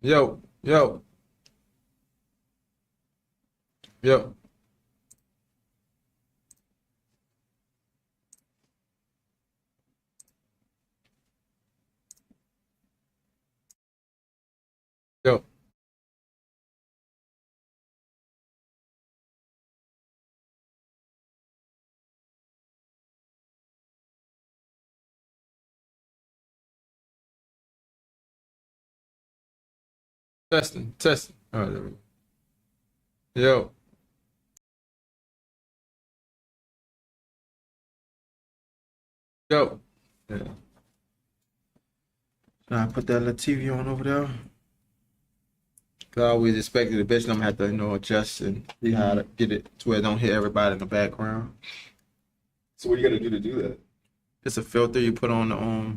Yo, yo, yo, yo. Testing, testing. All right, there we go. Yo, yo. Yeah. Now I put that little TV on over there. Cause I always expected eventually I'm gonna have to, adjust and see how to get it to where it don't hit everybody in the background. So what you gotta do to do that? It's a filter you put on the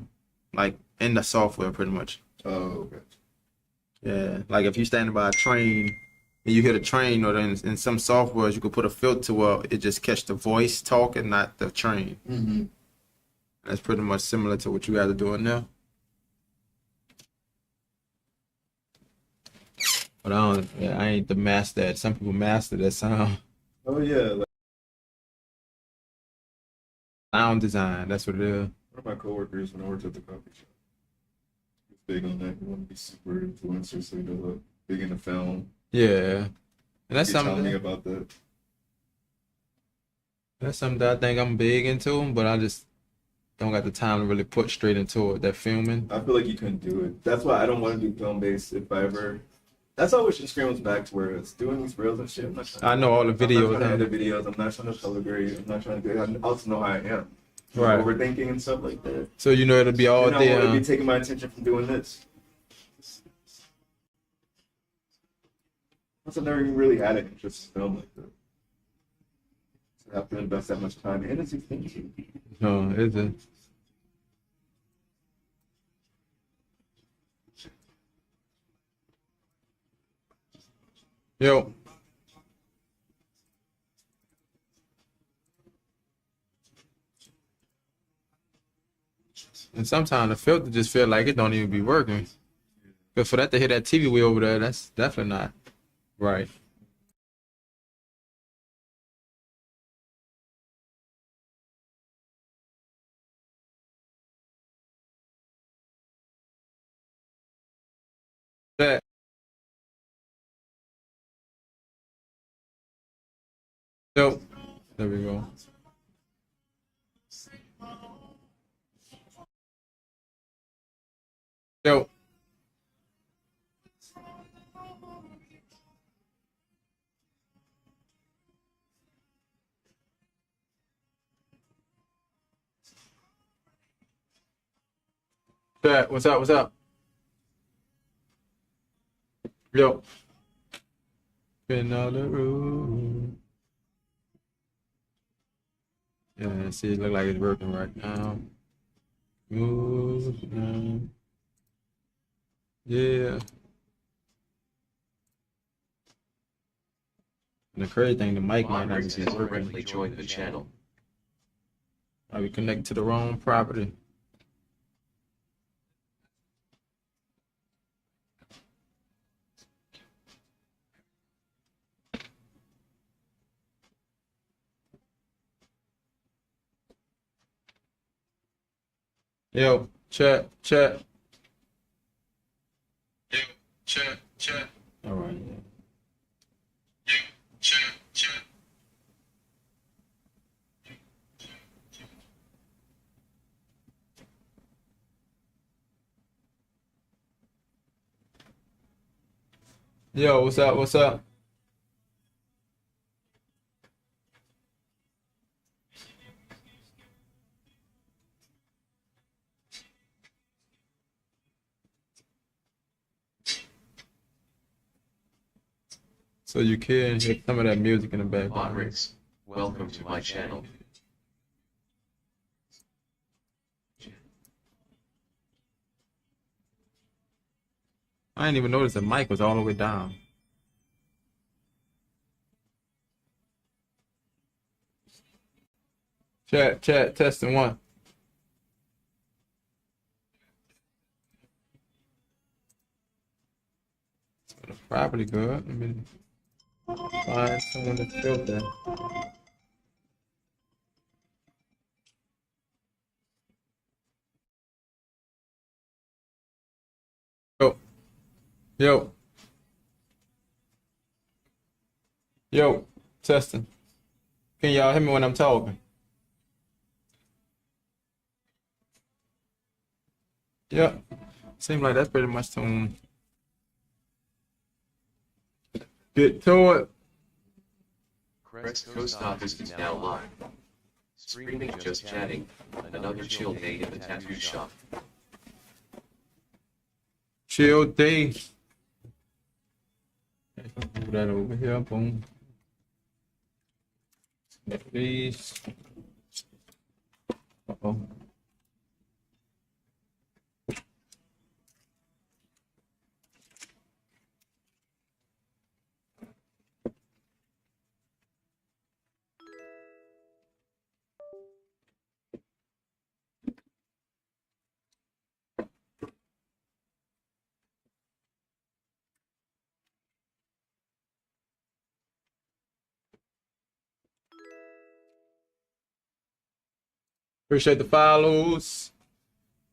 like in the software pretty much. Oh, okay. Yeah. Like if you're standing by a train and you hear the train or in some softwares you could put a filter where it just catch the voice talking, not the train. Mm-hmm. That's pretty much similar to what you guys are doing now. But I ain't the master at. Some people master that Oh yeah, like sound design. That's what it is. one of my coworkers when I worked at the coffee shop, he was big on that. He wanted to be super influencer, so he does a big into film. Yeah, and that's He telling me something. about that. That's something that I think I'm big into, but I just don't got the time to really put straight into it. That filming. I feel like you couldn't do it. That's why I don't want to do film based if I ever. That's how I wish Instagram was back to where it's doing these reels and shit. I'm not trying I know all the I'm not videos. trying to edit videos. I'm not trying to color grade. I'm not trying to do. I also know how I am. Right. Overthinking and stuff like that. So it'll be all And I there. want to be taking my attention from doing this. Plus, I've never even really had an interest in film like that. So I have to invest that much time and it's expensive. No, is it? Yo, and sometimes the filter just feel like it don't even be working. But for that to hit that TV way over there, that's definitely not right. That yo, there we go. Yo, chat, what's up? What's up? Yo, been on the road. Yeah, see, it look like it's working right now. Move now. Yeah. And the crazy thing, the mic might not Monrix be has working. correctly joined the channel. Are we connected to the wrong property? Yo, chat, chat. Yo, chat, chat. All right. Yo, chat, chat. Yo, what's up? What's up? So you can hear some of that music in the background. Monrix, welcome to my channel. I didn't even notice the mic was all the way down. Chat, chat, testing one. Probably good. I mean, find someone to filter. Yo, yo, yo, testing. Can y'all hear me when I'm talking? Yeah. Seems like that's pretty much tune. Get to it. Crest Coast Office is now live. Streaming Just Chatting, another chill day in the tattoo shop. Chill day. Move that over here. Boom. Please. Uh-oh. Appreciate the follows.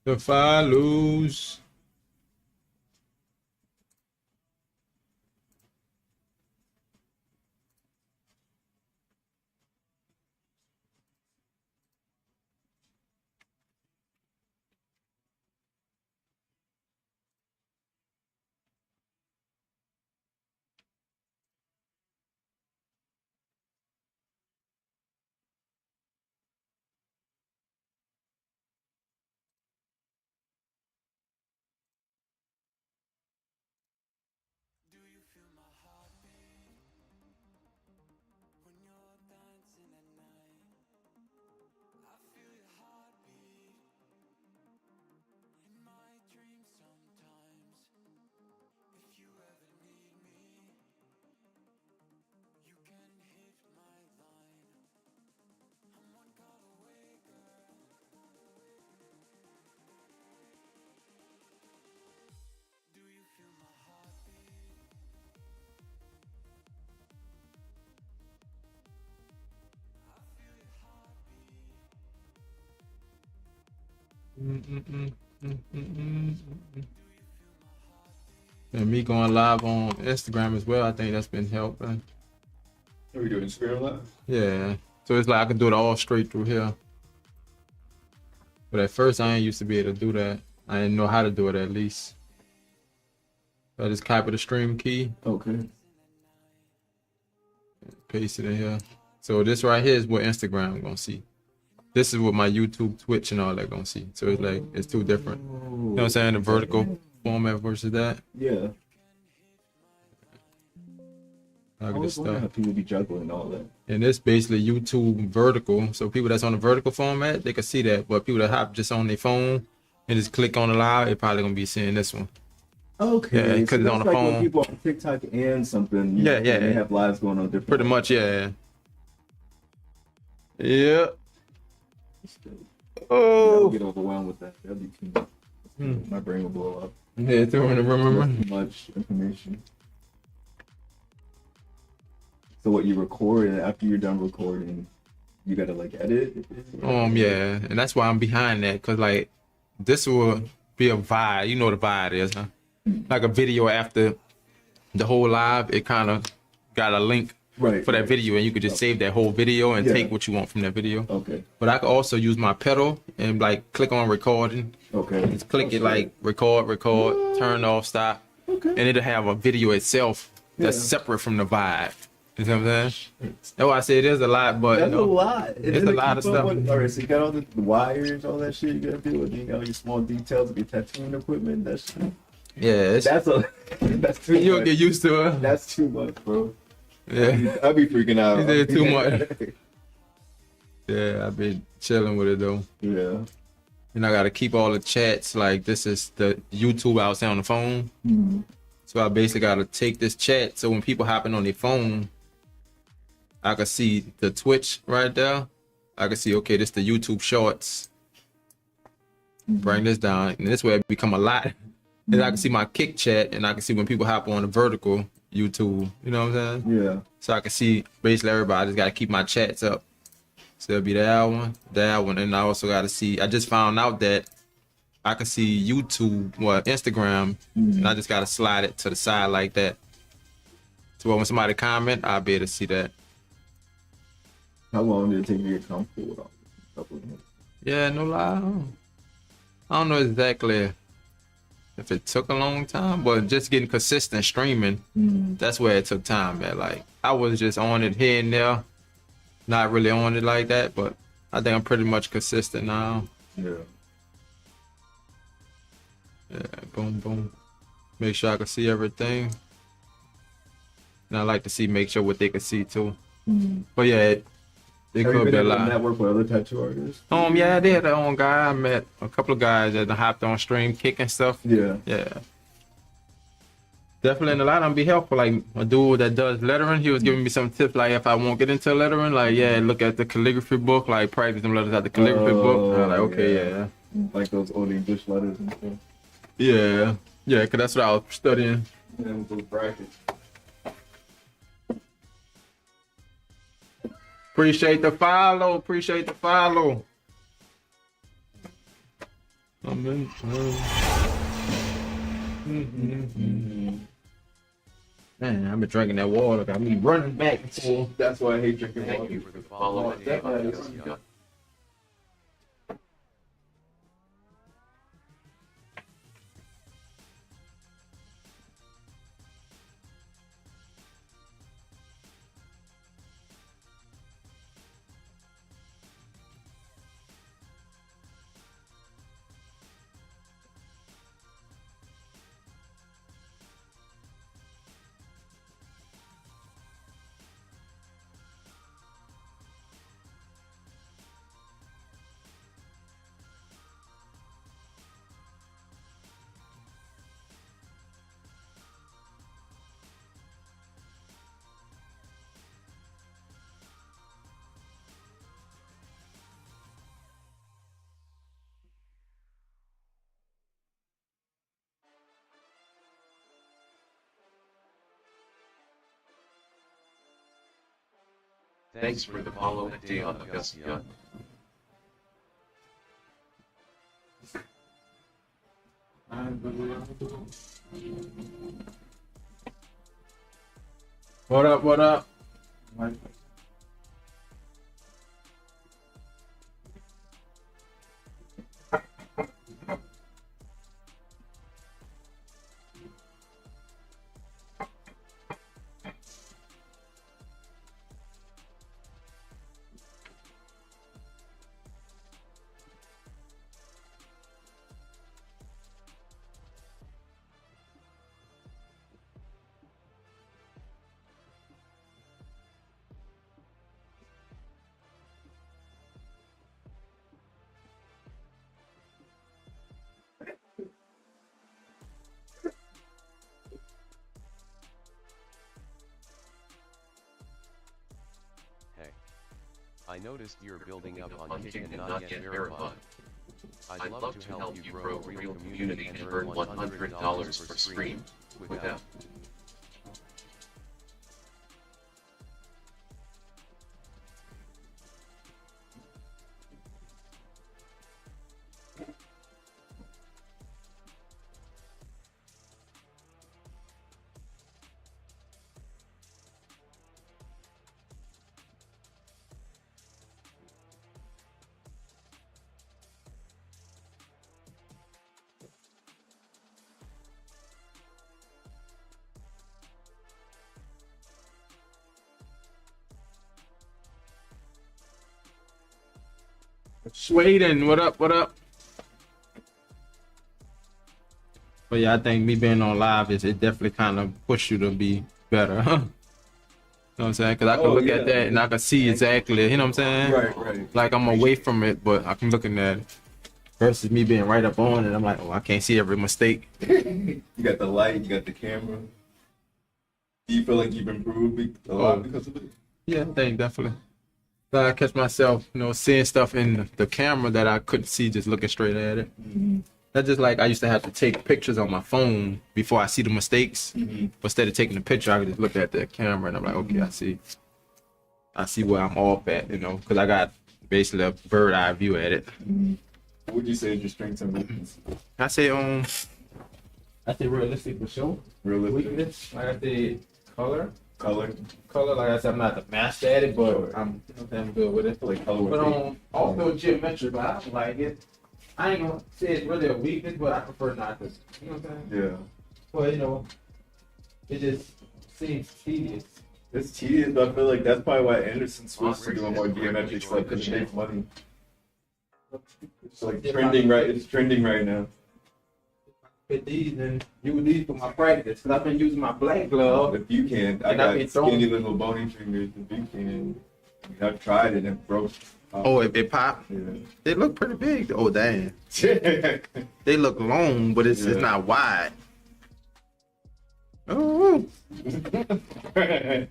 The follows. And me going live on Instagram as well, I think that's been helping. Are we doing Instagram Live? Yeah. So it's like I can do it all straight through here. But at first I ain't used to be able to do that. I didn't know how to do it at least. So I just copy the stream key, Okay. paste it in here. So this right here is what Instagram gonna see. This is what my YouTube, Twitch, and all that gonna see. So it's like it's two different. You know what I'm saying? The vertical format versus that. Yeah. I I get the always wonder how stuff. people be juggling all that. And it's basically YouTube vertical. So people that's on the vertical format, they can see that. But people that hop just on their phone and just click on the live, they probably gonna be seeing this one. Okay. Yeah, 'cause it's on the like phone. when people on TikTok and something. Yeah, yeah. They have lives going on different. Pretty much, yeah. Yeah. I'll Oh. get overwhelmed with that. That'd be too much. Hmm. My brain will blow up. Yeah, remember. That's too much information. So what you record, and after you're done recording, you gotta like edit. Yeah, and that's why I'm behind that, cause like this will be a vibe. You know what a vibe is, huh? Like a video after the whole live, it kind of got a link Right. for that video, and you could just save that whole video and Yeah. take what you want from that video. Okay. But I could also use my pedal and like click on recording, Okay. just click it like record, turn off, stop, Okay. and it'll have a video itself that's Yeah. separate from the vibe. You know what I'm saying? That's why I say it is a lot, but That's you know, a lot. And it's then a to lot of keep up stuff. with- all right, so you got all the wires, all that shit you gotta do, and you got all your small details of your tattooing equipment. That's yeah, that's too you'll much. get used to it. That's too much, bro. Yeah, I'd be freaking out. You did too much. yeah, I've been chilling with it though. Yeah. And I gotta keep all the chats. Like this is the YouTube I was saying on the phone. Mhm. So I basically gotta take this chat. So when people hopping on their phone, I can see the Twitch right there. I can see, okay, this the YouTube shorts. Bring this down. And this way it become a lot. And I can see my kick chat, and I can see when people hop on the vertical YouTube. You know what I'm saying? Yeah. So I can see basically everybody. I just gotta keep my chats up. So it'll be that one, and I also gotta see. I just found out that I can see YouTube, Instagram, and I just gotta slide it to the side like that. So when somebody comment, I'll be able to see that. How long did it take you to get comfortable with all this? A couple of minutes. Yeah, no lie. I don't know exactly if it took a long time, but just getting consistent streaming, that's where it took time, man. Like, I was just on it here and there, not really on it like that, but I think I'm pretty much consistent now. Yeah. Yeah, boom, boom. Make sure I can see everything. And I like to make sure what they can see too. But yeah, it Have you could been be a able to lot. network with other tattoo artists? Yeah, they had their own guy. I met a couple of guys that hopped on stream kicking stuff. Yeah. Yeah. Definitely, and a lot of them be helpful. Like a dude that does lettering, he was giving me some tips. Like if I won't get into lettering, like look at the calligraphy book, like practice them letters out the calligraphy book. And I'm like, okay, yeah. Like those old English letters and stuff. Yeah, because that's what I was studying. Yeah, with those brackets. Appreciate the follow. Man, I've been drinking that water. Got me running back and forth. That's why I hate drinking Thank water. you for the follow and Definitely. Thanks for the follow and day on Augusta. What up? Hey. I noticed you're building up on Kick and not yet verified. I'd love to help you grow real community and earn $100 per stream without. Sweden, what up? But yeah, I think me being on live it definitely kind of push you to be better. You know what I'm saying? Because I can look at that and I can see exactly, you know what I'm saying? Right. Like I'm away from it, but I'm looking at it. Versus me being right up on it, I'm like, oh, I can't see every mistake. You got the light, you got the camera. Do you feel like you've improved a lot because of it? Yeah, I think definitely. But I catch myself, seeing stuff in the camera that I couldn't see just looking straight at it. That's just like I used to have to take pictures on my phone before I see the mistakes. Mhm. But instead of taking the picture, I could just look at the camera and I'm like, okay, I see where I'm off at, you know, because I got basically a bird eye view at it. What would you say is your strengths and weaknesses? I say realistic for sure. Realistic Weakness, like I said, color. color, Like I said, I'm not the master at it, but I'm good with it. like color with But also geometric, but I don't like it. I ain't gonna say it's really a weakness, but I prefer not to. You know what I'm saying? yeah. Well, you know, it just seems tedious. It's tedious, but I feel like that's probably why Anderson switched to doing more geometric stuff because it makes money. It's like trending right. It's trending right now. Fit these and use these for my practice, because I've been using my black glove. If you can, I And I've been got throwing- skinny little bony fingers. If you can, I mean, I've tried it and it broke. Oh, it popped. Yeah. They look pretty big. Oh, damn. They look long, but it's Yeah. not wide. Oh,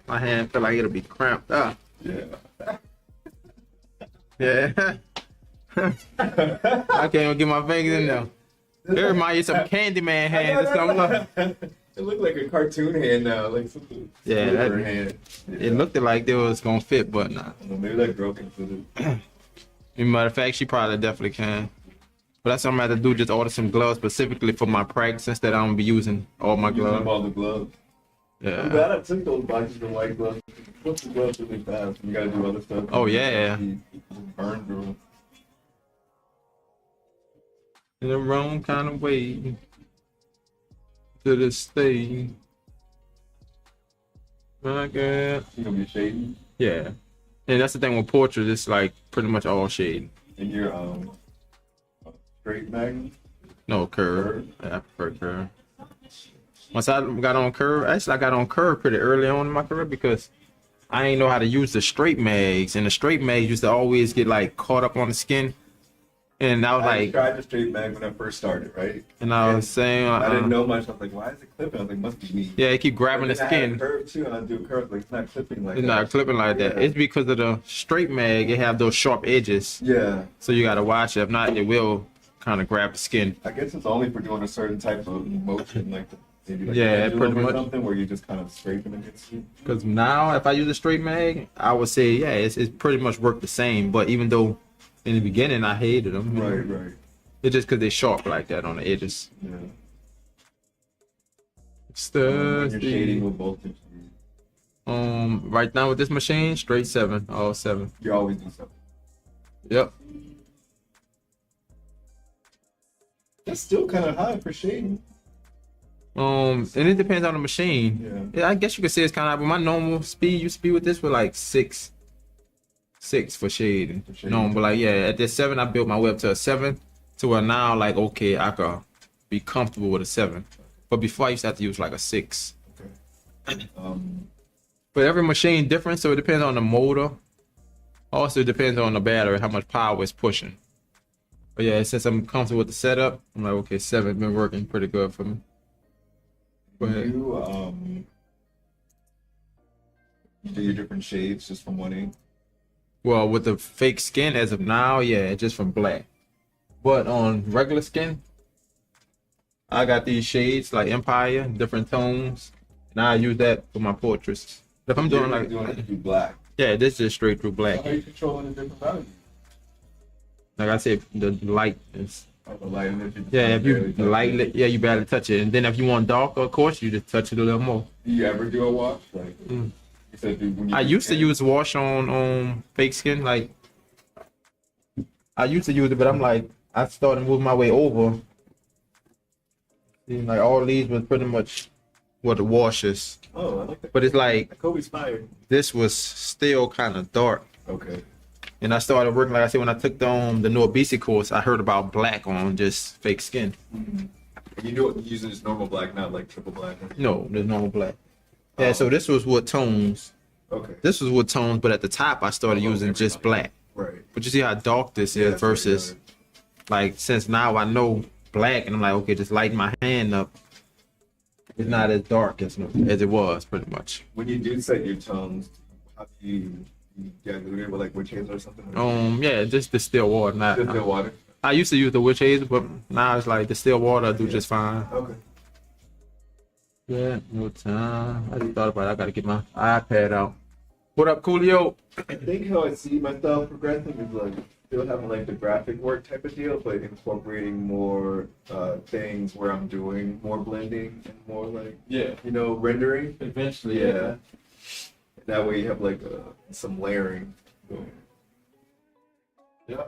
my hand feel like it'll be cramped up. Yeah. Yeah. I can't even get my fingers in there. It reminds you of some Candyman hands or something. It looked like a cartoon hand now, like something. Yeah, that- hand. Yeah. It looked like they was gonna fit, but nah. Well, maybe that girl can fit it. As a matter of fact, she probably definitely can. But that's something I have to do, just order some gloves specifically for my practice instead I don't be using all my Using up gloves. all the gloves. I'm Yeah. glad I took those boxes of white gloves. Put the gloves really fast. You gotta do other stuff. Oh, yeah. You burn through them. In the wrong kind of way to this thing. My God. You gonna be shading. Yeah. And that's the thing with portrait, it's like pretty much all shade. And your straight magnum. No curve. Yeah, I prefer curve. Once I got on curve, actually I got on curve pretty early on in my career because I ain't know how to use the straight mags, and the straight mags used to always get like caught up on the skin. And I was I like, tried the straight mag when I first started, right? and I was saying, I didn't know much. I was like, why is it clipping? I was like, must be me. yeah, it keep grabbing the But then I had a skin. curve too, and I do a curve like it's not clipping like It's that. not clipping like that. Yeah. It's because of the straight mag. It have those sharp edges, Yeah, so you gotta watch it. If not, it will kind of grab the skin. I guess it's only for doing a certain type of motion, like maybe like Yeah, a pendulum pretty or much. something, where you just kind of scraping against you. Because now, if I use a straight mag, I would say, yeah, it's pretty much worked the same. But even though in the beginning I hated them, Right. it's just because they sharp like that on the edges. Yeah. Stuff. When you're shading with voltage, Right now with this machine, straight 7, all 7. you always do something. Yep. That's still kind of high for shading. And it depends on the machine. Yeah. Yeah, I guess you could say it's kind of. But my normal speed used to be with this for like 6 for shading. For shading. No, but like yeah, at this 7, I built my way up to a 7, to where now like okay, I could be comfortable with a 7. But before I used to have to use like a 6. Okay. But every machine different, so it depends on the motor. Also, it depends on the battery, how much power it's pushing. But yeah, since I'm comfortable with the setup, I'm like okay, 7 been working pretty good for me. Go ahead. You do your different shades just from one ink. Well, with the fake skin as of now, yeah, just from black. But on regular skin, I got these shades like Empire, different tones, and I use that for my portraits. If I'm doing like, doing it to do black. yeah, this is just straight through black. How are you controlling the different values? Like I said, the light is, Oh, the light and if yeah, if you lightly, yeah, you barely touch it. And then if you want darker, of course, you just touch it a little more. Do you ever do a wash? Like Mm. you said, when you I used to use wash on fake skin, like, I used to use it, but I'm like, I started moving my way over. Seems like all these was pretty much what the wash is. Oh, I like that. But it's like, Kobe's fire. this was still kind of dark. Okay. And I started working, like I said, when I took the new obesity course, I heard about black on just fake skin. You do it using just normal black, not like triple black. No, there's normal black. Yeah, so this was what tones. Okay. This was what tones, but at the top, I started using just black. Right. But you see how dark this is Yeah, versus, like, since now I know black, and I'm like, okay, just lighten my hand up. It's not as dark as it was, pretty much. When you do set your tones, how do you dilute it with like witch hazel or something? Yeah, just the still water. Just the water. I used to use the witch hazel, but now it's like the still water I do just fine. Okay. Yeah, no time. I just thought about it. I gotta get my iPad out. What up, Coolio? I think how I see myself progressing is like still having like the graphic work type of deal, but incorporating more things where I'm doing more blending and more like Yeah, rendering. eventually. Yeah. That way you have like some layering going. Yeah.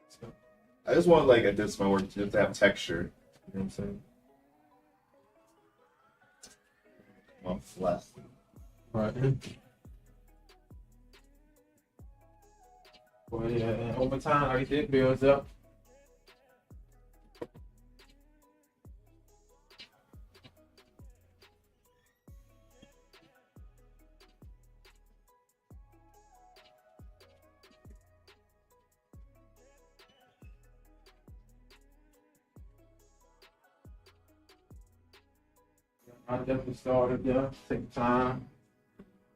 So, I just want like at this my work just to have texture. You know what I'm saying? I'm flat. Right. Well, yeah, and over time, like it builds up. I definitely started there. Take time.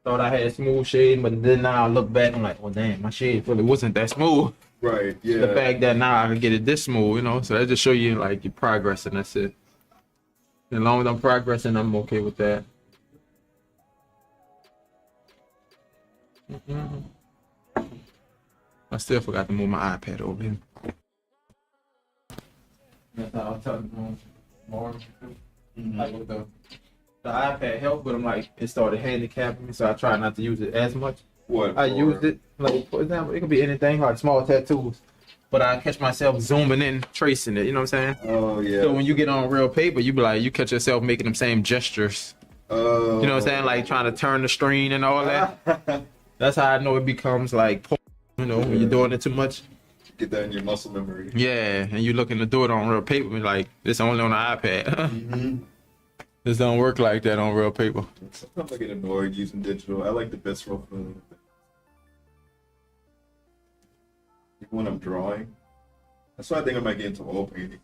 Thought I had smooth shading, but then now I look back, I'm like, well, damn, my shade really wasn't that smooth. Right. Yeah. The fact that now I can get it this smooth, so that just show you like your progress, and that's it. As long as I'm progressing, I'm okay with that. I still forgot to move my iPad over here. That's how I was telling you more. Like with the iPad helped, but I'm like, it started handicapping me, so I try not to use it as much. What? I used it, like, for example, it could be anything, like small tattoos, but I catch myself zooming in, tracing it, you know what I'm saying? Oh yeah. So when you get on real paper, you be like, you catch yourself making them same gestures. Oh. You know what I'm saying? Like trying to turn the screen and all that. That's how I know it becomes like, when you're doing it too much. Get that in your muscle memory. Yeah, and you looking to do it on real paper, like, it's only on the iPad. Mm-hmm. This don't work like that on real paper. Sometimes I get annoyed using digital. I like the visceral feeling. Even when I'm drawing. That's why I think I might get into oil painting.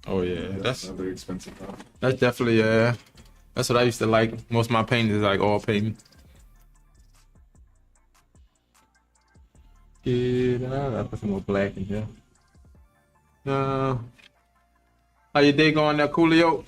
Oh yeah, that's another expensive hobby. that's definitely that's what I used to like. Most of my paintings is like oil painting. Yeah, I put some more black in here. How your day going there, Coolio?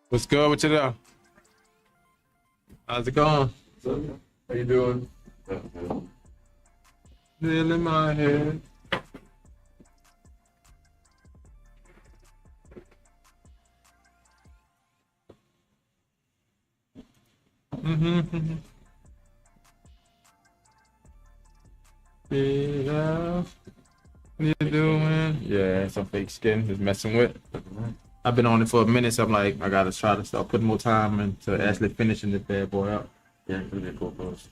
What's good with you there? How's it going? How you doing? Still in my head. Mm-hmm. Yeah. What you doing? Yeah, some fake skin just messing with. I've been on it for a minute, so I'm like, I gotta try to start putting more time into actually finishing this bad boy out. Yeah, it's gonna be a cool post.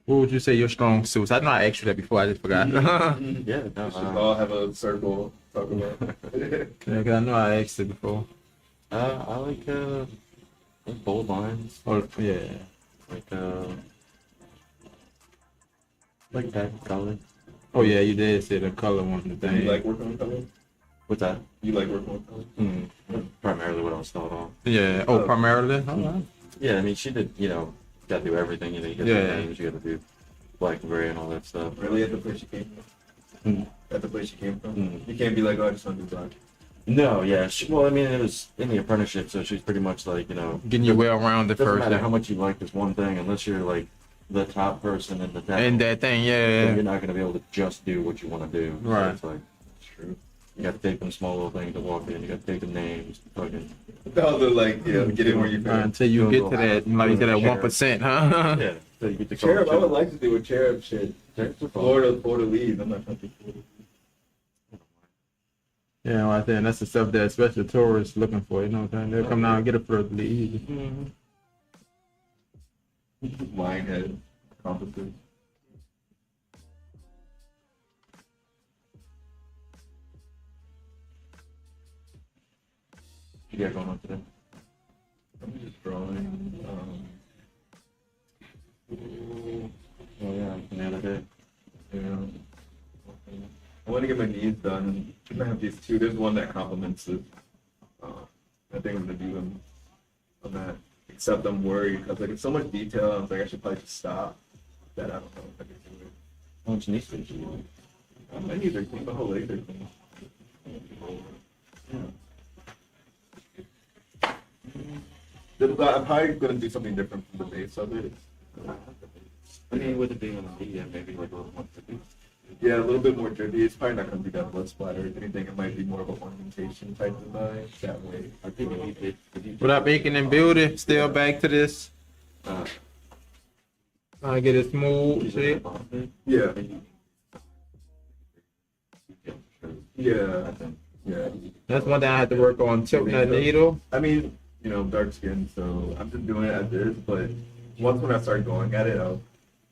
What would you say your strong suits? I know I asked you that before, I just forgot. Yeah, no, We should all have a circle to talk about. Yeah, 'cause I know I asked it before. I like bold lines, Oh, yeah. like that color. Oh, yeah, you did say the color one, the You thing. like working with color? What's that? You like working with color? That's primarily what I was taught on. Yeah, oh, primarily? All right. Yeah, I mean, she did, got to do everything. You got to Yeah. do names, you got to do black and gray and all that stuff. Really at the place you came from? Mm. At the place you came from? Mm. You can't be like, oh, I just want to do black. No, yeah. Well, I mean, it was in the apprenticeship, so she's pretty much like, Getting you well-rounded doesn't first. matter how much you like this one thing, unless you're like the top person in the town. And that thing, then yeah. you're not going to be able to just do what you want to do. So Right. it's like, it's true. You got to take them small little things to walk in. You got to take the names, fucking. No, they're like, yeah, get in where you fit. Until you get to that, like you said, that 1%, huh? Yeah. So you get to Cherub, I call would like to do a cherub shit. Florida leaves. I'm not trying to do Yeah, right there. And that's the stuff that especially tourists looking for, you know what I'm saying? They'll come down and get it for the easy. lion head compasses. You got going on today? I'm just drawing. Oh yeah, the other day. Yeah. I want to get my knees done. And I have these two. There's one that complements it. I think I'm gonna do them on that. Except I'm worried because like it's so much detail. I was like I should probably just stop. That I don't know if I can do it. How much knee space do you want? My knees are clean. My whole legs are clean. Yeah. I'm probably gonna do something different from the base of it. I mean, with it being on the knee, yeah, maybe like a little more tricky. Yeah, a little bit more drippy. It's probably not gonna be that blood splatter. If anything, it might be more of an ornamentation type design. That way. I think if you What up, Aiken and Building? Still back to this. uh, I get it smooth shit. Yeah. Yeah. Yeah. Yeah. That's one thing I had to work on, tilting that needle. I mean, you know, dark skin, so I'm just doing it as is, but once when I start going at it, I'll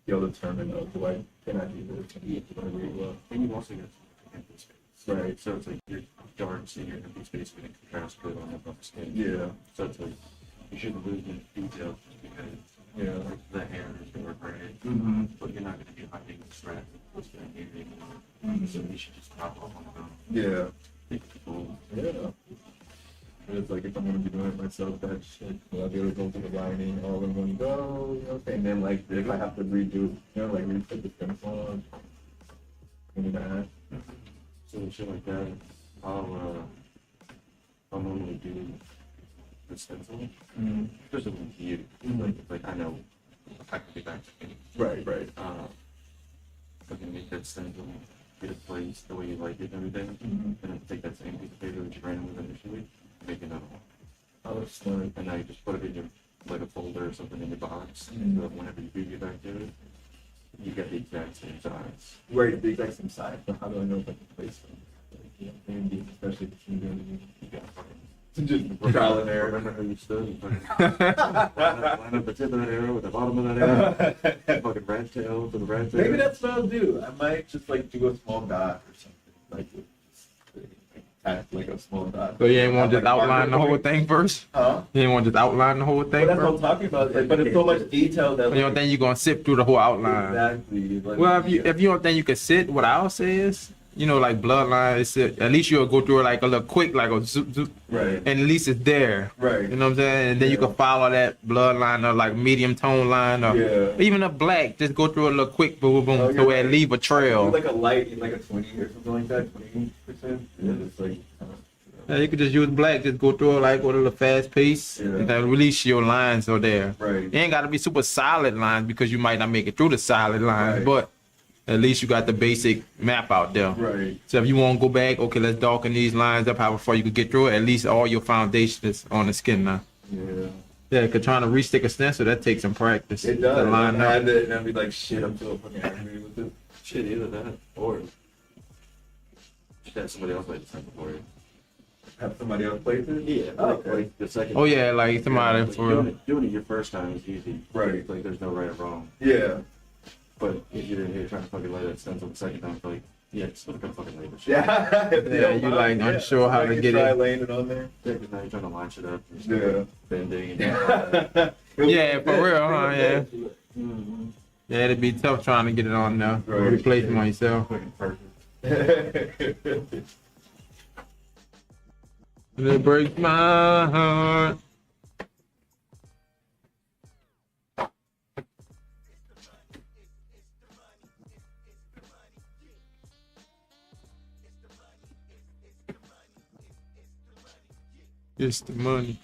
be able to determine, oh, do I, can I do this? Can I do it really well? And you also got empty space. Right. So it's like your darks and your empty space going to contrast good on the upper skin. Yeah. So it's like you shouldn't lose the detail just because Yeah. like, the hair is more gray, Mm-hmm. but you're not going to be hiding the strap that's going to be anymore. Mhm. So you should just pop off on the bone. Yeah. Cool. Yeah. And it's like if I'm gonna be doing it myself, that shit, I'll be able to go through the lining all in one go, you know, and then like if I have to redo, you know, like reset the stencil on, and that. So shit like that, I'll normally do the stencil. Mm-hmm. Just with you, like I know I can be back to me. Right, right. I can make that stencil, get it placed the way you like it and everything, Mm-hmm. and then take that same piece of paper that you ran with initially, make another one. Oh, that's smart. And now you just put it in your, like a folder or something in your box, Mhm. so that whenever you do get back to it, you get the exact same size. Right, the exact same size, but how do I know if I can place them? Like, you know, maybe especially if you're doing You got fucking just trial and error. Remember how you stood and fucking line up the tip of that arrow with the bottom of that arrow, fucking rat tail to the rat tail. Maybe that's what I'll do. I might just like do a small dot or something, like tack like a small dot. So you ain't want to Like just outline the marker whole point. thing first? Huh? You ain't want to just outline the whole But thing that's what I'm first? talking about. Like, but it's so much detail that You don't think you're gonna sip through the whole outline? exactly. Like, Well, if you don't think you can sit, what I'll say is, you know, like bloodline, it's at least you'll go through it like a little quick, like a zoop, zoop, right, and at least it's there. right. You know what I'm saying? And then you Yeah. can follow that bloodline or like medium tone line or Yeah. even a black. Just go through a little quick, boom, boom, Oh, boom, you're so it right. leave a Do trail. like a light, like a 20 or something like that, 20%. Yeah, it's like. Yeah, you could just use black, just go through it like with a little fast pace, Yeah. and then release your lines are there. Right. It ain't got to be super solid lines because you might not make it through the solid lines, Right. but at least you got the basic map out there. Right. So if you want to go back, okay, let's darken these lines up how before you could get through it. At least all your foundation is on the skin now. Yeah. Yeah, because trying to restick a stencil, that takes some practice. It does. To line I up. had it, and I'd be like, shit, I'm so fucking angry with it. Shit, either that or just have somebody else make the stencil for you. Have somebody else place it? Yeah, Oh, like, okay. like the second. Oh yeah, like somebody Like, for doing it your first time is easy. Right. Like there's no right or wrong. Yeah. But if you're in here trying to fucking lay that stencil the second time, it's like, yeah, just gonna fucking lay this shit. Yeah. Yeah, you like unsure how I to can get try it. laying it on there. Yeah, 'cause now you're trying to line shit up. And Yeah. start bending and stuff. Yeah, for real, huh? Yeah. Mm-hmm. Yeah, it'd be tough trying to get it on there. Right. Replace it on yourself. Fucking perfect. It breaks my heart. It's the money.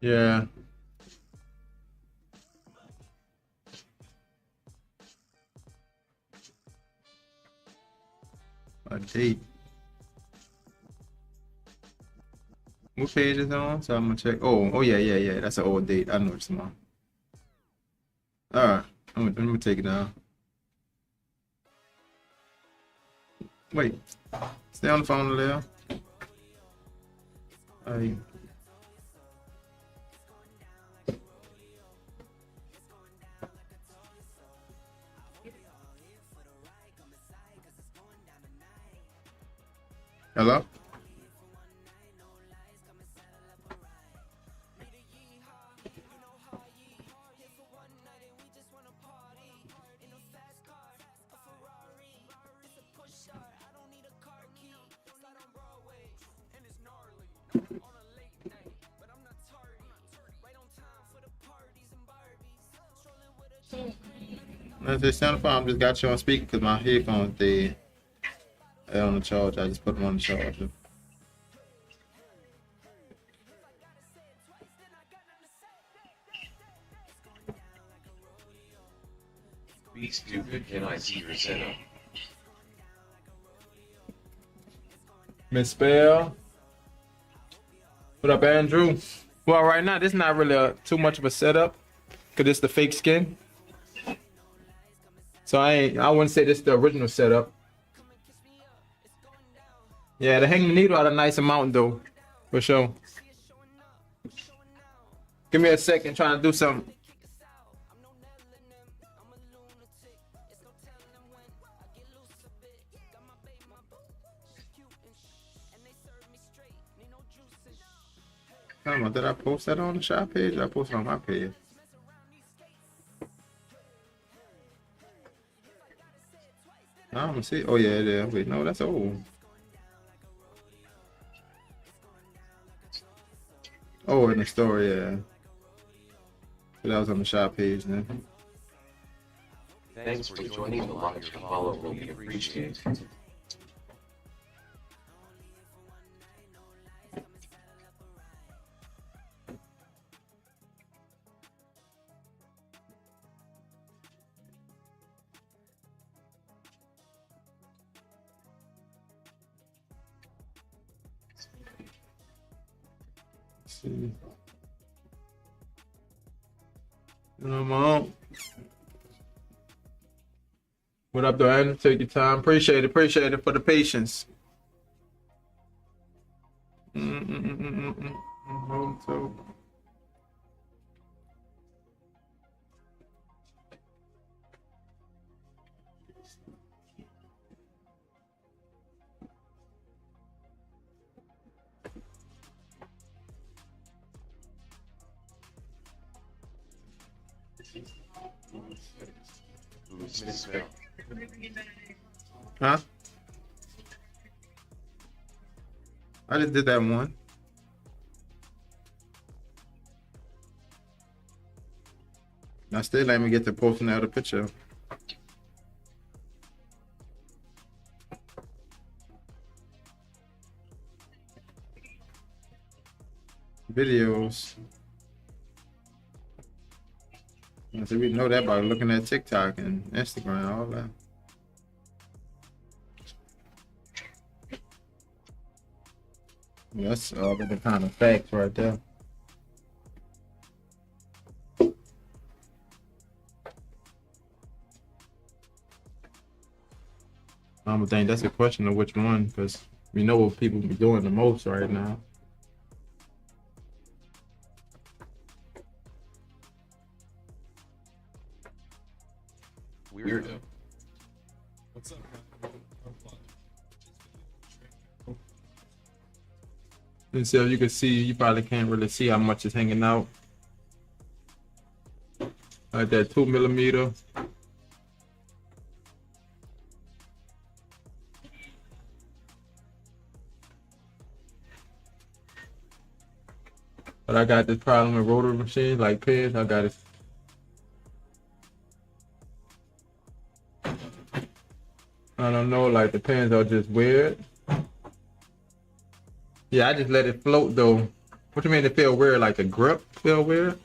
Yeah. A date. What page is it on? So I'm gonna check. Oh yeah. That's an old date. I know it's tomorrow. All right, I'm gonna take it down. Wait, stay on the phone, Leo. Hey. Hello? As they sound fine, I just got you on speaker because my headphones dead. They're on the charge. I just put them on the charger. Be stupid, can I see your setup? Miss Spell. What up, Andrew? Well, right now, this is not really too much of a setup because it's the fake skin. So I wouldn't say this is the original setup. Yeah, the hanging needle had a nice amount though, for sure. Give me a second, trying to do something. Come on, did I post that on the shop page? I posted it on my page. I don't see. Oh yeah, it is. Wait, no, that's old. Oh, in the store, yeah. So that was on the shop page then. Thanks for joining the live. Your follow will be appreciated. See. Come on. What up, Diane? Take your time. Appreciate it for the patience. Home to. Misspell. Huh? I just did that one. I still let me get to posting out a picture. Videos. So we know that by looking at TikTok and Instagram, all that. That's all the kind of facts right there. I would think that's a question of which one, because we know what people be doing the most right now. Weirdo. What's up, And so you can see, you probably can't really see how much is hanging out. Like that 2mm. But I got this problem with rotary machines like pins. I got it. I don't know, like the pins are just weird. Yeah, I just let it float though. What you mean it feel weird? Like the grip feel weird?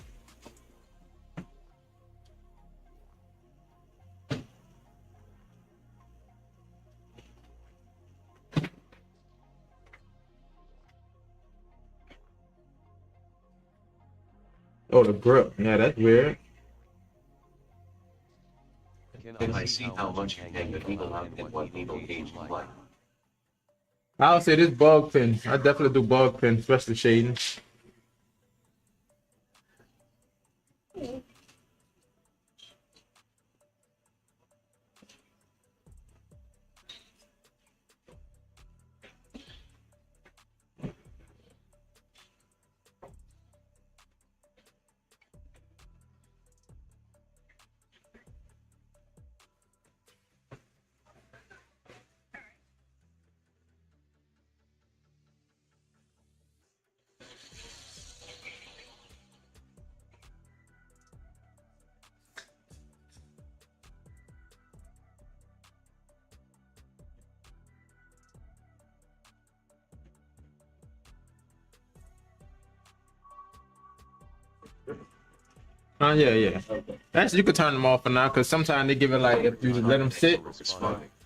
Oh, the grip. Yeah, that's weird. Can I see how much you hang the needle out and what needle gauge you like? I would say this bug pin. I definitely do bug pin, especially shading. Yeah. Actually, you could turn them off for now, cause sometimes they give it like if you just let them sit.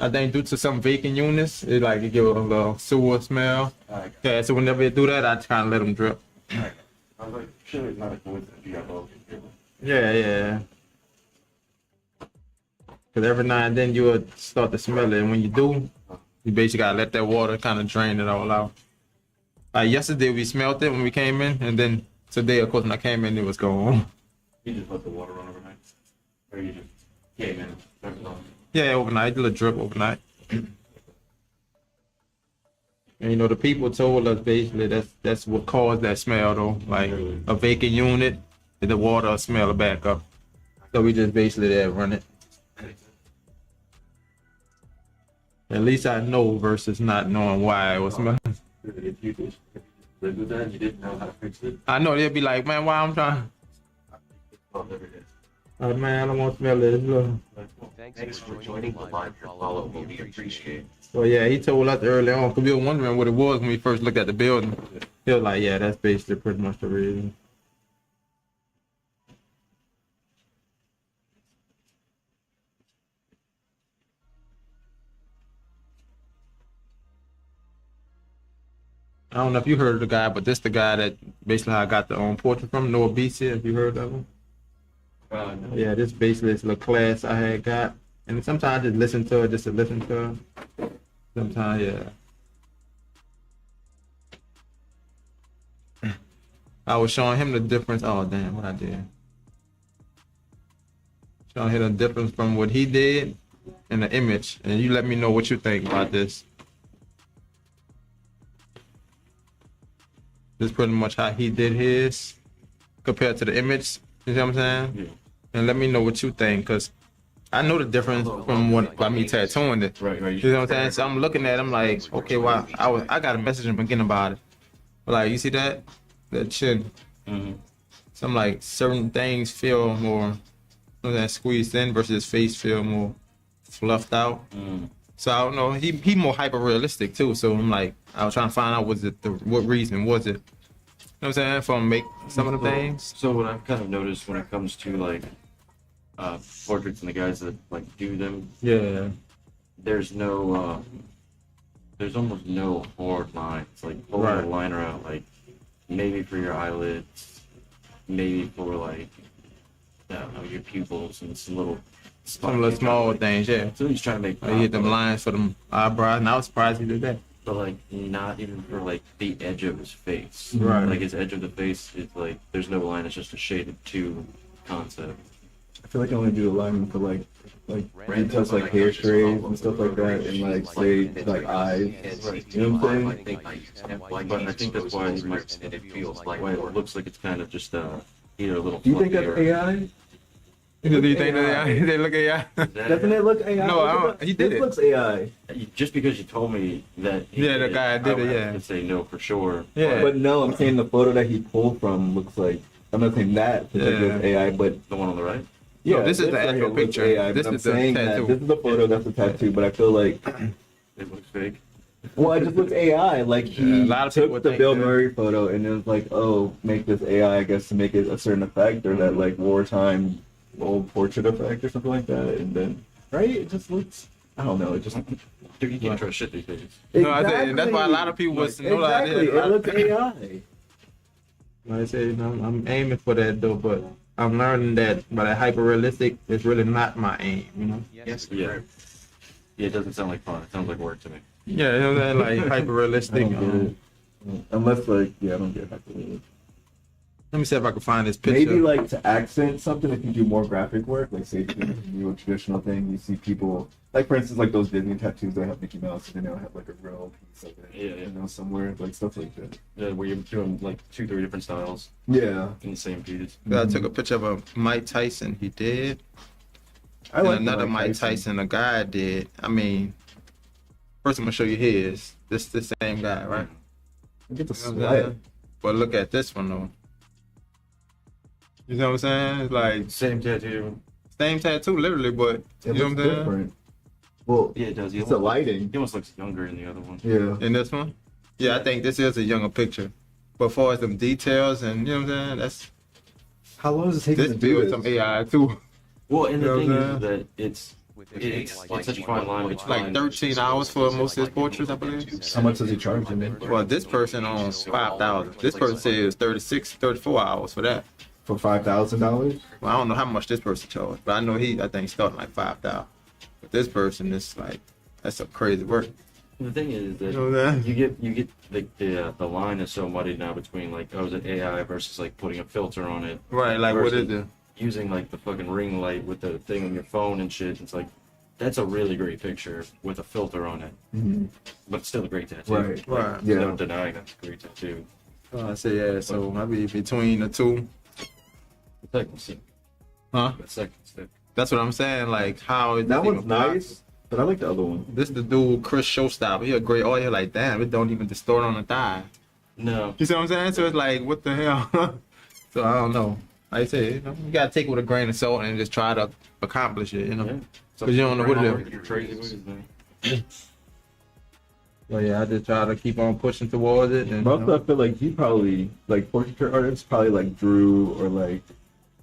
I think due to some vacant units, it give it a little sewer smell. Yeah, so whenever they do that, I kind of let them drip. I was like, sure, it's not a coincidence you have both. Yeah. Cause every now and then you will start to smell it, and when you do, you basically gotta let that water kind of drain it all out. Yesterday we smelled it when we came in, and then today, of course, when I came in, it was gone. You just let the water run overnight? Or you just came in and turned it on? Yeah, overnight, did a drip overnight. And the people told us basically that's what caused that smell though. Like a vacant unit, the water will smell it back up. So we just basically there run it. At least I know versus not knowing why it was smelling. If you just lived with that and you didn't know how to fix it, I know they'd be like, man, why I'm trying? well, every day. Oh man, I don't want to smell this. Look. Thanks for joining the live. Follow me, we appreciate. So yeah, he told us early on because we were wondering what it was when we first looked at the building. He was like, yeah, that's basically pretty much the reason. I don't know if you heard of the guy, but this the guy that basically I got the portrait from, Noah BC, if you heard of him. No. Yeah, this basically is a little class I had got. And sometimes I just listen to it, just to listen to it. Sometimes, yeah. I was showing him the difference. Oh, damn, what I did. Showing him the difference from what he did and the image. And you let me know what you think about this. This is pretty much how he did his compared to the image. You know what I'm saying? Yeah. And let me know what you think, because I know the difference from what by me tattooing it. Right. You know what I'm saying? So I'm looking at it, I'm like, okay, well, I got a message in the beginning about it. But like, you see that? That chin. Mm-hmm. So I'm like, certain things feel more squeezed in versus his face feel more fluffed out. Mm. So I don't know. He more hyper realistic too. So I'm like, I was trying to find out what reason was it? You know what I'm saying? For him to make some of the things. So what I've kind of noticed when it comes to like portraits and the guys that like do them, Yeah. there's almost no hard lines. Like pulling Right. a liner out, like maybe for your eyelids, maybe for like I don't know, your pupils and some little Some little small things, yeah. So he's trying to make He hit them lines for them eyebrows, and I was surprised he did that. but like not even for like the edge of his face. Right. Like his edge of the face is like there's no line. It's just a shaded two concept. I feel like I only do the lining for like details like hair trays and stuff like that, and like say like eyes. You know what I'm saying? But I think that's why he might, it feels like why it looks like it's kind of just either a little. Do you think fluffy that's or- AI? Do you think that they look at you? Doesn't it look AI? No, I don't- he did This it. looks AI. Just because you told me that. he Yeah, the did guy I did it, would have yeah. To say no for sure. Yeah. But no, I'm saying the photo that he pulled from looks like. I'm not saying that because Yeah. it's AI, but The one on the right. Yeah, No, this is the right actual here looks picture. AI, This but I'm is the saying that tattoo. this is the photo. That's the tattoo. But I feel like, It looks fake. well, it just looks AI. Like Yeah, he a lot of people took the think Bill that. Murray photo and it was like, oh, make this AI, I guess, to make it a certain effect or that like wartime old portrait effect or something like that. And then, right? It just looks. I don't know. It just. Dude, you can't trust shit these days. No, I said, that's why a lot of people was know that. Exactly. It looks AI. Like I said, you know, I'm aiming for that though, but I'm learning that by that hyper realistic is really not my aim, you know. Yes. Yeah. Yeah, it doesn't sound like fun. It sounds like work to me. Yeah, you know what I'm saying? Like hyper I realistic. don't get it. Unless like, yeah, I don't get hyper. Let me see if I can find this picture. Maybe like to accent something if you do more graphic work, like say if you do a traditional thing, you see people like for instance like those Disney tattoos that have Mickey Mouse and then they'll have like a real piece of it. Yeah. You know, somewhere, like stuff like that. Yeah, where you're doing like 2-3 different styles Yeah. in the same piece. I took a picture of a Mike Tyson. He did. I And like another Mike Tyson, a guy did. I mean, first I'm gonna show you his. This the same guy, right? Get the You know what I'm sweat. saying? But look at this one though. You know what I'm saying? It's like Same tattoo. same tattoo, literally, but you It know looks what I'm saying? different. Well, Yeah, it does. He it's the almost- lighting. He almost looks younger in the other one. Yeah. In this one? Yeah, I think this is a younger picture. But as far as them details and you know what I'm saying, that's How long does it take this to do build this? some AI too. Well, and You know the thing what I'm is that it's such a fine line between Like 13 hours for most of his portraits, I believe. How much does he charge him Well, this person owns 5,000. This person says 36, 34 hours for that. for $5,000? Well, I don't know how much this person charged, but I know I think starting like 5,000. But this person is like, that's some crazy work. the thing is that You know what I'm saying? you get the line is so muddied now between like oh is it AI versus like putting a filter on it, Right, like what is versus it? using like the fucking ring light with the thing on your phone and shit. It's like that's a really great picture with a filter on it, Mhm. but it's still a great tattoo. Right. Like, Right. there's Yeah. no denying that's a great tattoo. I say yeah, so I be between the two. The second step. Huh? The second step. That's what I'm saying. Like, how is That this one's even possible? nice, but I like the other one. This the dude, Chris Showstopper. He a great, oh, you're like, damn, it don't even distort on the thigh. No. You see what I'm saying? So it's like, what the hell? So I don't know. Like I said, you gotta take it with a grain of salt and just try to accomplish it, you know? Yeah. Because you don't know what it is. You're crazy with it, man. But yeah, I just try to keep on pushing towards it. And, But also, I feel like he probably, like, portraiture artists probably, like, drew or, like,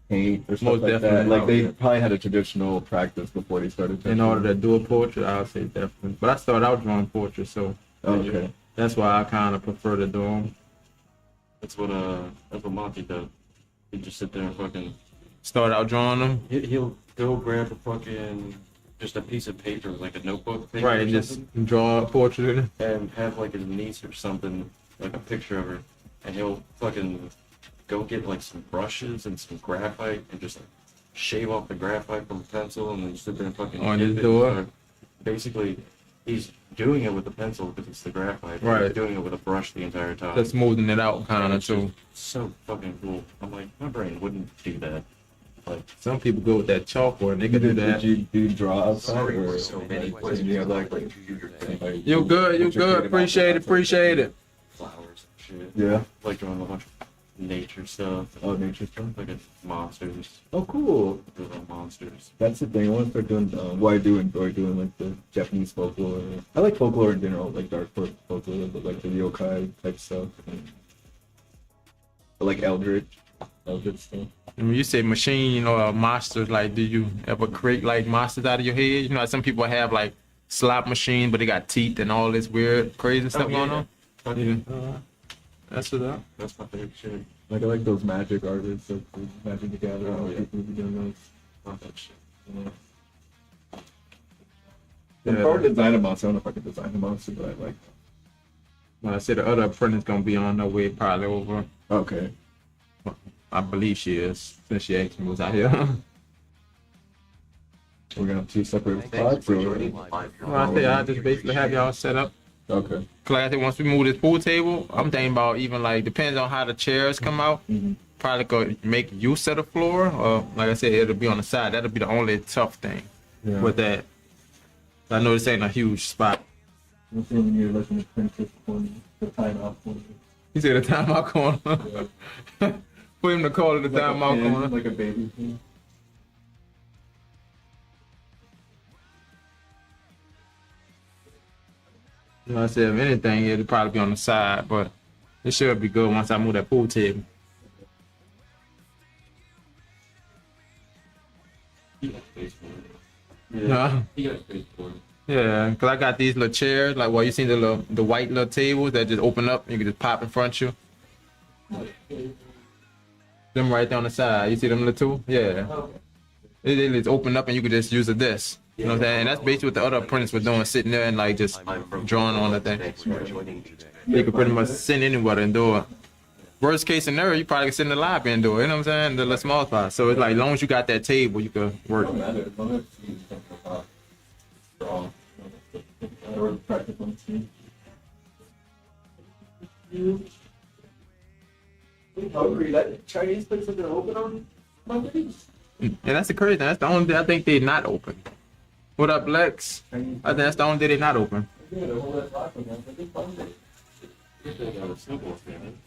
paint or stuff Most like that. definitely. Like, they Yeah. probably had a traditional practice before they started. in order to do a portrait, I would say definitely. But I started out drawing portraits, so Okay. that's why I kind of prefer to do them. That's what Monty does. He just sit there and fucking Start out drawing them. he'll go grab a fucking just a piece of paper, like a notebook paper, Right, or and just something, draw a portrait. and have like his niece or something, like a picture of her, and he'll fucking go get like some brushes and some graphite and just like, shave off the graphite from a pencil and then sit there and fucking Oh, and dip just it. do it? So basically, he's doing it with the pencil because it's the graphite. but Right. He's doing it with a brush the entire time. Just smoothing it out, kind And of it's too. just so fucking cool. I'm like, my brain wouldn't do that. Like, Some people go with that chalkboard and they can do that. Did you draw outside Sorry or for so many like, did you have like, questions. Do your thing. like, You good, you what's your good. creative Appreciate it, outlet? appreciate it. flowers and shit. Yeah. Like doing a bunch of nature stuff. Oh, nature stuff. Like monsters. Oh, cool. Little monsters. That's the thing. I want to start doing. Well, I do enjoy doing like the Japanese folklore. I like folklore in general, like dark folklore, but like the yokai type stuff. I like eldritch stuff. And when you say machine or monsters, like, do you ever create like monsters out of your head? You know, some people have like slot machines, but they got teeth and all this weird, crazy stuff going on. Fuck Yeah. yeah. That's what up. That's my favorite shit. Like I like those magic artists, like the Magic the Gathering. Oh, like, yeah. people who be doing those. Fuck that shit. If Yeah. I were to design a monster, I don't know if I could design a monster, but I like. Well, I said the other apprentice gonna be on her way probably over. Okay. I believe she is, since she asked me was out here. We're gonna have two separate Thanks spots. for Or... joining live. Well, I say I just basically have y'all set up. Okay. Cause like I said, once we move this pool table, I'm thinking about even like depends on how the chairs come out. Mhm. Probably could make use of the floor, or like I said, it'll be on the side. That'll be the only tough thing Yeah. with that. I know this ain't a huge spot. I'm saying you're looking at Princess one, the timeout one. He said the timeout corner. For him to call it the timeout corner. Like a baby thing. You know, I said if anything, it'll probably be on the side, but it should be good once I move that pool table. You got space for it. Yeah. You got space for it. Yeah, cause I got these little chairs, like you seen the white little tables that just open up and you can just pop in front of you. Them right there on the side. You see them little two? Yeah. They just open up and you can just use this. You know what I'm saying? And that's basically what the other apprentices were doing, sitting there and like just drawing on the thing. Thanks for joining today. You could pretty much sit anywhere and do it. Worst case scenario, you probably can sit in the lobby and do it. You know what I'm saying? The little small spot. So it's like, as long as you got that table, you could work. Don't matter as long as you think about strong. Or practical. Hungry. That Chinese place is gonna open on Monday. And that's the crazy thing. That's the only day I think they're not open. What up, Lex? I think that's the only day they're not open. Yeah, the whole that's locked again. I think Monday. If they got a snowball stand,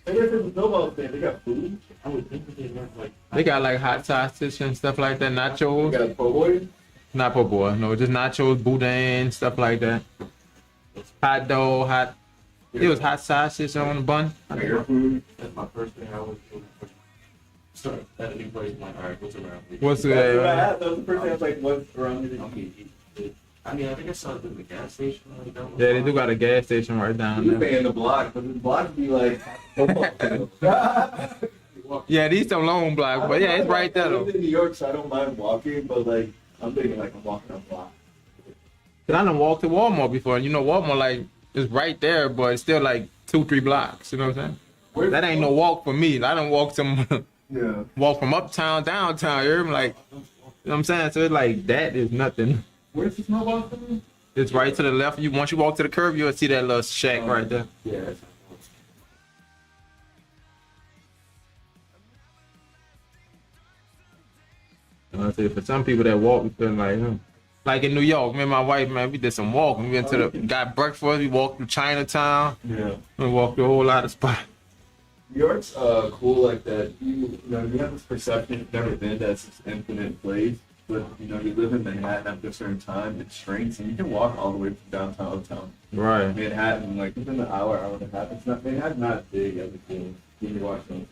I guess it's a snowball stand. They got food. I would think that they have like. They got like hot sausage and stuff like that, They nachos. got a po' boy. Not po' boy, no, just nachos, boudin, stuff like that. Hot dough, it was hot sausage on the bun. Finger food. That's my first thing I always do. Start at a new place. Like, all right, what's around? What's That's what I the had. That was the first thing I was like, what's around here? I mean, I think I saw it at the gas station. Like, that was Yeah, they do got a gas station right down You there. stay in the block, but the block be like, Yeah, these some long blocks, but yeah, it's right there I though. live in New York, so I don't mind walking, but like, I'm thinking like I'm walking a block. Cause I done walked to Walmart before, and you know Walmart like is right there, but it's still like 2-3 blocks. You know what I'm saying? That ain't no walk for me. I done walk some Yeah. walk from uptown downtown. You're like, you know what I'm saying? So it's like that is nothing. Where's the snowball stand? It's right to the left. You once you walk to the curb, you'll see that little shack right there. Yeah. That's You know, I say for some people that walk, we feel like in New York, me and my wife, man, we did some walking. We went to got breakfast. We walked through Chinatown. Yeah. We walked through a whole lot of spots. New York's cool like that. You know, you have this perception you've never been that's this infinite place, but you know, you live in Manhattan after a certain time, it shrinks, and you can walk all the way from downtown to uptown. Right. Manhattan, like within an hour, hour and a half. It's not Manhattan's not as big as it feels. You can walk some.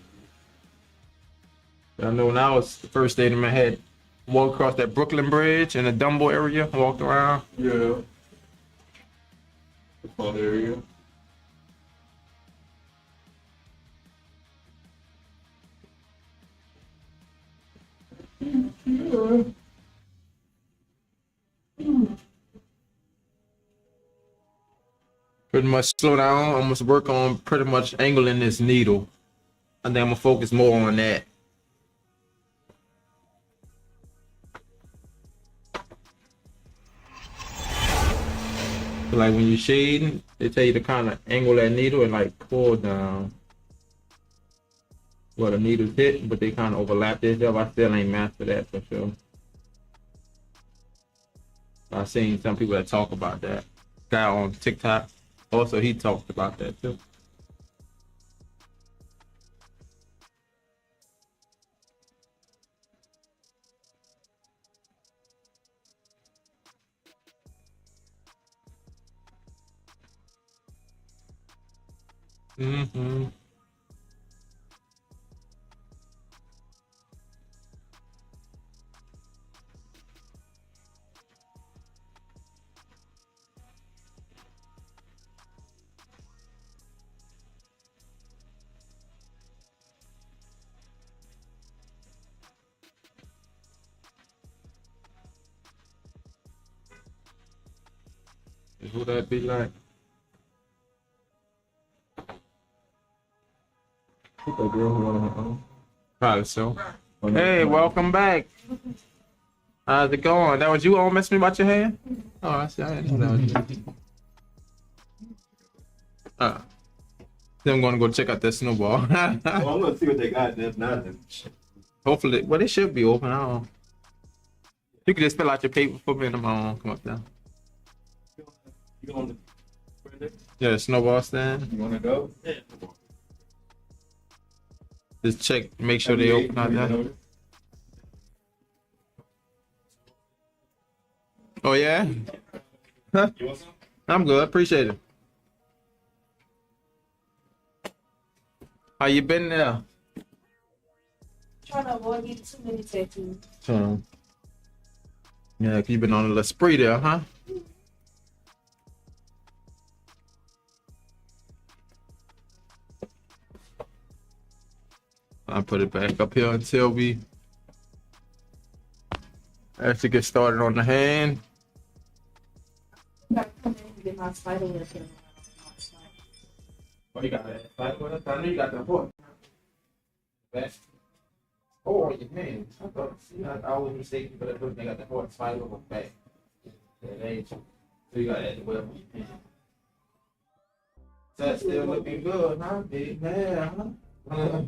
I know when I was the first day in my head, walked across that Brooklyn Bridge in the Dumbo area, walked around. Yeah. The fun area. Pretty much slow down. I'm gonna work on pretty much angling this needle. I think I'm gonna focus more on that. So like when you're shading, they tell you to kind of angle that needle and like pull down where the needles hit, but they kind of overlap themselves. I still ain't mastered that for sure. I've seen some people that talk about that. Guy on TikTok, also he talked about that too. Mm-hmm. Who that be like? Who's that girl who wanted her own? Probably so. Hey, welcome back. How's it going? That was you all messing me about your hair? Oh, I see. I didn't know that was you. Then I'm gonna go check out that snowball. Well, I'm gonna see what they got. If not, then Hopefully, well, they should be open. I don't know. You can just fill out your paper for me and I'm gonna come up there. you want to? Yeah, snowball stand. You want to go? Yeah. Just check, make sure they open out there. Oh yeah? You want some? I'm good. Appreciate it. How you been there? Trying to avoid getting too many tattoos. Yeah, 'cause you been on a little spree there, huh? I'll put it back up here until we actually get started on the hand. I gotta come in and get my spider web in. Oh, you got that? I know you got that boy. Back. Oh, your hand. I thought, see, I was mistaken, but I thought they got the horse spider over back. Yeah, they ain't. So you got that web on your hand. That's still looking good, huh? Big man, huh?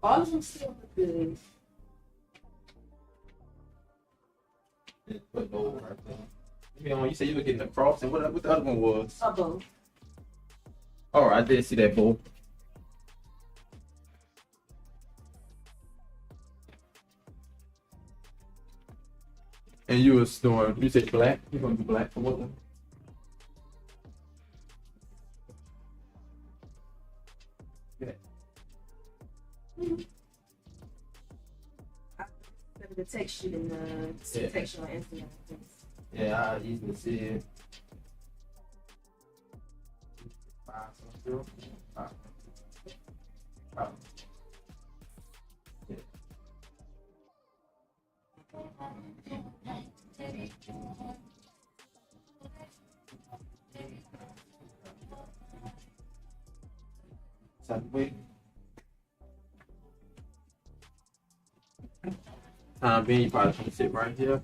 All of them still look good. Put no right there. You said you were getting the cross, and what the other one was? A bow. Oh, I did see that bull. And you was doing, you said black? You gonna do black for what one? The texture and the texture on Instagram. Yeah, I easily see it. Yeah. Wait. Being you probably can sit right here.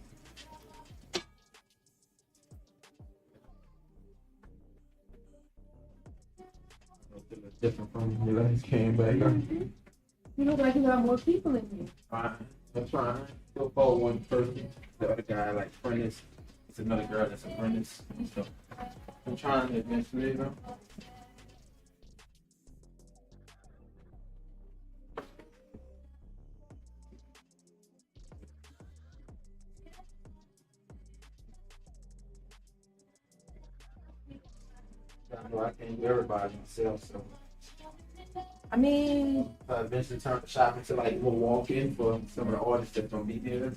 Different from you last came back. You look like you got more people in here. Fine. I'm trying. Still follow one person. The other guy, like Prentice. It's another girl that's a Prentice. So I'm trying to eventually, you know. I know I can't do everybody myself, so I mean, I eventually turn the shop into like more walk-in for some of the artists that don't be here.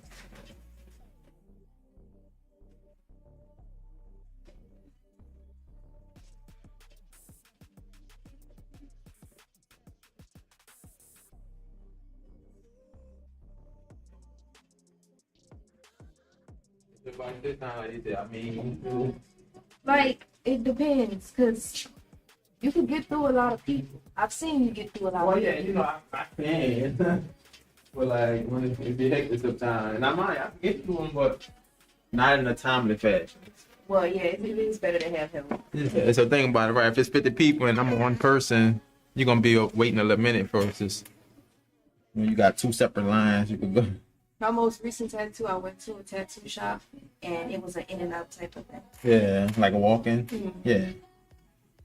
Like this time, like this, I mean, like, it depends, because you can get through a lot of people. I've seen you get through a lot well, of yeah, people. you know, I can. But like when it be hectic sometimes, and I can get to them, but not in a timely fashion. Well, yeah, it is better to have help. Yeah, so think about it, right? If it's 50 people and I'm one person, you're gonna be waiting a little minute for just when you got two separate lines, you can go. My most recent tattoo, I went to a tattoo shop, and it was an in and out type of thing. Yeah, like a walk-in. Yeah.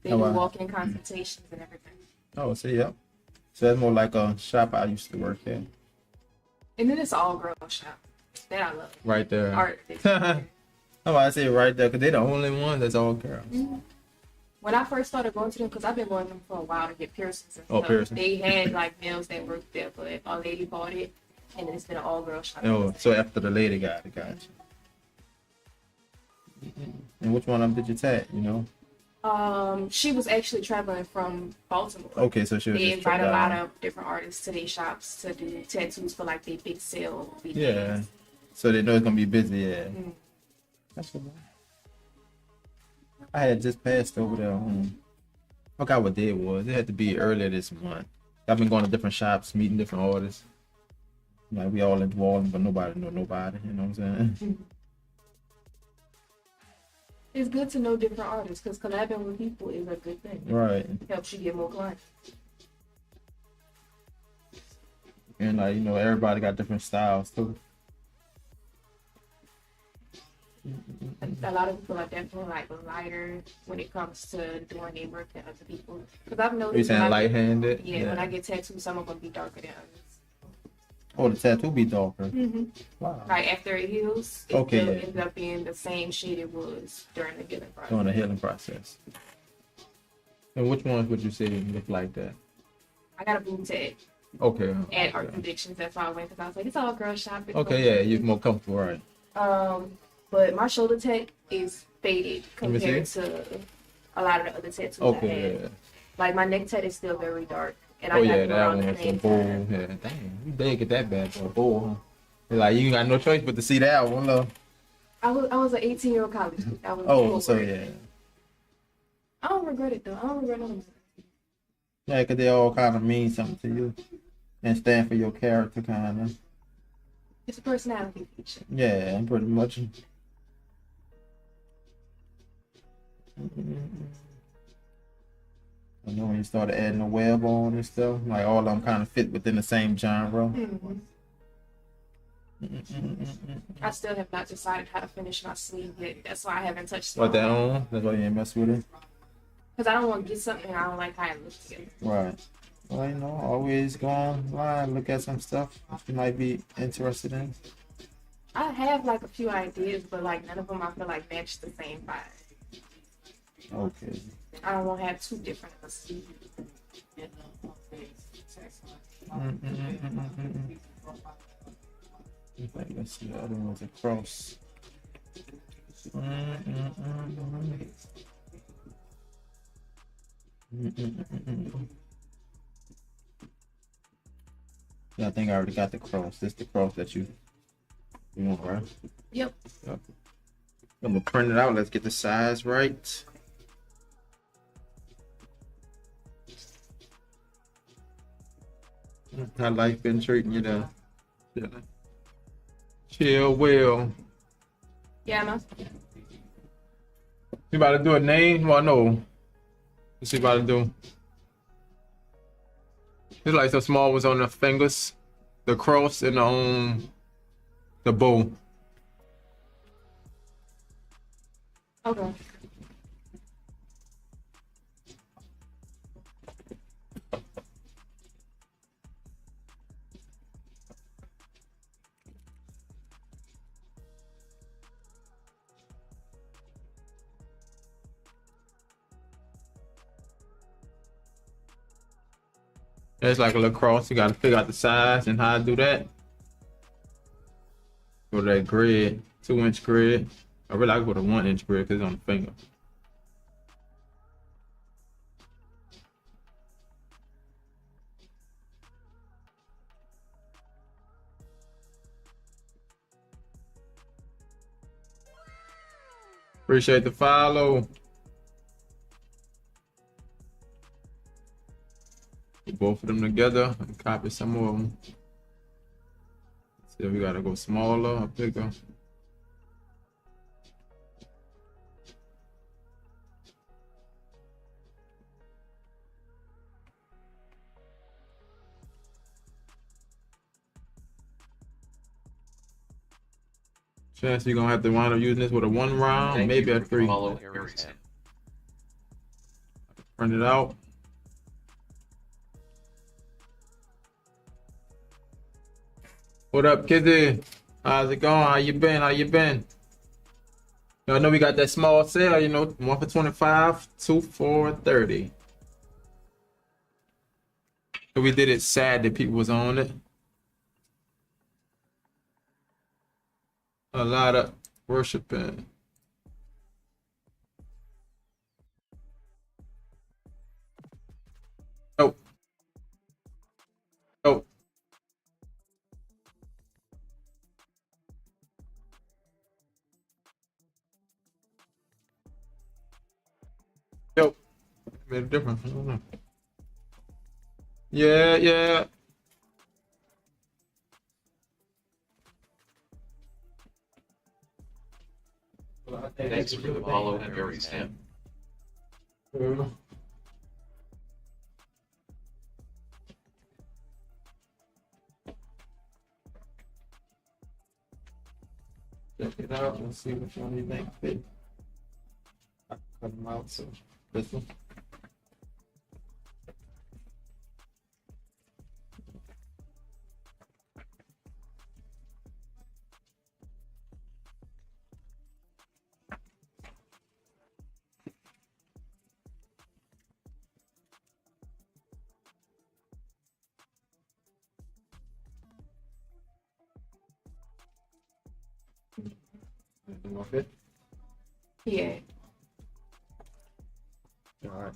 They Oh, do wow. walk-in consultations and everything. Oh, see, yep. So that's more like a shop I used to work at. And then it's all girl shop. That I love. Right there. Art. Oh, I say right there, because they're the only one that's all girls. When I first started going to them, because I've been going to them for a while to get piercings and Oh, stuff. piercing. They had like males that worked there, but a lady bought it, and it's been an all-girl shop. Oh, so after the lady got it, got you. And which one of them did you tat, you know? She was actually traveling from Baltimore. Okay, so she was They just invite a trapped lot out. of different artists to their shops to do tattoos for like their big sale weekends. Yeah. So they know it's gonna be busy, yeah. Mm. That's what I had just passed over there. I forgot what day it was. It had to be earlier this month. I've been going to different shops, meeting different artists. Like we all involved, but nobody know nobody. You know what I'm saying? It's good to know different artists because collabing with people is a good thing. Right. It helps you get more clients. And like everybody got different styles too. A lot of people are definitely like lighter when it comes to doing their work than other people. Because I've noticed You saying when I- light-handed? Yeah, when I get tattoos, some of them be darker than others. Oh, the tattoo be darker. Mm-hmm. Wow. Like after it heals, it Okay, still yeah. ends up being the same shade it was during the healing process. During the healing process. And which ones would you say look like that? I got a boom tag Okay. at Art Predictions. That's why I went because I was like, it's all girl shop. It's Okay, okay. yeah, you're more comfortable, right? But my shoulder tag is faded Let me compared to a lot of the other tattoos I Okay, had. yeah. Like my neck tat is still very dark, and Oh I got yeah, them that around one the was a same bull. time. Yeah, dang, you did get that bad for a bull, huh? It's like you ain't got no choice but to see that one, look. I was an 18-year-old college kid. I was Oh, full so of it. yeah. I don't regret it though. I don't regret nothing. Yeah, 'cause they all kind of mean something to you and stand for your character, kind of. It's a personality feature. Yeah, pretty much. I know when you started adding the web on and stuff, like all of them kind of fit within the same genre. Mhm. I still have not decided how to finish my sleeve yet. That's why I haven't touched it. What that on? That's why you ain't mess with it. Because I don't want to get something I don't like how it looks together. Right. Well, you know, always go online, look at some stuff you might be interested in. I have like a few ideas, but like none of them I feel like match the same vibe. Okay. I don't want to have two different of a sleeve. Okay, let's see. The other one's a cross. Yeah, I think I already got the cross. This the cross that you want, right? Yep. Yep. I'm gonna print it out. Let's get the size right. How life been treating you though? Chill well. Yeah, man. You about to do a name? Well, no. What's you about to do? There's like some small ones on the fingers, the cross, and the bow. Okay. It's like a little cross. You gotta figure out the size and how to do that. Go to that grid, 2-inch grid. I really like to go to 1-inch grid because it's on the finger. Appreciate the follow. Put both of them together and copy some of them. See if we gotta go smaller or bigger. Chance you're gonna have to wind up using this with a 1 round, Thank maybe you a for 3. follow Aries. Print it out. What up, Kizzy? How's it going? How you been? How you been? I know we got that small sale, you know, 1 for 25, 2 for 30. So we did it sad that people was on it. A lot of worshiping. Oh. Oh. Yo. Made a difference. I don't know. Yeah, yeah. Thanks for the follow Aries. Check it out and see which one you think fit. I can cut them out, so this one. Okay. Yeah. All right.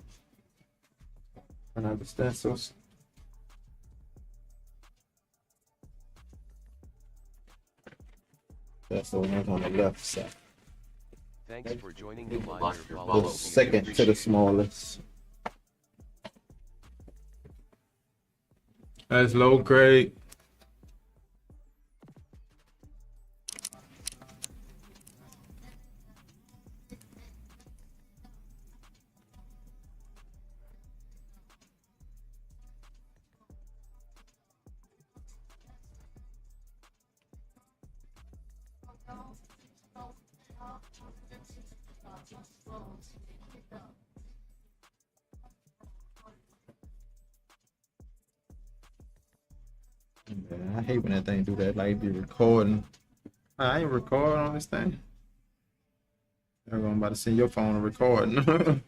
And I understand. So that's the one on the left side. Thanks for joining the live. The Follow. second to the smallest. That's low grade. Man, I hate when that thing do that. Like be recording. I ain't recording on this thing. I'm about to send your phone a recording.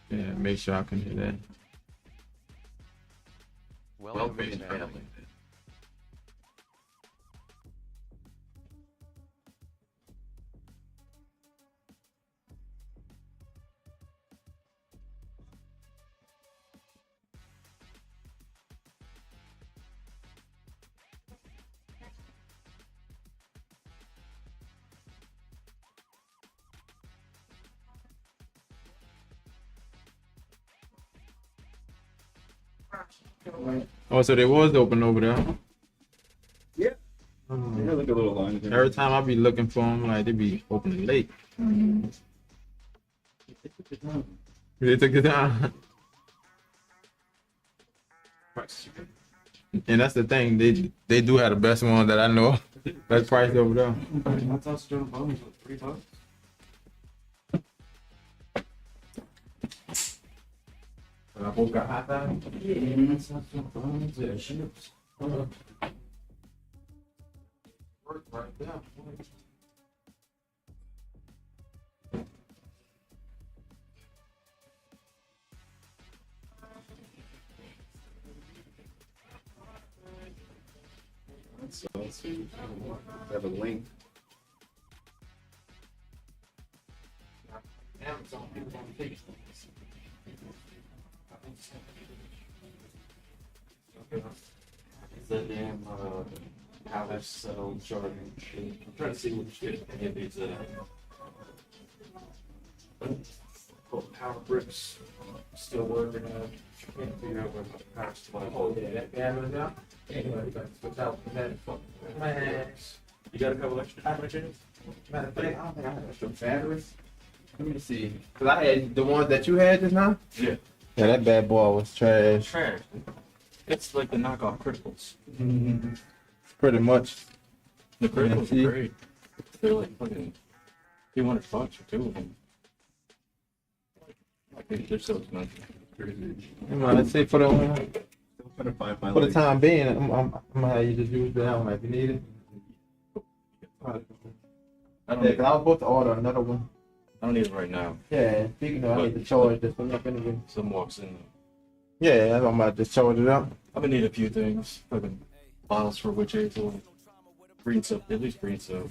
Yeah, make sure I can hear that. Welcome to family. Oh, so they was open over there. Yeah. Mhm. Yeah, like a little line. Every time I be looking for them, like they be opening late. They took it down. And that's the thing, they do have the best one that I know. Best price over there. I thought Stone Bones was $3. I both got hot dog. Yeah, that's not Stone Bones. Yeah, chips. Work right there. So let's see. I have a link. Amazon people don't take It's that damn Alex settled charging shit. I'm trying to see which shit any of these power bricks still working out. Can't figure out where my power supply is. Oh yeah, that guy was out. Anyway, that's without that. Man, You got a couple extra power chains? matter of fact, I don't think I have extra batteries. Let me see. Cause I had the ones that you had just now. Yeah. Yeah, that bad boy was trash. Trash. It's like the knockoff criticals. Pretty much. The criticals see? are great. They're like fucking $200 for two of them. Like they're so expensive. Crazy. Let's see for the Trying to find my for the link. time being, I'm gonna have you just use that one if you need it. I don't, Yeah, need, cause I was supposed to order another one. I don't need it right now. Yeah, speaking of, I need to charge this one up anyway. Some walks in. Yeah, that's what I'm about to just charge it up. I'm gonna need a few things. Fucking bottles for witch hazel, green soap, at least green soap,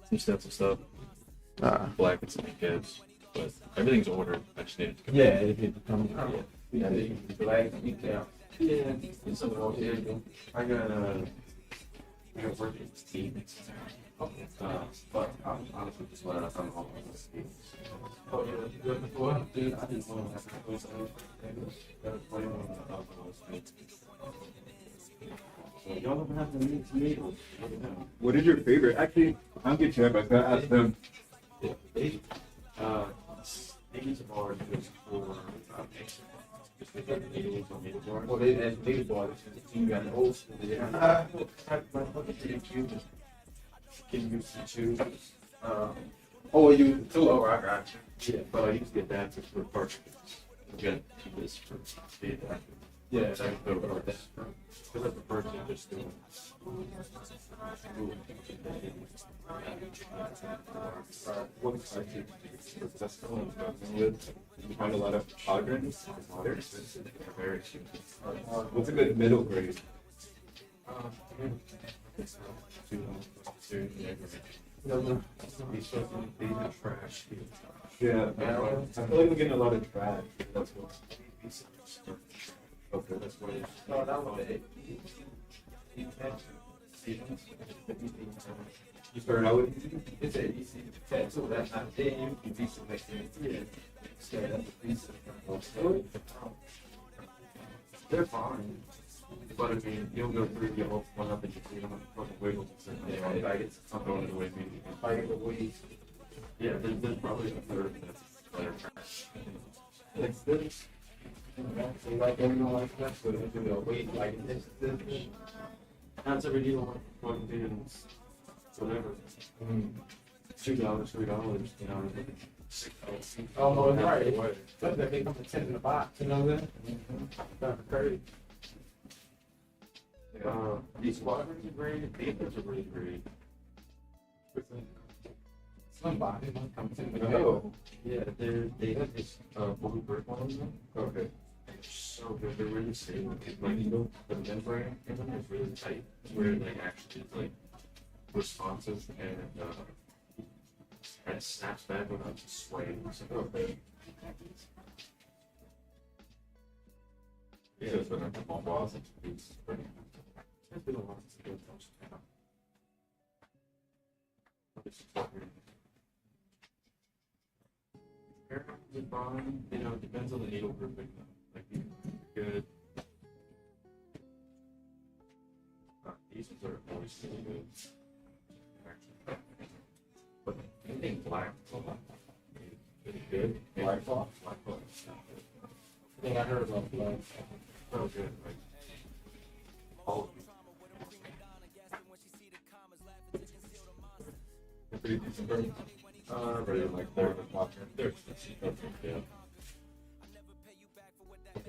some steps and stuff, black and some kids. But everything's ordered. I just need it to come. Yeah, if it comes out. Yeah. Black, detail. Yeah. And some else here. I got work at Steve. But I'm honestly just letting us on home. Oh yeah, you looking for it? Dude, I didn't want to have to go somewhere. Y'all don't have to meet tomatoes. What is your favorite? Actually, I'll get you. But I asked them. These are ours just for just because the needles on the bar. Well, they as big boys. You got an old school. My fucking GameCube is getting used to choose. Oh, you too? Oh, I got you. Yeah, but I used to get that for parts. I'm gonna keep this for speed. Yeah, I can go over that. Because I prefer to just do it. What excites you? That's the one I'm talking with. You find a lot of pomegranates. They're expensive. They're very expensive. What's a good middle grade? Trash. Yeah, I feel like we're getting a lot of trash. That's what. Okay, that's what. You started out with It's a easy tattoo. That's not then you can be some next thing. Yeah. So that's a piece of They're fine. But I mean, you'll go through your whole one up and you see them fucking wiggles and stuff. I get some going away maybe. fight the weeds. Yeah, there's probably a third that's better trash. Like this. So like everyone like that, so they do a weight like this. That's every deal like fucking things. Whatever. $2, $3, you know. $6. Oh, right. But they come to 10 in the box, you know what I'm saying? That's crazy. These squadrons are great. These are really great. Somebody might come to the Oh, Yeah, they have this blue brick on them. okay. And they're so good. They're really stable. Like, you know, the membrane in them is really tight. Where they actually is like responsive and it snaps back without just swaying. So, Okay. yeah, it's been a couple of while since it's been a while since it's been fine. You know, it depends on the needle grouping though. Like, good. These ones are always really good. But anything black, it's good. Black cloth? Black cloth. I think I heard about that. So good. Like, all of them. They're pretty decent, bro. Really like they're expensive. Yeah.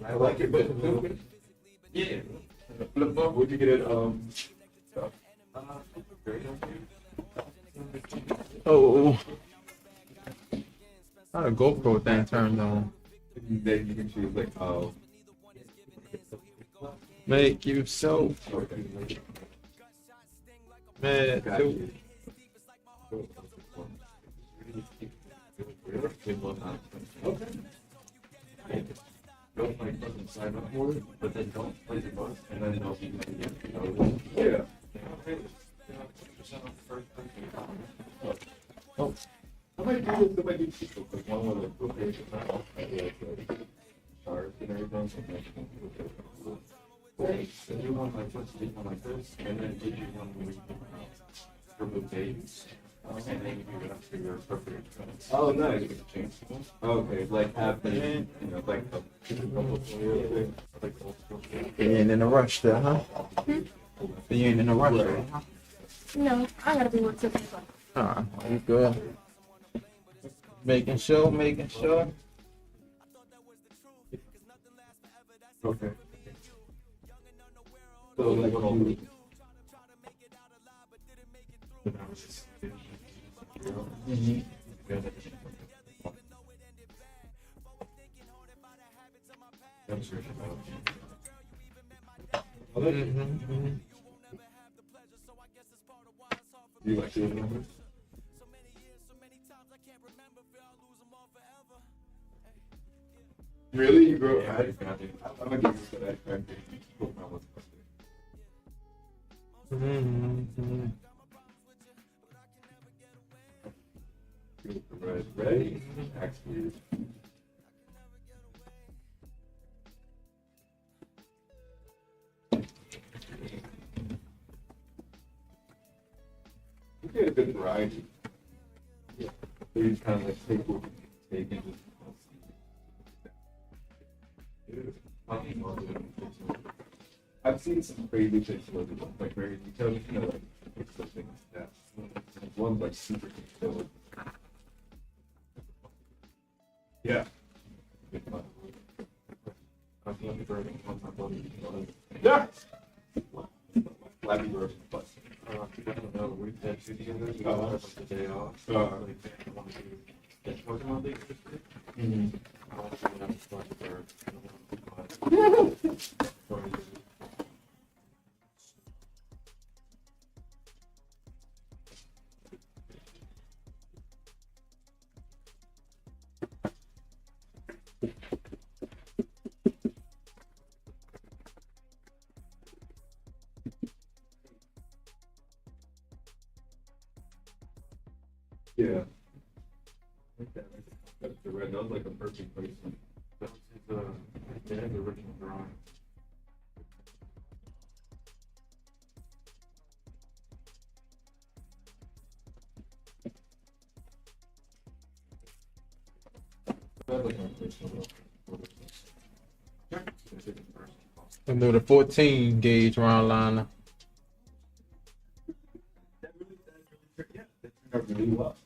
I like it, but Yeah. flip flop. Would you get it? Oh. How the GoPro thing turned on? Then you can choose like Make you so okay. mad. Got Dude. you. Don't like fucking sign up for it, but then don't play the bus, and then they'll be like, yeah, Yeah. I might do this. I might do cheaper because one of the locations stars and everything. So you want like let's do one like this, and then did you one where you can remove dates, and then you do it up to your appropriate expense. Oh, nice. Okay, like have the, you know, like You ain't in a rush there, huh? You ain't in a rush there, huh? No, I gotta be with today. You good. Making sure. Okay. So like you, you like doing numbers? Really? You grow up? I'm gonna give you that. Ready? Actually. You get a good variety. Yeah. So you kind of like take what you take and just. I've seen some crazy pictures where they look like very detailed, you know, like fix those things like that. One's like super detailed. Yeah. Yeah. Flappy Bird plus. I don't know, we've had two together, we Uh-huh. have like the day off. Uh-huh. Like, I want to get Pokemon League this week. Mm-hmm. I want Yeah. That's the red. That was like a perfect placement. That was his original drawing. And do the 14 gauge round liner. Yeah, that turned out really well.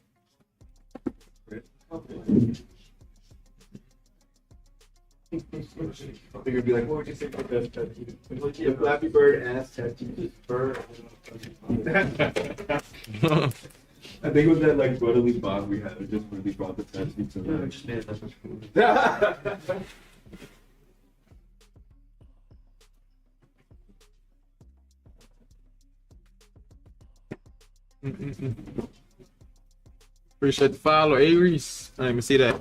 I think it'd be like, what would you say for the best tattoo? The Flappy Bird ass tattoo. Bird. I think it was that like brotherly bond we had. It just really brought the tattoo to life. Just made that much cool. Appreciate the follow, Aries. I didn't even see that.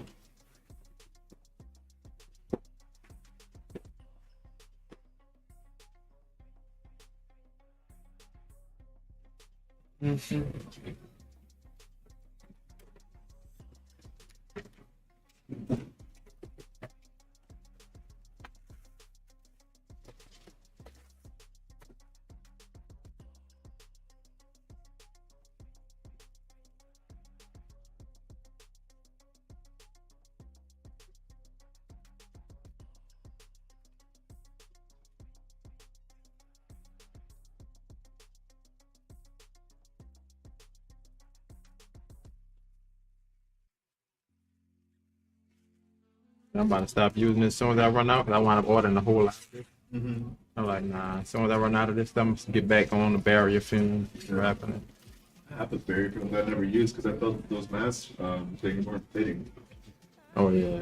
I'm about to stop using it as soon as I run out because I wind up ordering the whole lot. I'm like, nah, as soon as I run out of this stuff, I'm just get back on the barrier film, wrapping it. I have the berry film that I never used because I felt those masks things weren't fitting. Oh, yeah.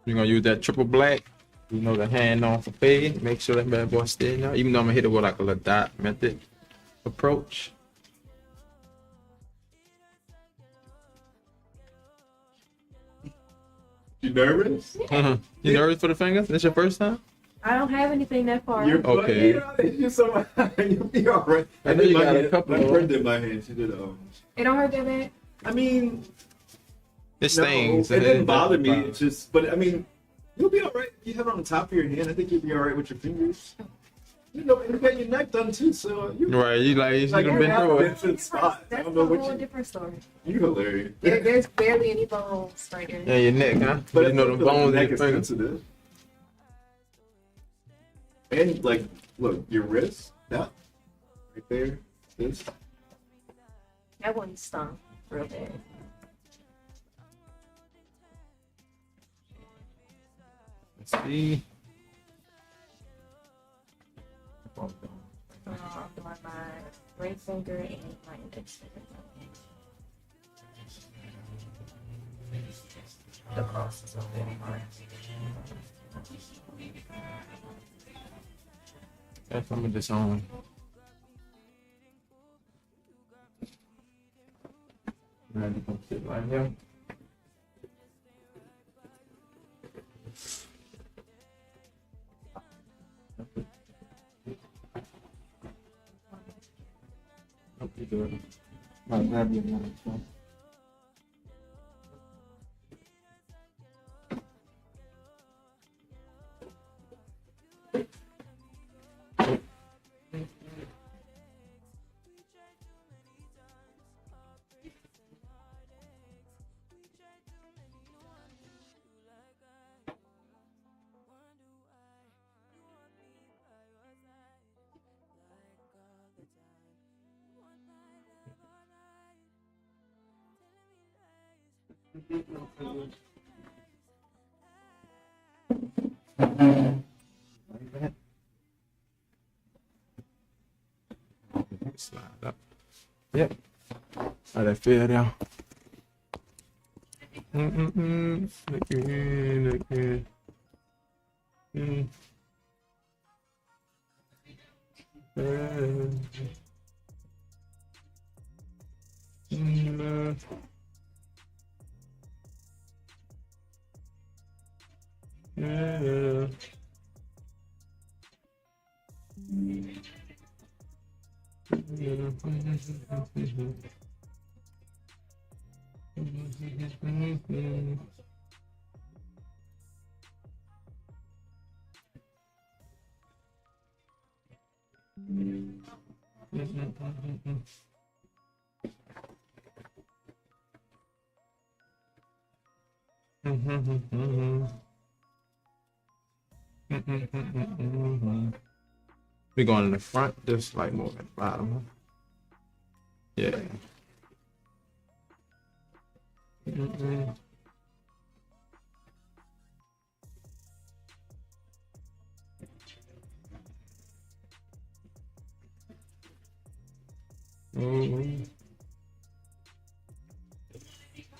You're gonna use that triple black, you know, the hand on for fade. Make sure that bad boy stay in there. Even though I'm gonna hit it with like a little dot method approach. You nervous? You nervous for the fingers? This your first time? I don't have anything that far. You're Okay. You're so you'll be all right. I know did you my got a hand- couple My of- friend did my hand. She did It don't hurt that bad. I mean, It stings. No, it didn't bother me. It's just, but I mean, you'll be all right. You have it on the top of your hand. I think you'll be all right with your fingers. You know, and you got your neck done too, so you Right, you like you like done been through it. different spots. I That's don't a know whole what you. different story. You hilarious. There's barely any bones right there. Yeah, your neck, huh? But you I know think the the bones in neck your is fingers. sensitive. And like, look, your wrist, that right there, this. That one stung real bad. Let's see. On my ring finger and my index finger. The cross is up there. That's some of this on. Ready to come sit right here. Hope you do it. I'll grab you another one. Slide up. Yep. Oh, that fell down. Look in, look in. We going in the front, just like more than bottom. Yeah.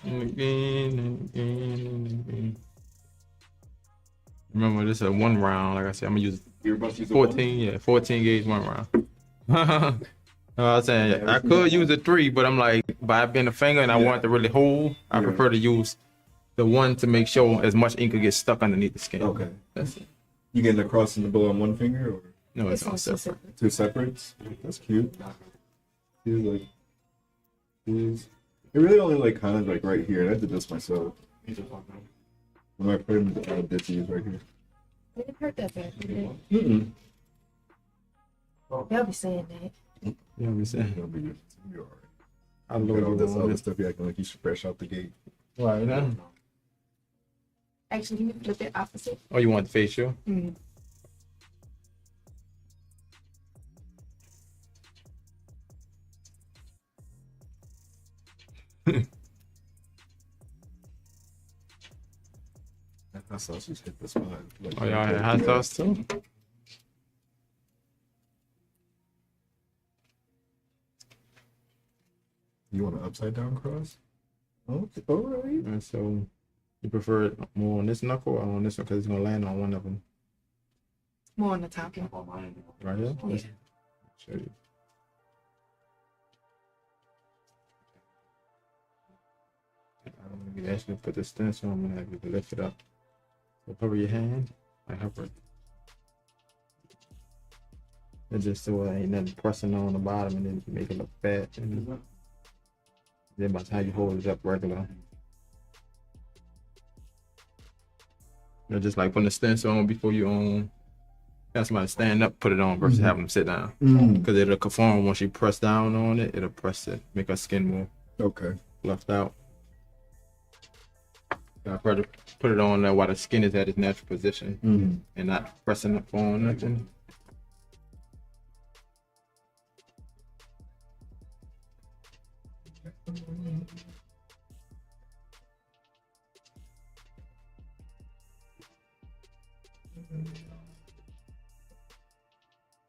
Again and again and again. Remember, this is a 1 round. Like I said, I'm gonna use You're about to use a one? 14. Yeah, 14 gauge 1 round. I was saying, yeah, I could use a 3, but I'm like, by it being a finger and I want it to really hold, I prefer to use the 1 to make sure as much ink could get stuck underneath the skin. Okay. That's it. You getting the cross and the bow on one finger or No, it's on also separate. two separates? That's cute. Here's like these. It really only like kind of like right here. And I did this myself. When I put in did these right here. It didn't hurt that bad. Did it? Mm-mm. They'll be saying that. You know what I'm saying? You'll be alright. I Look at all love this other this. stuff. You acting like you fresh out the gate. Right now. Actually, you flip it opposite. Oh, you want the facial? Mm. I saw she's hit the spot. Like, Oh, y'all had hot sauce too? You want an upside down cross? Okay, all right. And so, you prefer it more on this knuckle or on this one? Because it's gonna land on one of them. More on the top one. Right here? Yeah. Show you. I'm gonna actually put the stencil. I'm gonna have you lift it up. So cover your hand. I hover it. It's just so it ain't nothing pressing on the bottom and then make it look fat. And then by the time you hold it up regular. You're just like putting the stencil on before you have somebody stand up, put it on versus having them sit down. Because it'll conform once you press down on it, it'll press it, make our skin more Okay. fluffed out. I prefer to put it on there while the skin is at its natural position and not pressing up on nothing.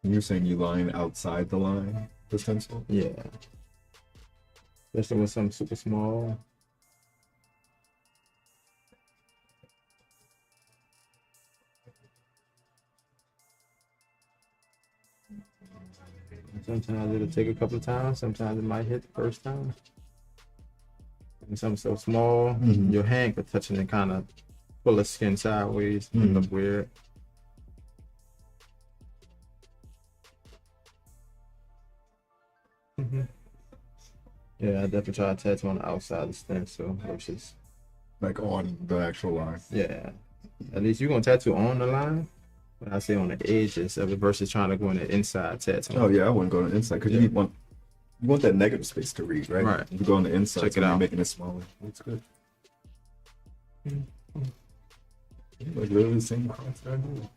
You're saying you line outside the line, the stencil? Yeah. Especially with something super small. Sometimes it'll take a couple of times. Sometimes it might hit the first time. And something so small, your hand could touch it and kind of pull the skin sideways and look weird. Yeah, I definitely try to tattoo on the outside of the stencil versus, Like on the actual line. yeah. At least you're gonna tattoo on the line, but I say on the edges of it versus trying to go in the inside tattoo. Oh yeah, I wouldn't go on the inside because Yeah. you want that negative space to read, right? Right. You go on the inside, Check so it you're out. making it smaller. That's good. Like literally the same cross I do.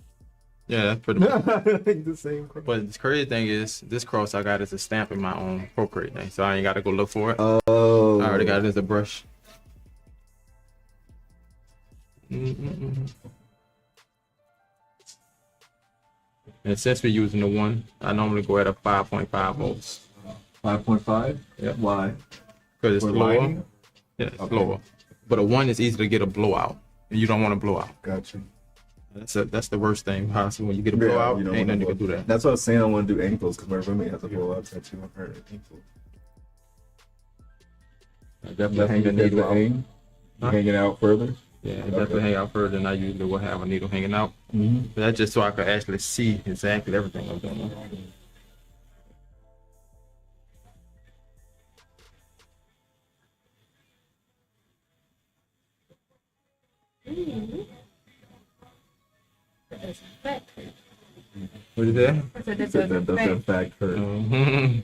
Yeah, that's pretty much. Like the same cross. But the crazy thing is, this cross I got is a stamp in my own Procreate thing, so I ain't got to go look for it. Oh. I already got it as a brush. And since we're using the 1, I normally go at a 5.5 volts. 5.5. Yep. Why? because it's For lower. lining? Yeah, it's Okay. lower. But a 1 is easy to get a blowout, and you don't want to blow out. Gotcha. That's the worst thing possible. When you get a blowout, you don't ain't wanna nothing you can blow- do that. That's what I was saying. I want to do ankles because my roommate has a blowout tattoo on her ankle. I definitely hang the needle out. You Huh? hang it out further. Yeah, it definitely hang out further than I usually would have a needle hanging out. Mm-hmm. But that's just so I could actually see exactly everything I'm doing. What is that? I said this That does in is fact hurt. Mhm.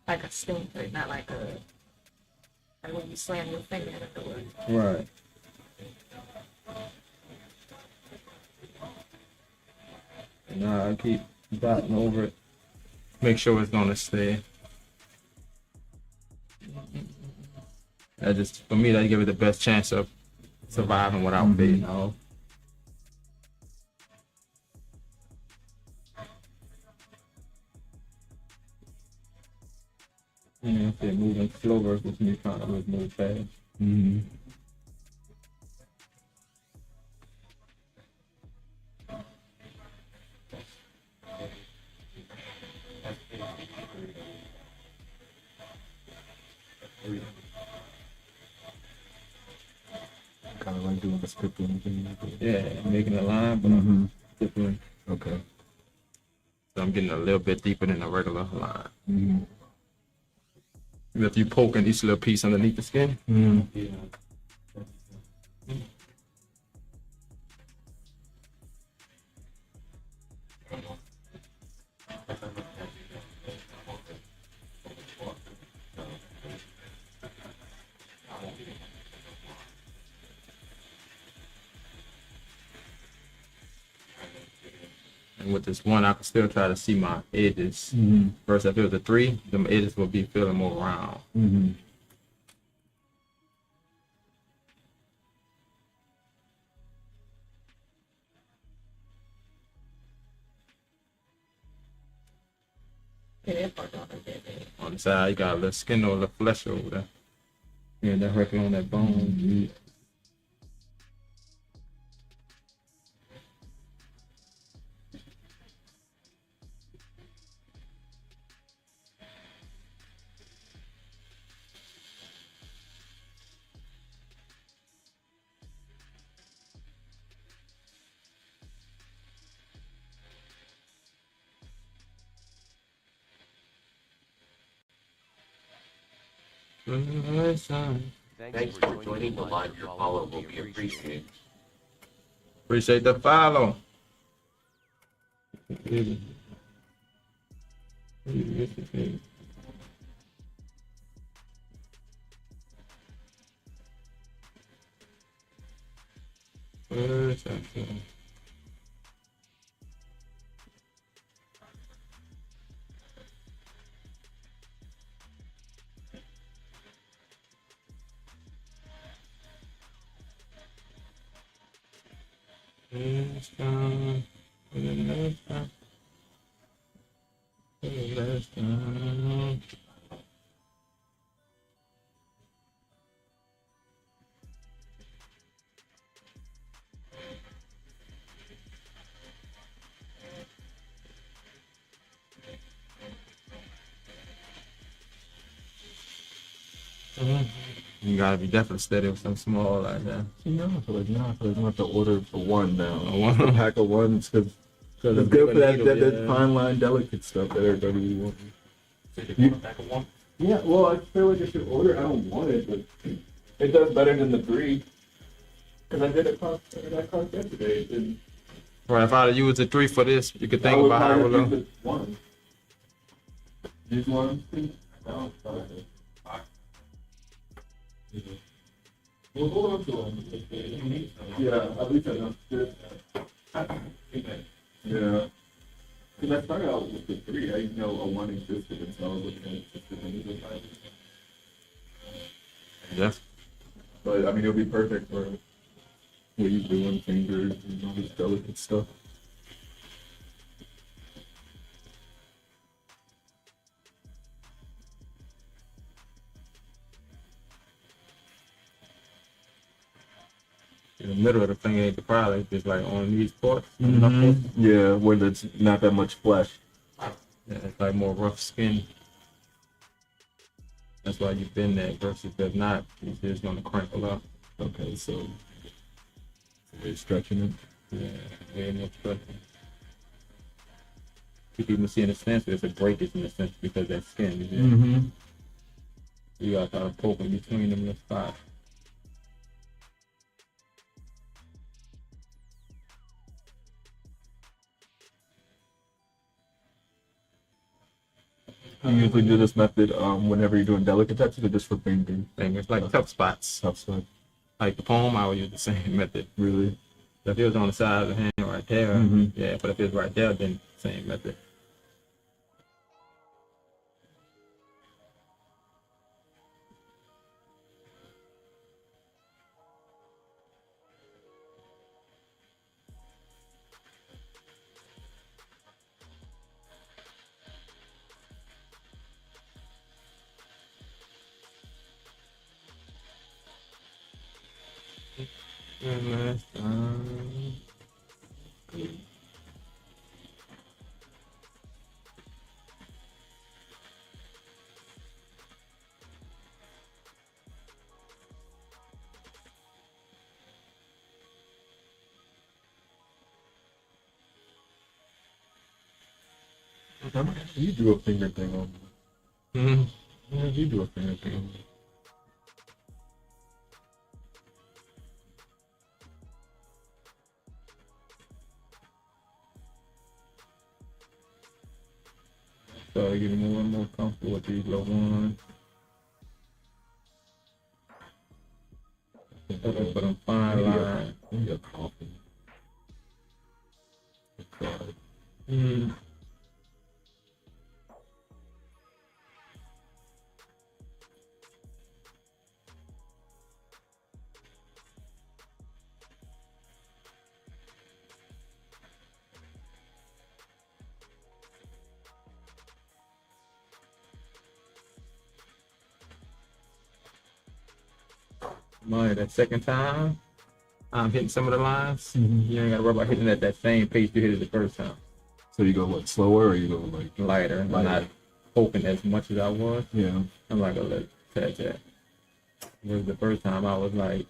like a sting hurt, not like when you slam your finger in the door. Right. Nah, I keep dotting over it. Make sure it's gonna stay. That just, for me, that give it the best chance of surviving without fading off. Yeah, if they're moving slow versus me trying to move fast. Mm-hmm. Kind of like doing the scripting thing. Yeah, making a line, but Mm-hmm. different. Okay. So I'm getting a little bit deeper than a regular line. Mm-hmm. If you poking each little piece underneath the skin, Mm-hmm. and with this 1, I can still try to see my edges. Mm-hmm. Versus if it was a 3, the edges will be feeling more round. Mm-hmm. Yeah, that part don't look that bad. On the side, you got a little skin or a little flesh over there. Yeah, that directly on that bone. Thanks for joining the live. Your follow will be appreciated. Appreciate the follow. Last time. You gotta be definitely steady with something small like that. No, I feel like no, I feel like I'm gonna have to order for 1 now. A one? A pack of 1s because it's good for that fine line, delicate stuff that everybody wants. Yeah, well, I feel like I should order. I don't want it, but it does better than the 3. Because I did it cost yesterday. And Right, if I'd used a 3 for this, you could I think would about how it probably would look. use it 1. These ones? No, sorry. Well, hold on to them. Yeah, at least enough. Yeah. Because I started out with the 3. I didn't know a 1 existed, and so I was looking at it just as Yes. But I mean, it'll be perfect for what you do on fingers and all this delicate stuff. middle of the finger ain't the problem. It's just like on these parts. Yeah, where there's not that much flesh. Yeah, it's like more rough skin. That's why you bend that versus if not, it's just gonna crinkle up. Okay, so you're stretching it. Yeah, very much stretching. You can even see in a sense there's a breakage in a sense because that skin. Yeah. Mm-hmm. You gotta try to poke in between them spots. You usually do this method whenever you're doing delicate touches or just for fingers? It's like tough spots. Tough spot. Like the palm, I would use the same method. Really? If it was on the side of the hand right there, Mhm. yeah. But if it's right there, then same method. And last time. You do a finger thing on. Yeah, you do a finger thing. So getting more and more comfortable with these little ones. Put them fine line. Maybe a coffin. Money that second time, I'm hitting some of the lines. Mhm. You ain't gotta worry about hitting at that same pace you hit it the first time. So you go what, slower or you go like Lighter. I'm not poking as much as I was. yeah, I'm like a little tap. Whereas the first time I was like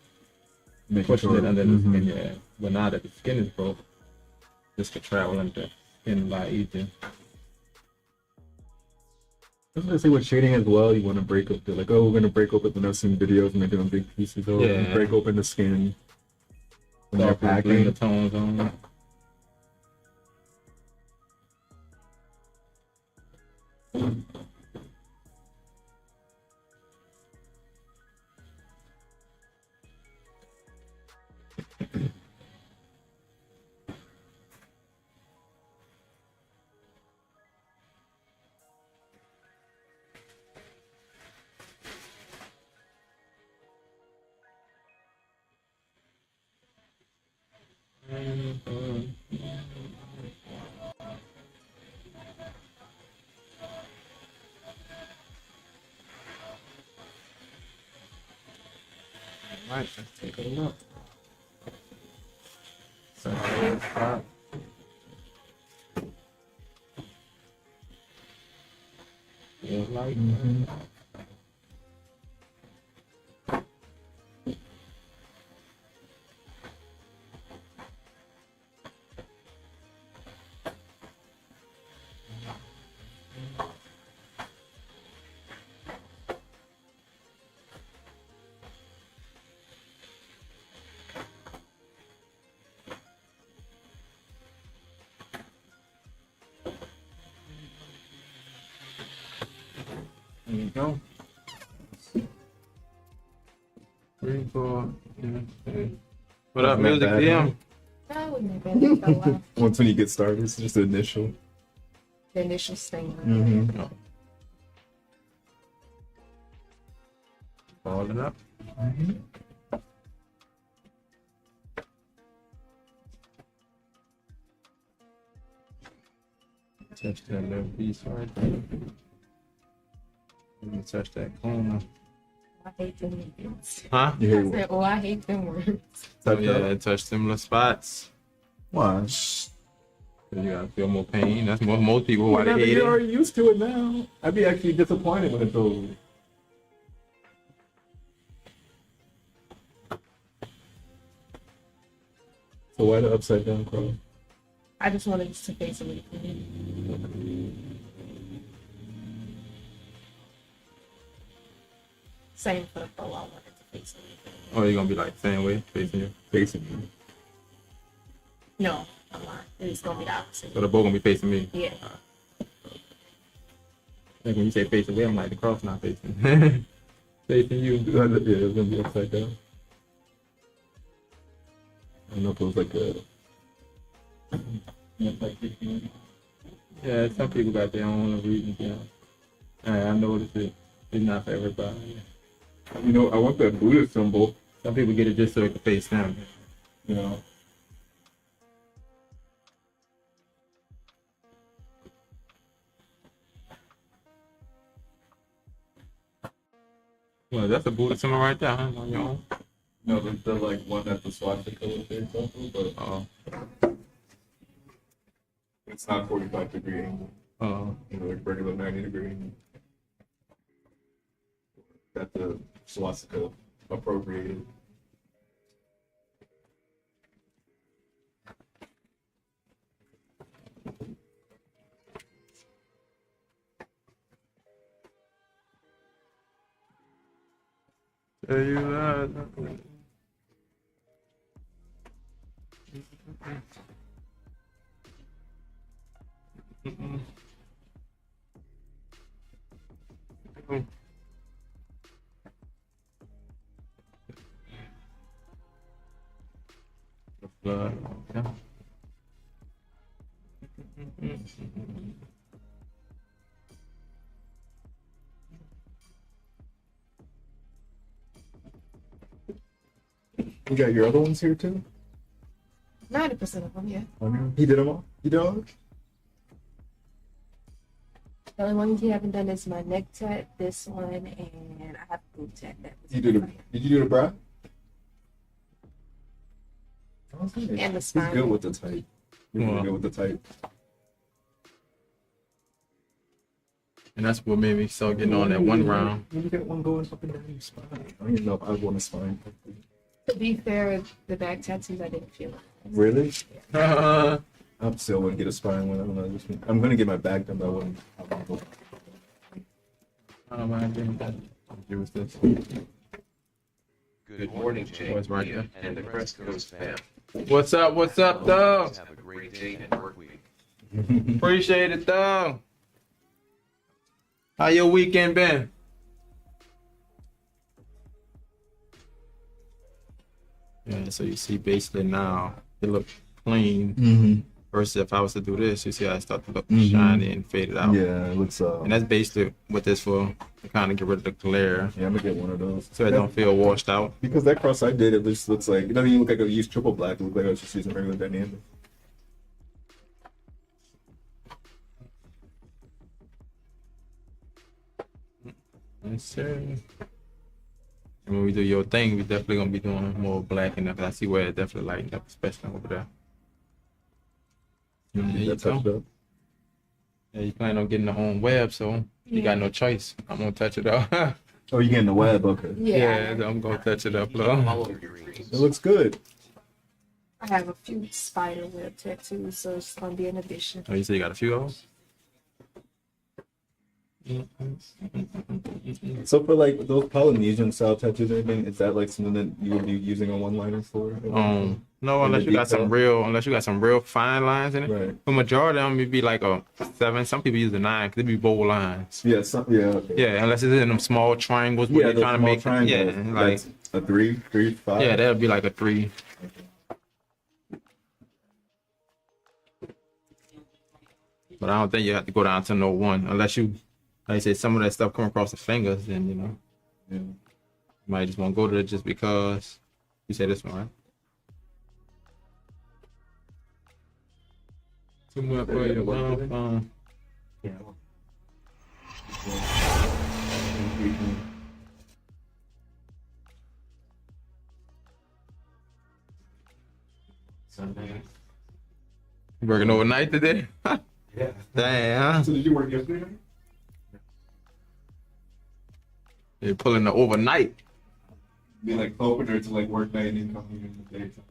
making pushing sure it under the skin, yeah. But now that the skin is broke, this could travel into the skin a lot easier. I was gonna say with shading as well, you want to break up the like, oh, we're gonna break open the nuts in videos and they're doing big pieces. Oh, Yeah. break open the skin when you're Darker, bring the packing. tones on. Right, let's take a look. So, spot. Feel like there you go. 3, 4, yeah, okay. What up, Not music bad, DM? I wouldn't have been there for a while. Once when you get started, it's just the initial. The initial sting. Mm-hmm. Ball it up. Touch that little piece right there. Let me touch that corner. I hate them words. Huh? You I hear what? said, oh, I hate them words. So Touch yeah, up? it touched similar spots. Why? You gotta feel more pain. That's what most people why they hate You're it. already used to it now. I'd be actually disappointed when it's over. So why the upside down cross? I just wanted to face away from it. Same for the bow. I wanted to face away from it. Oh, you're gonna be like same way, facing you. Facing me. No, I'm not. It's gonna be the opposite. So the bow gonna be facing me. Yeah. Like when you say facing away, I'm like the cross not facing. Facing you. Yeah, it's gonna be upside down. I don't know if it was like a. Yeah, some people got their own reasons, you know. I noticed it. It's not for everybody. You know, I want that Buddha symbol. Some people get it just so they can face them. You know. Well, that's a Buddha symbol right there, huh? On your own. No, the like one that the swastika was based off of, but Oh, it's not 45-degree angle. oh. You know, like regular 90-degree angle. That the swastika appropriated. Tell you that. Blood. Yeah. You got your other ones here too? 90% of them, yeah. He did them all? You did all of them? The only ones you haven't done is my neck tat, this one, and I have a boot tat. That was Did you do the bra? And the He's spine. good with the type. He's really Wow. good with the type. And that's what made me start getting on that one round. When you got one going up and down your spine. I don't even know if I want a spine. To be fair, the back tattoos, I didn't feel it. Really? I I'm still gonna get a spine one. I don't know. I'm gonna get my back done, but I wouldn't. don't mind getting that. Do with this. Good morning, Jake, What's right Mia, and the Crest Coast fam. What's up? What's up, though? Have a great day and work week. Appreciate it, though. How your weekend been? Yeah, so you see basically now it look clean Mm-hmm. versus if I was to do this, you see how it start to look Mhm. shiny and faded out. Yeah, it looks. And that's basically what this for, to kind of get rid of the glare Yeah, I'm gonna get one of those. so it don't feel washed out. Because that cross I did, it just looks like it doesn't even look like I used triple black. It looked like I was just using regular dynamic. Yes, sir. And when we do your thing, we definitely gonna be doing more black and I see where it definitely lightened up, especially over there. You There get you that touched go. up. Yeah, you plan on getting the own web, so you got no choice. I'm gonna touch it up. Oh, you getting the web? Okay. Yeah, I'm gonna touch it up, bro. It looks good. I have a few spider web tattoos, so it's gonna be an addition. Oh, you say you got a few of those? So for like those Polynesian style tattoos and everything, is that like something that you would be using a one-liner for? No, unless you got some real fine lines in it. Right. The majority of them would be like a 7. Some people use a 9 because they be bold lines. Yeah. Yeah. Okay. Yeah, unless it's in them small triangles where Yeah, you're those trying to small make triangles. yeah, like That's a 3, 5. yeah, that'll be like a 3. But I don't think you have to go down to no 1 unless you, like I said, some of that stuff come across the fingers, then you know Yeah. you might just want to go to it just because. You say this one, right? Too much for you, Yeah. Sunday. You working overnight today? Yeah. Damn, So did you work yesterday? you're pulling the overnight. Be like opener to like work night and then come here in the daytime.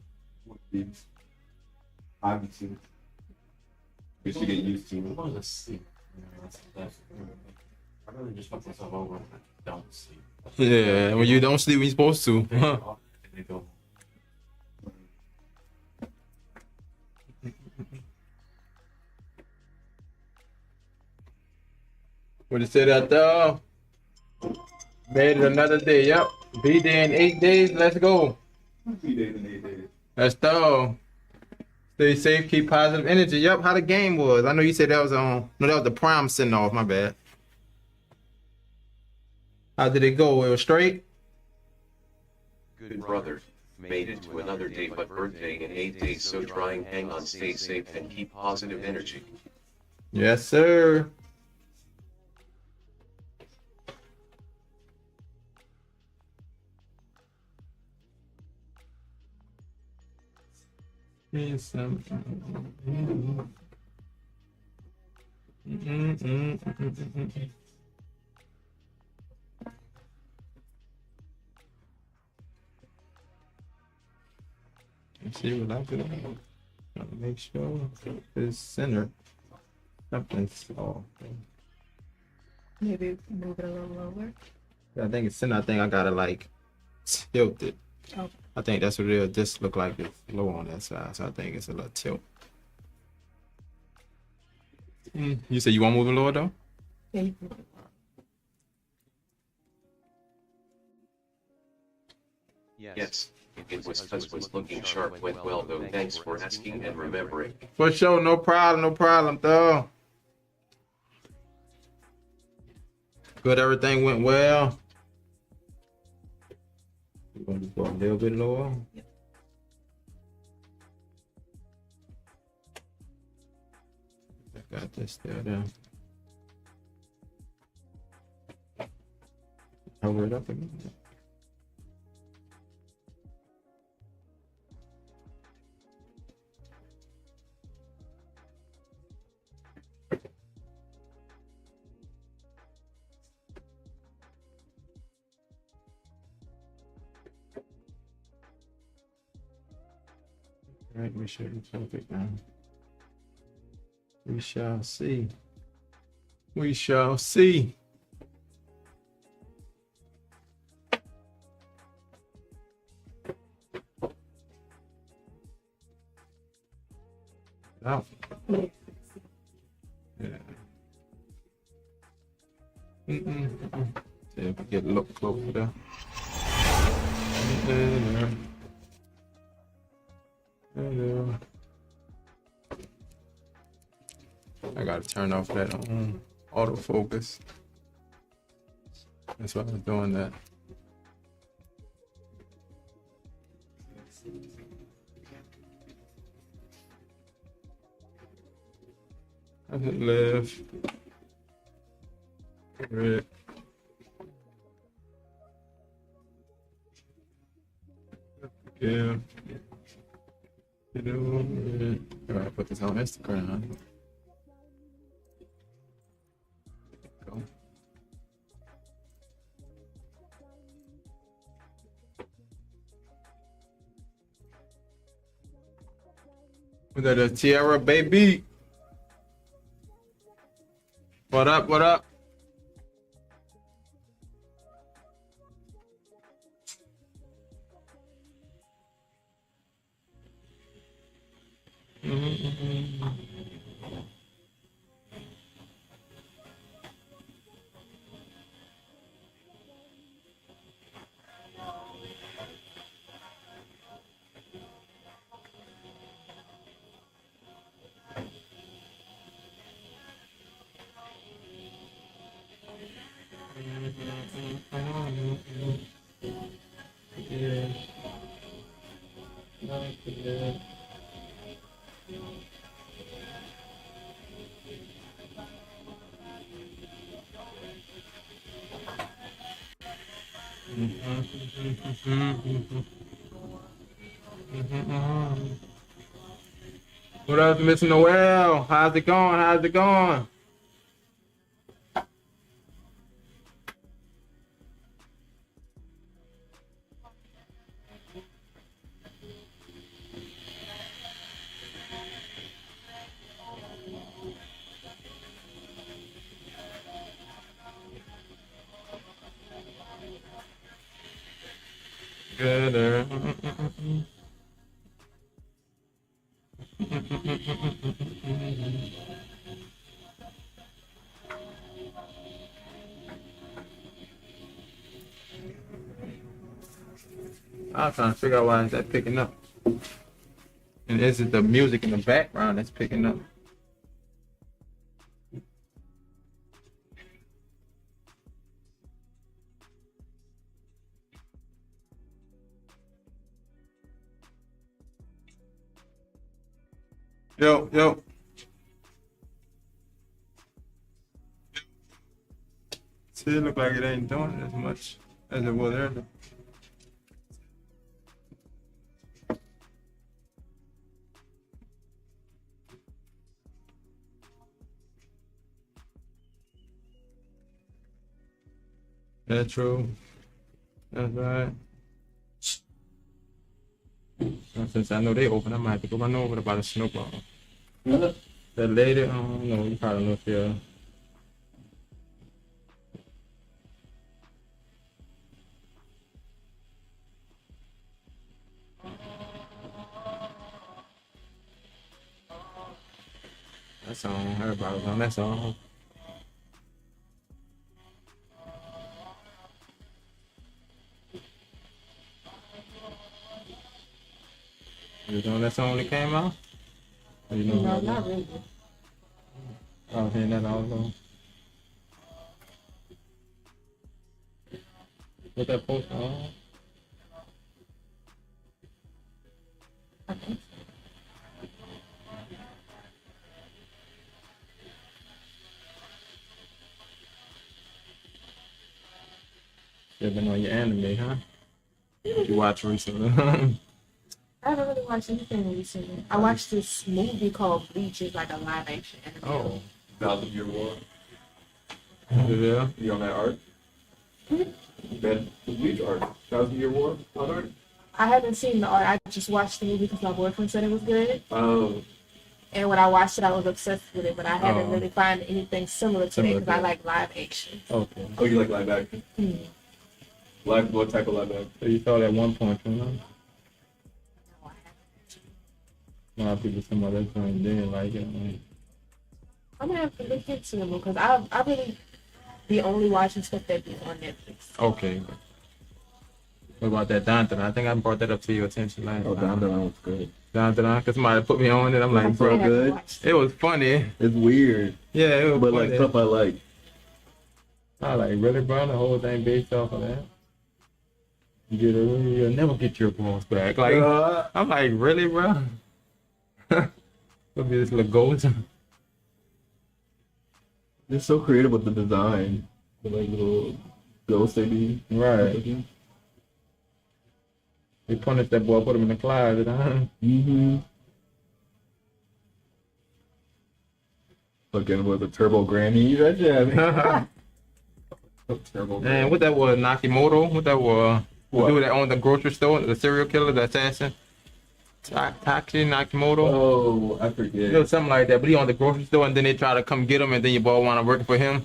What these? Obviously. But you get used to I'm it. going to sleep. I really just fuck myself over when I don't sleep. Yeah, when you don't sleep when you're supposed to. They Huh? go off and they go. What you say that though? Made it another day. Yep. Be there in 8 days. Let's go. 3 days and 8 days. Let's go. Stay safe. Keep positive energy. Yep. How the game was? I know you said that was on. No, that was the prime send off. My bad. How did it go? It was straight. Good brother. Made it to another day but birthday in 8 days, so try and hang on, stay safe and keep positive energy. Yes, sir. Yes, Let's see what I do. Gotta make sure it's center. Something's off. Maybe move it a little lower. I think it's center. I think I gotta like tilt it. Oh. I think that's what it'll just look like it's low on that side. So I think it's a little tilt. You said you want to move it lower though? Yeah, you move it. Yes, it was cuz was looking sharp, went well though, thanks for asking and remembering. For sure, no problem though. Good, everything went well. We're gonna just go a little bit lower. Yep. I got this still there. Cover it up again. Right, we should be perfect now. We shall see. We shall see. Out. Yeah. See if we get a look closer there. Hello. I gotta turn off that autofocus. That's why I was doing that. I hit left. Right. Yeah. You know, I gotta put this on Instagram. Go. With that Tiara baby. What up? What up? Yeah. Not yet. What up, Miss Noel? How's it going? How's it going? Good. I was trying to figure out why is that picking up. And is it the music in the background that's picking up? Yo. See, it look like it ain't doing it as much as it was earlier. That's true. That's right. Since I know they open, I might have to go run over to buy the snowball. That lady, I don't know, you probably know if you're... That song, everybody was on that song. You know that song when it came out? Or you know No, not really. I was hearing that also. What that post on? I think so. You've been on your anime, huh? What you watch recently? I haven't really watched anything recently. I watched this movie called Bleach. It's like a live action anime. Oh, 1,000-Year War. yeah. You on that art? That Bleach art. 1,000-Year War on art? I haven't seen the art. I just watched the movie because my boyfriend said it was good. Oh. And when I watched it, I was obsessed with it. But I haven't Oh. really found anything similar to it Similar because to I it. like live action. Okay. Oh, you like live action? Hmm. Live, what type of live action? So you saw that One Punch Man, huh? No, I haven't. A lot of people, some other time didn't like it. Like, I'm gonna have to look into it because I really be only watching stuff that be on Netflix. okay. What about that Danton? I think I brought that up to your attention last Oh, time. Down was good. Danton, because somebody put me on it. I'm like, I bro, haven't good. watched it was funny. It's weird, Yeah, it was but funny. like stuff I like. I like, really, bro? The whole thing based off of that? You'll never get your balls back. Like, I'm like, really, bro? It'll be this little ghost. They're so creative with the design. The like little ghosts they be. Right. They punished that boy, put him in the closet, huh? Mm-hmm. Fucking with the Turbo Granny. That jam. Turbo And Granny. what that was, Nakimoto? What that was? The What? dude that owned the grocery store, the serial killer, the assassin? Tachi Nakimoto? Oh, I It forget. was something like that, but he owned the grocery store and then they try to come get him and then your boy wanna work for him.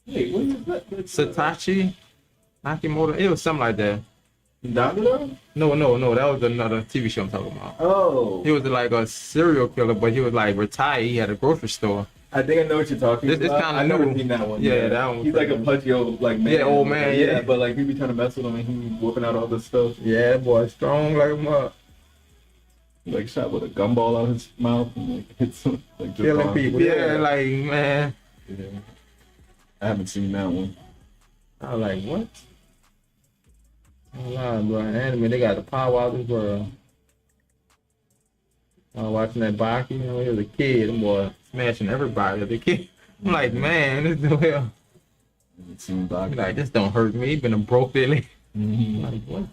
Wait, what is that? That's, Satoshi Nakimoto? It was something like that. Dandadan? No, that was another TV show I'm talking about. Oh. He was like a serial killer, but he was like retired. He had a grocery store. I think I know what you're talking This- it's about. kinda I never new. seen that one. Yeah, that one was He's like a pretty pudgy old like man. Yeah, old man, yeah. But like he be trying to mess with him and he be whooping out all this stuff. Yeah, that boy strong like a mug. He, like shot with a gumball out his mouth and like hits him like just Killing on- people. Yeah, like, man. Yeah. I haven't seen that one. I was like, what? Oh, nah, bro. Anime, they got the power of this world. I was watching that Baki, you know, he was a kid. Them boy smashing everybody as a kid. I'm like, man, this is well. I haven't seen Baki. He like, this don't hurt me. He been a broke daily. Mhm. I'm like, what?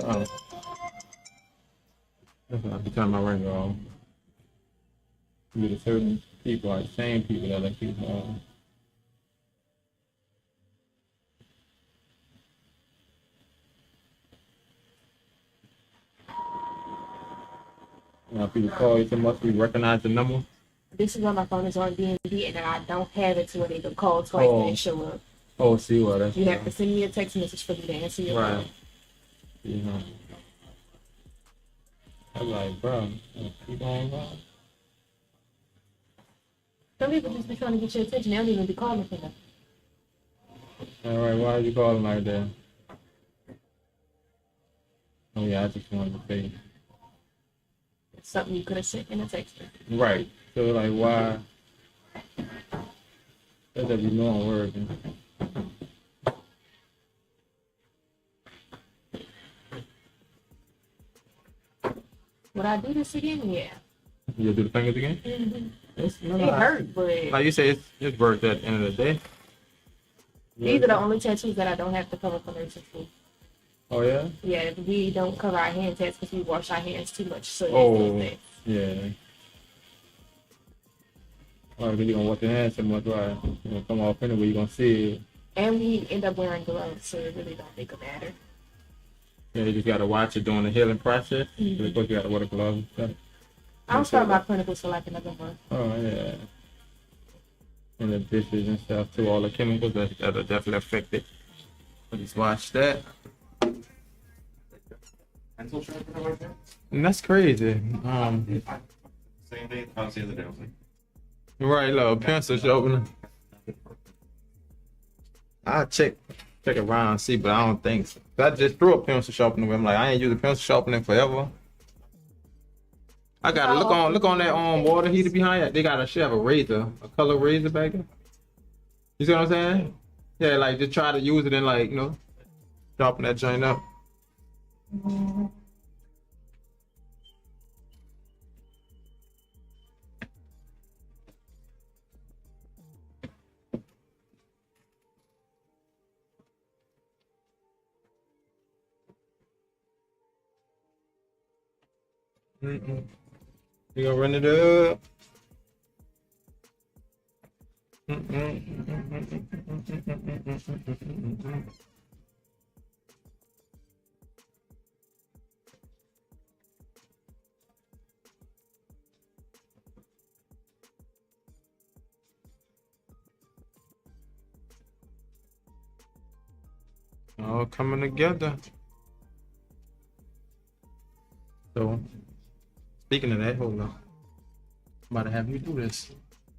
Oh. That's not the time I ring off. With a certain people are the same people that I keep on. Now, people call you so much, we recognize the number. This is why my phone is on D&D and I don't have it to where they can call twice and it show up. Oh, see what that's You have to send me a text message for me to answer your right. phone. You know. I'm like, bro, keep on going. Some people just be trying to get your attention. They don't even be calling for nothing. All right, why are you calling like that? Oh yeah, I just wanted to say. It's something you could have sent in a text. Right. So like, why? Let that be known word. Would I do this again? Yeah. You do the fingers again? It's, no, It hurt, but Like you say, it's worth at the end of the day. these are the only tattoos that I don't have to cover for nursing school. Oh yeah. Yeah, we don't cover our hand tats because we wash our hands too much. So Oh it's yeah. Alright, then you gonna wash your hands so much, right? You gonna come off anyway. You gonna see it. and we end up wearing gloves, so it really don't make a matter. Yeah, you just gotta watch it during the healing process. Mhm. Of course, you gotta wear the gloves and stuff. I'll start my clinicals for like another month. Oh yeah. And the dishes and stuff too, all the chemicals that'll definitely affect it. But just watch that. Pencil sharpener right there? And that's crazy. Same thing. I was the other day. I was like, Right, little pencil sharpener. I'll check around and see, but I don't think so. I just threw a pencil sharpener with him. Like I ain't used a pencil sharpener forever. I gotta look on that water heater behind it. They gotta have a razor, a color razor back there. You see what I'm saying? Yeah, like just try to use it and like, sharpen that joint up. Mm-mm. You gonna run it up? All coming together. So, speaking of that, hold on. I'm about to have you do this.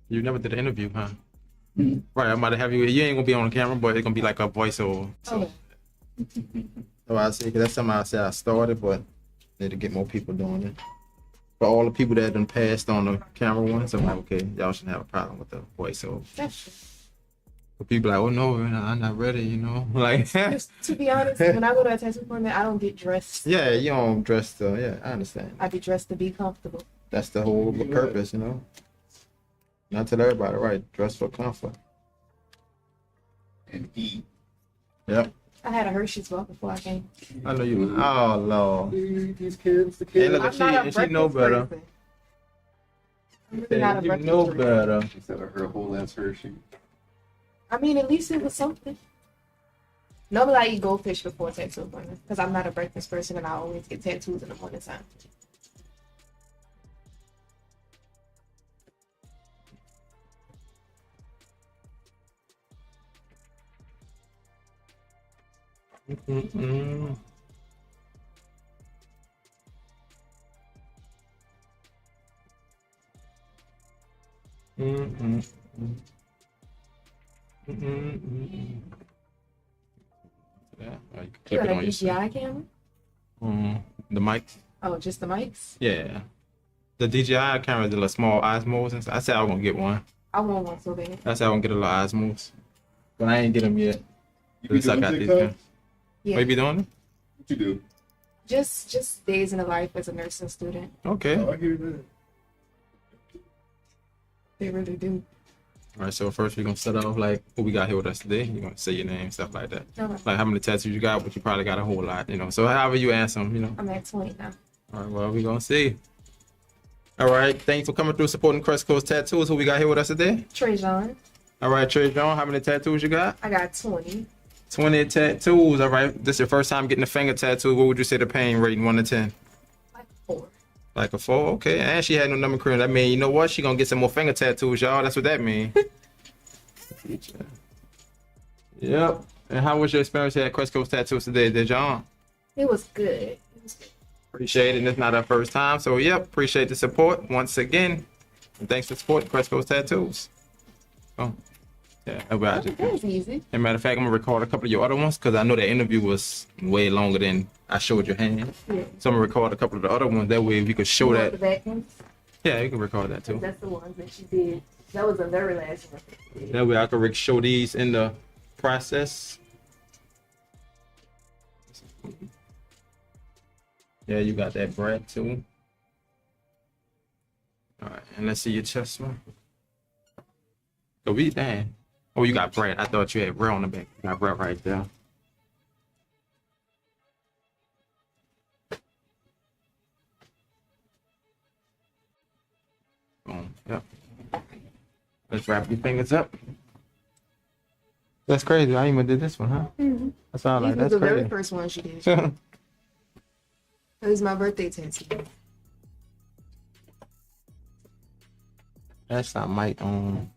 You never did an interview, huh? Right, I'm about to have you. You ain't gonna be on the camera, but it's gonna be like a voiceover. So, so I say, cause that's something I said I started, but need to get more people doing it. For all the people that done passed on the camera ones, I'm like, okay, y'all shouldn't have a problem with the voiceover. That's true. But people like, oh no, I'm not ready, like. Just to be honest, when I go to a tattoo appointment, I don't get dressed. Yeah, you don't dress to. Yeah, I understand. I be dressed to be comfortable. That's the whole purpose, Not tell everybody, right? Dress for comfort. And eat. Yep. I had a Hershey's bar before I came. I know you. Oh Lord. These kids, the Hey, kids. look, I'm not a she know breakfast better. person. I'm really not a You breakfast know person. better. She said her whole ass Hershey. I mean, at least it was something. Normally, I eat goldfish before a tattoo appointment because I'm not a breakfast person and I always get tattoos in the morning time. Mm-mm. Mm-mm. Mm-mm. Yeah, you can You clip got it a on yourself. DJI camera? The mic. Oh, just the mics? Yeah. The DJI camera is a little small Osmos. And I said I was gonna get one. I want one so bad. I said I was gonna get a little Osmos, but I ain't get them yet. You be Suck doing out these TikTok? guys. Yeah. What you be doing? What you do? Just days in the life as a nursing student. Okay. Oh, I hear that. They really do. All right, so first we're gonna start off like who we got here with us today. You're gonna say your name, stuff like that. Okay. Like how many tattoos you got, but you probably got a whole lot, you know. So however you answer them, you know. I'm at 20 now. All right, well, we gonna see. All right, thanks for coming through supporting Crest Coast Tattoos. Who we got here with us today? Trajan, All right, Trey John, how many tattoos you got? I got 20. 20 tattoos. All right, this your first time getting a finger tattoo. What would you say the pain rating 1 to 10? Like 4. Like a 4, okay. And she had no number cream. That mean, you know what? She gonna get some more finger tattoos, y'all. That's what that mean. Yep. And how was your experience here at Crest Coast Tattoos today, did John? It was good. It was good. Appreciate it. And it's not our first time. So, yep, appreciate the support once again. And thanks for supporting Crest Coast Tattoos. Oh, yeah. About it. That was easy. As a matter of fact, I'm gonna record a couple of your other ones because I know that interview was way longer than I showed your hand. Yeah. So I'm gonna record a couple of the other ones. That way, if you could show The that. vacuums. Yeah, you can record that too. That's the ones that she did. That was the very last one. That way, I can show these in the process. Yeah, you got that bread too. All right, and let's see your chest one. Go be damn. Oh, you got bread. I thought you had bread on the back. You got bread right there. Boom. Yep. Let's wrap your fingers up. That's crazy. I even did this one, huh? Mm-hmm. That's all like These were that's the very crazy. first one she did. It was my birthday tattoo. That's not might So do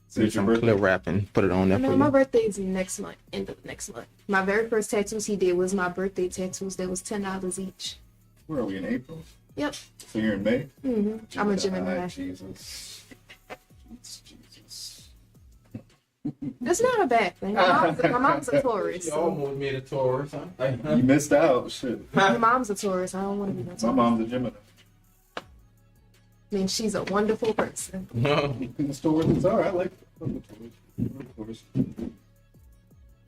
it's your some birthday? clip wrap and put it on there No, for my you. birthday is next month, end of next month. My very first tattoos he did was my birthday tattoos. That was $10 each. Where are we in April? Yep. So you're in May? Mm-hmm. I'm a Ah, Gemini. Jesus. Jesus. That's not a bad thing. My mom's a Taurus. You So. almost made a Taurus, huh? You missed out. Shit. My mom's a Taurus. I don't want to be no My Taurus. mom's a Gemini. I mean, she's a wonderful person. No. The Taurus are. I like the Taurus.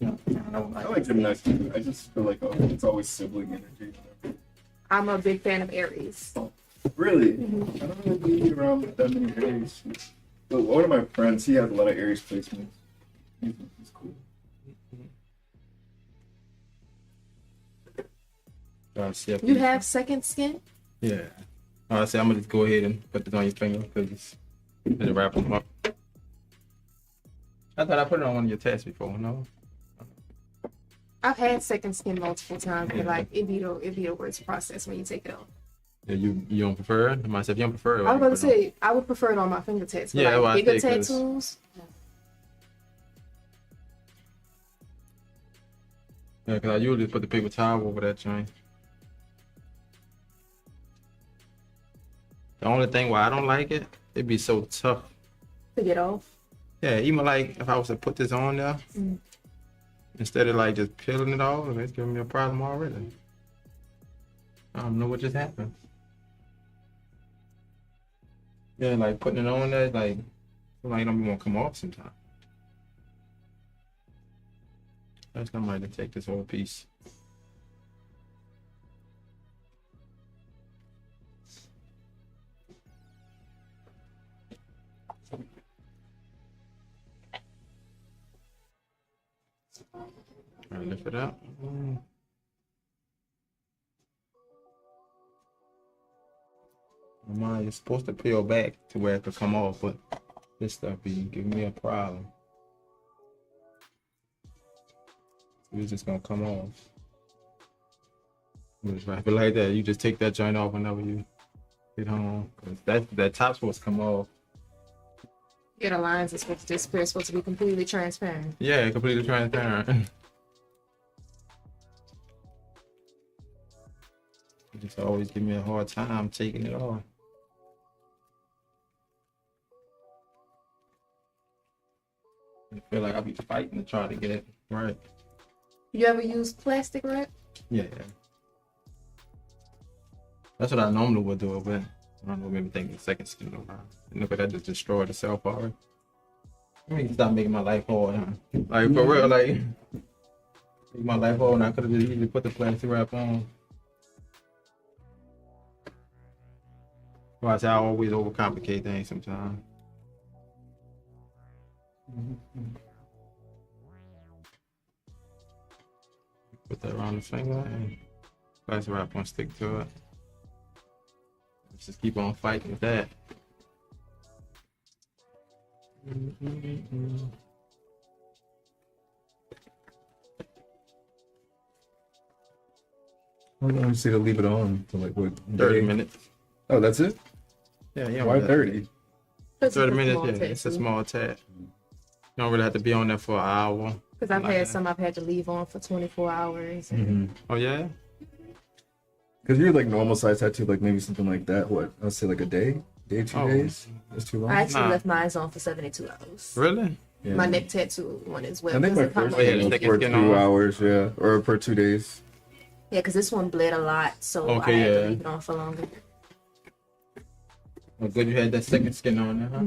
I like Gemini too. I just feel like it's always sibling energy. I'm a big fan of Aries. Really? I don't really be around that many Aries. But one of my friends, he has a lot of Aries placements. He's cool. You have second skin? Yeah. All right, so I'm gonna just go ahead and put this on your finger because it's wrap them up. I thought I put it on one of your tests before. No. I've had second skin multiple times, but like it'd be the worst process when you take it off. Yeah, you don't prefer it? Myself, you don't prefer it. I was about to say I would prefer it on my fingertips. But Yeah, like well, I bigger think 'cause- tattoos. Yeah, because I usually put the paper towel over that joint. The only thing why I don't like it, it'd be so tough. To get off. Yeah, even like if I was to put this on there, Mm. instead of like just peeling it off, it's giving me a problem already. I don't know what just happened. Yeah, like putting it on there, like it don't want to come off sometimes. I just might have to take this whole piece. Try to lift it up. Mine is supposed to peel back to where it could come off, but this stuff be giving me a problem. It's just gonna come off. Just wrap it like that. You just take that joint off whenever you get home. 'Cause that top's supposed to come off. Yeah, the lines are supposed to disappear. It's supposed to be completely transparent. Yeah, completely transparent. You just always give me a hard time taking it off. I feel like I'll be fighting to try to get it right. You ever use plastic wrap? Yeah. That's what I normally would do, but I don't know, maybe thinking second skin around. Look at that, just destroyed itself already. I mean, stop making my life hard, huh? Like, for real, like, make my life hard, and I could have just easily put the plastic wrap on. Well, I say I always overcomplicate things sometimes. Put that around the finger and glass wrap on stick to it. Let's just keep on fighting with that. How long does it leave it on? To like what? 30 day? minutes. Oh, that's it? Yeah, yeah. Why 30? 30 minutes, yeah. It's a small tat. You don't really have to be on there for an hour. Because I've Like had that. some I've had to leave on for 24 hours. And Oh, yeah? Because you're like normal size tattoo, like maybe something like that. What? I'll say like a day? 2 Oh. days? That's too long? I actually Nah. left mine on for 72 hours. Really? Yeah. My neck tattoo one as well. I think 'cause my it come first with- yeah, one was second for skin 2 on. hours, yeah. Or per 2 days. Yeah, because this one bled a lot, so Okay, I had yeah. to leave it on for longer. Well, good you had that second skin on there, huh?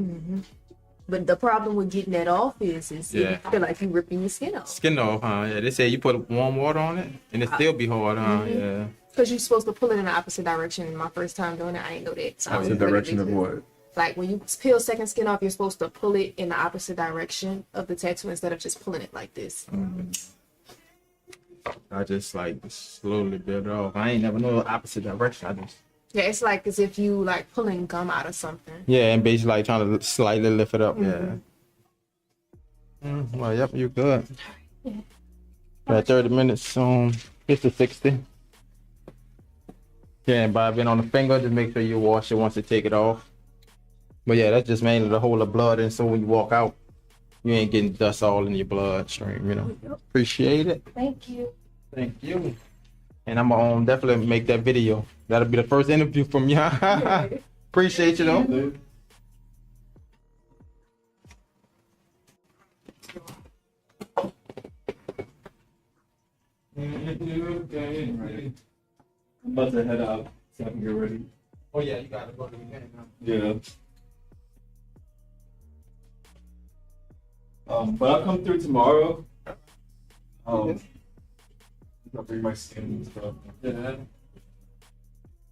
But the problem with getting that off is Yeah. you feel like you're ripping your skin off. Skin off, huh? Yeah, they say you put warm water on it and it still be hard, huh? Yeah. Because you're supposed to pull it in the opposite direction. My first time doing it, I ain't know that. So I was The really direction of confused. what? Like when you peel second skin off, you're supposed to pull it in the opposite direction of the tattoo instead of just pulling it like this. I just like slowly build it off. I ain't never know the opposite direction. I just Yeah, it's like as if you like pulling gum out of something. yeah, and basically like trying to slightly lift it up. Yeah. Well, yep, you good. Got 30 minutes on 50-60. Yeah, and by being on the finger, just make sure you wash it once you take it off. But yeah, that's just mainly to hold the blood in, so when you walk out, you ain't getting dust all in your bloodstream. You know. Appreciate it. Thank you. Thank you. And I'm gonna definitely make that video. That'll be the first interview from you. Appreciate you though. I'm about to head out so I can get ready. Oh yeah, you gotta go to the game now. Yeah. But I'll come through tomorrow. I'll bring my skin and stuff. Yeah.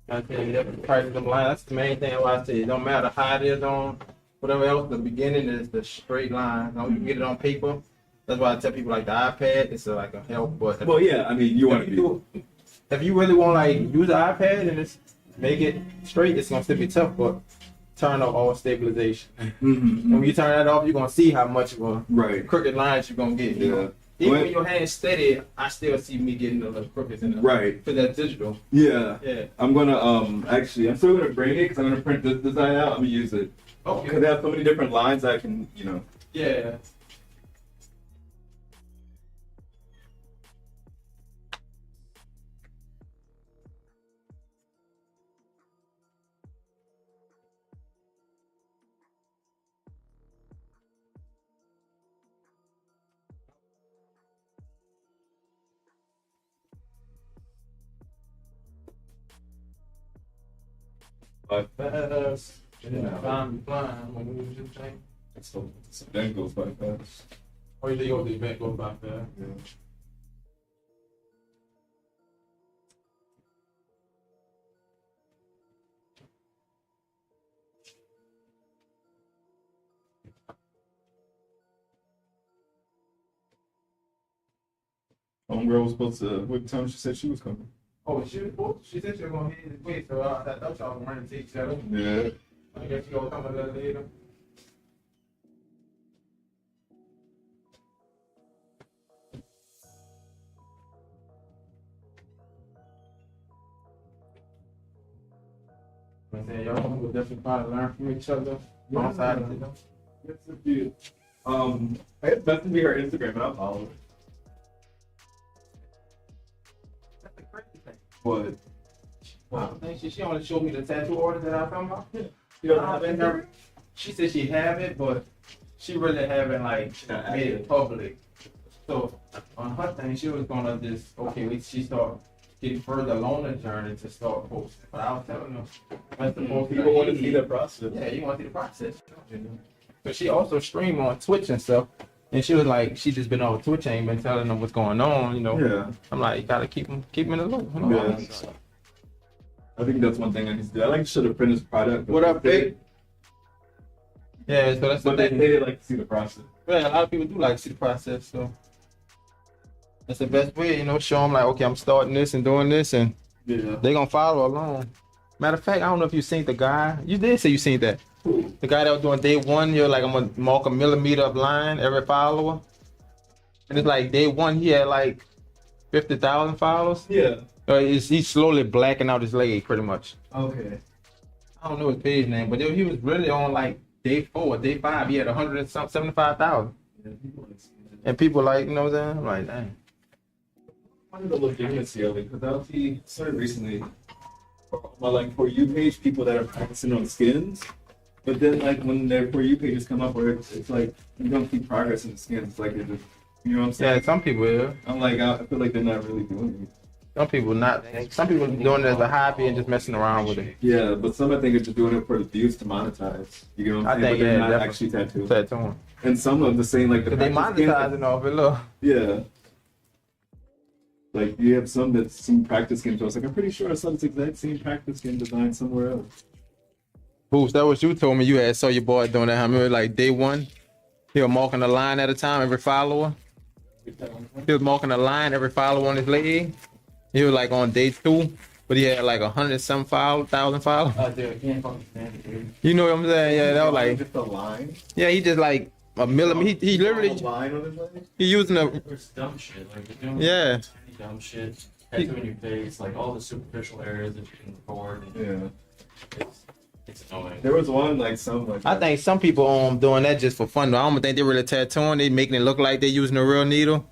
I tell you, that price of them lines. That's the main thing I say. It don't matter how it is on whatever else. The beginning is the straight line. You can get it on paper. That's why I tell people like the iPad. It's like a help, but Well, yeah, I mean, you want to be. if you really want like use the iPad and just make it straight, it's gonna still be tough. But turn off all stabilization. And when you turn that off, you're gonna see how much of a Right. crooked lines you're gonna get. You know? Even when your hand's steady, I still see me getting a little crooked in the Right. for that digital. Yeah. Yeah. I'm gonna actually I'm still gonna bring it because I'm gonna print this design out. I'm gonna use it because Okay. they have so many different lines I can Yeah. fast. Yeah. Time flying when we just think. So that goes by fast. Or you go to the event, go back there. Yeah. Homegirl was supposed to. What time she said she was coming? Oh, she said she was gonna hit this way, so I thought y'all were running to each other. Yeah. I guess you gonna come a little later. I'm saying y'all will definitely probably learn from each other. Both sides, you know. Yes, indeed. I guess best to be her Instagram, and I'll follow her. That's the crazy thing. But I think she only showed me the tattoo order that I was talking about. you don't have Instagram? She said she have it, but she really haven't like not made active. it public. So on her thing, she was gonna just she start getting further along the journey to start posting. But I was telling them that's the most People want to see the process. Yeah, you want to see the process. But she also stream on Twitch and stuff. And she was like, she just been on Twitch, ain't been telling them what's going on, you know. Yeah. I'm like, you gotta keep them in the loop. You know? Yeah. I think that's one thing I need to do. I like to show the finished product. What up, Big? Yeah, so that's the But they thing. like to see the process. Yeah, a lot of people do like to see the process, so that's the best way, you know, show them like, okay, I'm starting this and doing this, and Yeah. they gonna follow along. Matter of fact, I don't know if you seen the guy. You did say you seen that. The guy that was doing day one, you're like, I'm gonna mark a millimeter of line every follower. And it's like day one, he had like 50,000 followers. Yeah. He's slowly blacking out his leg, pretty much. Okay. I don't know his page name, but he was really on like day 4, day 5. He had 175,000. Yeah, people like seeing it. And people like, you know what I'm saying? I'm like, dang. I wanted the legitimacy of it because I'll see started recently my like For You page people that are practicing on skins, but then like when their For You pages come up where it's like you don't see progress in the skins, it's like they're just, you know what I'm saying? Yeah, some people, yeah. I'm like I feel like they're not really doing it. Some people not. Some people doing it as a hobby and just messing around with it. Yeah, but some I think are just doing it for the views to monetize. You know what I'm I saying? think, But they're yeah, not definitely. actually tattooed. Tattooing. And some of the same like the Cause they practice skins, monetizing off it. Look. yeah. Like you have some that seem practice skin. So I was like, I'm pretty sure I saw this exact same practice skin design somewhere else. Boost, that was you told me you had saw your boy doing that. I remember like day one, he was marking a line at a time, every follower. He was marking a line every follower on his leg. He was like on day 2, but he had like 100-some thousand followers. Dude, I can't fucking stand it, dude. You know what I'm saying? Yeah, that was like, just a line. yeah, he just like a millimeter. He A literally line on his leg. he using a It's dumb shit. Like, you're doing yeah. dumb shit. Tattooing your face, like all the superficial areas that you can record. And Yeah. it's annoying. There was one like some like I think some people doing that just for fun. Though. I don't think they really tattooing. They making it look like they using a real needle,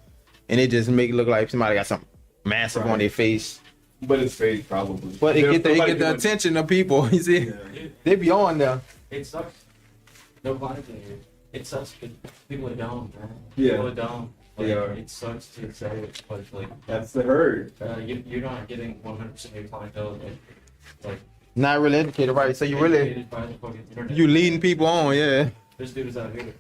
and they just make it look like somebody got something massive on their face. but it's fake probably. But it There's get the somebody it get the doing- attention of people. You see, Yeah. they be on there. It sucks. No vibes in here. It sucks because people are dumb, man. Yeah. People are dumb. Like, They are. It sucks to say it, but like, That's the herd. you're not getting 100% of your clientele. Like Not really educated, right? So you really educated by the fucking internet. you leading people on, yeah. This dude is out here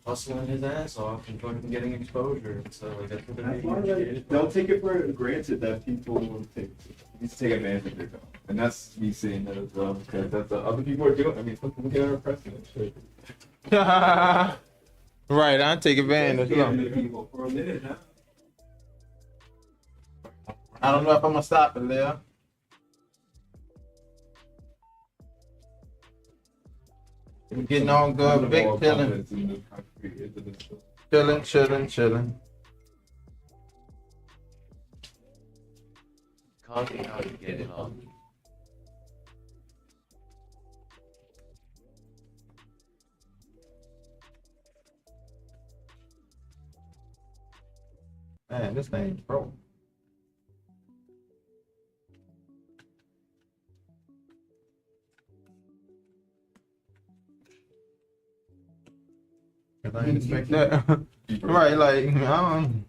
hustling his ass off and fucking getting exposure and stuff like that's what they're That's being why, educated like, by. don't take it for granted that people will need to take advantage of it, though. And that's me saying that as well, because that's what other people are doing. I mean, look at our president. Shit. Right, I take advantage. Yeah, Look. people for a minute now. I don't know if I'm gonna stop it there. We getting on good, big chilling, chilling. Conking how to get it on. Man, this thing's broke. I didn't expect that. Right, like, I don't.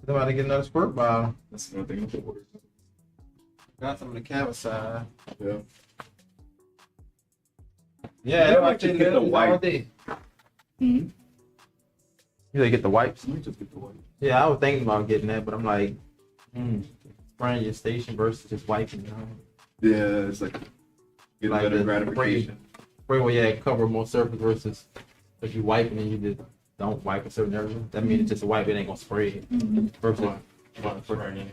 Somebody get another squirt bottle. That's another thing with the word. Got some of the cabin side. Yeah. Yeah, You I might just get the white. all day. You gotta get the wipes. Let me just get the white. Yeah, I was thinking about getting that, but I'm like, spraying your station versus just wiping. You know? Yeah, it's like get Like a better the gratification. Spray where you cover more surface versus if you wiping and you just don't wipe a certain area. That means it's just a wipe, it ain't gonna spray it. Versus, You want to spray it anyway.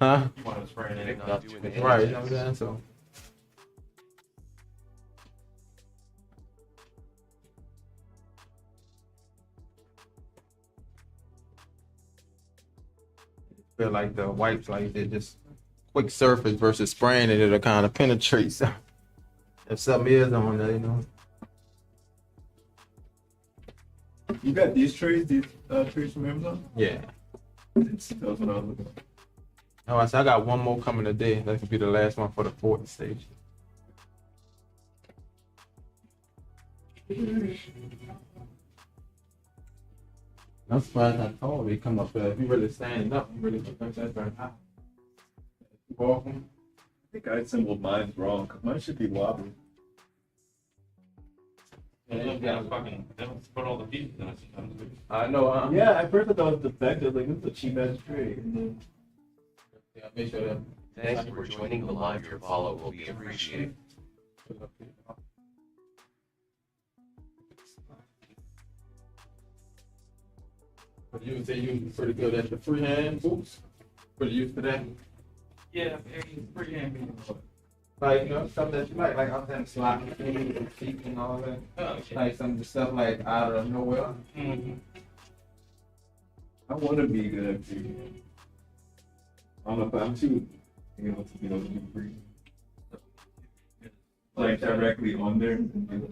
huh? You want to spray it anyway. Not doing it. Right, you know what I'm saying? So. Feel like the wipes, like they're just quick surface versus spraying it, it'll kind of penetrate. So if something is on there, you know. You got these trays from Amazon? Yeah. That's what I was looking at. Oh, I said I got one more coming today. That could be the last one for the 4th stage. I'm surprised I told you come up there. If you really standing up, you really look like that very high. Walking. I think I assembled mine wrong, because mine should be wobbly. Put all the pieces in it sometimes. I know, huh? Yeah, at first I thought it was defective, like this is a cheap ass tray. And then Yeah, make sure that. Thank you for joining the live. Your follow will be appreciated. You would say you pretty good at the freehand boots. Pretty used to that. Yeah, pretty handy. Like, you know, stuff that you like I'm saying sloppy and feet and all that. Oh, okay. Like some of the stuff like out of nowhere. Mm-hmm. I want to be good at freehand. I don't know if I'm too, you know, to be able to do free. Like directly on there.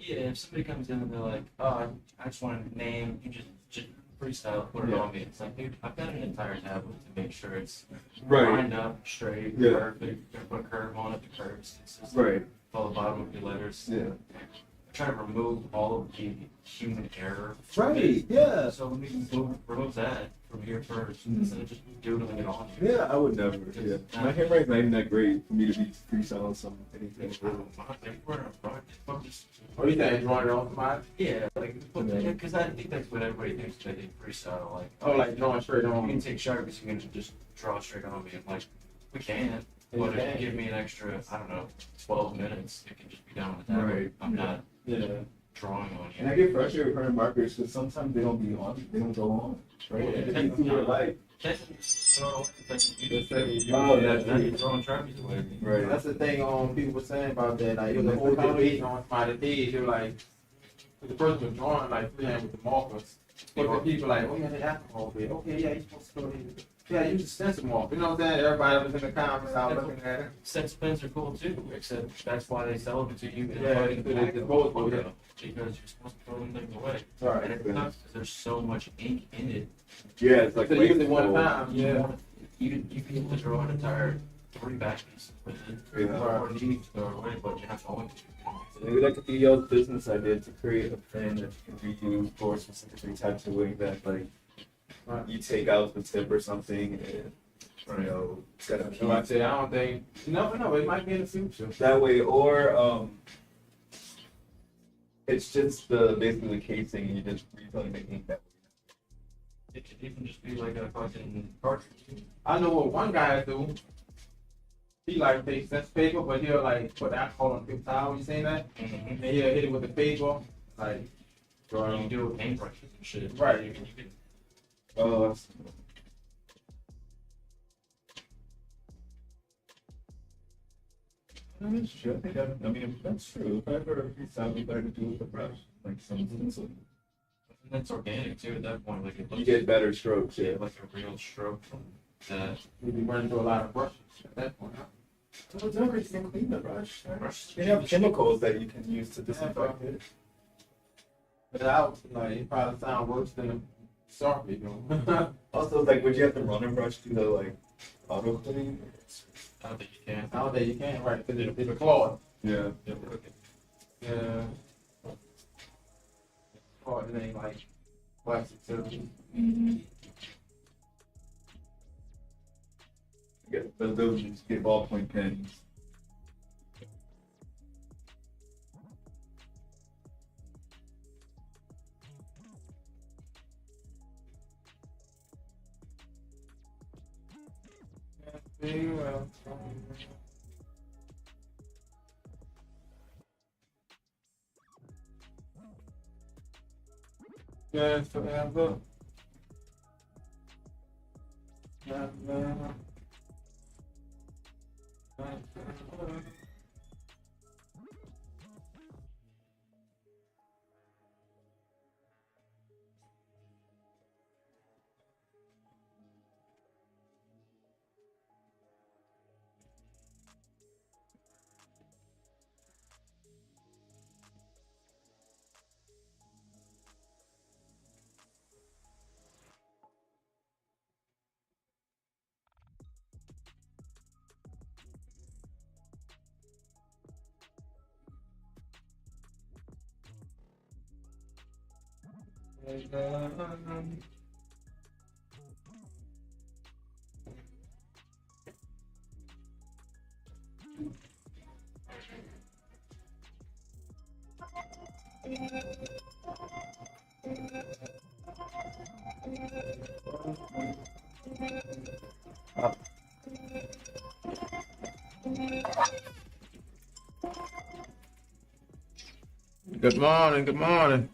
Yeah, if somebody comes in and they're like, oh, I just want a name, you just freestyle, put it on me. It's like, dude, I've got an entire tablet to make sure it's lined up, straight, Yeah. perfect. You're gonna put a curve on it, the curves consistent. Right. Follow the bottom of your letters. Yeah. Try to remove all of the human error. Right. Yeah. So we can remove that from here first, instead of just doodling it on you. Yeah, I would never. Yeah. My handwriting's not even that great for me to be freestyling some anything. Oh, you think drawing it off mine? Yeah, like, because I think that's what everybody thinks when they freestyle. Like, Oh, like drawing straight you on. can take Sharpies, you can just draw straight on me. I'm like, we can, but if you give me an extra, I don't know, 12 minutes, it can just be done with that. Right. I'm not Yeah. drawing on And I you. get frustrated with current markers because sometimes they don't be on. They don't go on. Right. Yeah. They be super light. So, it's like, you just Oh, that's now you're true. throwing Sharpies away. Right. That's the thing people were saying about that. Like, it was a whole debate on Friday days. They were like, the person was drawing like freehand with the markers. But the people like, oh yeah, they alcohol bit. Okay, yeah, you're supposed to go in. Yeah, use a stencil marker. You know what I'm saying? Everybody was in the comments, I was looking at it. Stencil pens are cool too, except that's why they sell them to you. in Yeah, fucking because it's disposable, yeah. Because you're supposed to throw them things away. Right. And it sucks because there's so much ink in it. Yeah, it's like So you use it one time. Yeah. You can draw an entire 3 back pieces with it. Yeah. Or need to throw it away, but you're not going to. Maybe that could be your business idea to create a pen that you can reuse for specifically tattooing that like you take out the tip or something and you know it's got a So I piece said, I don't think, no, it might be in the future. that way or it's just the basically the casing and you just refilling the ink that way. It could even just be like a fucking cartridge. I know what one guy do. He like takes that paper, but he'll like put alcohol on the paper towel. You seen that? And he'll hit it with the paper, like You draw can it. do it with paintbrushes and shit. Right. You can Oh, that's true. I mean, that's true. If I ever freestyle, you better do it with a brush, like some stencil. And that's organic too at that point. Like it looks You get better strokes, yeah. like a real stroke from that. We'd be running through a lot of brushes at that point. Huh? So it's never you can clean the brush. Brush. They have chemicals that you can use to disinfect it. But out, like it probably sound worse than a Sharpie, though. Also, like, would you have to run a brush through the like auto clean? I don't think you can. Nowadays you can't, right? Because it's a cloth. Yeah. Yeah. Cloth, it ain't like plastic surgery. But those just get ballpoint pens. Yes, forever. Good morning, good morning.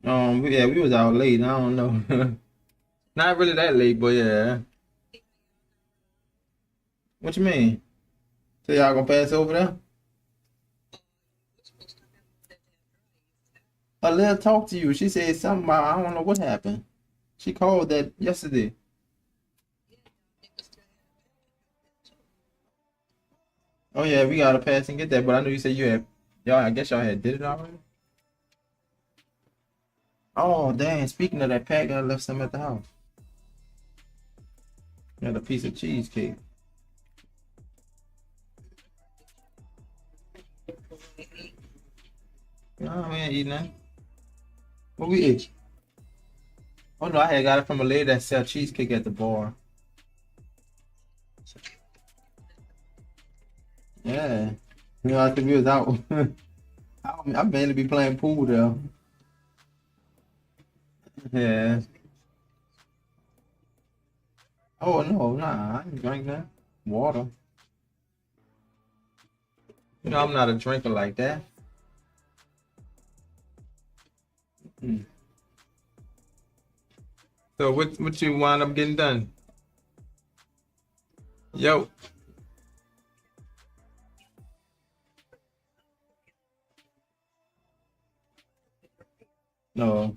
Yeah, we was out late. I don't know. Not really that late, but yeah. What you mean? So y'all gonna pass over there? Alea talked to you. She said something about I don't know what happened. She called that yesterday. Oh yeah, we gotta pass and get that. But I know you said you had y'all. I guess y'all had did it already. Oh dang! Speaking of that pack, I left some at the house. Got a piece of cheesecake. No, we ain't eating that. What we eat? Oh no, I had got it from a lady that sell cheesecake at the bar. Yeah. You know, I think we was out. I mainly be playing pool though. Yeah. Oh no, nah, I ain't drink that. Water. You know, I'm not a drinker like that. Mm. So what you wind up getting done? Yo. No.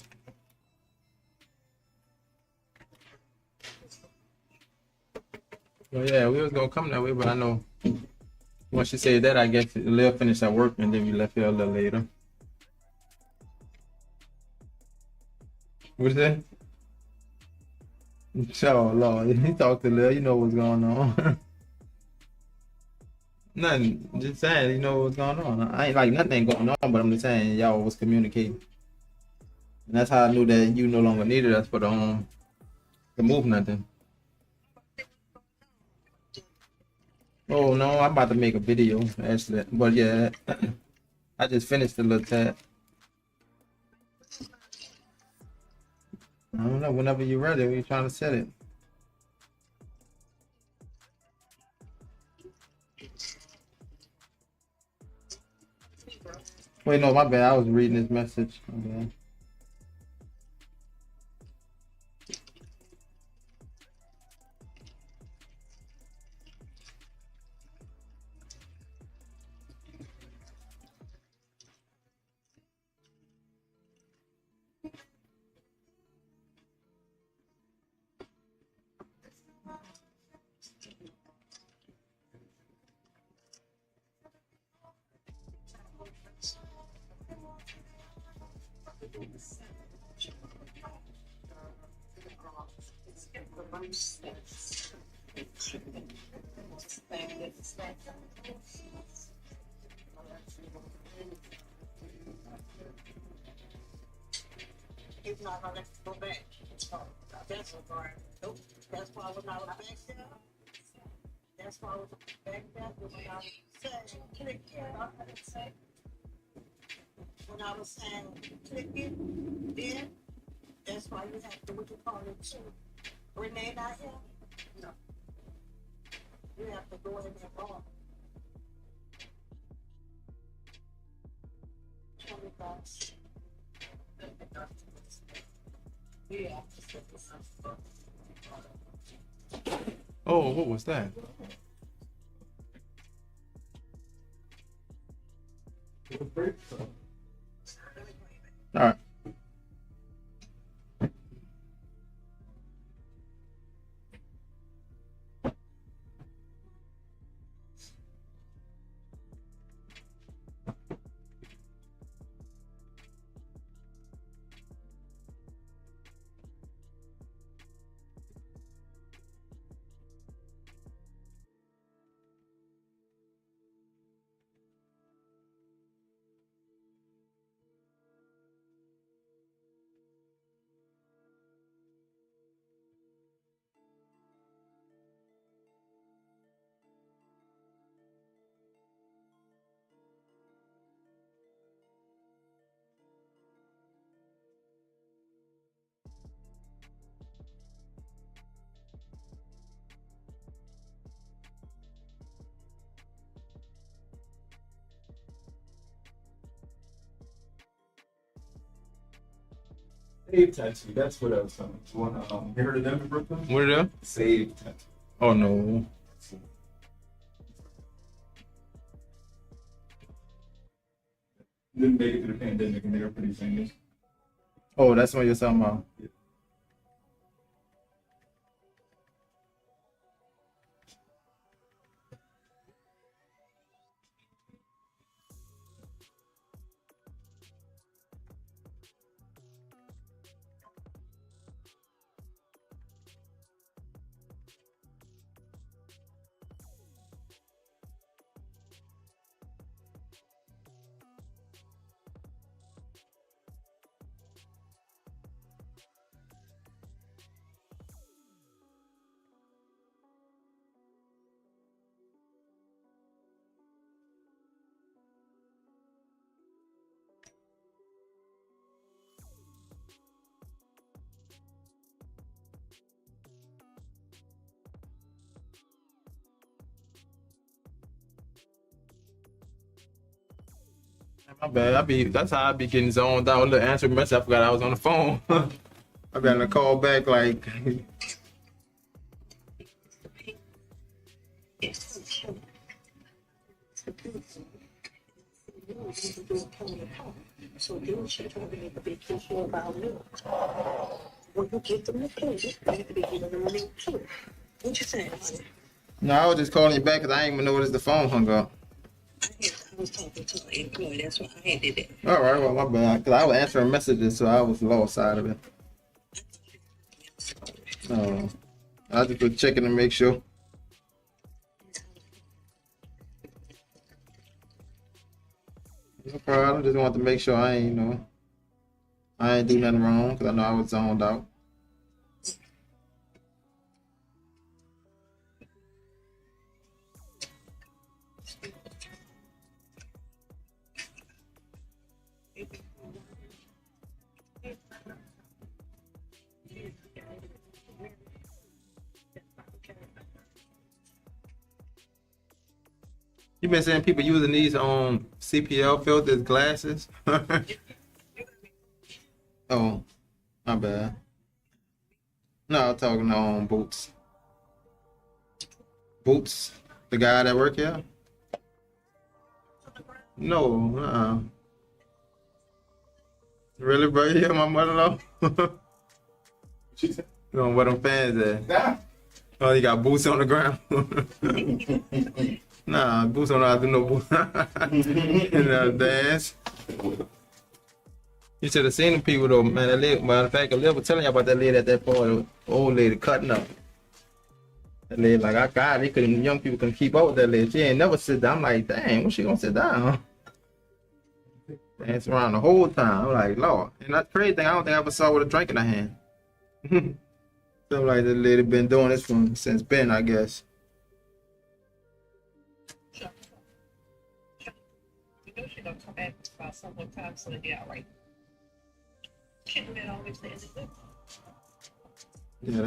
Well, yeah, we was gonna come that way, but I know once she said that, I guess Lil finished at work and then we left here a little later. What's that? Oh Lord, he talked to Lil, you know what's going on. Nothing, just saying, you know what's going on. I ain't like nothing ain't going on, but I'm just saying y'all was communicating. And that's how I knew that you no longer needed us for the move nothing. Oh no, I'm about to make a video actually, but yeah, I just finished the little tab. I don't know. Whenever you're ready, we're trying to set it. Wait, no, my bad. I was reading this message. Okay. He's not gonna let you go back. That's a guard. Nope. That's why when I was back there, that's why I was back there when I was saying click here. I didn't say when I was saying click it, then that's why you have to what you call it too. Renee not here? No. You have to go in there wrong. 20 bucks. Yeah. Oh, what was that? All right. Save Tattoo. That's what I was talking about. You heard of them in Brooklyn? What are them? Save Tattoo. Oh no. Didn't make it through the pandemic, and they were pretty famous. Oh, that's what you're talking about. My bad. That's how I be getting zoned out. The answer message. I forgot I was on the phone. I got to call back like. So you should probably be careful about me. When you get them to pay, you have to be giving them money too. What you saying, honey? No, I was just calling you back because I didn't even notice the phone hung up. I was talking to an employee, that's why I did it. All right, well, my bad. Because I was answering messages, so I was lost side of it. I just was checking to make sure. No problem. Just wanted to make sure I ain't do nothing wrong because I know I was zoned out. You been seeing people using these CPL filters glasses? Oh, my bad. No, I'm talking on Boots. Boots, the guy that work here? No, Really, bro? You hear my mother-in-law? She said, You know where them fans at? nah. Oh, you got boots on the ground. Nah, boots don't know how to do no boots. Dance. You should have seen them people though, man. That lady, matter of fact, I was telling you about that lady at that point, the old lady cutting up. That lady, like, I got it. Young people couldn't keep up with that lady. She ain't never sit down. I'm like, dang, when she gonna sit down? Dance around the whole time. I'm like, Lord. And that's the crazy thing, I don't think I ever saw her with a drink in her hand. Something like that lady been doing this since Ben, I guess. You know she don't come back about some more time so they get all right. Shouldn't been always there. Yeah,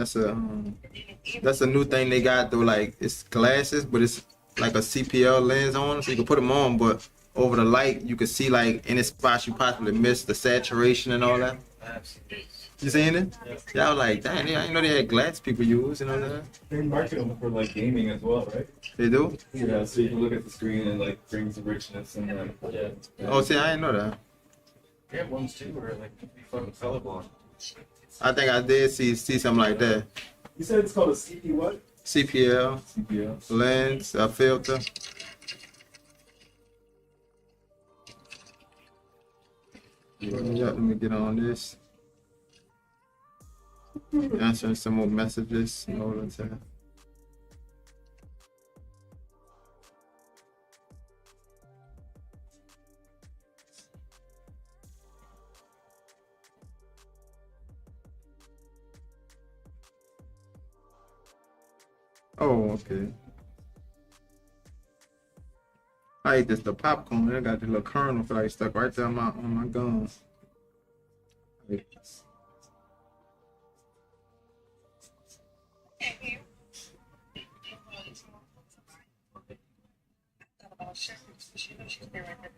that's a new thing they got though. Like it's glasses, but it's like a CPL lens on, so you can put them on, but over the light you can see like any spots you possibly missed, the saturation and all that. You seen it? Yeah, I was like, dang, I didn't know they had glass people use, you know what I'm saying? They market them for like gaming as well, right? They do? Yeah, so you can look at the screen and like brings the richness and like. Yeah. Oh, see, I didn't know that. We have ones too where like you be fucking colorblind. I think I did see something like that. You said it's called a CP what? CPL, CPL. lens, a filter. Yeah, let me get on this. Answering some more messages in order to. Oh, okay. I ate this the popcorn. I got the little kernel like stuck right there on my gums. She's been right there.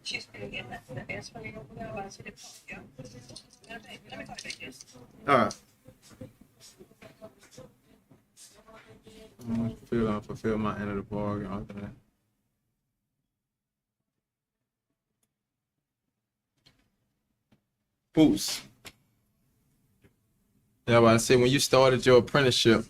She's been getting the best for you over there. I see the yeah. Let me talk about this. All right. I'm gonna fulfill my end of the bargain. Okay. Boost. Yeah, but I say when you started your apprenticeship,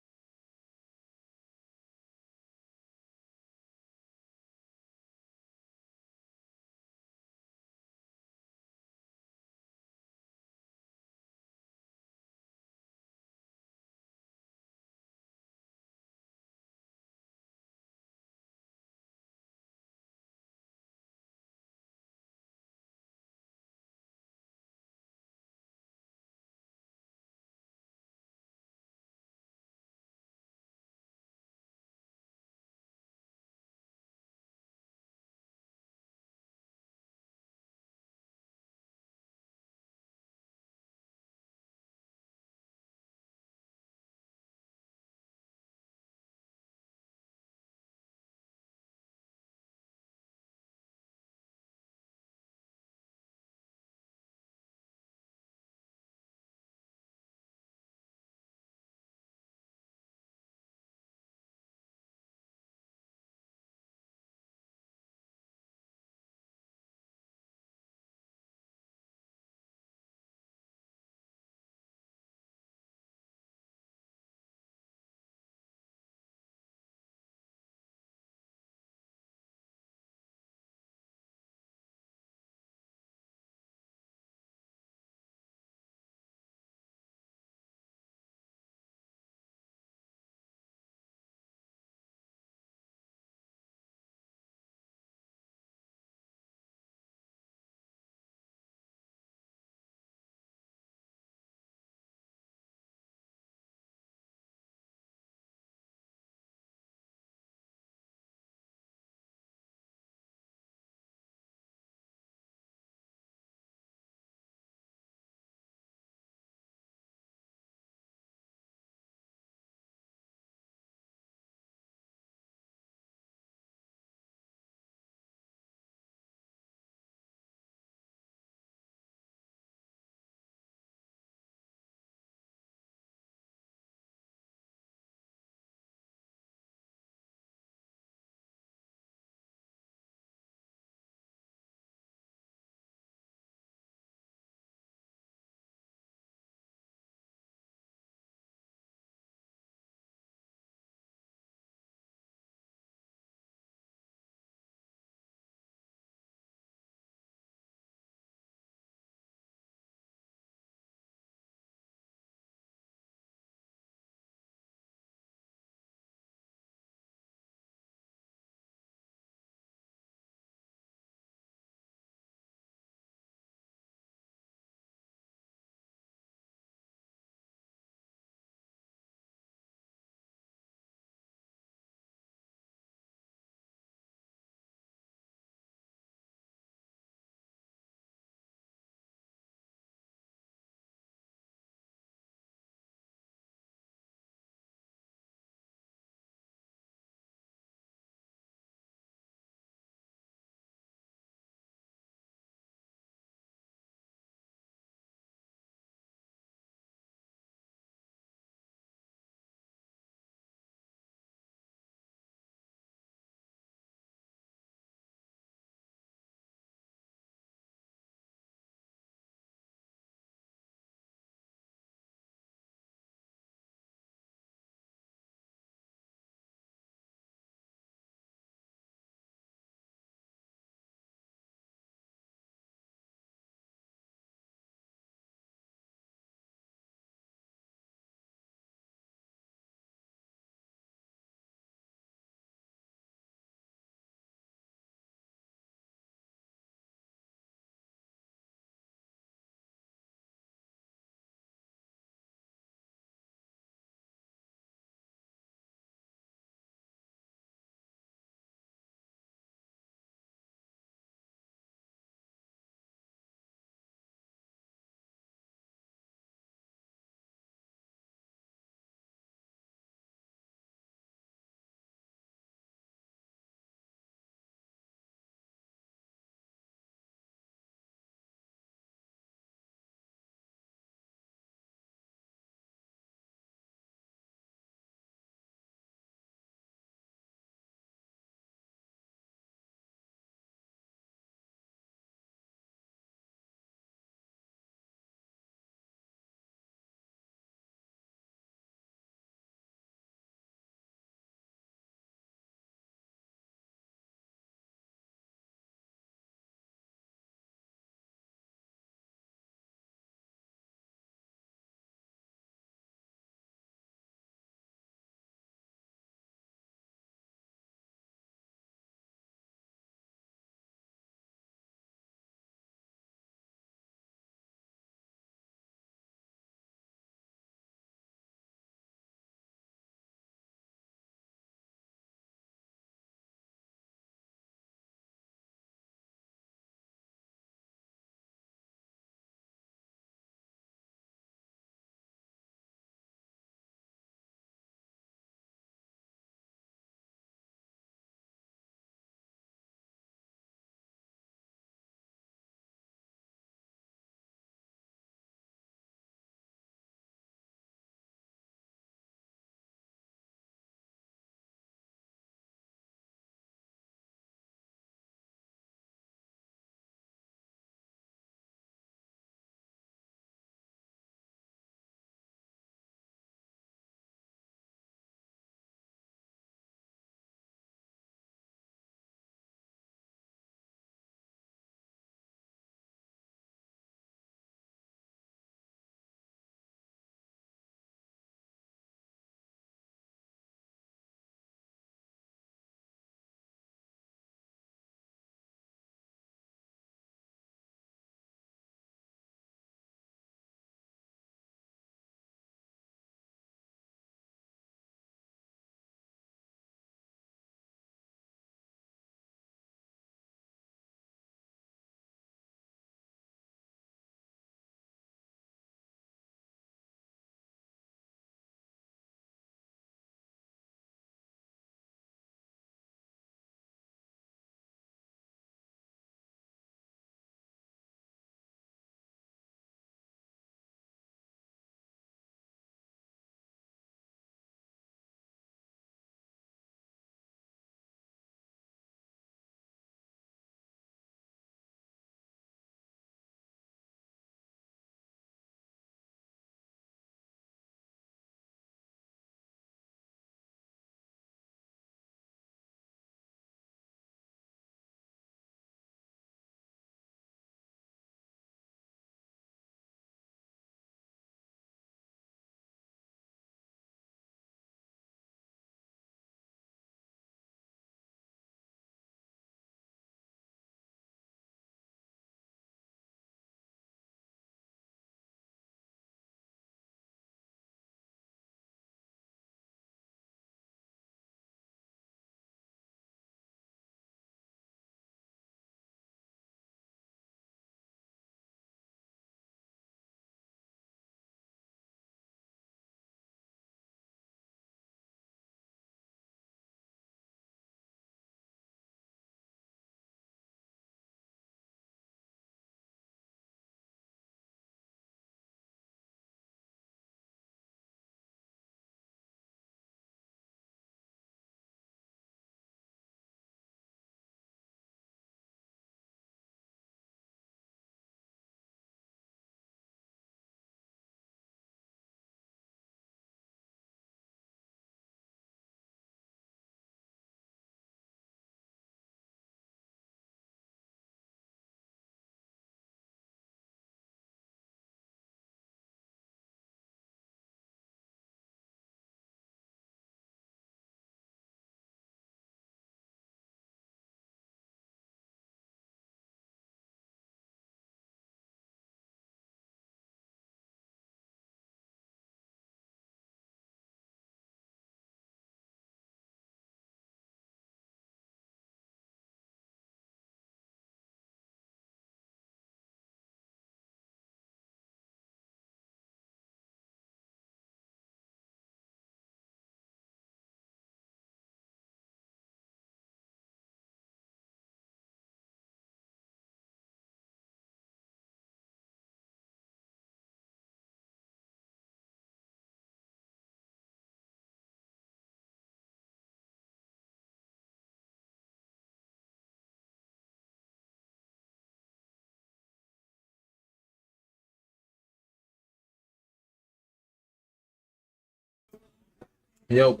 Yo.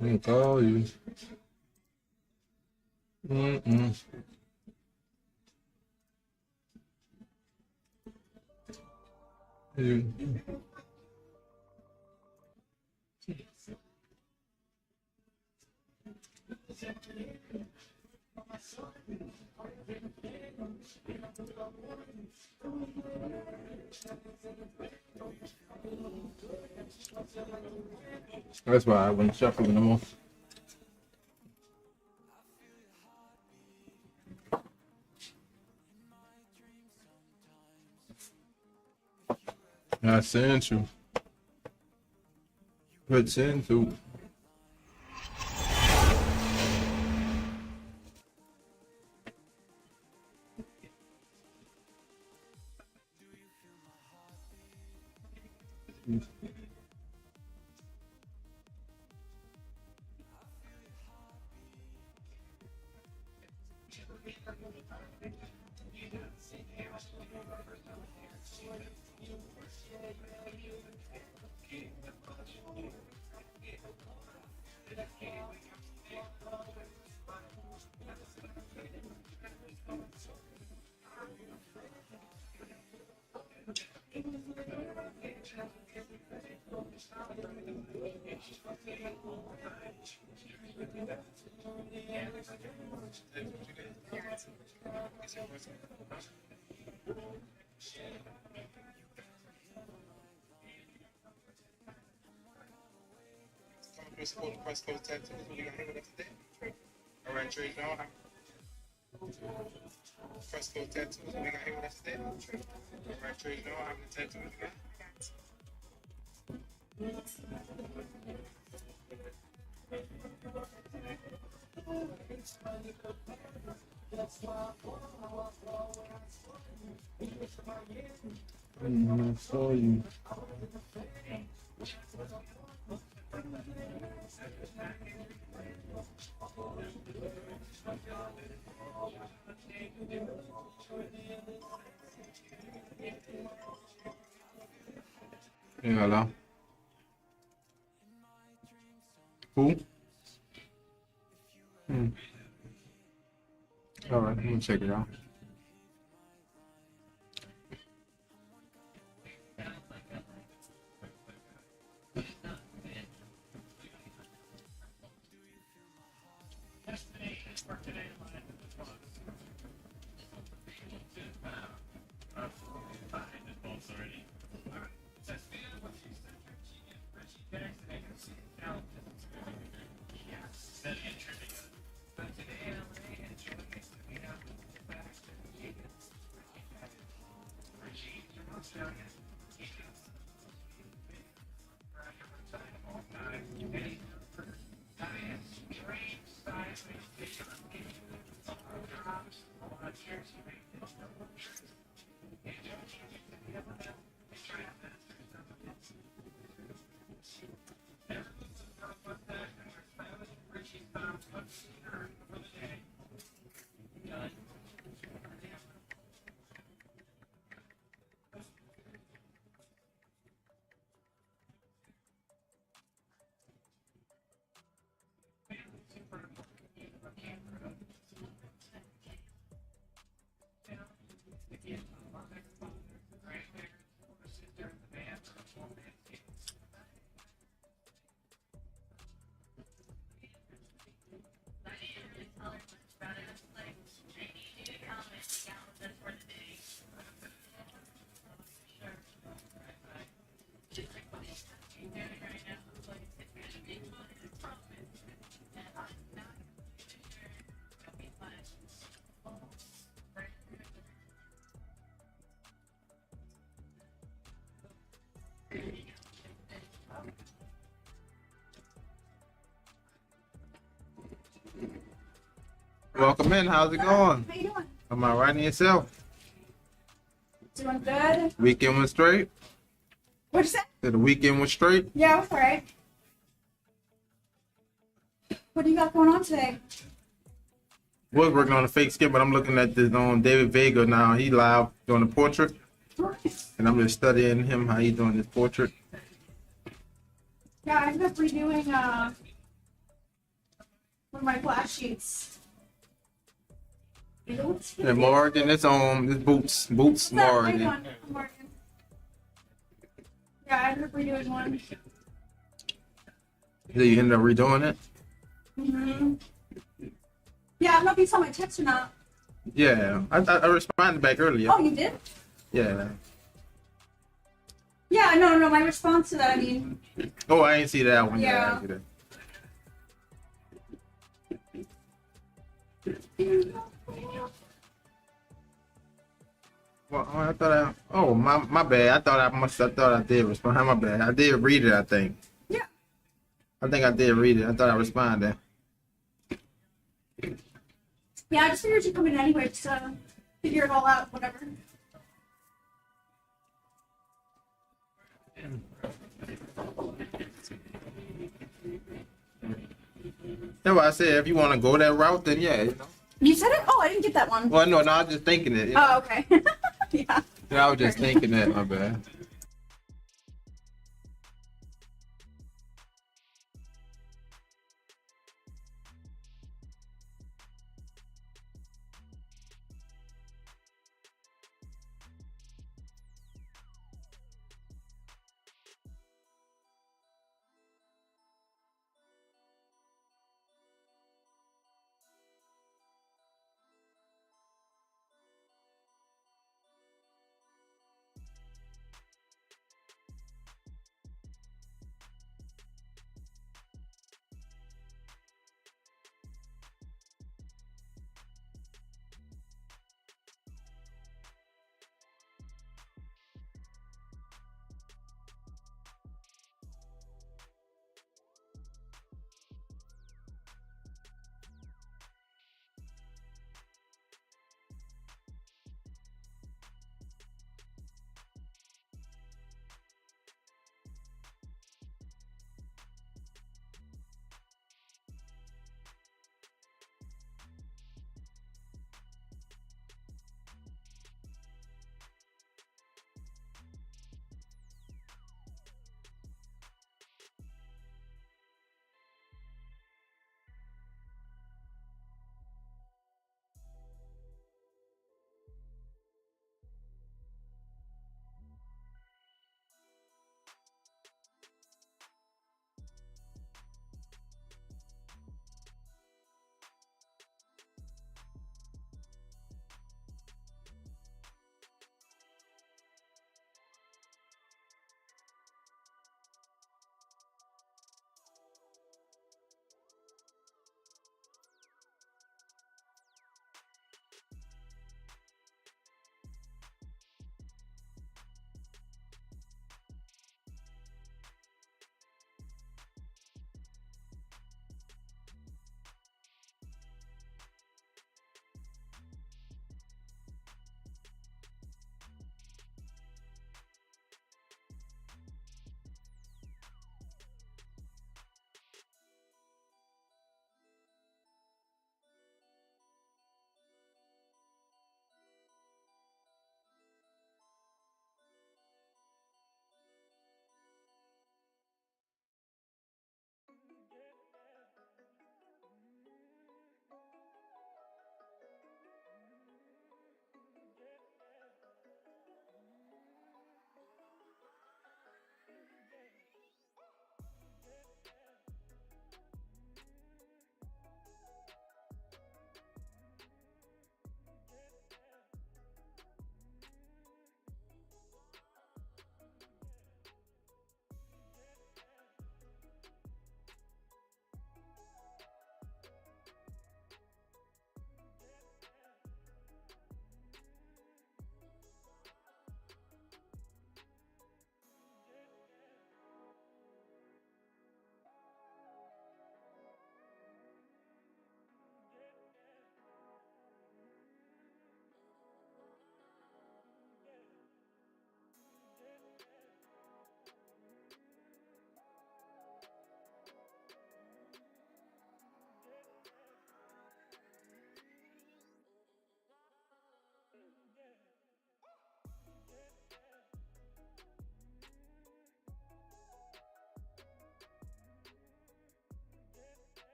I'm gonna call you. Mm-mm. You. That's why I went shuffling no more. I sent you. Put send to. Press those tattoos. We got hit with us today. All right, Trey, no. Press those tattoos. We got hit with us today. All right, Trey, no. I'm the tattoo. I saw you. Yeah, hello. Who? All right, I'm gonna check it out. Welcome in. How's it going? How you doing? Am I right in yourself? Doing good. Weekend was straight? What'd you say? Did the weekend was straight? Yeah, it was alright. What do you got going on today? Was working on a fake skit, but I'm looking at this on David Vega now. He live doing a portrait, Nice. and I'm just studying him how he doing this portrait. Yeah, I ended up redoing one of my flash sheets. And Morgan, it's on. This Boots What's that? How you Morgan. doing? I'm Morgan. Yeah, I ended up redoing one. So you ended up redoing it? Mm-hmm. Yeah, I don't know if you saw my text or not. Yeah, I responded back earlier. Oh, you did? Yeah. Yeah, no, my response to that, I mean, Oh, I ain't see that one. Yeah. I didn't see that. Well, I thought oh, my bad. I thought I did respond. My bad. I did read it, I think. Yeah. I think I did read it. I thought I responded. yeah, I just figured you'd come in anyway, just figure it all out, whatever. That's why I said if you want to go that route, then yeah. You know? You said it? Oh, I didn't get that one. Well, no, I was just thinking it. You know? Oh, okay. yeah. I was just thinking that. My bad.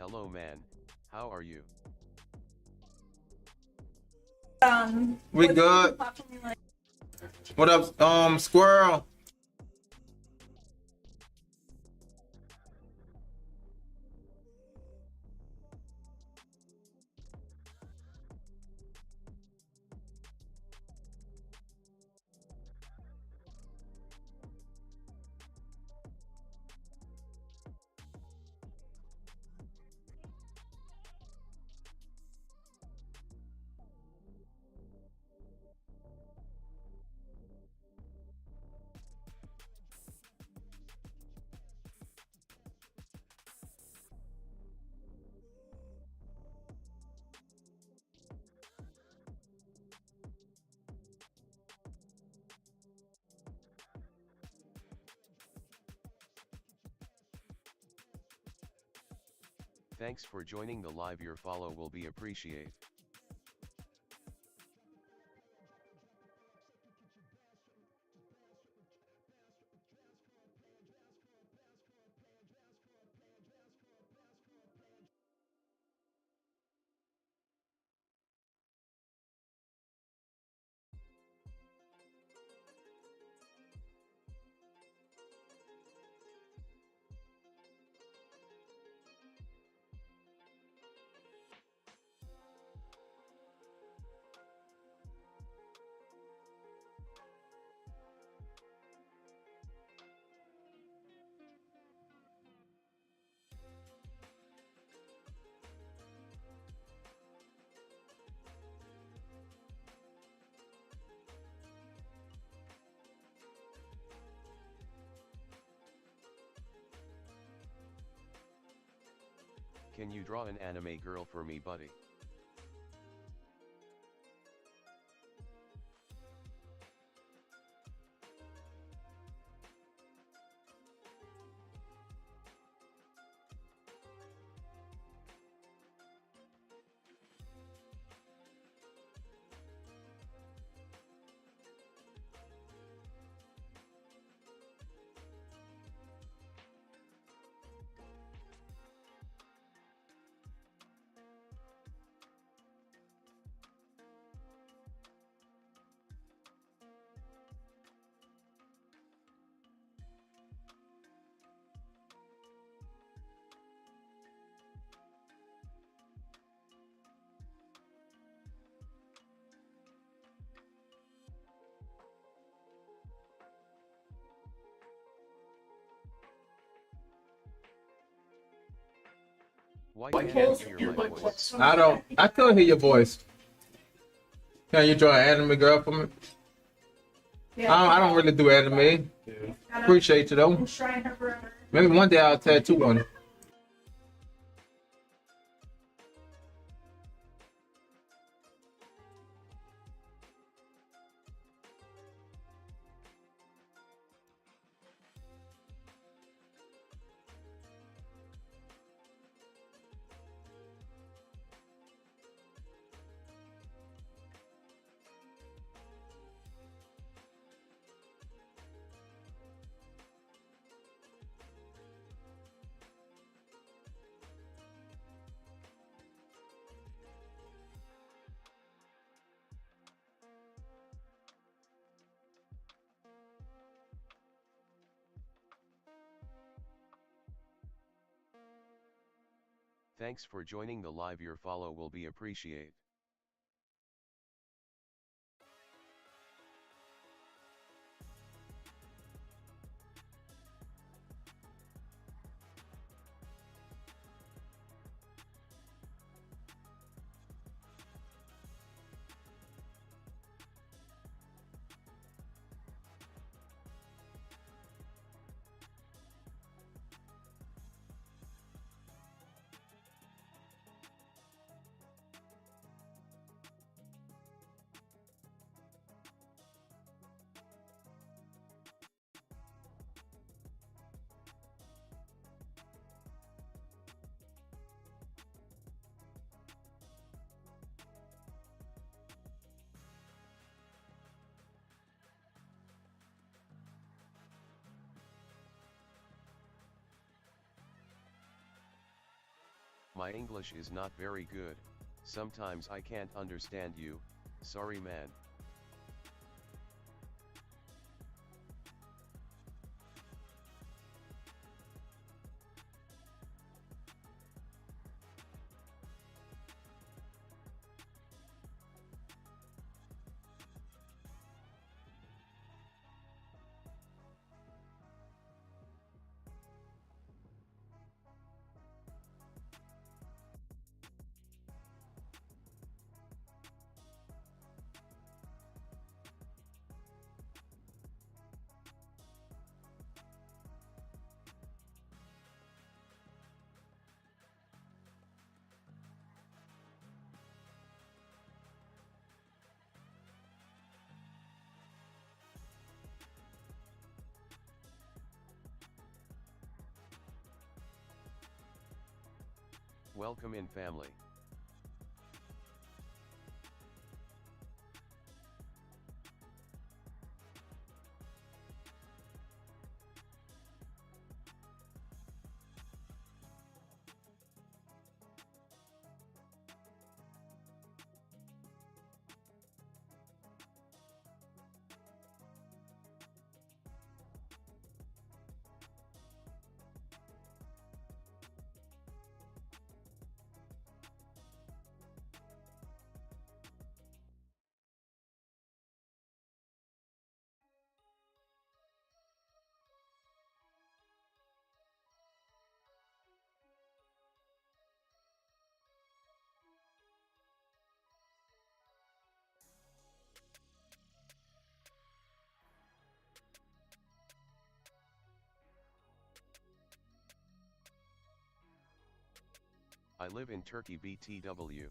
Hello man, how are you? We good. What up, Squirrel? Thanks for joining the live. Your follow will be appreciated. Can you draw an anime girl for me, buddy? Why can't you hear my voice? I still hear your voice. Can you draw an anime girl for me? Yeah. I don't really do anime. Appreciate you though. Enshrine her forever. Maybe one day I'll tattoo on it. Thanks for joining the live. Your follow will be appreciated. My English is not very good, sometimes I can't understand you, sorry man. Welcome in family. I live in Turkey BTW.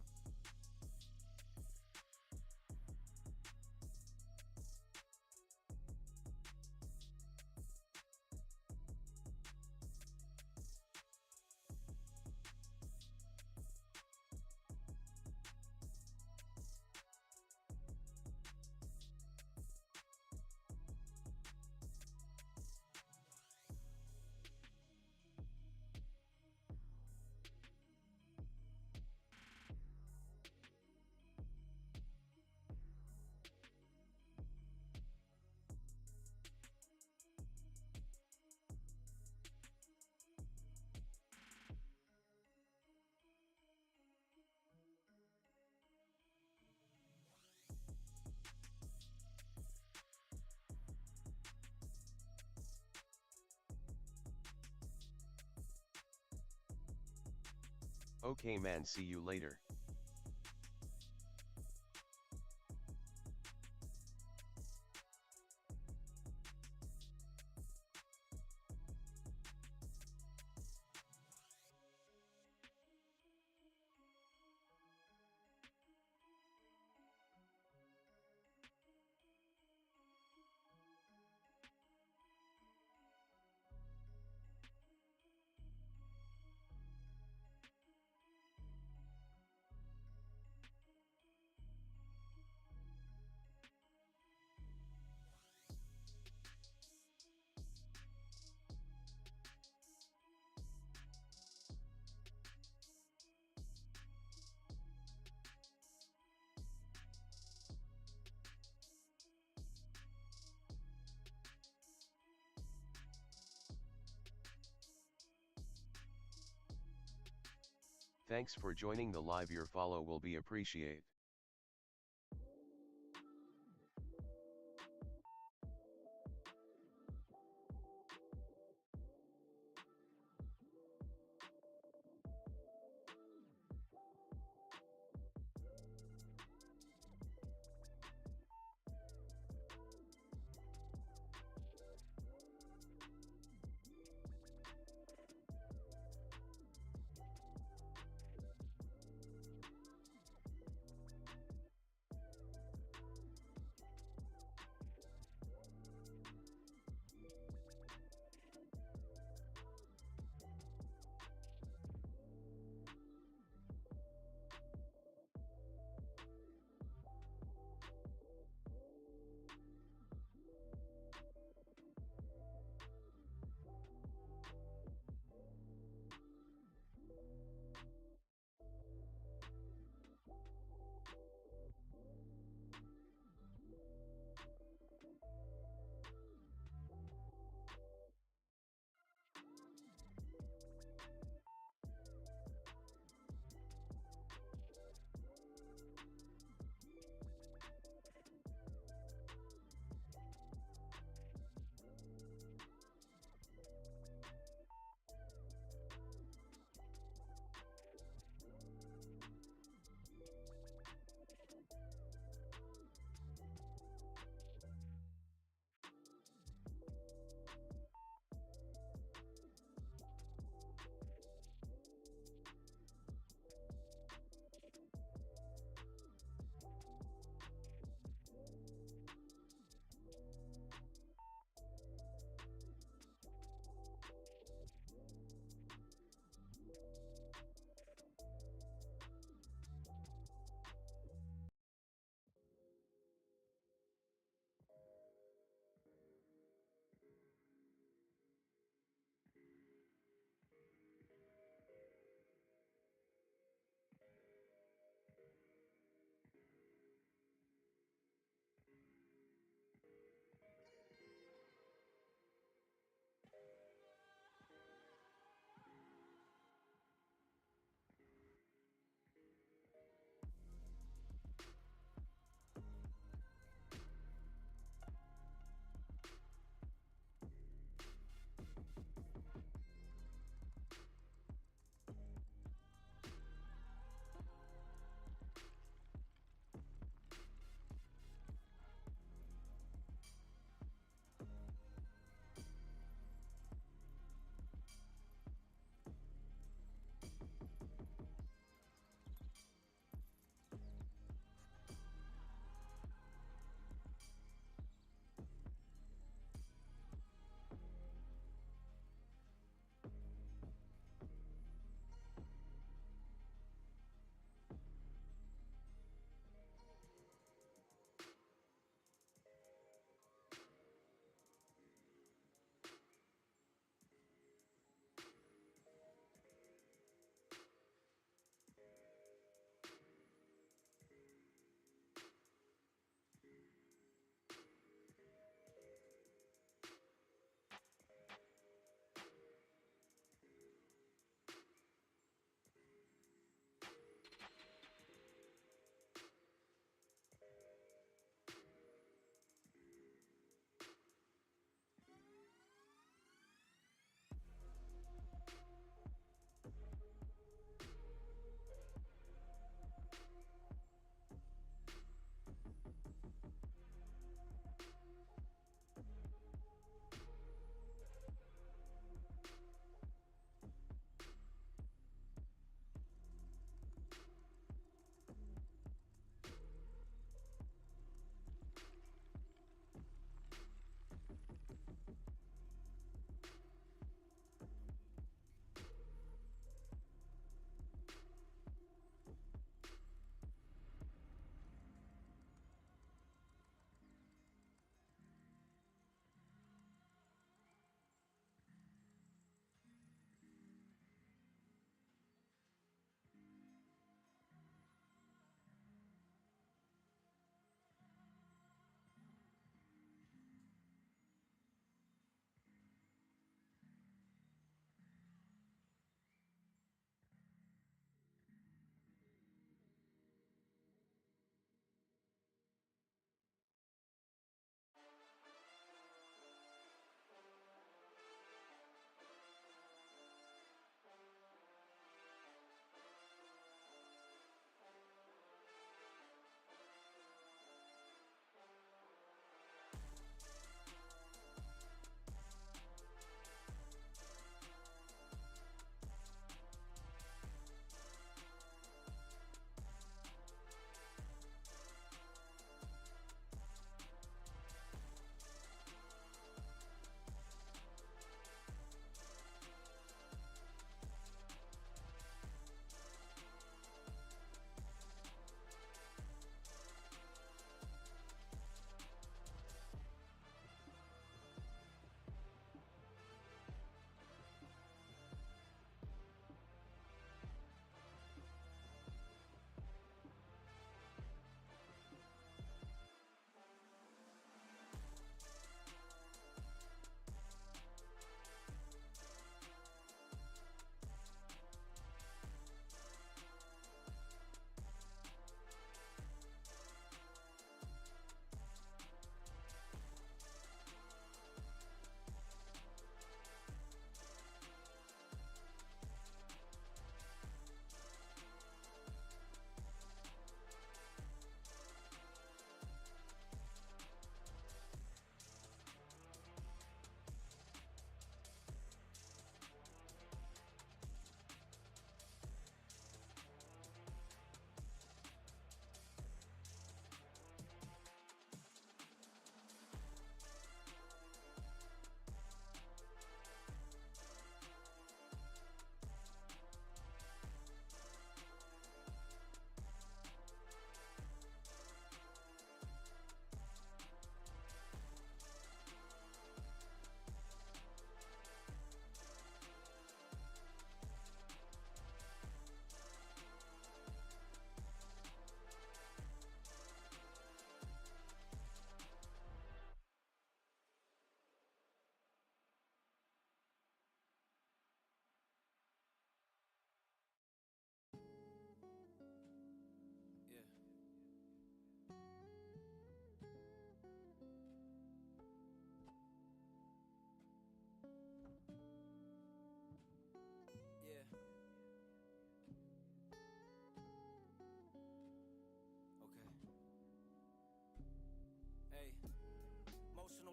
Okay man, see you later. Thanks for joining the live. Your follow will be appreciated.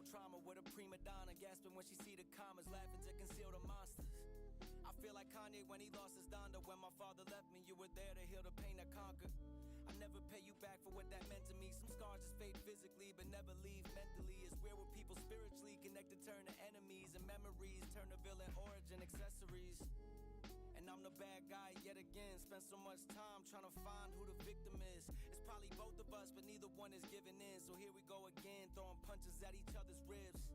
trauma with a prima donna, gasping when she see the commas, laughing to conceal the monsters. I feel like Kanye when he lost his Donda. When my father left me, you were there to heal the pain that conquered. I never pay you back for what that meant to me. Some scars just fade physically, but never leave mentally. It's where were people spiritually connected turn to enemies, and memories turn to villain origin accessories. And I'm the bad guy yet again. Spent so much time trying to find who the victim is. It's probably both of us, but neither one is giving in. So here we go again, throwing punches at each other's ribs.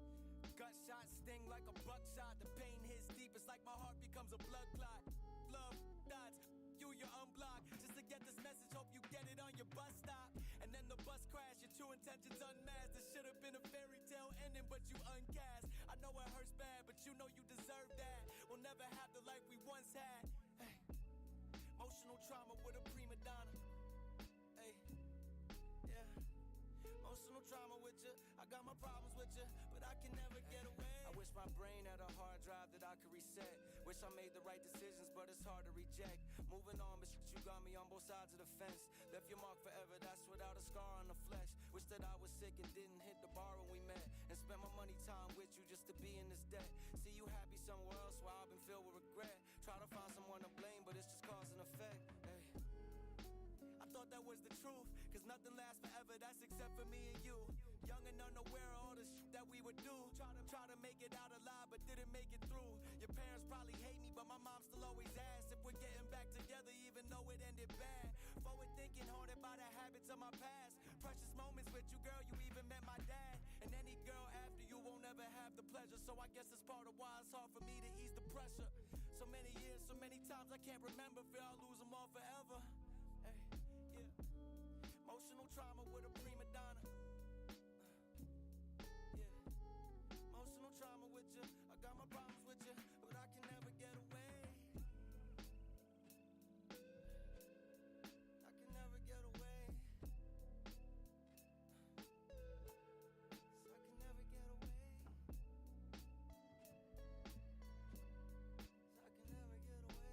Gunshots sting like a buckshot. The pain hits deep, it's like my heart becomes a blood clot. Love dots, you're unblocked. Just to get this message, hope you get it on your bus stop. And then the bus crash, your true intentions unmasked. This should have been a fairy tale ending, but you uncast. I know it hurts bad, but you know you deserve that. We'll never have the life we once had. Hey. Emotional trauma with a prima donna. Hey. Yeah. Emotional trauma with you. I got my problems with you, but I can never get away. I wish my brain had a hard drive that I could reset. Wish I made the right decisions, but it's hard to reject. Moving on, but you got me on both sides of the fence. Left your mark forever, that's without a scar on the flesh. Wish that I was sick and didn't hit the bar when we met. And spent my money time with you just to be in this debt. See you happy somewhere else while I've been filled with regret. Try to find someone to blame, but it's just cause and effect. Hey. I thought that was the truth, cause nothing lasts forever, that's except for me and you. Young and unaware of all the shit that we would do. Try to make it out alive, but didn't make it through. Your parents probably hate me, but my mom still always asks if we're getting back together, even though it ended bad. Forward thinking, haunted by the habits of my past. Precious moments with you, girl, you even met my dad. And any girl after you won't ever have the pleasure. So I guess it's part of why it's hard for me to ease the pressure. So many years, so many times I can't remember. Fear I'll lose them all forever. Hey. Yeah. Emotional trauma with a prima donna. Yeah. Emotional trauma with you. I got my problems with you, but I can never get away. I can never get away. So I can never get away. So I can never get away.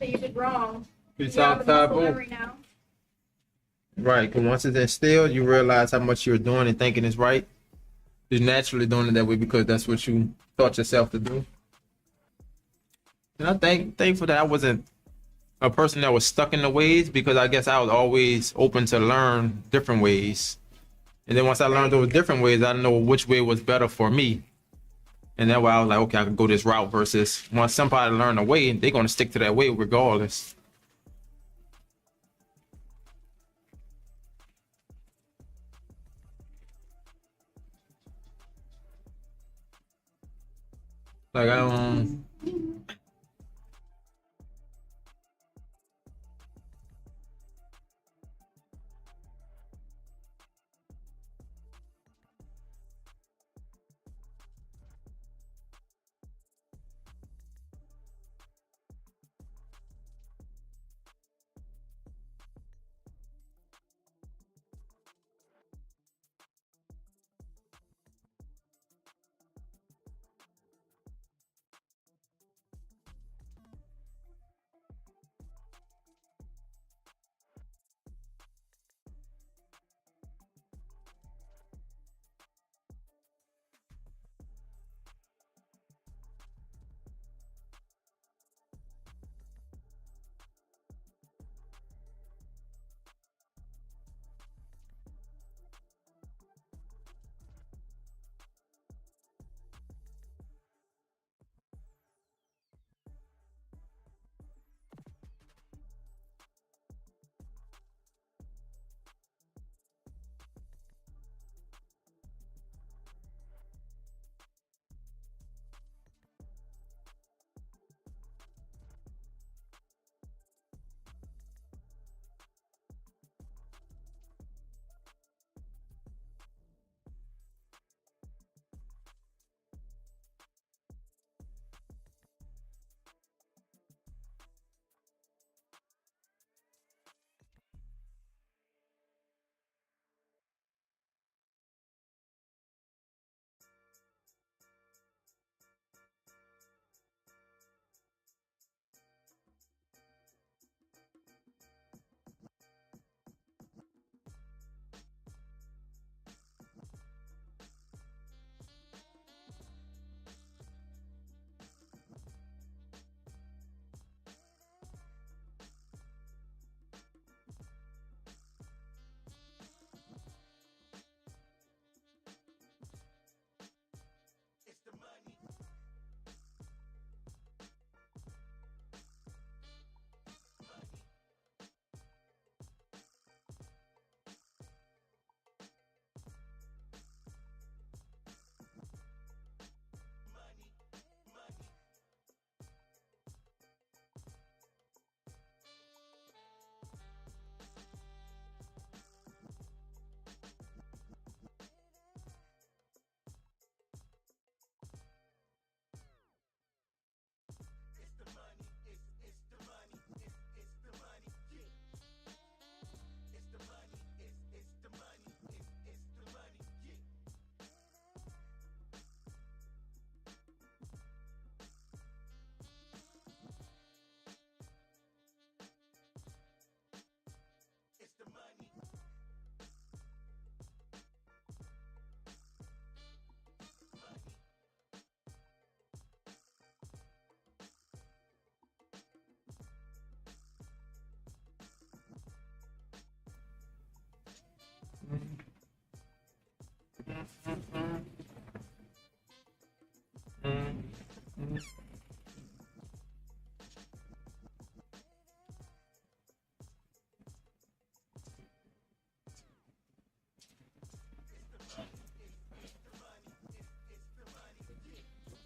that you did wrong. Peace You have out, the muscle Tabo. memory now. Right, because once it's instilled, you realize how much you're doing and thinking is right. You're naturally doing it that way because that's what you taught yourself to do. And I thankful that I wasn't a person that was stuck in the ways, because I guess I was always open to learn different ways. And then once I learned those different ways, I know which way was better for me. And that's why I was like, okay, I can go this route, versus once somebody learn a way, they're going to stick to that way regardless. Like, I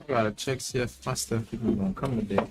gotta check, see if my stuff even gonna come today.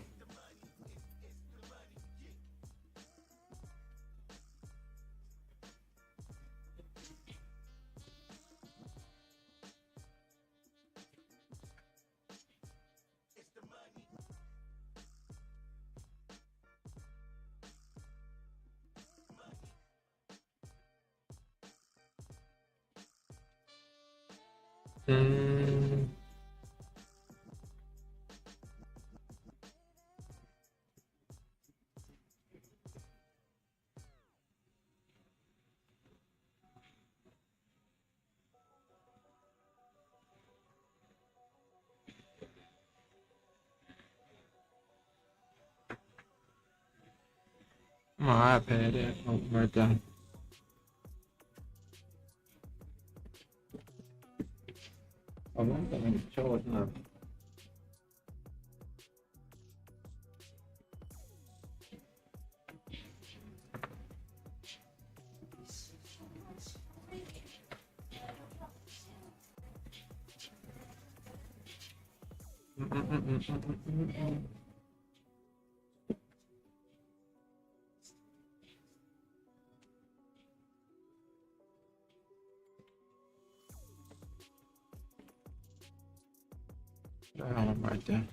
My iPad there. Oh, right there. Oh, I'm going to charge now. Right there.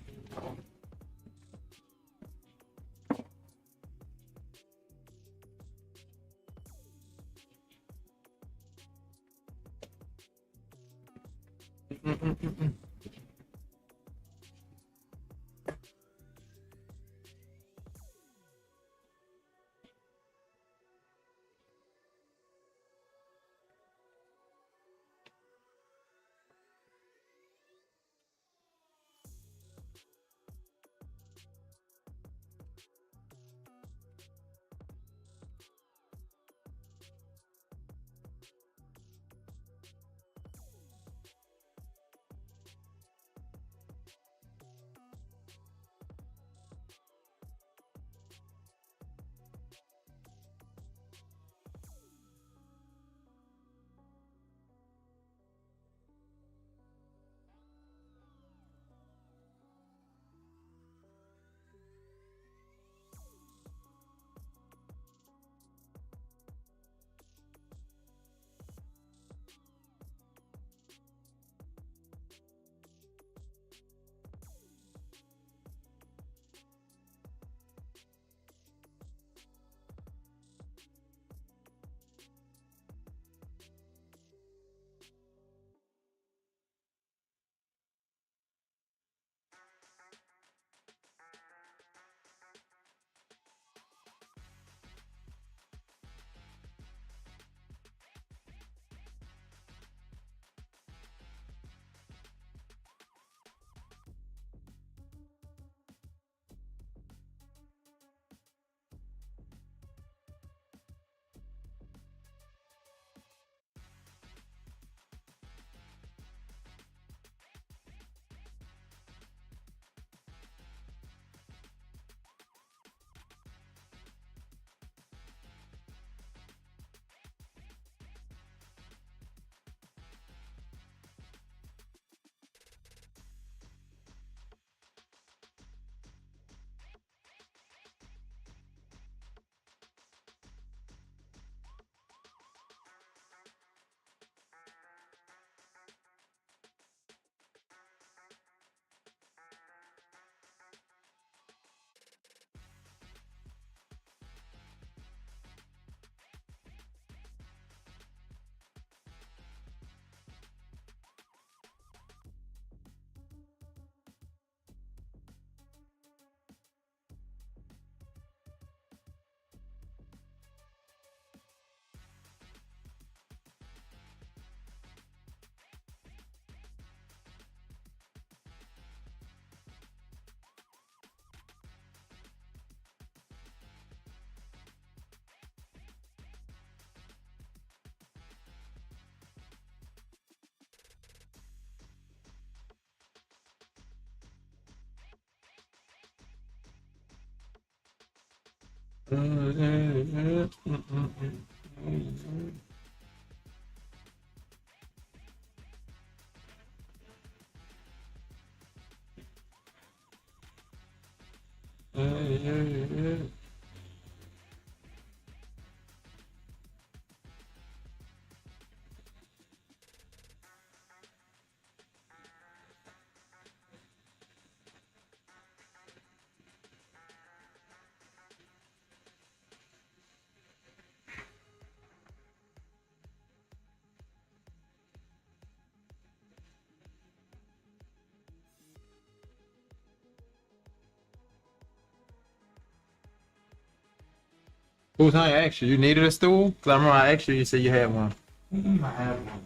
Who's I asked you? You needed a stool? Cause I remember I asked you. You said you had one. I have one.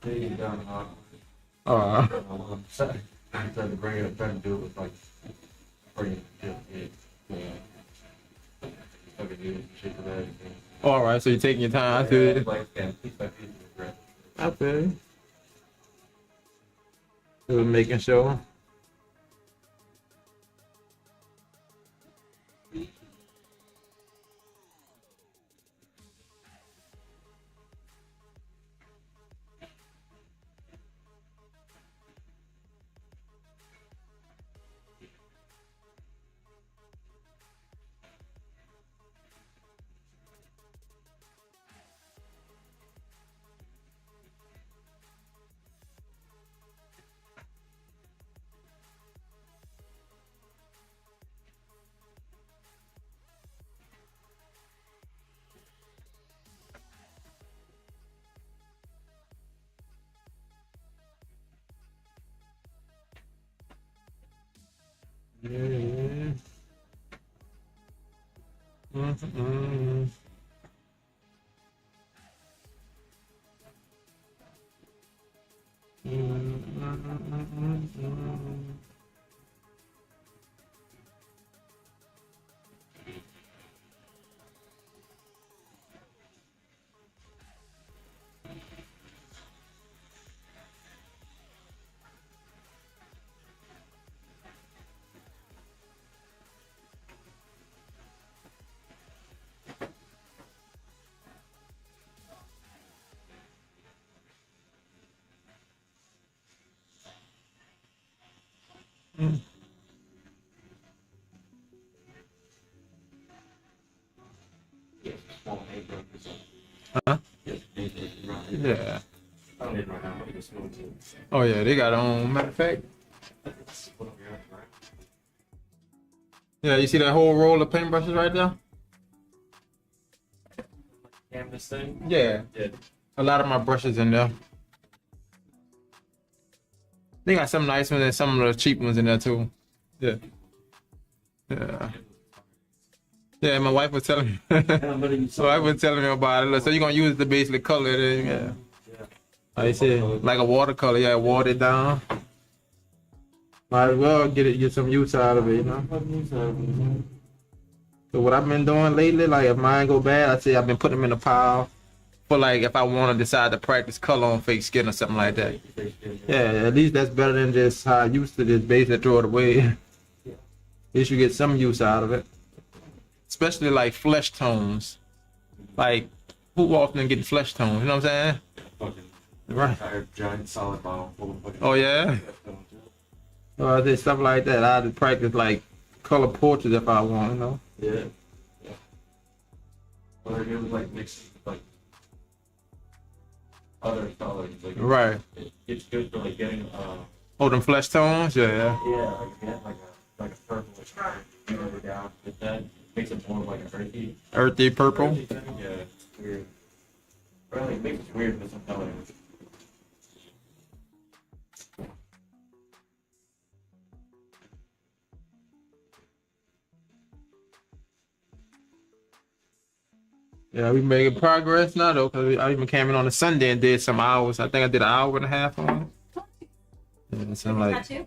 Taking down Oh. I tried to bring it up, trying to do it with like bring it. Yeah. fucking do shit to that. All right, so you're taking your time. I feel it. Like, piece by piece, regret. I feel it. Just making sure. Yeah. Mm-hmm. Small paintbrushes. Huh? Yes, paintbrushes, right? Yeah. I don't need it right now. I'm just going to. Oh yeah, they got matter of fact. That's what I'm here, right? Yeah, you see that whole roll of paintbrushes right there? Canvas thing. Yeah. Yeah. A lot of my brushes in there. They got some nice ones and some of the cheap ones in there too. Yeah. Yeah. Yeah, my wife was telling me. My wife was telling me about it. So you're gonna use the basically color it in, yeah. Like I said, like a watercolor, yeah, water it down. Might as well get some use out of it, you know. So what I've been doing lately, like if mine go bad, I say I've been putting them in a pile for like if I want to decide to practice color on fake skin or something like that. Yeah, at least that's better than just how I used to just basically throw it away. At least you get some use out of it. Especially like flesh tones. Like who often get flesh tones, you know what I'm saying? Fucking Right. entire giant solid bottle full of fucking. Oh yeah? I did stuff like that. I had to practice like color portraits if I want, you know. Yeah. Yeah. Or it was like mixed with like other colors. Like Right. It's good for like getting Oh, them flesh tones? Yeah. yeah, like get like a purplish color, you know, down. But that makes it more like an earthy. Earthy purple. Earthy thing. Yeah, it's weird. Or like it makes it weird with some colors. Yeah, we making progress now though, cause I even came in on a Sunday and did some hours. I think I did an hour and a half on it. Yeah, so I'm like, Tattoo?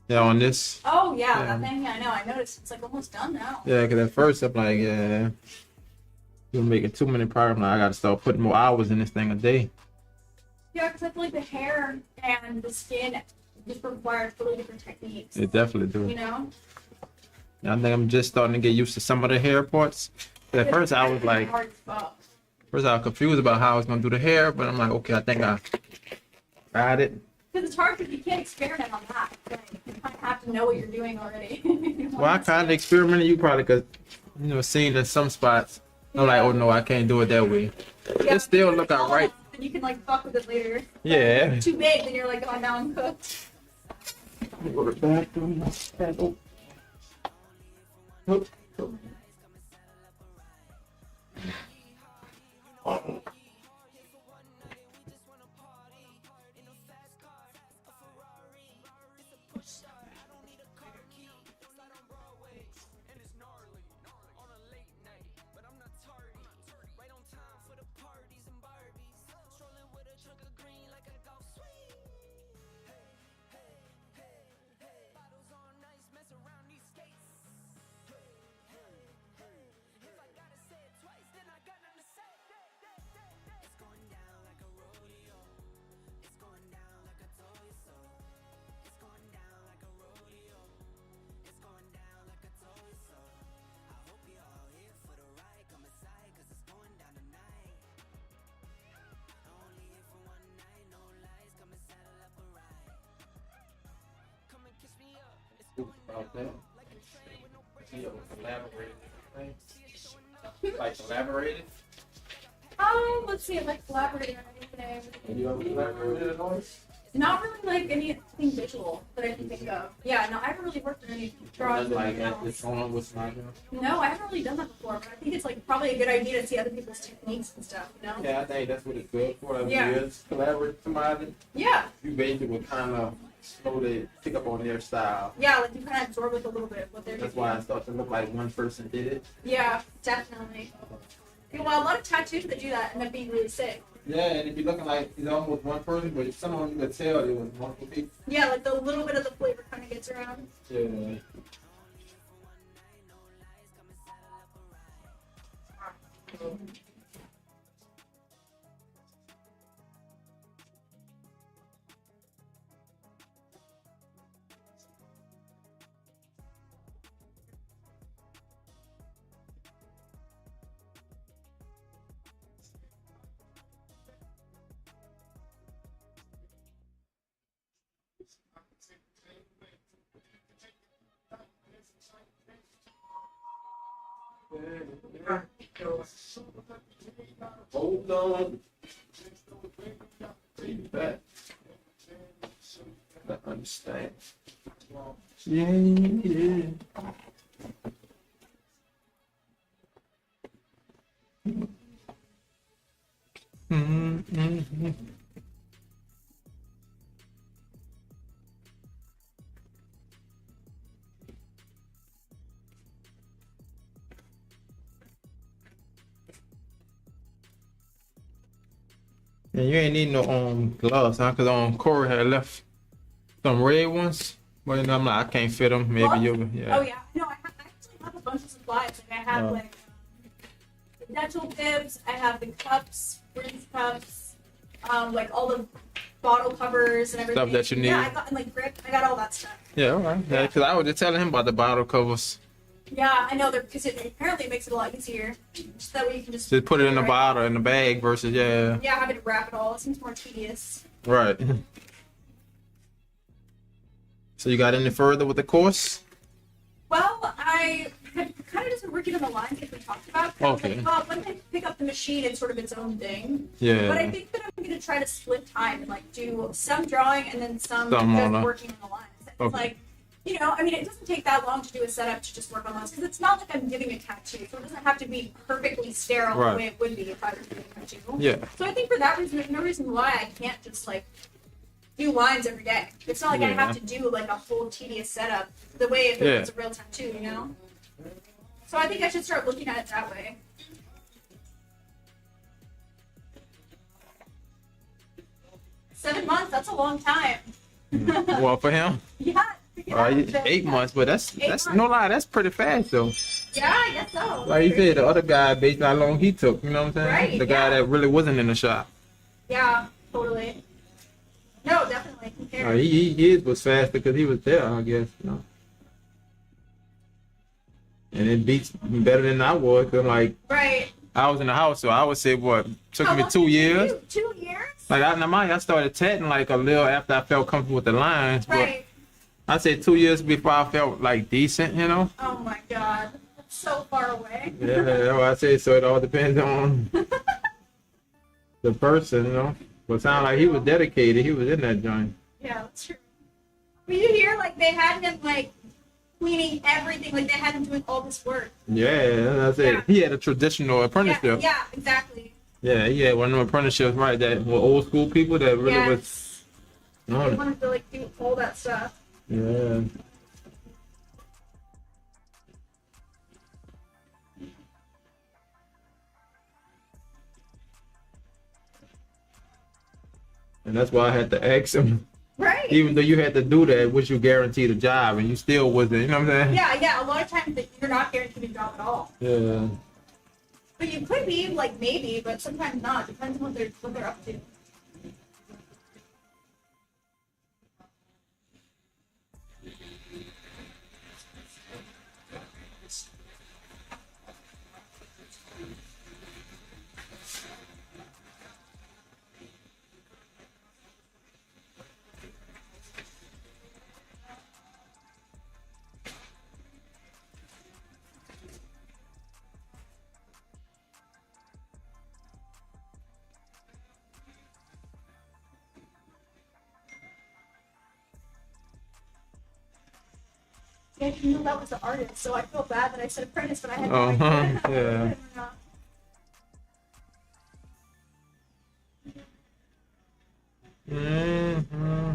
yeah, on this. Oh yeah, Yeah. that thing. Yeah, I know. I noticed. It's like almost done now. Yeah, cause at first I'm like, yeah, you're making too many progress. Now I gotta start putting more hours in this thing a day. Yeah, because I feel like the hair and the skin just require totally different techniques. It definitely do. You know. I think I'm just starting to get used to some of the hair parts. At first I was like, Hard as fuck. first I was confused about how I was gonna do the hair, but I'm like, okay, I think I got it. Because it's hard because you can't experiment on that. Like, you kind of have to know what you're doing already. Well, I kind of experimented. You probably could, seen in some spots. I'm like, oh no, I can't do it that way. Yeah, It still but look it's alright. small, and you can like fuck with it later. Yeah. Too big, then you're like, oh, now I'm cooked. Go to the bathroom. Oh. About that. Like collaborated. Let's see, like collaborating on anything. Have you ever collaborated at all? Not really like anything visual that I can think of. Yeah, no, I haven't really worked on any drawings. Like at this song with my girl. No, I haven't really done that before, but I think it's like probably a good idea to see other people's techniques and stuff, you know? Yeah, I think that's what it's good for. Yeah. Is collaborate with somebody. Yeah, You basically would kind of slowly pick up on their style. yeah, like you kind of absorb like a little bit what they're That's doing. why it starts to look like one person did it. Yeah, definitely. Yeah, well, a lot of tattoos that do that end up being really sick. Yeah, and it'd be looking like it's almost one person, but some of them you could tell it was multiple people. Yeah, like the little bit of the flavor kind of gets around. Yeah. Hold on. Take that. I understand. Yeah. Mm-hmm. Yeah, you ain't need no gloves, huh? Cause Corey had left some red ones, but you know, I'm like, I can't fit them. Maybe Gloves? you, yeah. Oh yeah, no, I actually have a bunch of supplies. Like I have like the dental bibs, I have the cups, rinse cups, like all the bottle covers and everything. Stuff that you need. Yeah, I got and like grip. I got all that stuff. Yeah, all right. Yeah, cause I was just telling him about the bottle covers. Yeah, I know they're because it apparently makes it a lot easier. Just that way you can just Just put it in the right. bottle in the bag versus yeah. Yeah, having to wrap it all. It seems more tedious. Right. So you got any further with the course? Well, I had kind of just been working on the lines that we talked about. Okay. Like, well, when I pick up the machine, it's sort of its own thing. Yeah. But I think that I'm going to try to split time and like do some drawing and then some Some just on the- working on the lines. It's Okay. like, you know, I mean, it doesn't take that long to do a setup to just work on lines because it's not like I'm giving a tattoo, so it doesn't have to be perfectly sterile Right. the way it would be if I was doing a tattoo. Yeah. So I think for that reason, there's no reason why I can't just like do lines every day. It's not like I have to do like a whole tedious setup the way if it was a real tattoo, you know? So I think I should start looking at it that way. Seven months, that's a long time. Well, for him, Yeah. Yeah, 8 months, but that's 8 that's months. no lie, that's pretty fast though. Yeah, I guess so. Like you said, the other guy, based on how long he took, you know what I'm saying? Right, The guy yeah. that really wasn't in the shop. Yeah, totally. No, definitely. Who cares? His was faster because he was there, I guess. You know. And it beats better than I was. Cause like Right. I was in the house, so I would say what took How me long 2 did you years. do? 2 years? Like I started tatting like a little after I felt comfortable with the lines, but Right. I'd say 2 years before I felt like decent, you know. Oh my god. That's so far away. Yeah, that's what I say. So it all depends on the person, you know. But it sounded like he was dedicated. He was in that joint. Yeah, that's true. But you hear like they had him like cleaning everything, like they had him doing all this work. Yeah, that's it. Yeah. He had a traditional Yeah, apprenticeship. yeah, exactly. Yeah, he had one of them apprenticeships, right? That were old school people that really was. Yes. No, They wanted to like do all that stuff. yeah. And that's why I had to ask him. Right. Even though you had to do that, was you guaranteed a job, and you still wasn't. You know what I'm saying? Yeah, yeah. A lot of times that you're not guaranteed a job at all. Yeah. But you could be like maybe, but sometimes not. Depends on what they're up to. Yeah, you knew that was the artist, so I feel bad that I said apprentice, but I had no Uh-huh, idea. yeah. Mm-hmm.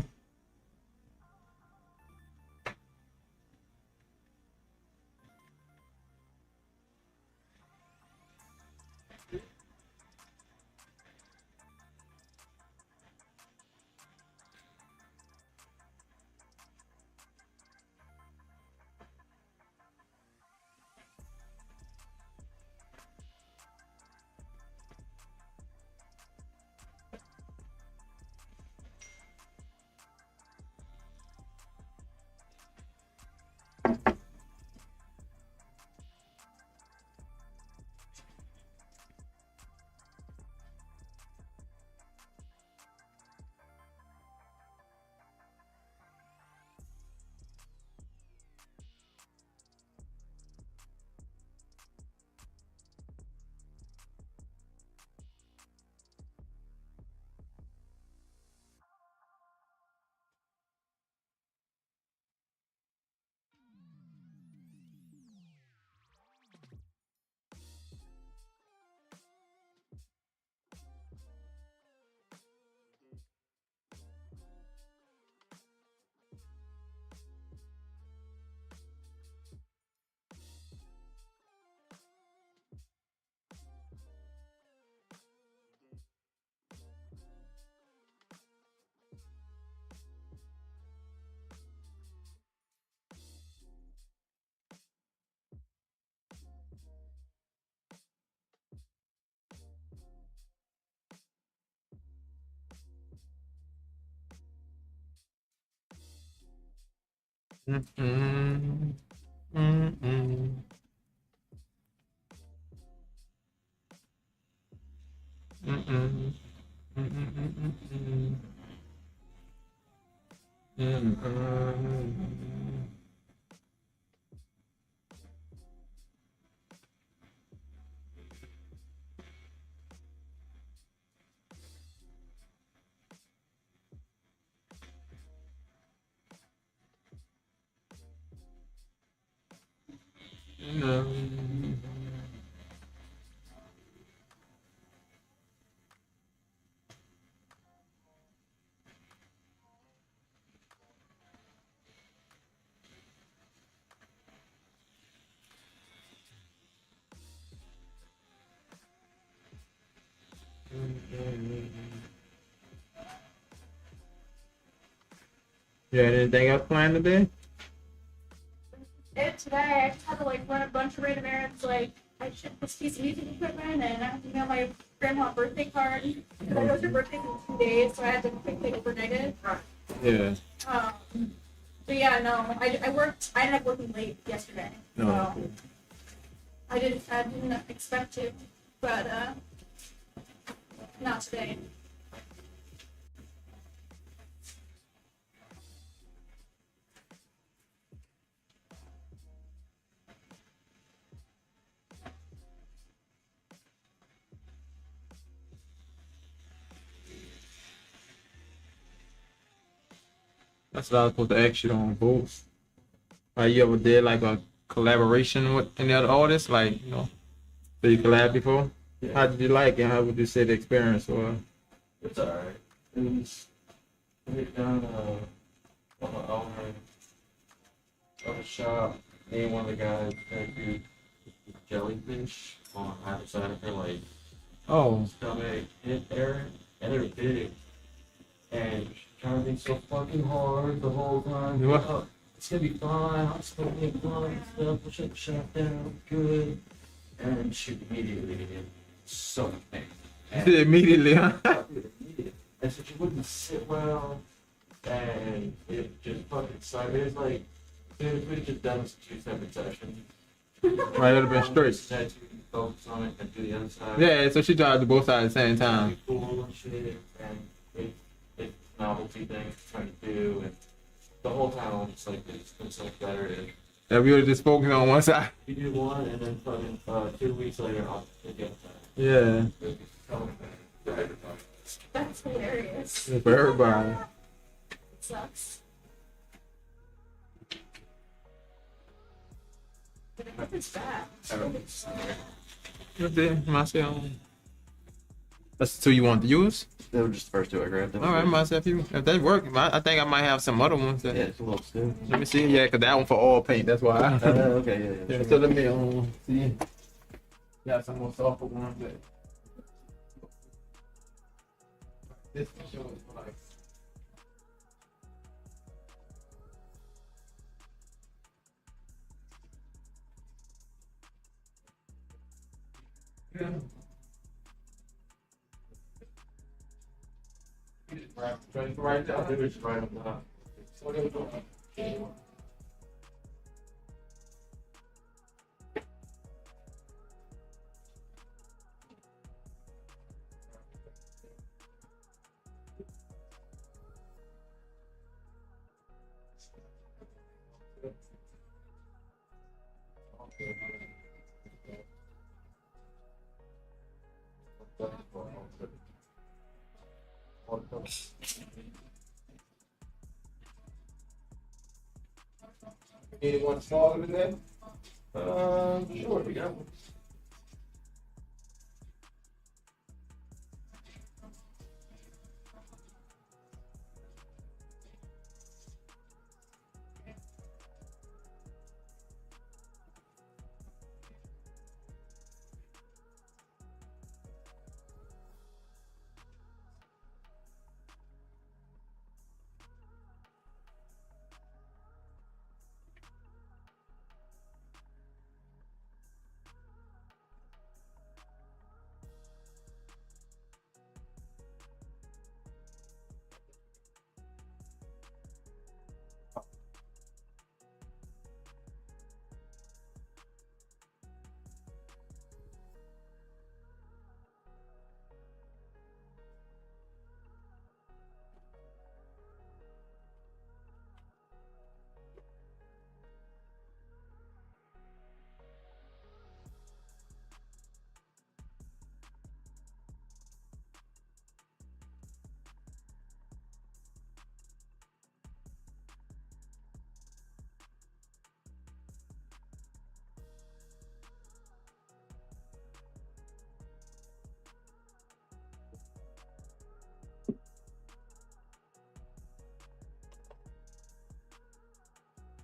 Mm-mm. Mm-mm. Mm-mm. Mm-mm. Mm-mm. Mm-mm. You had anything else planned today? Today I just had to like run a bunch of random errands. Like I shipped this piece of music equipment, and I have to mail my grandma a birthday card. Because I know it's her birthday in 2 days, so I had to quickly overnight it. Yeah. But yeah, no, I worked. I ended up working late yesterday. No. So I didn't expect to, but not today. That's what I was supposed to ask you on both. You ever did like a collaboration with any other artists? Like, so you collab before? Yeah. How did you like it? How would you say the experience was? It's alright. It was done on the owner of the shop. Me and one of the guys that do jellyfish on either side of her like Oh, stomach hip area, and they're big. And she's trying to be so fucking hard the whole time. What? Oh, it's gonna be fine. I'm just gonna be fine and stuff. We'll shut the shop down. Good. And she immediately did so much pain. you did immediately, huh? And so she wouldn't sit well, and it just fucking sucked. It was like, dude, if we had just done this in 2 separate sessions. Right, it would have been straight. Had to focus on it and do the other side. Yeah, so she tried to do both sides at the same time. Be cool and shit, and it's novelty thing it's trying to do, and the whole time I'm just like, it's like better if If you would have just focused on one side. you do one, and then fucking 2 weeks later I'll do the other side. Yeah, It'll be so much better for everybody. That's hilarious. for everybody. It sucks. It's bad. What's it? Myself. That's the two you want to use? They were just the first two I grabbed. All right, myself. If that work, I think I might have some other ones. That, Yeah, it's a little stiff. Let me see. Yeah, cause that one for all paint. That's why. Okay, yeah. Yeah, Sure. so let me see. Got some more softer ones that. This one shows like. Yeah. Right there. They were just right on top. So they were doing. Anyone smaller than that? Sure, we got one.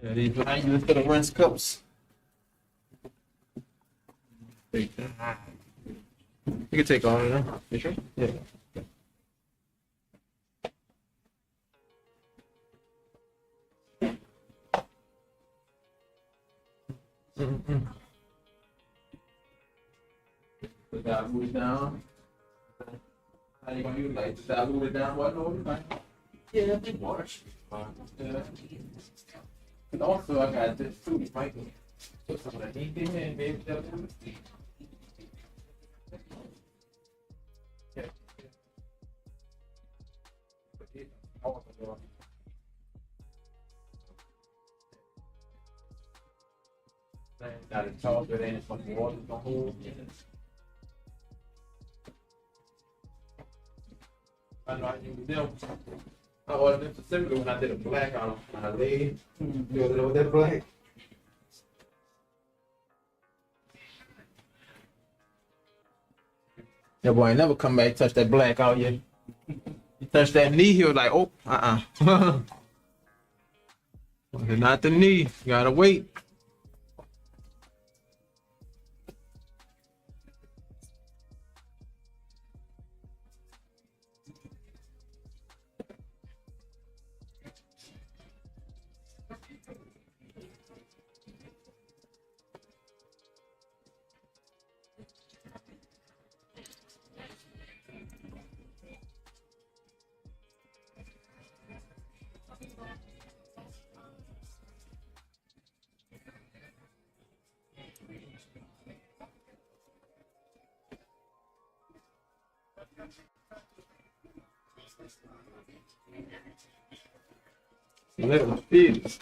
Yeah, these I use for the rinse cups. You can take all of them. You sure? Yeah. Put that move down. How you gonna use like that move it down? What no? Yeah, I think water should be fine. Yeah. And also I got this too, right? Put some of the heat in here and maybe that will yeah. Got it charged, but then it's some water the whole. I know I use them. I ordered them specifically when I did a black on my leg. You ordered it with that black? Yeah, boy, I ain't never come back touch that black out yet. You touch that knee, he was like, oh, not the knee. You gotta wait. Little fish.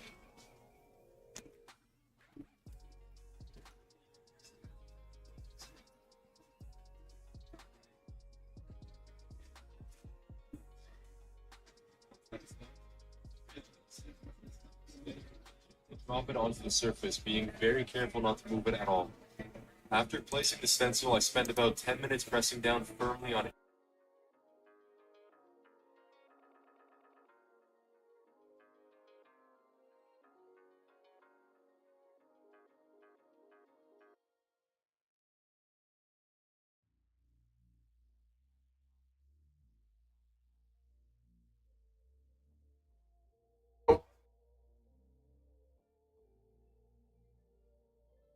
drop it onto the surface, being very careful not to move it at all. After placing the stencil, I spent about 10 minutes pressing down firmly on it.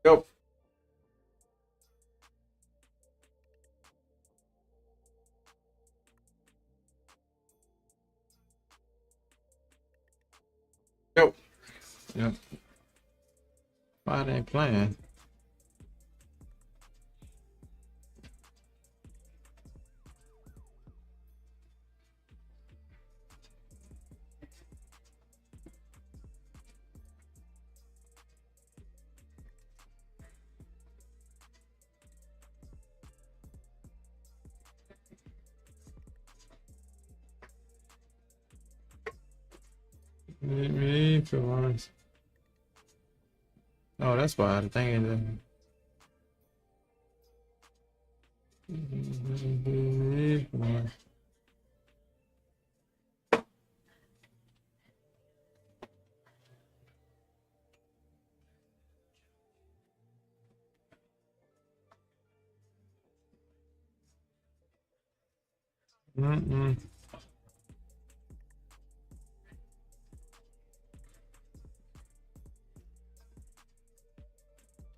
Go. Go. Yep. Why they ain't playing? Me for once. Oh, that's why the thing is. Mm-mm.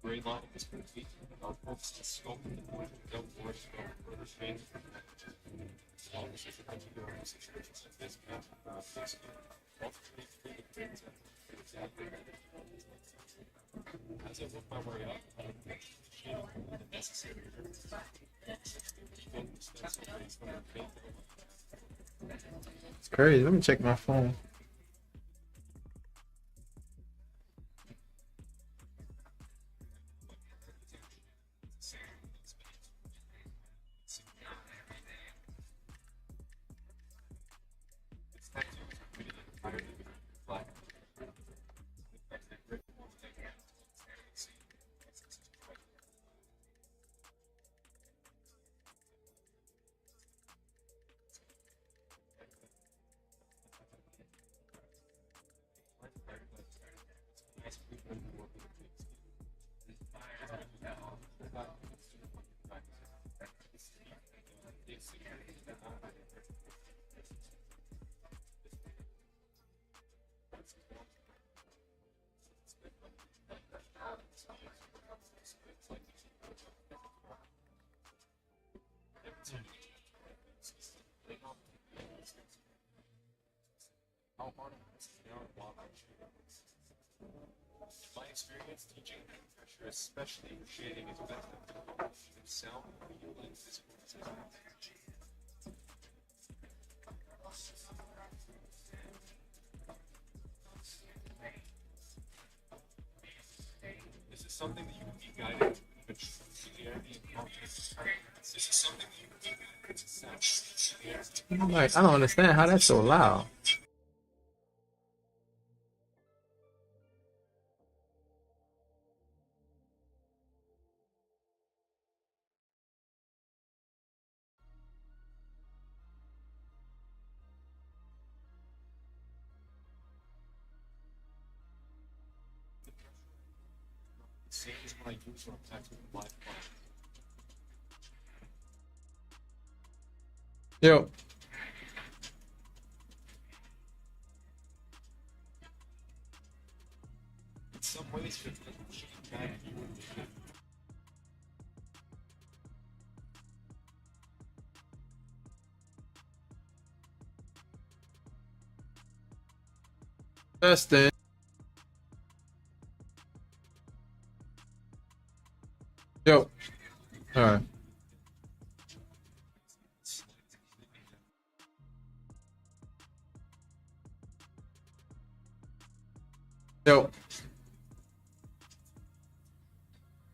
Gray line is complete. I'll focus the scope of the board without force or further change. As long as it's a particular situations like this, basically, ultimately through the things exactly. As I work my way up, I'm the necessary It's crazy. Let me check my phone. My experience teaching architecture, especially shading, is better than sound, feel, and physical sensations. This is something that you can be guided to, but familiarity and confidence. This is something that you can be guided to sound. I'm like, I don't understand how that's so loud. Same as what I use when I'm practicing live class. Yo. In some ways, it's like back you would be. Testing. Yo. All right. Yo.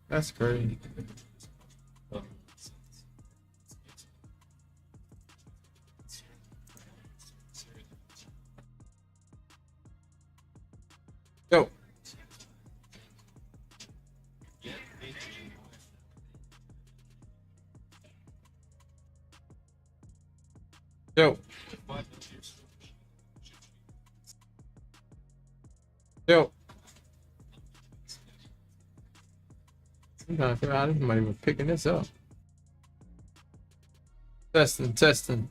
That's crazy. Yo. Yo. Yo. I'm trying to figure out how somebody was picking this up. Testing, testing.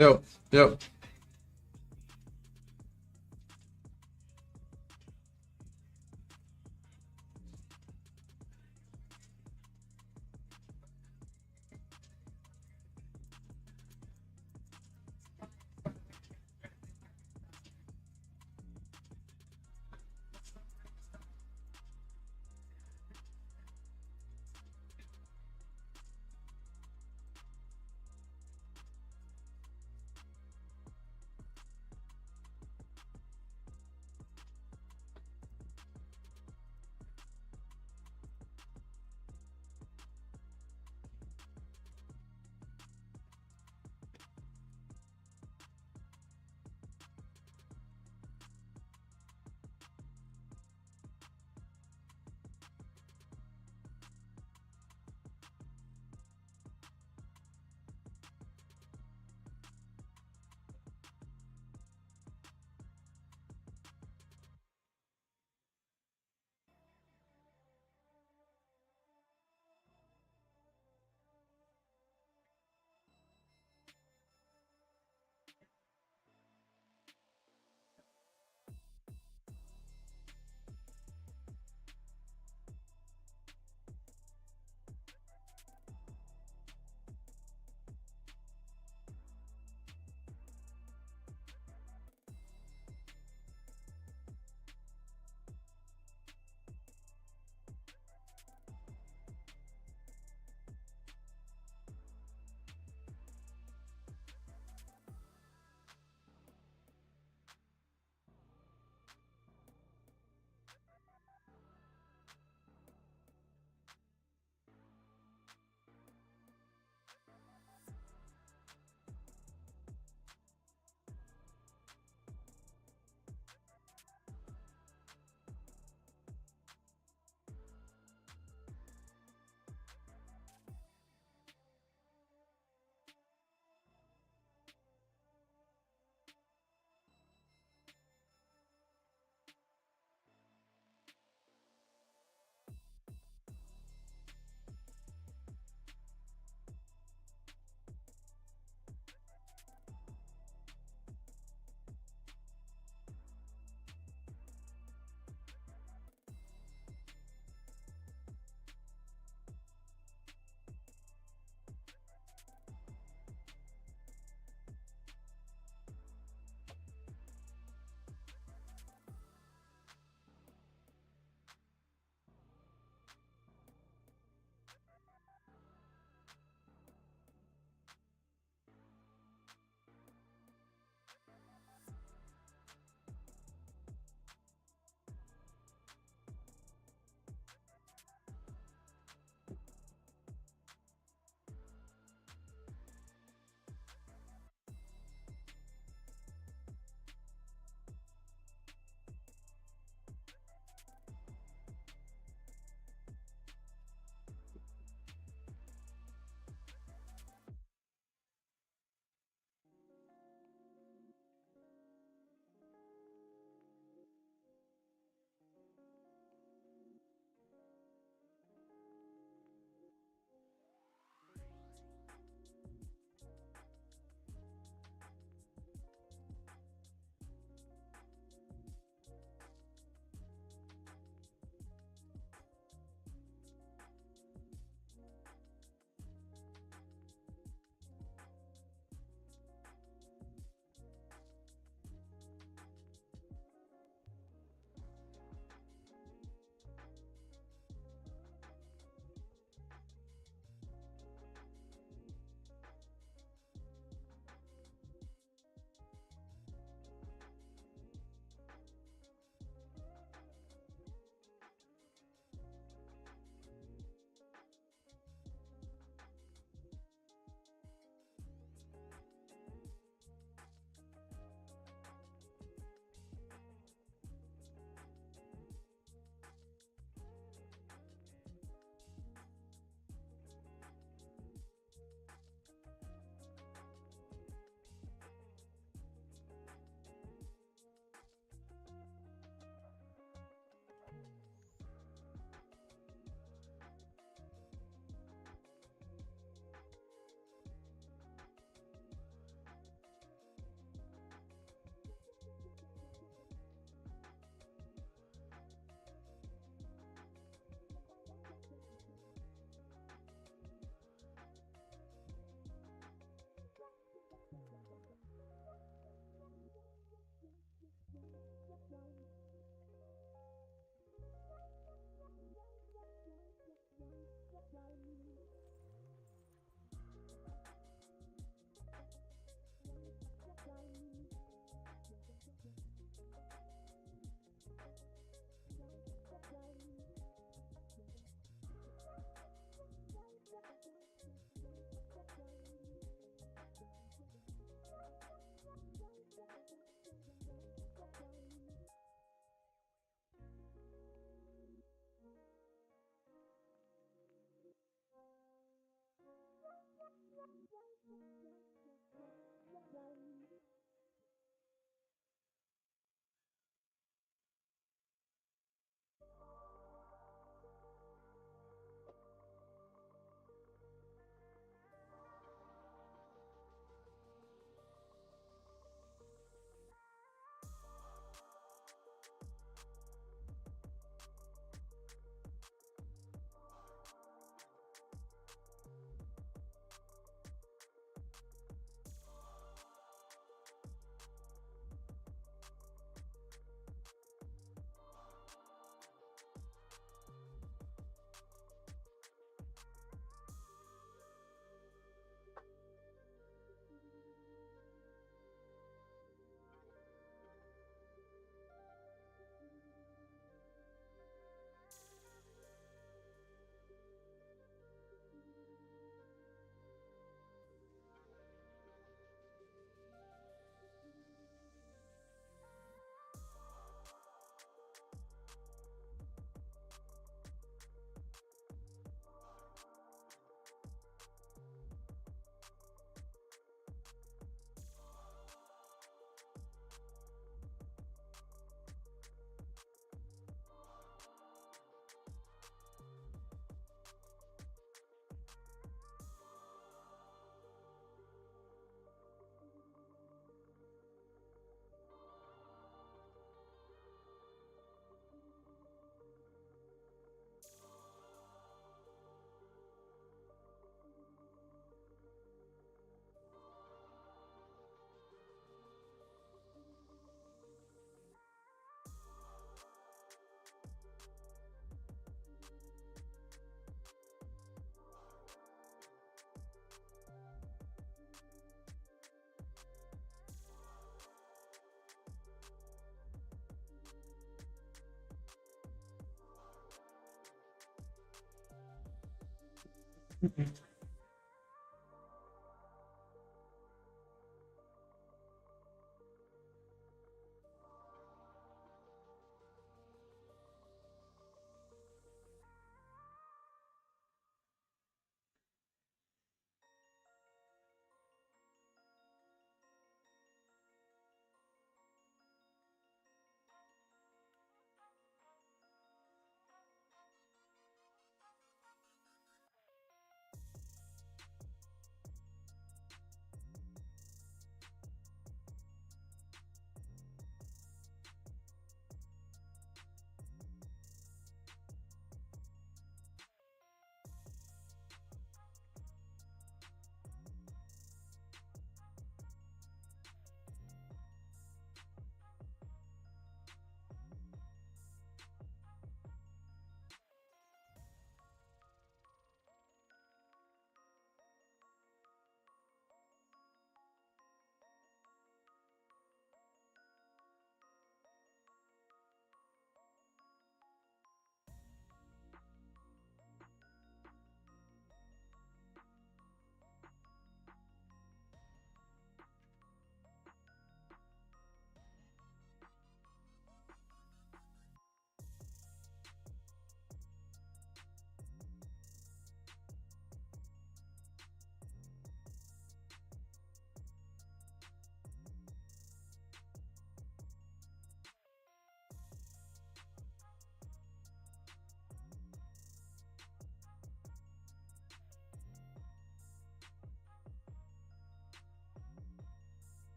Yo, yo.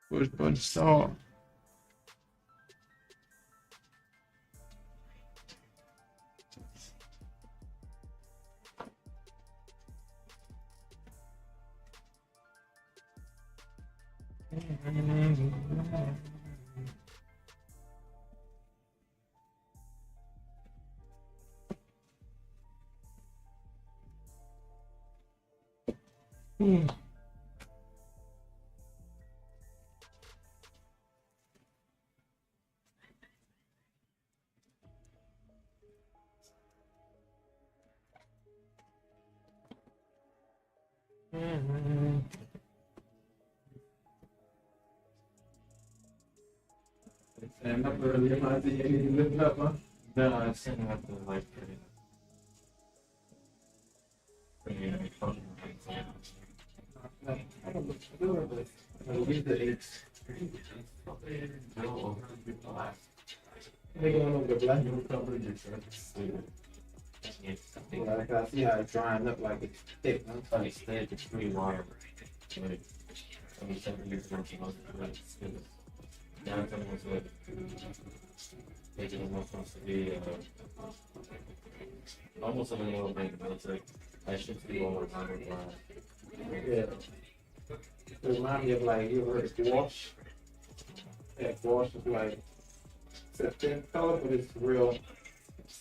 Push button start. And up early, I see you lifting up, huh? No, I was saying I have to like bring in a phone. I don't look good, but I'll get the eights. They going over the black new coverage or something. Like I see how it's drying up like it's thick. I'm trying to stay it's pretty water. Like, I mean, 7 years working on it. Now it's almost like making it almost supposed to be almost like a little thing, but it's like I should be all the time with Yeah. It reminds me of like, you ever heard of gouache? Yeah, gouache is like, it's a thin color, but it's real,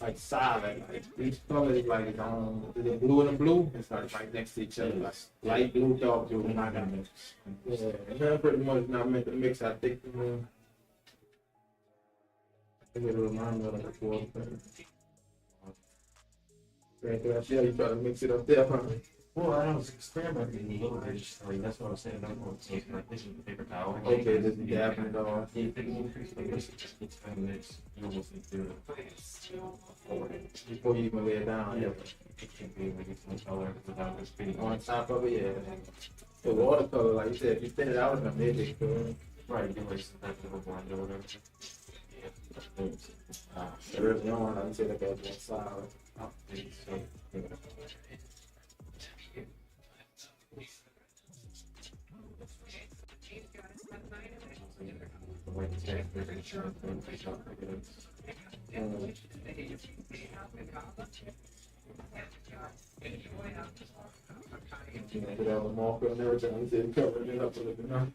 like solid. Like each color is like its own, the blue and the blue, it's like right next to each other, like light blue, dark blue, and I got mix. Yeah, and then pretty much not meant to mix, I think, I think it'll remind me of like a gouache thing. Right there, I see how you try to mix it up there, huh? well, I was experimenting a little bit, just like that's what I was saying. I don't want to take like this with the paper towel. Okay, just dabbing it off. Yeah, if it increases like this, it's kind of mixed. You almost need to do it Before you even lay it down, yeah. It can't be like it's much color without it being On top of it, yeah. The watercolor, like you said, if you thin it out enough, it could. right. You can like some type of a blend or whatever. Yeah. The rest don't want to say like that one solid. So, Put all the marker and everything, you said cover it up a little bit, huh?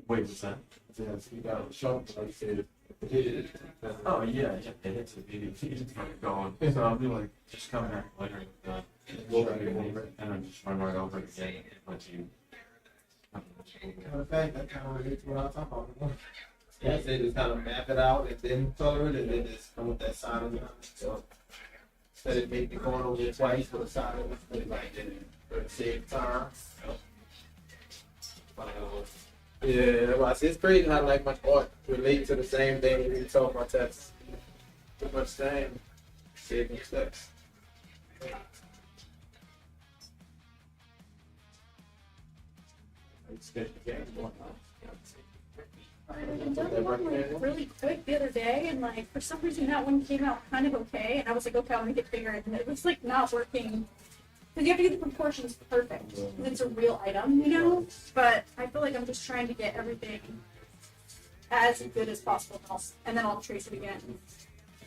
wait, what's that? Yeah, so you got a sharp, like you said. Oh yeah, it hits the beauty. It's like going. So I'll be like just coming back later with the and then just run right over it again. Let you. Matter of fact, that kind of relates to what I was talking about. Yeah, I said just kind of map it out and then color it and then just come with that side of it. So instead of making it going over it twice for the side of it, put it like that for the same time. Yeah, well, it's crazy how like much art relate to the same thing when you talk about text. Pretty much same. Saving steps. I did one like really quick the other day, and like for some reason that one came out kind of okay, and I was like, okay, I'll make it bigger, and it was like not working. Because you have to get the proportions perfect. 'Cause it's a real item, you know? But I feel like I'm just trying to get everything as good as possible, and then I'll trace it again.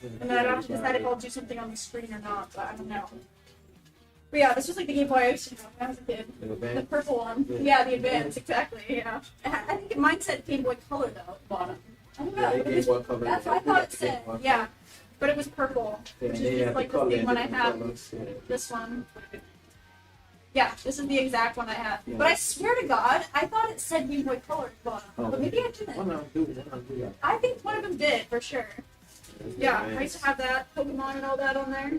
And then I don't have to decide if I'll do something on the screen or not, but I don't know. But yeah, this was like the Game Boy I used to have when I was a kid. The purple one. Yeah, the Advance, exactly, yeah. I think mine said Game Boy Color, though, at the bottom. I don't know. Yeah, Game Boy Color. That's what I thought it said, yeah. But it was purple, which is like the same one I have. This one. Yeah, this is the exact one I have. Yeah. But I swear to God, I thought it said Game Boy Color at the bottom. But maybe I didn't. I think one of them did, for sure. Yeah, I used to have that Pokemon and all that on there.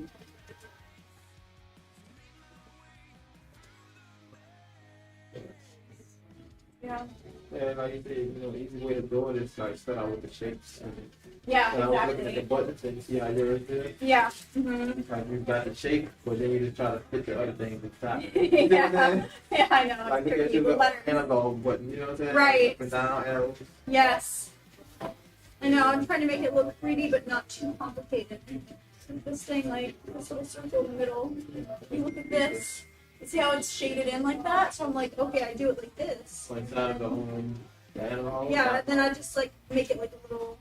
Yeah. Yeah, like you said, you know, the easy way to do it is like start out with the shapes. And Yeah, when I was looking at the exactly. buttons and you see how yours is. Yeah. Mm-hmm. Like you got the shape, but then you just try to fit the other things inside. Yeah. Yeah, I know. Like It's look at tricky. your The little letter. analog button, you know what I'm saying? Right. Up and down arrows. Yes. I know, I'm trying to make it look pretty but not too complicated. This thing, like, this little circle in the middle. You look at this. You see how it's shaded in like that? So I'm like, okay, I do it like this. So inside of the analog. Yeah, and then I just like make it like a little.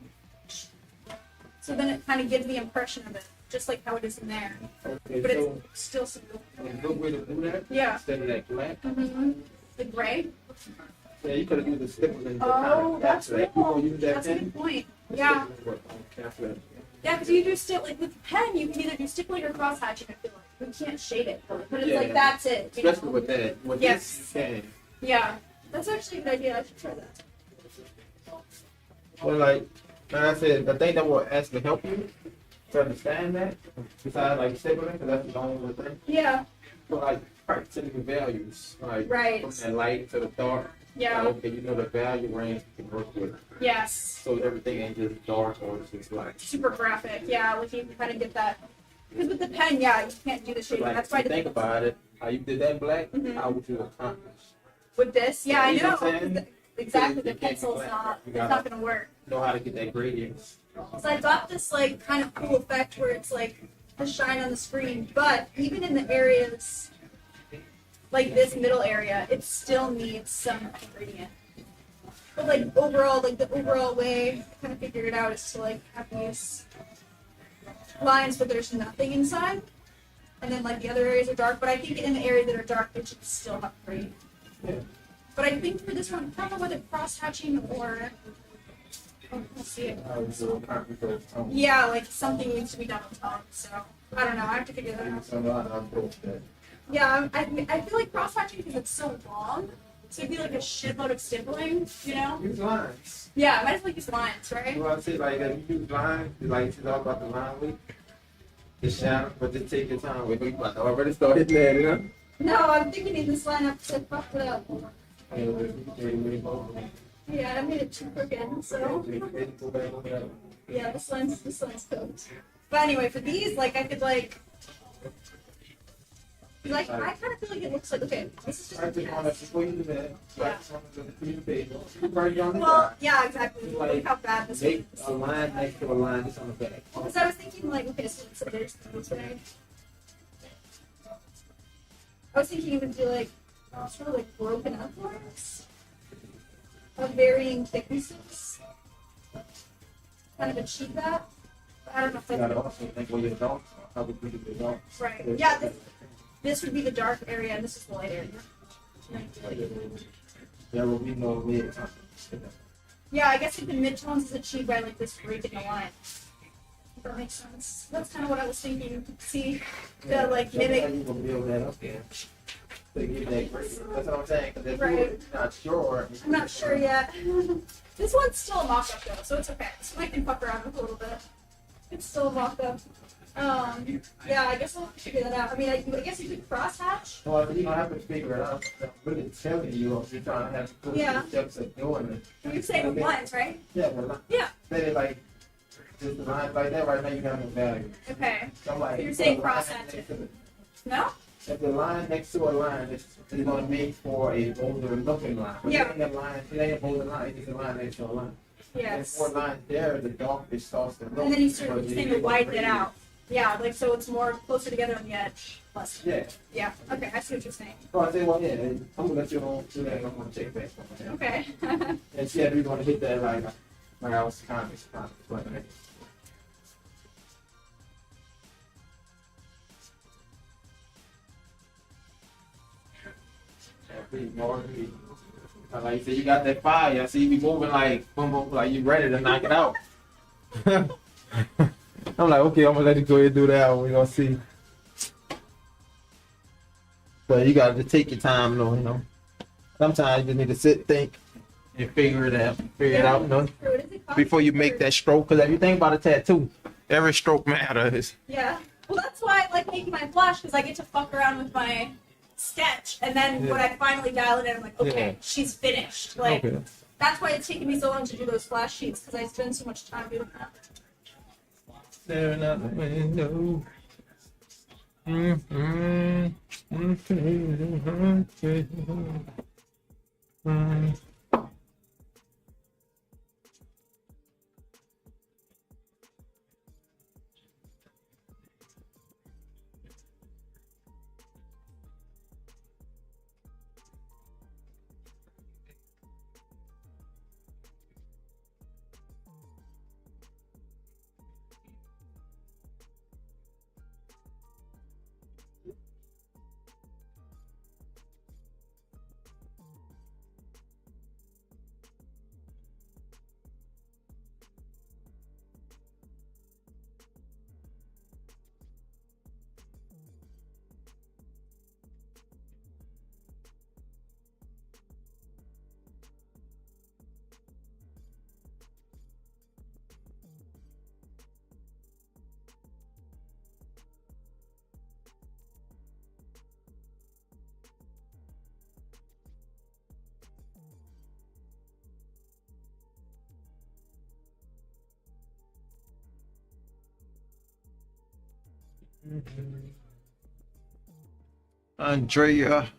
So then it kind of gives the impression of it, just like how it is in there. Okay, But so it's still simple. a good way to do that, Yeah. instead of that black, Mm-hmm. The gray. yeah, you could have used the stipples and Oh, that's capture that. You cool. gonna use that That's a pen? good point. Yeah. Capture that. Yeah, because you do still like with the pen, you can either do stippling or cross hatching. I feel like we can't shade it, but it's Yeah. like that's it. You Especially know? with that. With Yes. this, you can. Yeah, that's actually a good idea. I should try that. Well, like I said, the thing that will actually help you to understand that, besides like stippling, because that's the only thing. Yeah. But like practicing the values, like Right. from that light to the dark. Yeah. Like, okay, you know the value range you can work with. Yes. So everything ain't just dark or it's just like. Super graphic. Yeah, like you can kind of get that. Because with the pen, yeah, you can't do the shading. Like, That's why if you think about it, how you did that black, Mhm. how would you accomplish? with this, yeah, I You know know. what I'm saying? Exactly, You the can't do pencil's black. not. You It's gotta- not gonna work. Know how to get that gradient. So I got this like kind of cool effect where it's like a shine on the screen, but even in the areas like this middle area, it still needs some gradient. But like overall, like the overall way I kind of figured it out is to like have these lines, but there's nothing inside, and then like the other areas are dark. But I think in the areas that are dark, it should still have gradient. But I think for this one, I don't know whether cross hatching or let's see it. Yeah, like something needs to be done on top. So I don't know. I have to figure that out. Yeah, I feel like cross hatching because it's so long. So it'd be like a shitload of stippling, you know? Use lines. Yeah, might as well use lines, right? You know what I'm saying? Like that you use lines, like it's all about the line weight. The shadow, but just take your time with it. You already started there, you know? No, I'm thinking in this line I fucked it up. Yeah, I made it too crooked, so yeah, this line's cooked. But anyway, for these, like I could like I kind of feel like it looks like okay, this is just a test. Well, yeah, exactly. Look how bad this Make is. a line next to a line that's on the back. Because I was thinking like, okay, so there's this way. I was thinking it would be like sort of like broken up lines of varying thicknesses. Kind of achieve that. But I don't know if You gotta that's also think where your dogs are. How would you do the dogs? right. Yeah, this would be the dark area and this is the light area. There will be no mid. Yeah, I guess the midtones is achieved by like this break in the line. If that makes sense. That's kind of what I was thinking. See, the like mimic. You will build that up there. To get that grade. That's what I'm saying. Because if Right. you're not sure, I'm not sure yet. This one's still a mock-up though, so it's okay. This one I can fuck around with a little bit. It's still a mock-up. Yeah, I guess I'll have to figure that out. I mean, I guess you could cross-hatch. well, you don't have to figure it out. I'm really telling you, if you're trying to have the Yeah. steps of doing it. You're saying with lines, right? Yeah, but Yeah. say it like just the lines like that right now, you got no value. Okay. So I'm like, You're put saying a line cross-hatch next it. to the- No? If the line next to a line is going to make for a older looking line. But Yeah. it ain't a line, it ain't a older line, it's just a line next to a line. Yes. And 4 lines there, the darkness starts to look. And then you sort of but saying to widen it out. Yeah, like so it's more closer together on the edge. Less. Yeah. Yeah. Okay, I see what you're saying. So I say, well, yeah, I'm going to let you know do that, I'm going to check back. Okay. And see if you're going to hit that like I was kind of explaining. Like you said, you got that fire. I see you be moving like boom, boom, like you ready to knock it out. I'm like, okay, I'm gonna let you go ahead and do that. We're gonna see. But you gotta just take your time, though. You know, sometimes you just need to sit, think, and figure it out. You know, What is it called? before you make that stroke. Because if you think about a tattoo, every stroke matters. Yeah. Well, that's why I like making my blush because I get to fuck around with my sketch, and then when I finally dial it in, I'm like, okay, she's finished. Like that's why it's taking me so long to do those flash sheets because I spend so much time doing that. Staring out the window. Andrea.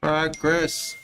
Progress.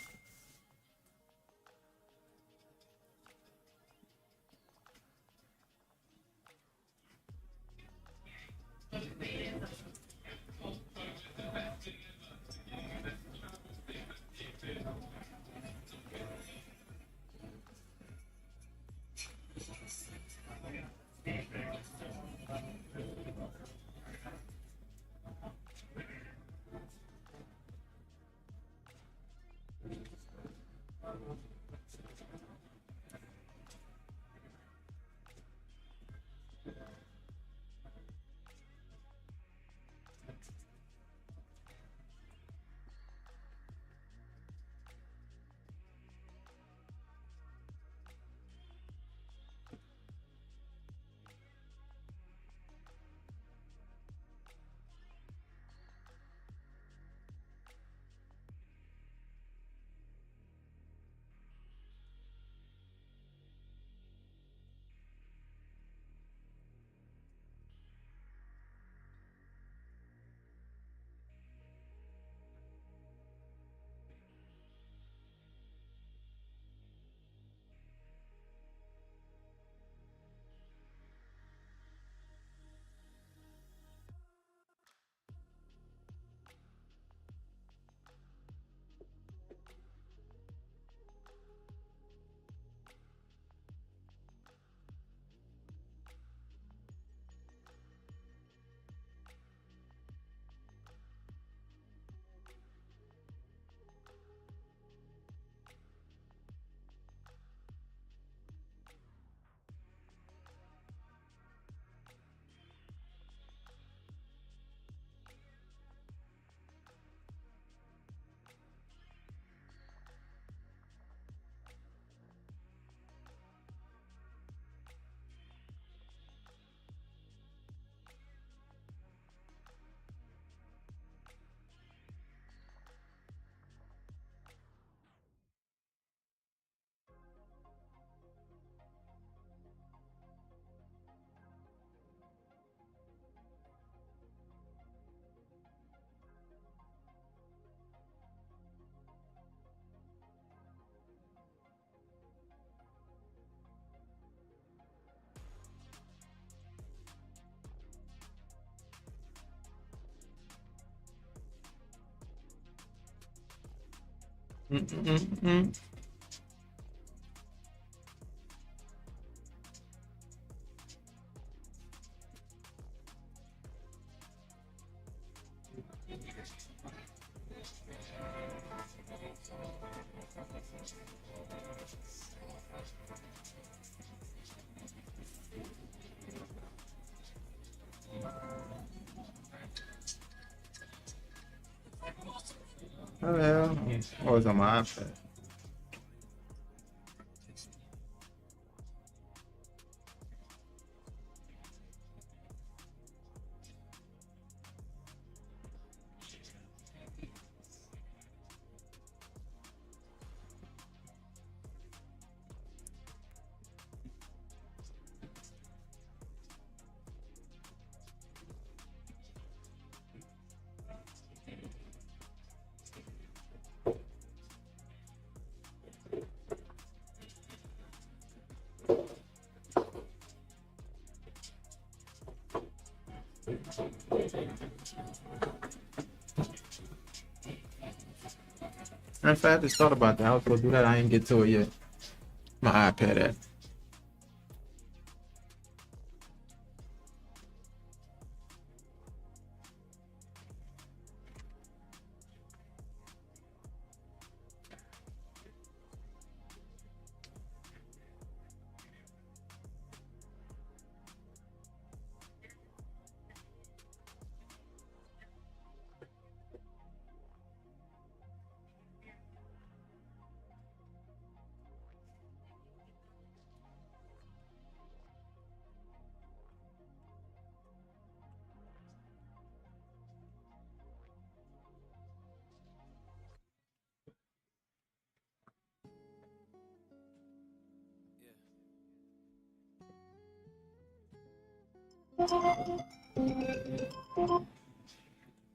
Mm-mm-mm-mm. Hello. Oh, it's on my iPad. In fact, I just thought about that. I was supposed to do that. I didn't get to it yet. My iPad at.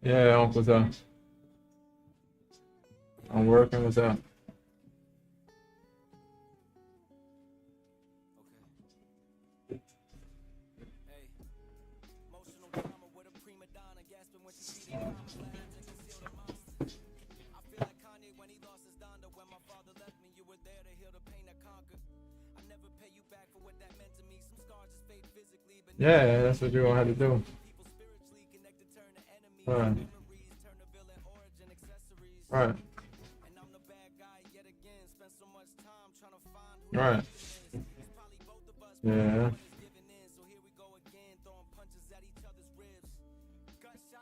Yeah, Uncle, what's up? I'm working. What's up? Yeah, that's what you're gonna have to do. Right. Right. Right. Yeah.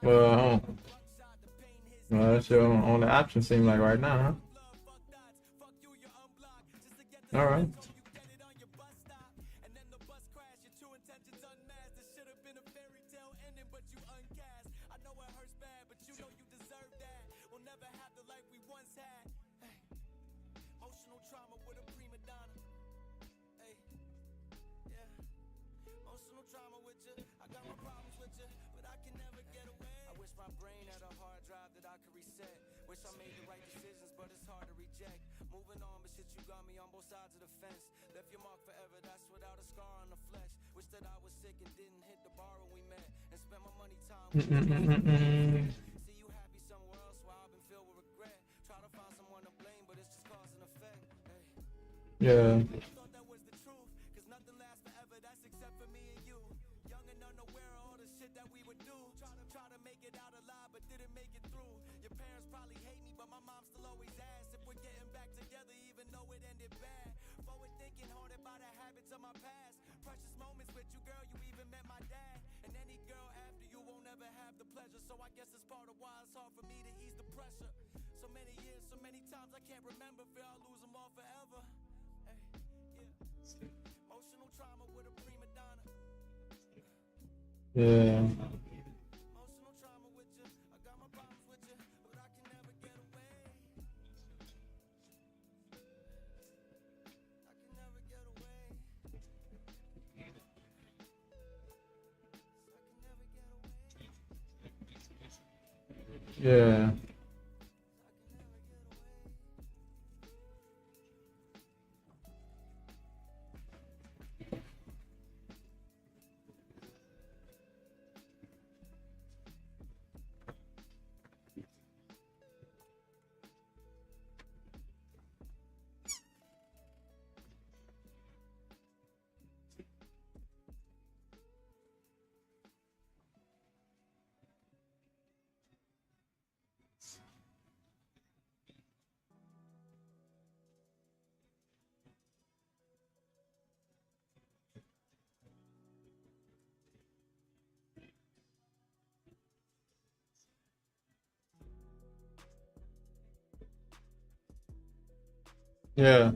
Well, that's your only option seem like right now, huh? All right. Mm-mm-mm-mm. Yeah. Yeah. Yeah. Yeah.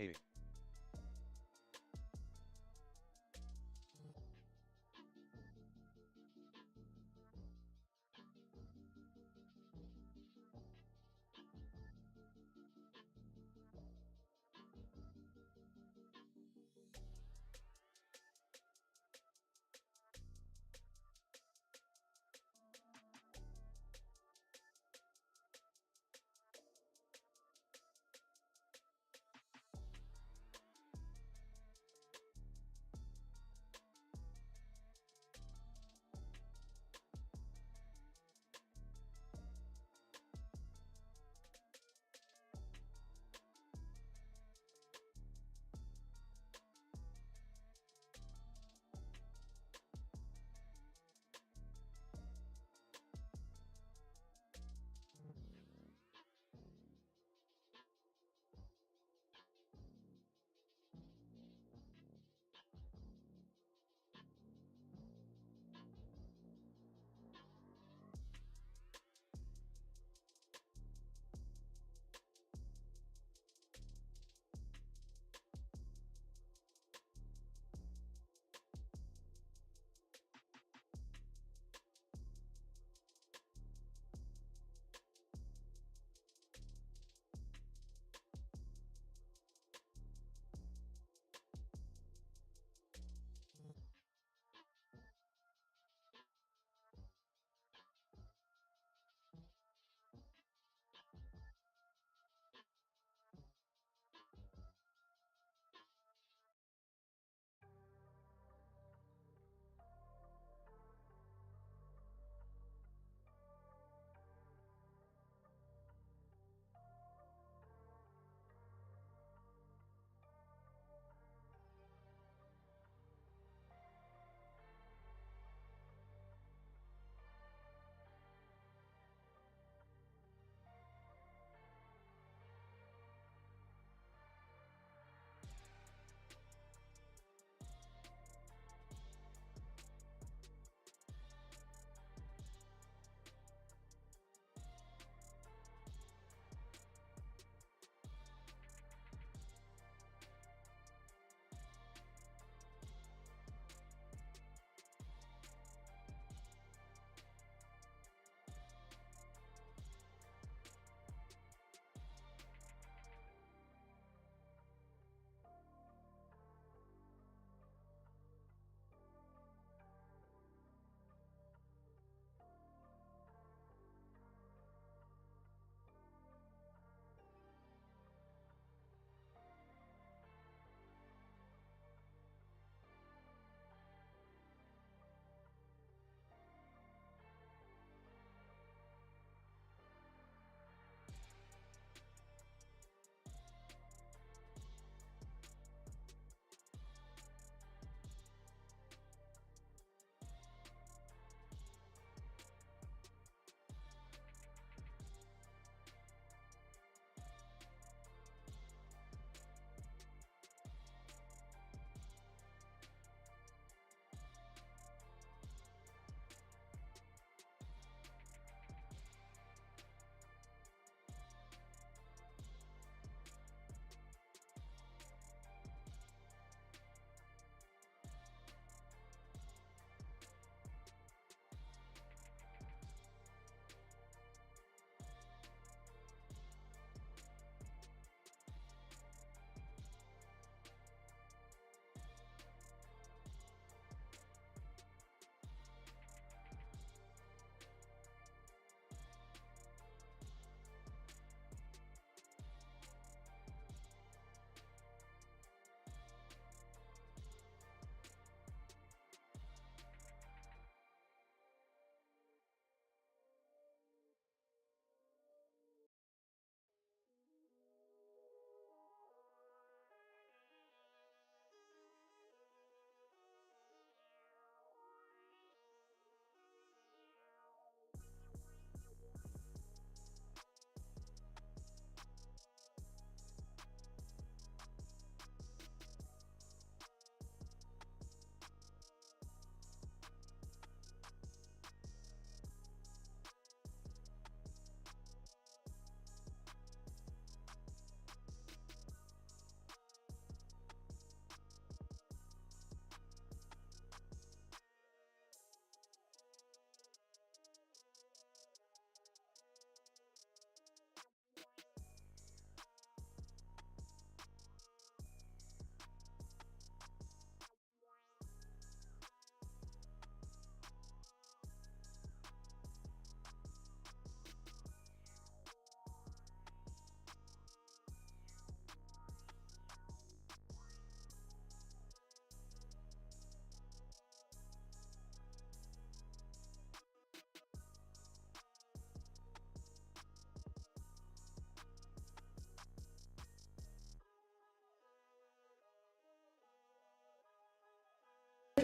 Hey.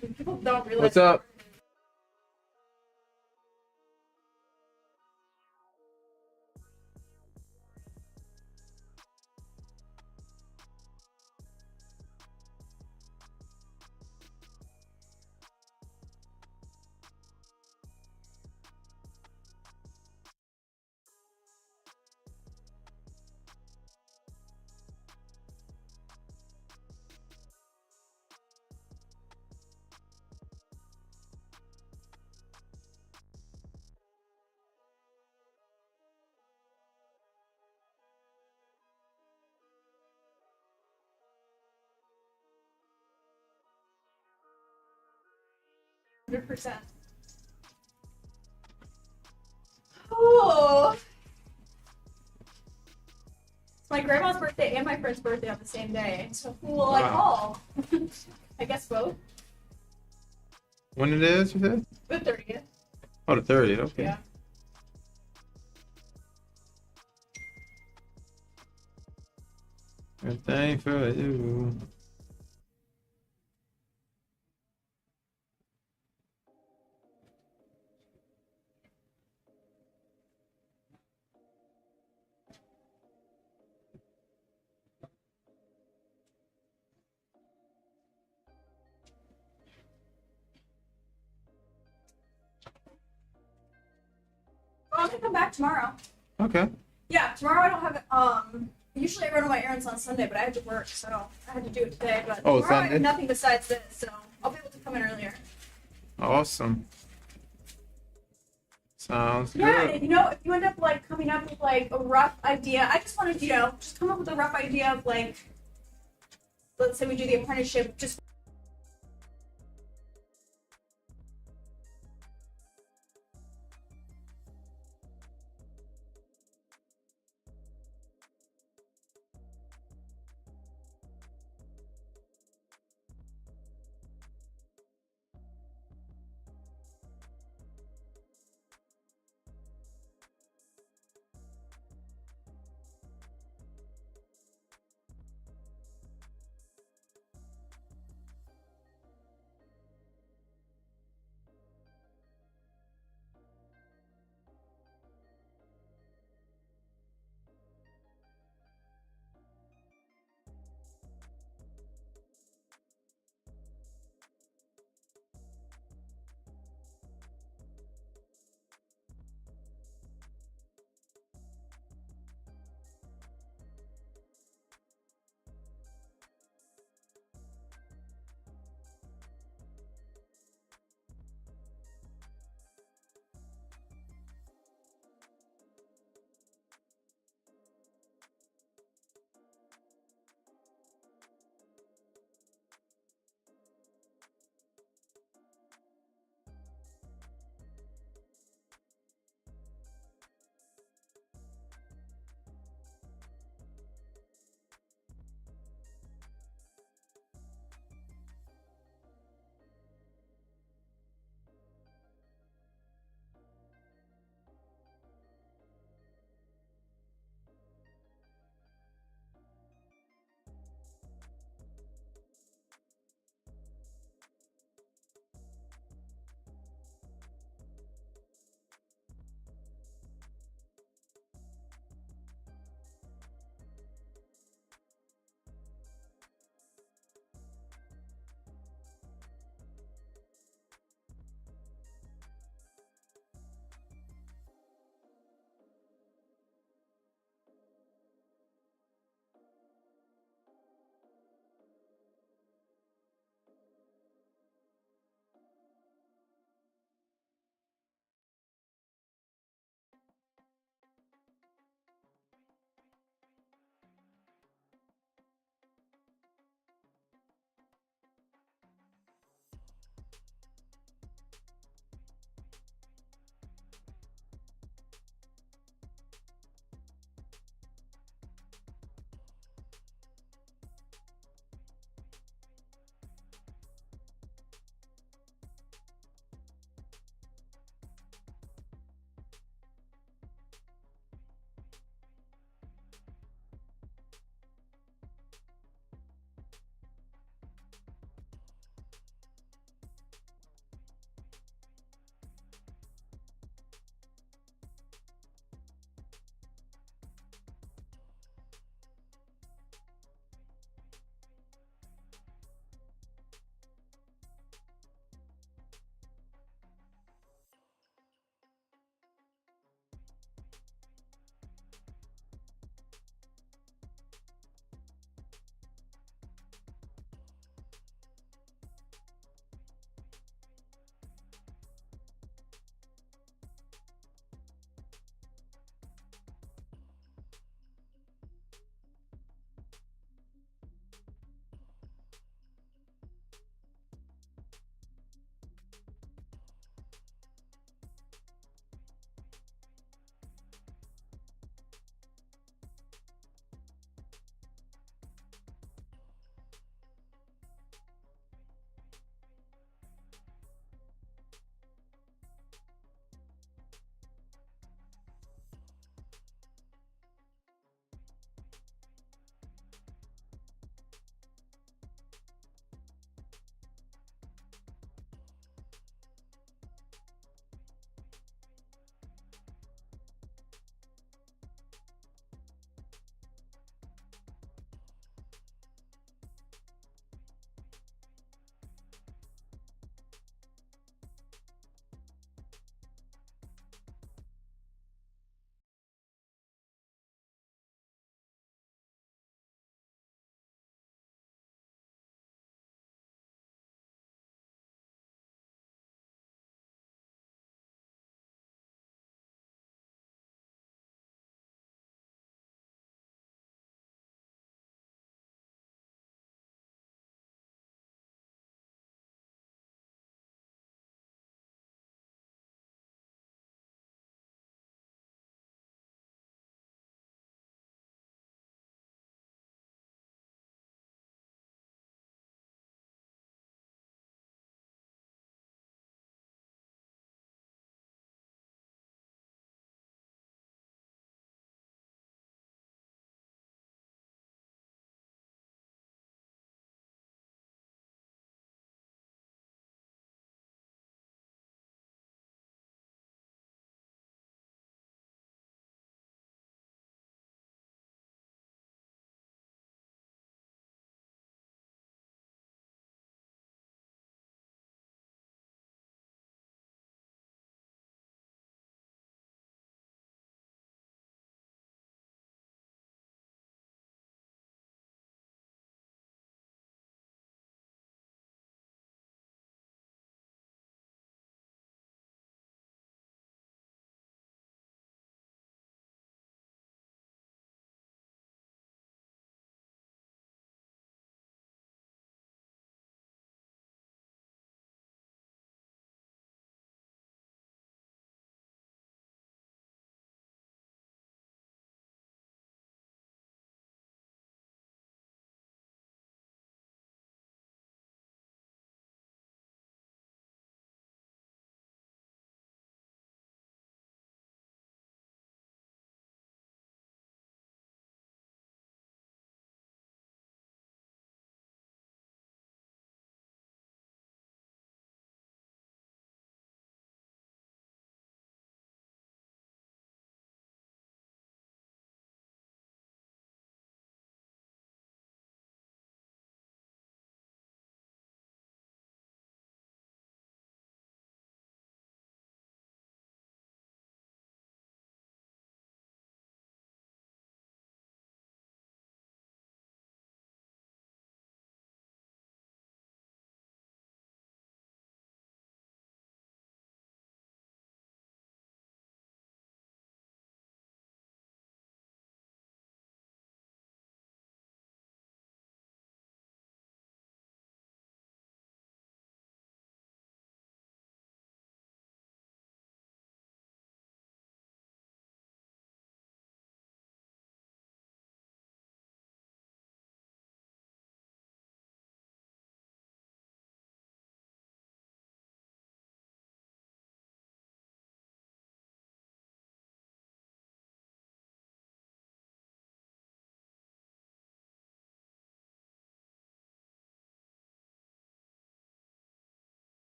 People don't realize. What's up? %. Oh. It's my grandma's birthday and my friend's birthday on the same day. So who will I call? I guess both. When it is, you said? The 30th. Oh, the 30th. Okay. Yeah. Everything for you. I'm gonna come back tomorrow. Okay. Yeah, tomorrow I don't have usually I run all my errands on Sunday, but I had to work, so I had to do it today. But Oh, tomorrow I Sunday? have nothing besides this, so I'll be able to come in earlier. Awesome. Sounds Yeah, good. and if you end up like coming up with like a rough idea, I just wanted just come up with a rough idea of like, let's say we do the apprenticeship, just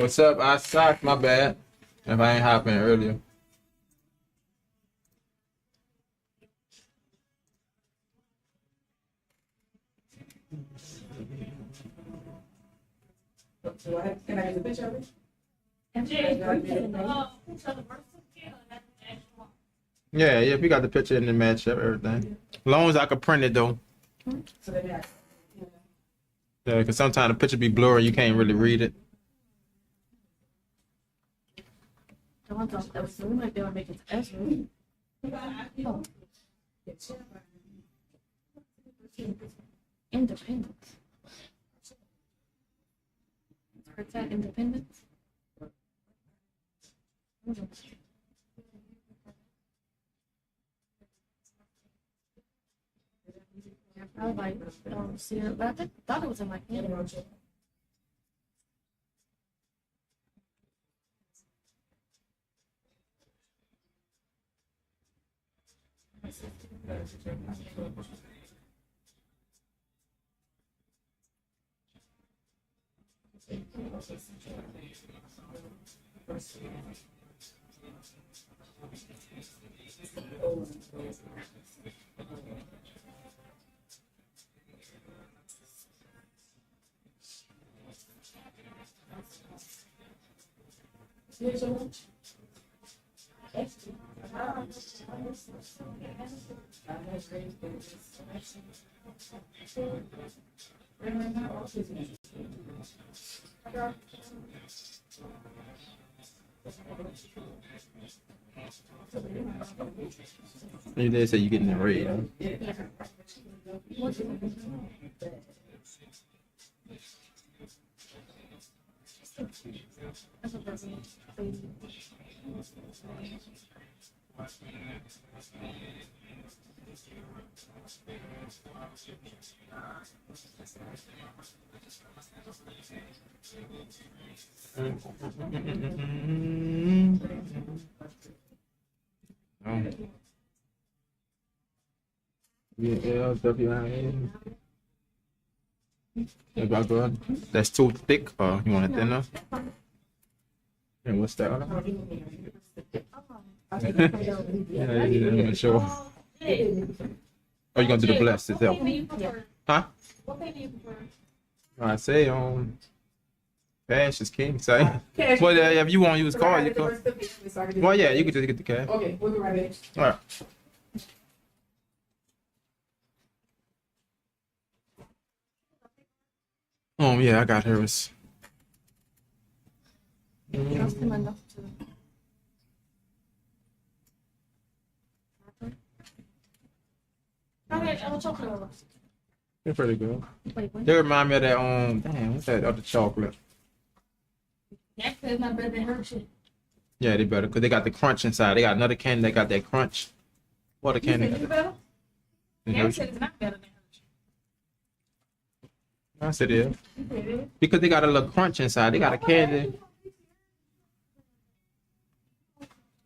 What's up? I sucked. My bad. If I ain't hopping earlier. So can I get a picture of it? Yeah, if you got the picture in the match up, everything. As long as I can print it though. So then I, Yeah, because sometimes the picture be blurry, you can't really read it. Independence. Protect independence. I was like, see it, but I thought it was in my camera. You did say you getting the red. Huh? Yeah, WIN. About good. That's too thick, or you want it thinner? And what's that? Yeah, I'm sure. Oh, you gonna do the blessed itself? Huh? What baby you prefer? I say cash is king. Say, well, if you want to use card, you can. Well, yeah, you can just get the cash. Okay, we'll be right back. All right. Yeah, I got hers. They're pretty good. They remind me of that damn, what's that other chocolate? Yeah, because my brother Hershey. Yeah, they better because they got the crunch inside. They got another candy that got that crunch. What a candy? better? Yeah, said it's not better than I said it. Because they got a little crunch inside. They got a candy.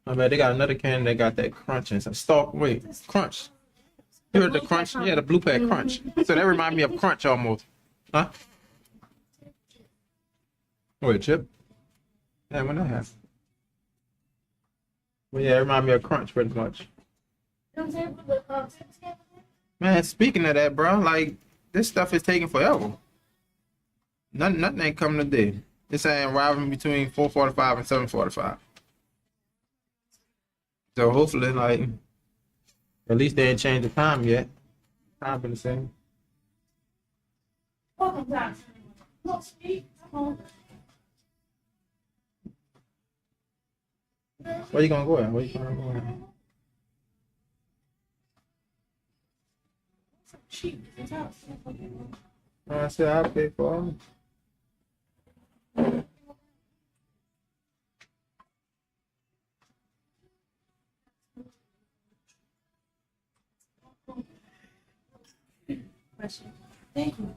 I bet they got another candy that got that crunch inside. Crunch. You heard the crunch? Yeah, the blue pack crunch. So that remind me of crunch almost. Huh? Wait, Chip? Yeah, when that happened. Well, yeah, it remind me of crunch pretty much. Man, speaking of that, bro, like, this stuff is taking forever. Nothing ain't coming today. It's ain't arriving between 4:45 and 7:45. So hopefully, like, at least they ain't changed the time yet. Time been the same. Where you gonna go at? Where you gonna go at? I said I'll pay for them. Thank you.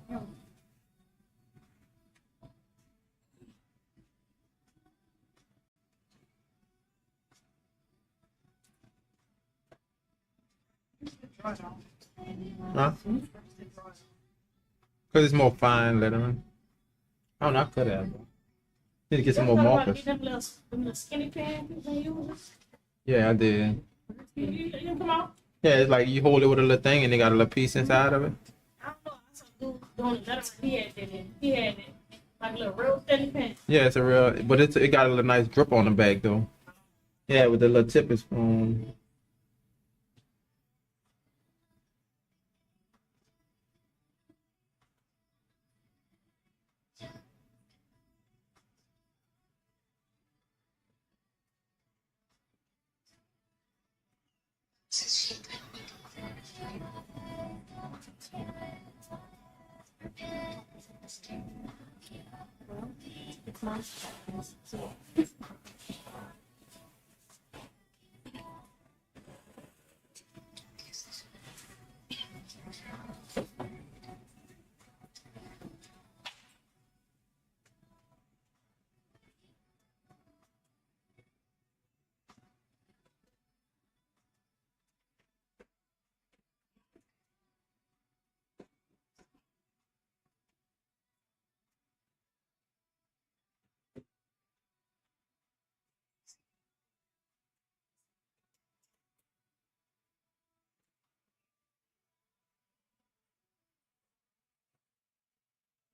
Huh? Because it's more fine lettering. Oh, no, I could have. Need to get some more markers. Them little skinny pants they use. Yeah, I did. You come out. Yeah, it's like you hold it with a little thing and they got a little piece inside of it. I don't know. I saw a dude doing it. That's what he had that in. He had it. Like a little real thin pants. Yeah, it's a real, but it got a little nice grip on the back though. Yeah, with the little tip is It's my so.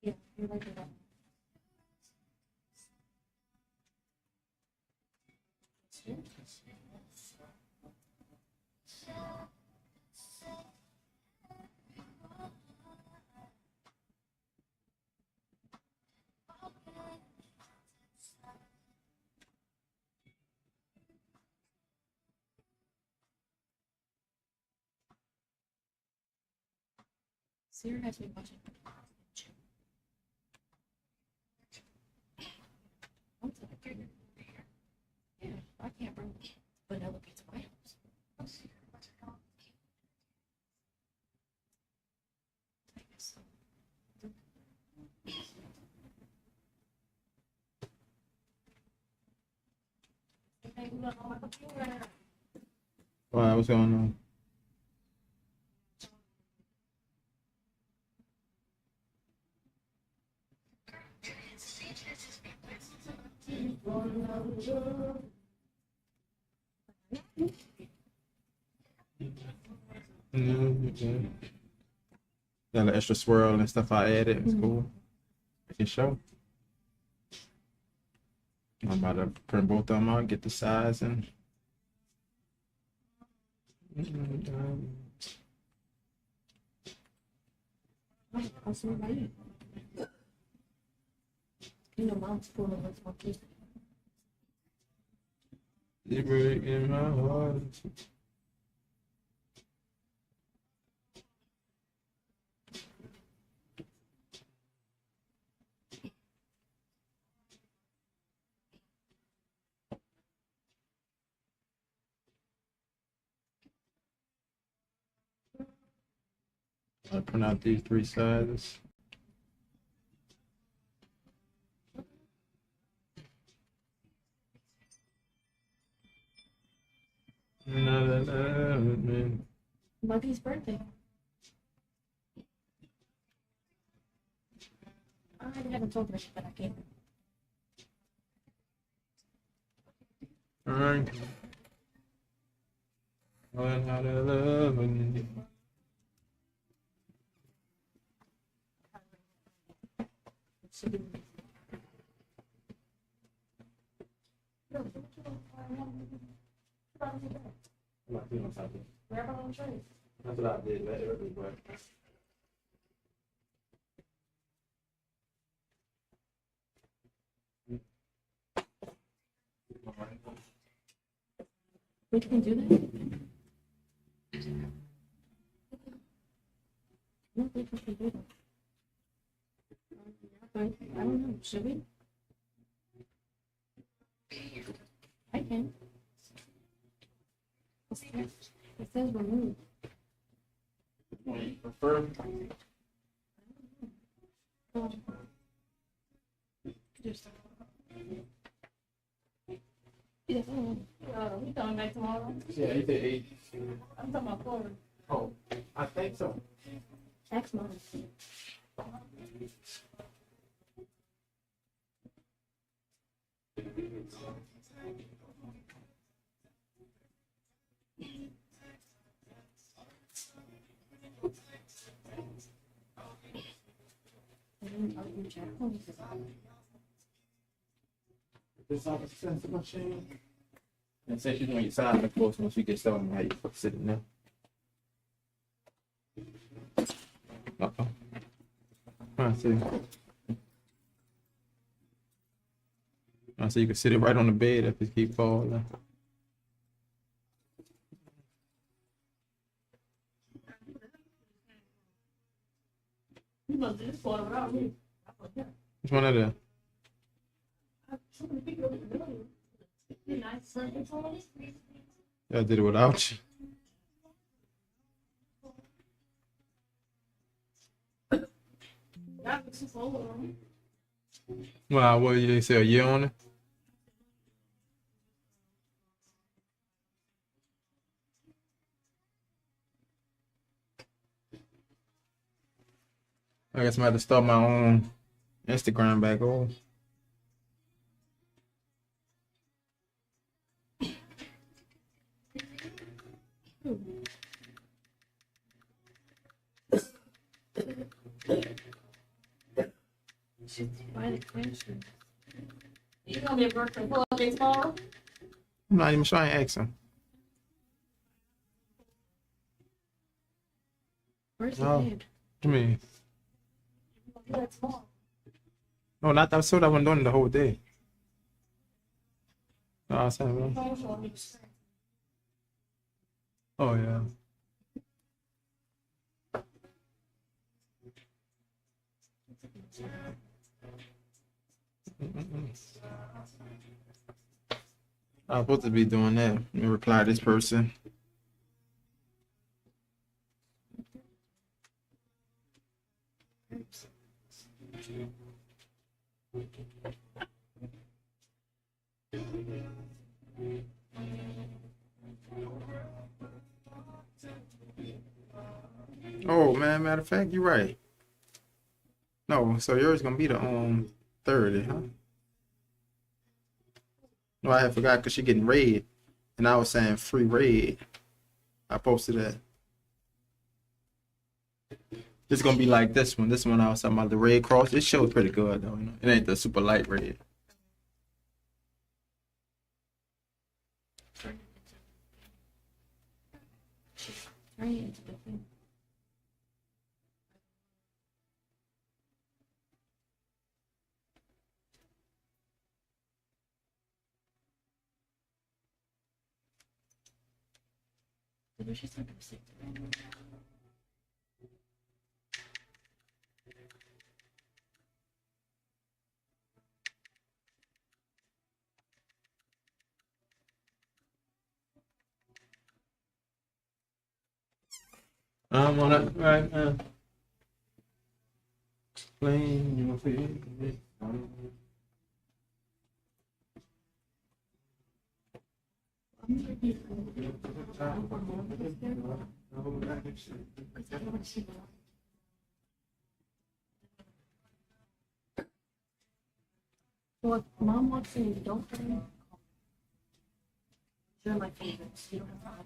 Yeah, you're right about that. Sarah has me watching. I'm sorry. Yeah, I can't bring vanilla pizza to my house. Why? What's going on? Got an extra swirl and stuff I added. It's cool. I can show. I'm about to print both of them out, get the size and. I'll see my eat. You know, mom's pulling with my kids. You break in my heart. I'll print out these three sizes. Muggy's birthday. I haven't told her, but I can't. Alright. Learn how to love and Grab her on tray. that's what I did. Let everybody. We can do that. No, we can do that. I don't know. Should we? I can. It says remove. Prefer. Just. Yeah. We coming back tomorrow. Yeah, you did 8. I'm talking about forward. Oh, I think so. Next month. This all the sense machine. And since you know your side, of course, once you get started, how you put sit in there. Uh-oh. I see. So you can sit it right on the bed if it keep falling. You know, this fall around here. Which one of them? I did it without you. Wow, what you say, a year on it? I guess I'm gonna have to start my own Instagram back over. You gonna be working for baseball? I'm not even trying to ask him. Where's No. the head? What you mean? That's small. No, not that. So I wasn't doing it the whole day. No, I was saying, man. Oh yeah. I was supposed to be doing that. Let me reply to this person. Oh man, matter of fact, you're right. No, so yours gonna be the 30, huh? No, I had forgot because she getting raid, and I was saying free raid. I posted that. It's gonna be like this one. This one I was talking about the Red Cross. This show's pretty good though. You know? It ain't the super light red. I'm on it right now. Explain your feelings. Well, if mom walks in, don't tell me. You're my favorites. You don't have to hide.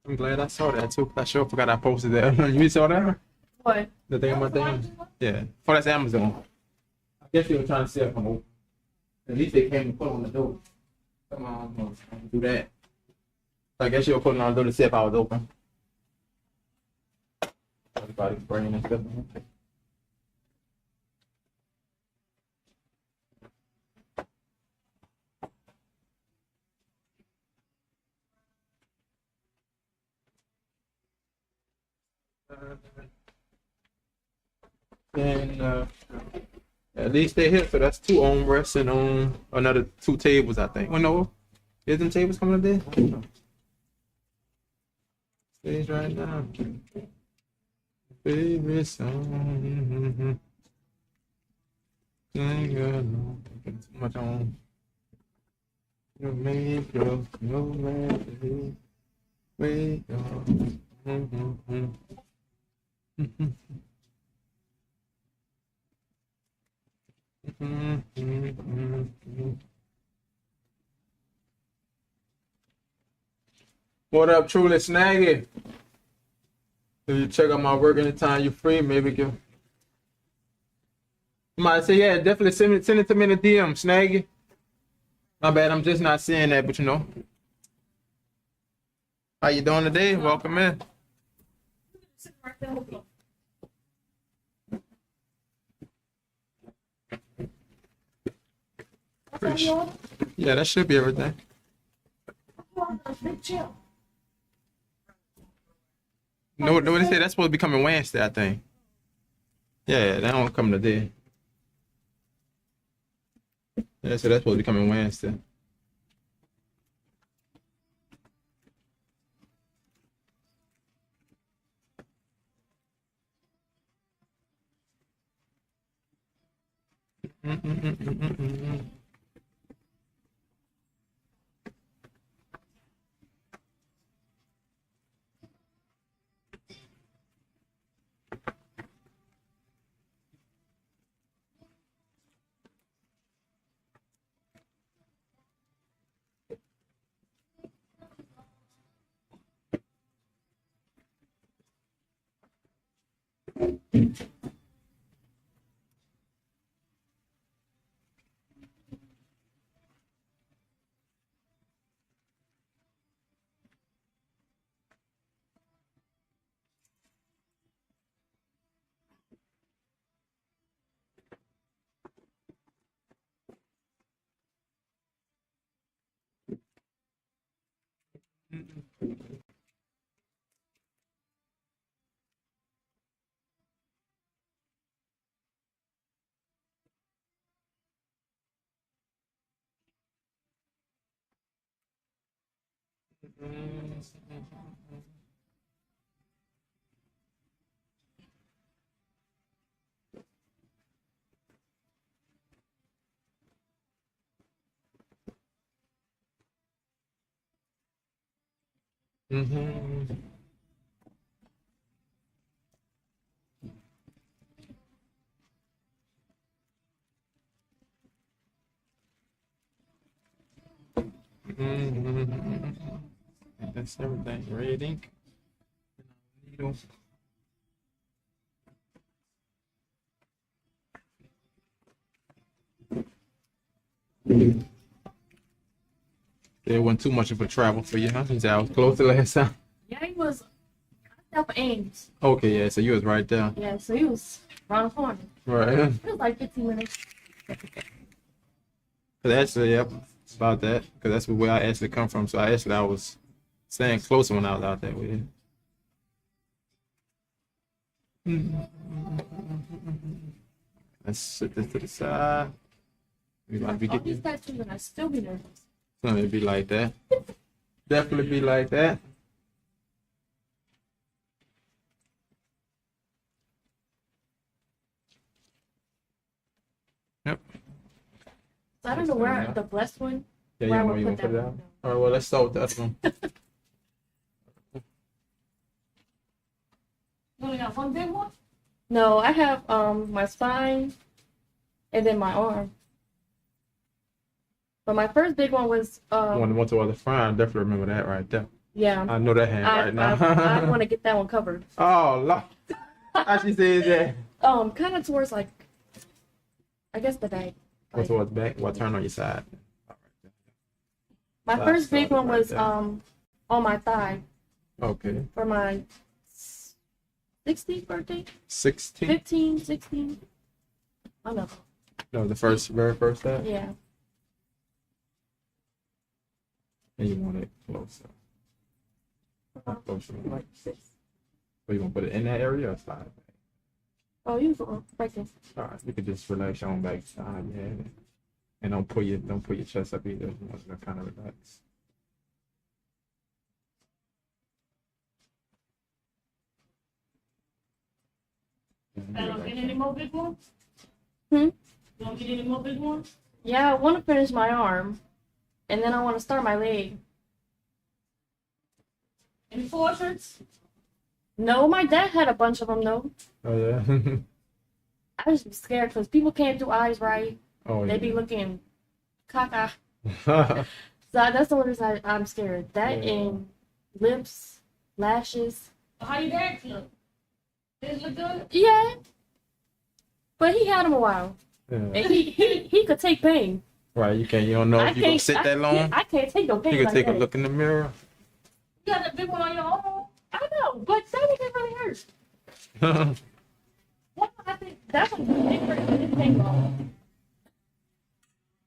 I'm glad I saw that too. I sure forgot I posted that. You saw that? What? The thing about that? Yeah. Oh, that's Amazon. I guess they were trying to see if I'm open. At least they came and put on the door. Come on, I can do that. I guess you were putting on the door to see if I was open. Everybody's bringing and stuff. And at least they hit, so that's 2 armrests and another 2 tables, I think. Well, no, is them tables coming up there? I don't know. Stage right now. Favorite song. Sing along. Too much on. No makeup, no matter. Wake up. What up, Truly Snaggy? If you check out my work anytime you're free, maybe give. You might say, yeah, definitely send it to me in the DM, Snaggy. My bad, I'm just not seeing that, but you know. How you doing today? Welcome in. Yeah, that should be everything. No, they say that's supposed to be coming Wednesday, I think. Yeah, that don't come today. Yeah, so that's supposed to be coming Wednesday. That's everything. Red ink. Needle. It wasn't too much of a travel for you, huh? Since I was close to last time. Yeah, he was up Ames. Okay, yeah, so you was right there. Yeah, so he was around the corner. Right. It was like 15 minutes. Cause actually, yep, about that. Cause that's where I actually come from. So I was staying closer when I was out there with you. Let's sit this to the side. We might be All these getting. tattoos and I still be nervous. So it'd be like that. Definitely be like that. Yep. So I don't know where the blessed one. Yeah, where I you would want to put put it that out? one. All right, well, let's start with the other one. You only got one big one? No, I have my spine and then my arm. But my first big one was One to other front. I definitely remember that right there. yeah. I know that hand right now. I want to get that one covered. Oh, Lord. How she said that? Kind of towards like, I guess the back. Go towards back. Well, turn on your side. My Side first big started one right was there. on my thigh Okay. for my 16th birthday, 16? 15, 16. I don't know. No, the very first time? Yeah. And you want it closer. Closer. Like this. Or you gonna put it in that area or slide it back? Oh, you go right there. All right, you could just relax your own back side. Yeah, and don't pull your chest up either. You want to kind of relax. I don't get any more big ones? Hmm? You don't get any more big ones? Yeah, I want to finish my arm, and then I want to start my leg. Any portraits? No, my dad had a bunch of them though. Oh yeah. I just be scared because people can't do eyes right. Oh They yeah. be looking caca. So that's the only reason I'm scared. That Yeah. and lips, lashes. How you dad look? His look good? Yeah. But he had them a while. Yeah. And he could take pain. Right, you don't know I if you gonna can't- sit that long. I can't take no pain. You can like take a that. look in the mirror. You got that big one on your arm? I know, but that didn't really hurt. Well, I think that was different than this thing on.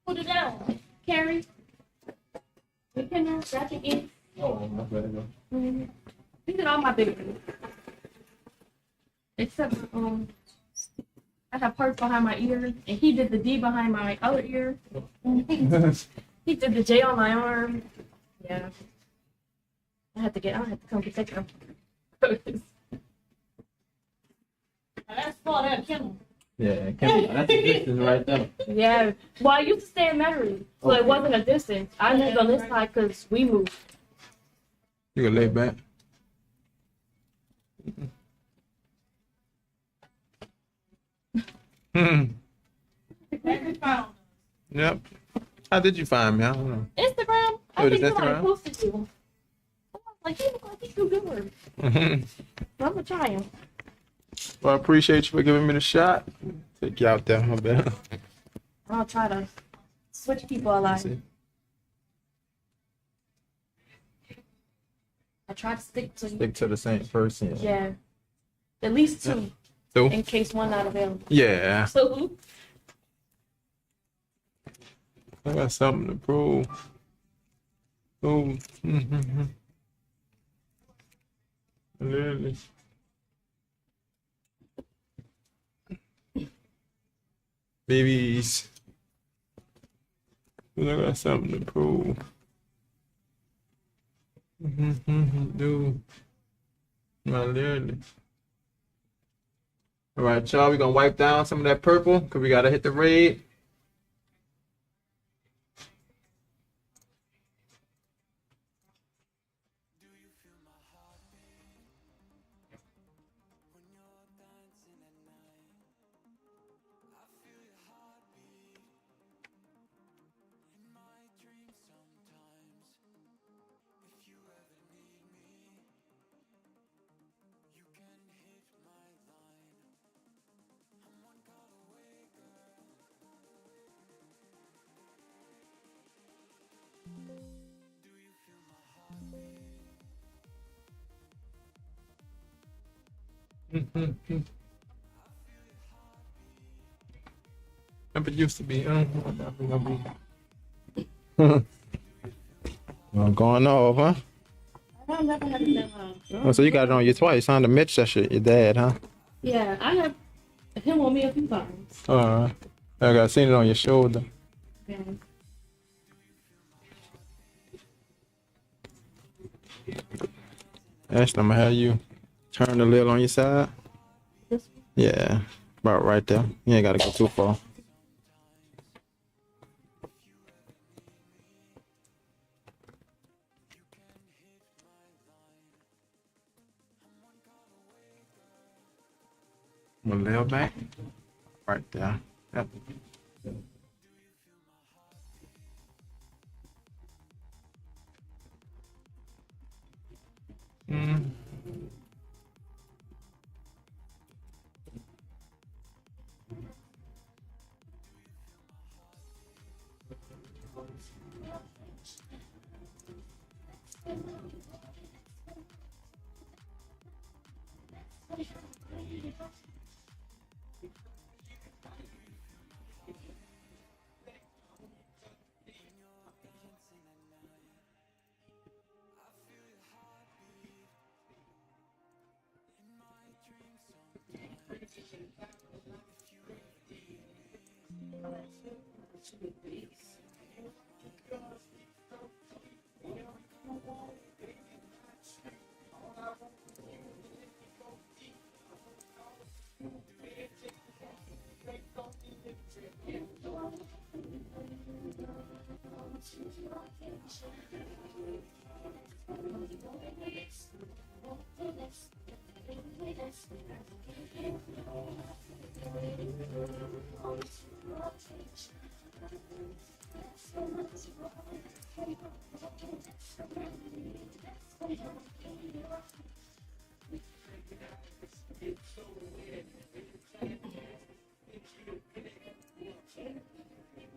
Put it down. Carrie. You can scratch it in. Oh, my bad. These are all my big ones. Except I have parts behind my ear, and he did the D behind my other ear. He did the J on my arm. Yeah. I have to come get that. That's for that kennel. Yeah, that's a distance right there. Yeah. Well, I used to stay in Metairie, so it wasn't a distance. I moved on this side because we moved. You can lay back. Where you found? Yep. How did you find me? I don't know. Instagram. Oh, I it think is somebody Instagram? posted you. I was like, he look like he's too good. So I'm gonna try him. Well, I appreciate you for giving me the shot. Take you out there, my bad. I'll try to switch people a lot. See. I try to stick to Stick to the same person. yeah, at least two Two? in case one not available. Yeah. So I got something to prove. Oh. Literally. Babies. I got something to prove. Dude. My literally. All right, y'all. We gonna wipe down some of that purple because we gotta hit the red. Remember it used to be. Well, going off, huh? I never had that. Oh, so you got it on you twice, huh? The Mitch, that shit, your dad, huh? Yeah, I have him on me a few times. I got seen it on your shoulder. Yeah. Ashley, I'm gonna have you turn the lid on your side. This Yeah, about right there. You ain't gotta go too far. A little back. Right there. Yep. Mm.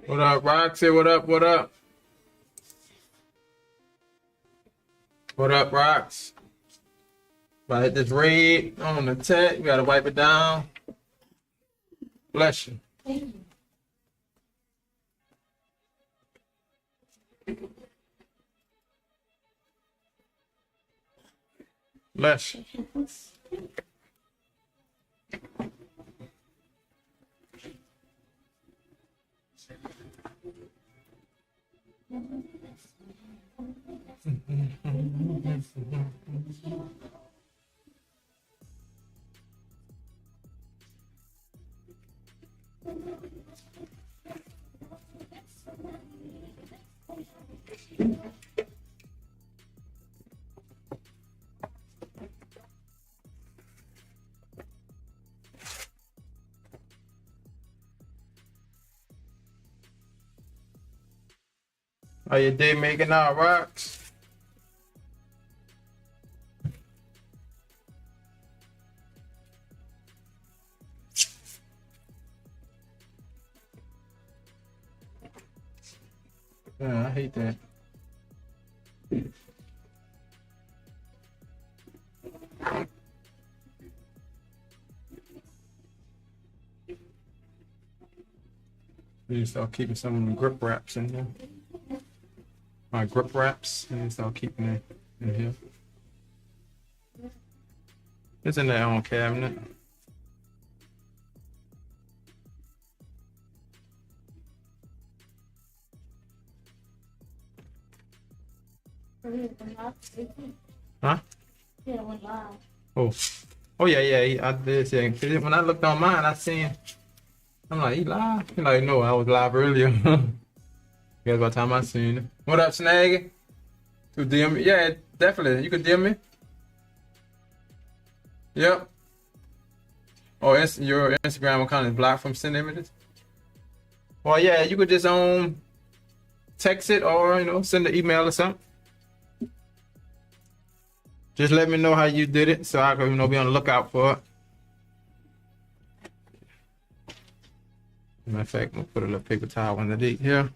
What up, Roxy? What up? What up? What up, Rox? About to hit this raid on the tech. We gotta wipe it down. Bless you. Bless you. How your day making out, Rox? Yeah, I hate that. We need to start keeping some of the grip wraps in here. My grip wraps, and start keeping it in here. It's in their own cabinet. Huh? Yeah, it went live. Oh yeah. I did say. 'Cause when I looked on mine, I seen. I'm like, he live? He like, no, I was live earlier. Guess by the time I seen it. What up, Snag? To DM me? Yeah, definitely. You can DM me. Yep. Oh, your Instagram account is blocked from sending images. Well, yeah, you could just text it or send an email or something. Just let me know how you did it so I can be on the lookout for it. Matter of fact, I'm gonna put a little paper towel underneath here.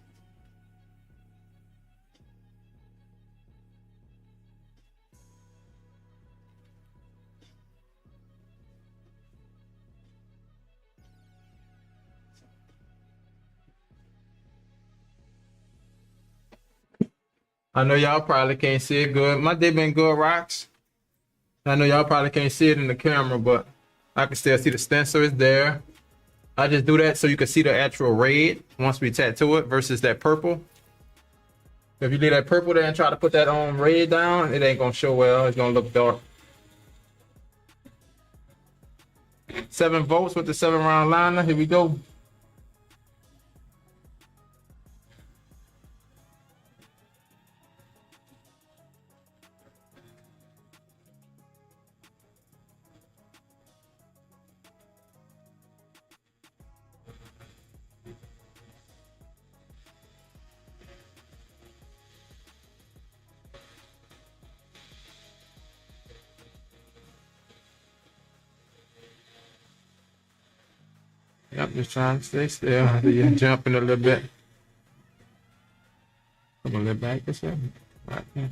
I know y'all probably can't see it good. My day been good, Rox. I know y'all probably can't see it in the camera, but I can still see the stencil is there. I just do that so you can see the actual red once we tattoo it versus that purple. If you leave that purple there and try to put that on red down, it ain't gonna show well. It's gonna look dark. 7 volts with the 7-round liner. Here we go. Yep, just trying to stay still. You're jumping a little bit. Come a little back a second. Right here.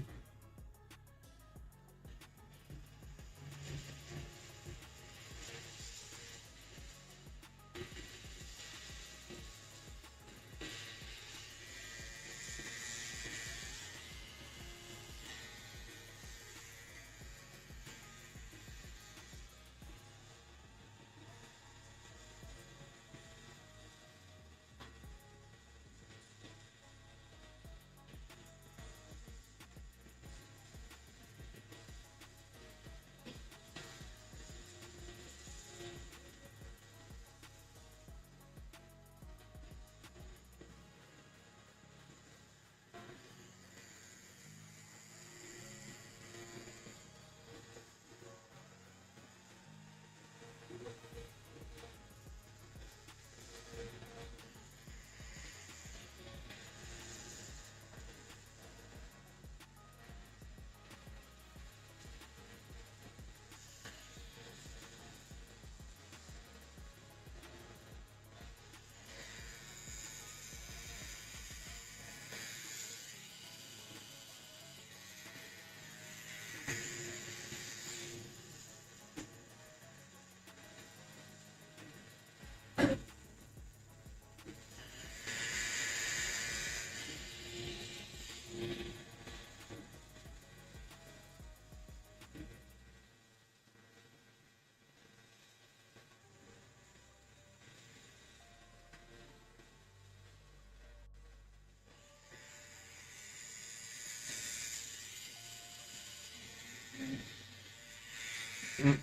What?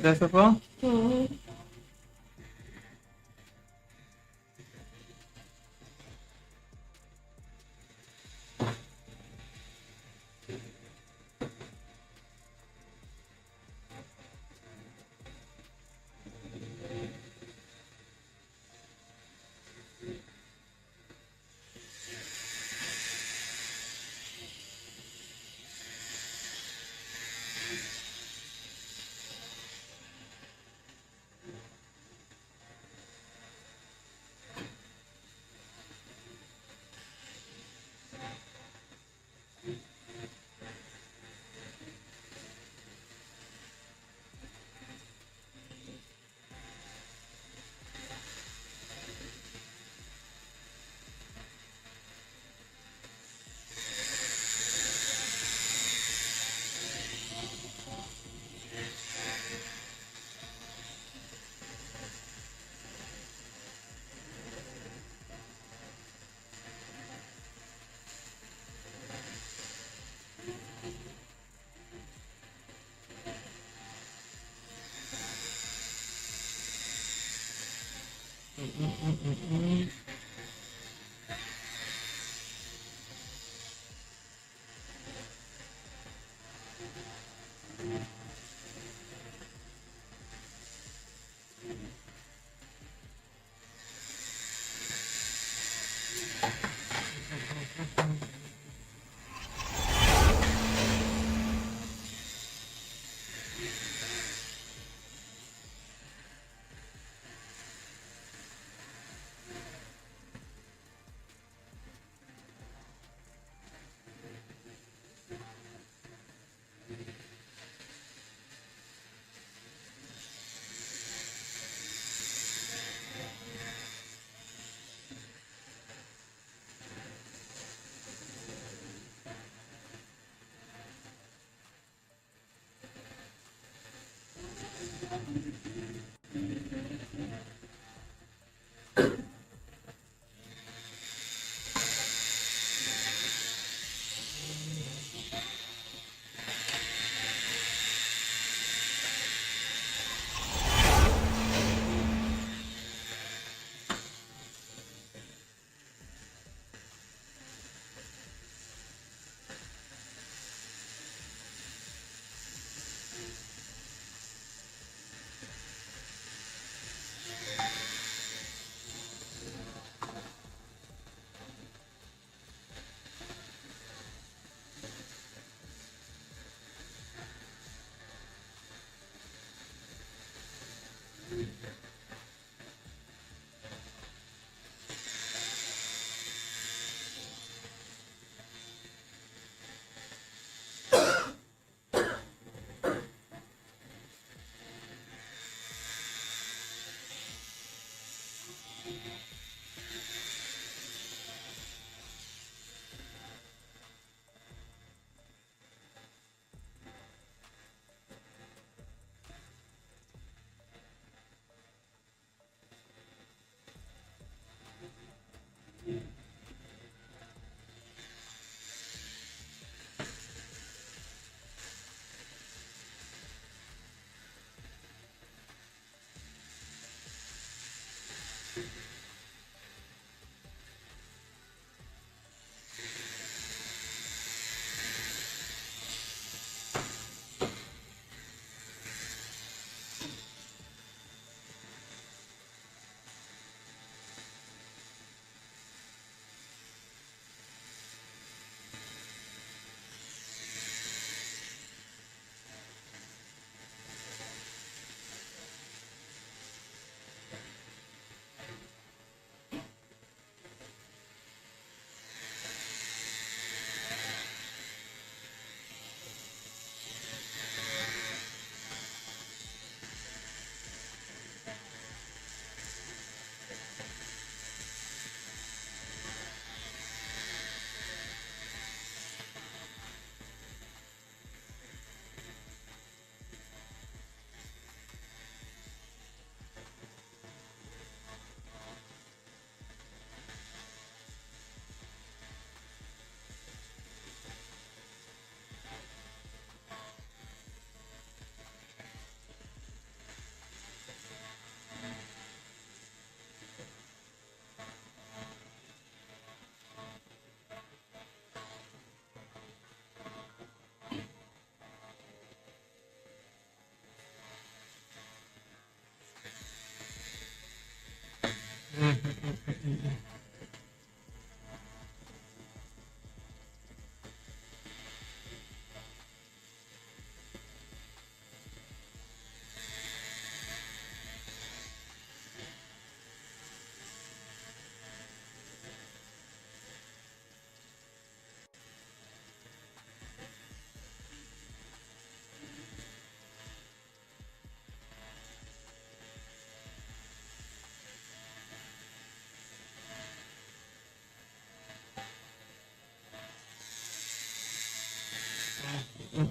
That's the phone? Mm-hmm.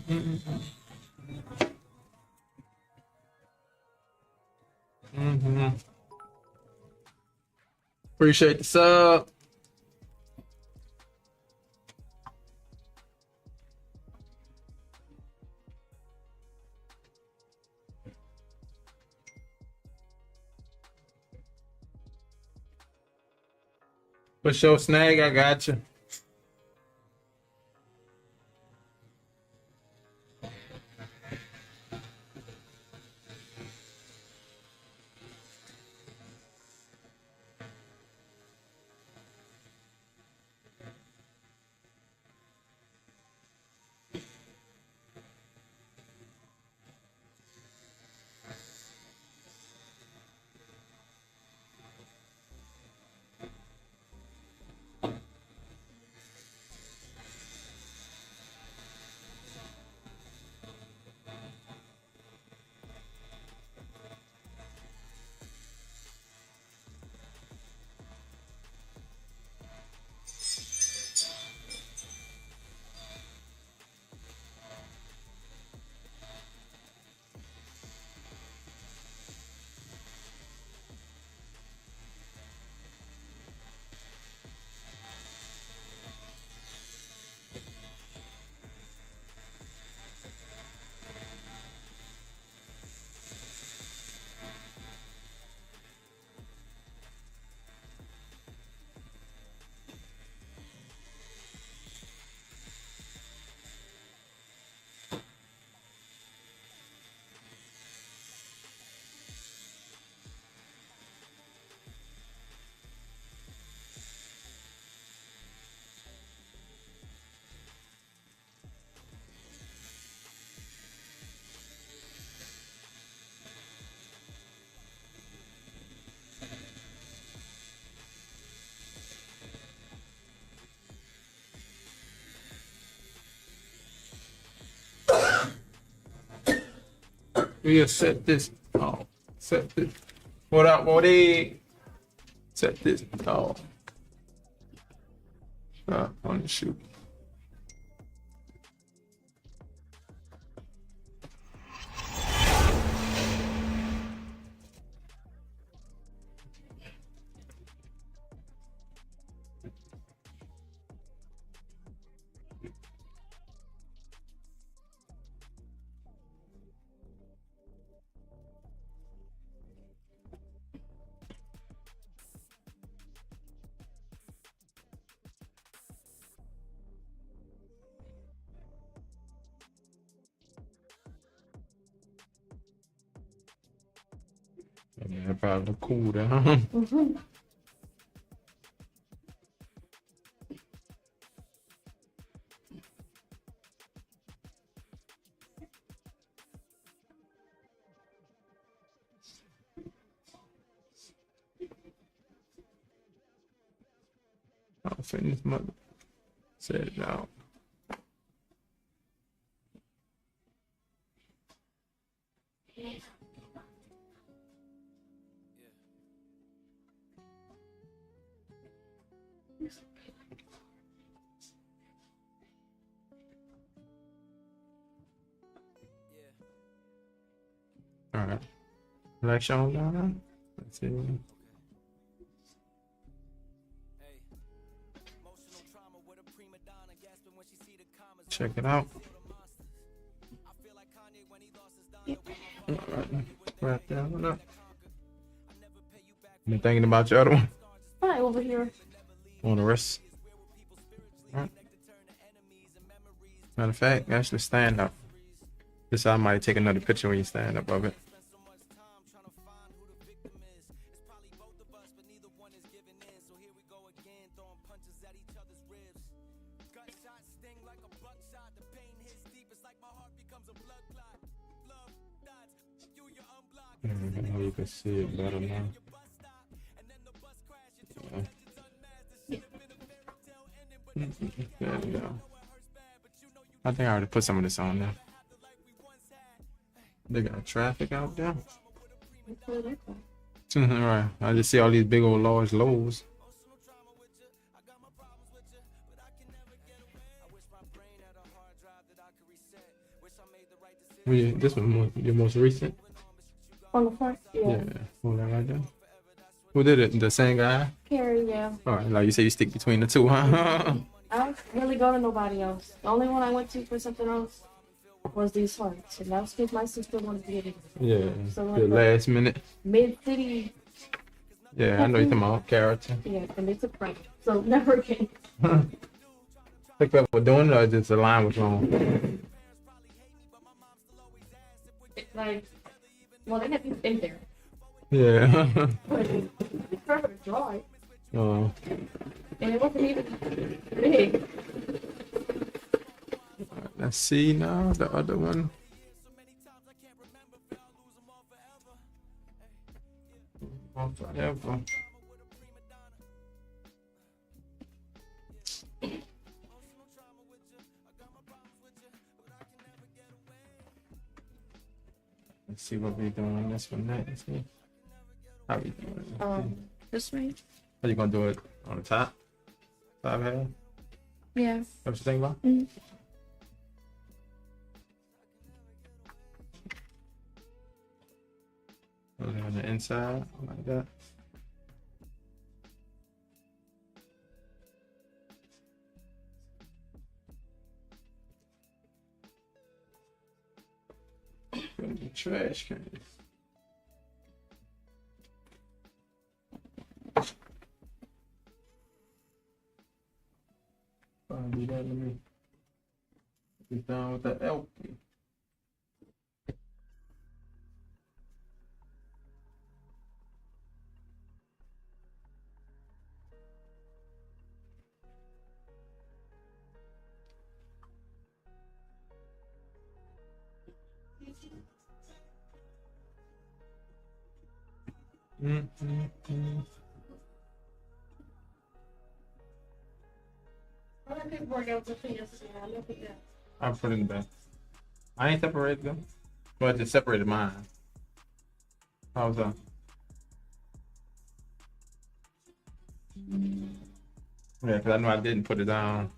Mm-hmm. Appreciate the sub. For sure, Snag, I got you. We'll set this. Oh, set this. What up, Woody? Set this. Oh. On the shoot. Yeah, that probably look cool there, huh? I'll finish mother. Set it out. All right. Election down there. Let's see. Check it out. All right. Right there. What up? Been thinking about your other one. Right over here. On the rest. All right. Matter of fact, actually stand up. This I might take another picture when you stand up of it. You can see it better now. Yeah. There we go. I think I already put some of this on there. They got traffic out there. Right. I just see all these big old large lows. This one your most recent? On the front, Yeah. Hold that right there. Who did it? The same guy? Carrie, yeah. All right. Like you say, you stick between the two, huh? I don't really go to nobody else. The only one I went to for something else was these hearts, and that's because my sister wanted to get it. Yeah. So The like last minute. Mid City, Yeah, I know you're talking about character. yeah, and they took Frank, so never again. Think that we're doing it or just the line was wrong? Like, well, they had people in there, Yeah. but it's perfect to draw it, Oh. and it wasn't even big. Let's see now the other one. Forever. Let's see what we doing on this one next. How we doing? This way. Are you gonna do it on the top? Top half? Yeah. What you think about? Mm. Put it on the inside like that. Put it in the trash can. Do that. Let me get down with the LP. I put it in the back. I ain't separated them. Well, I just separated mine. How's that? Yeah, because I know I didn't put it down.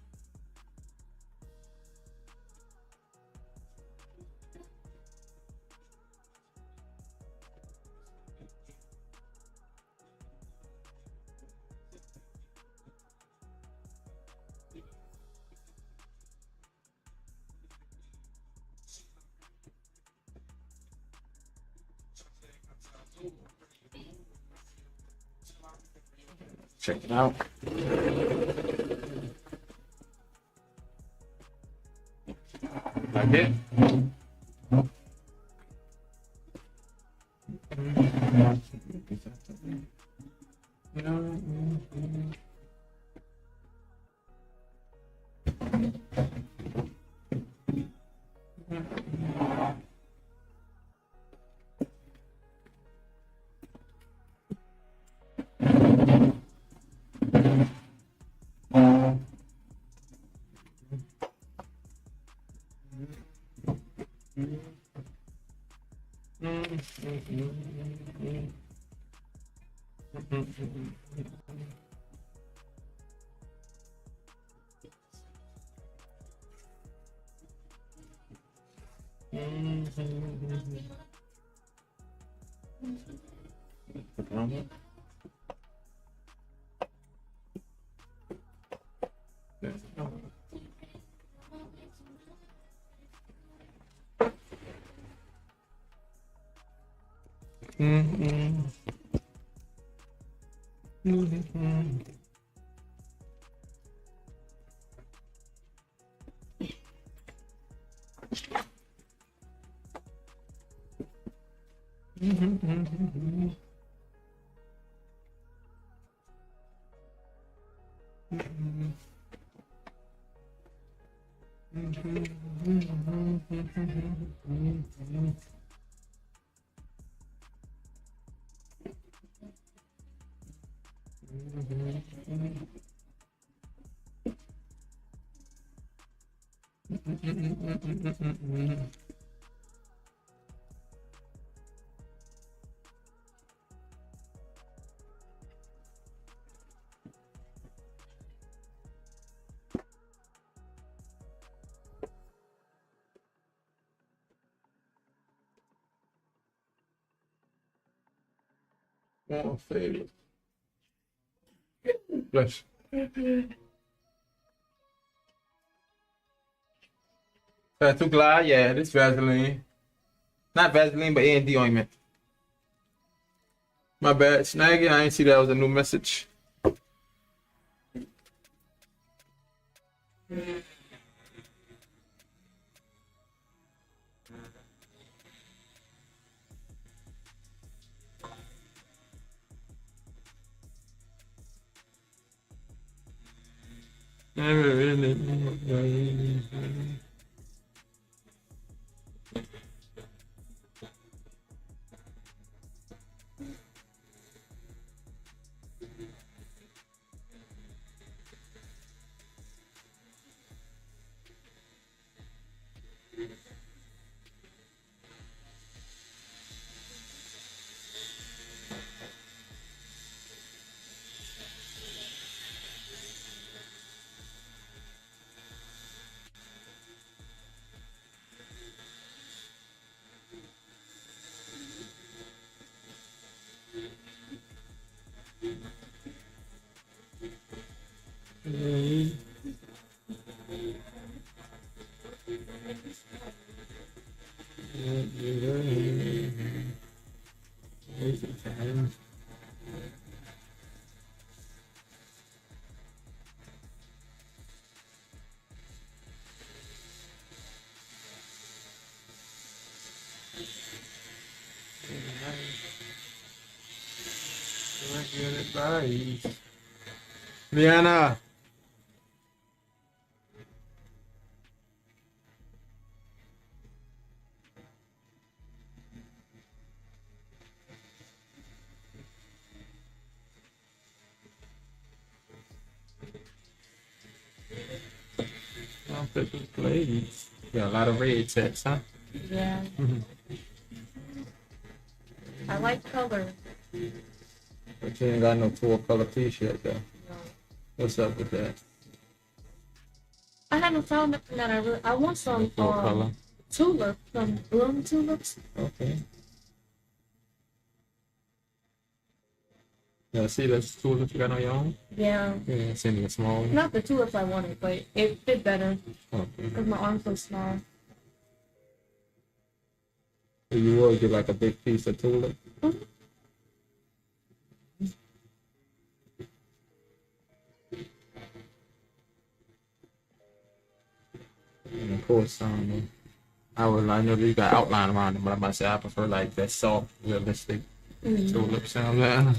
Check it out. Like it? You know, Oh, favorite. Bless. Tattoo Glide, yeah, this Vaseline. Not Vaseline, but A&D ointment. My bad, Snaggy. I didn't see that was a new message. Liana. Ladies. Got a lot of red text, huh? Yeah. I like color. But you ain't got no full color t-shirt though. No. What's up with that? I haven't found nothing that I want some Full color. tulip, some bloom tulips. Okay. Yeah, see that's tulips you got on your own? Yeah. Yeah, send me a small one. Not the tulips I wanted, but it fit better Okay. because my arm's so small. So you would get like a big piece of tulip? And of course, I know that you got outline around them, but I might say I prefer like that soft, realistic tulip sound.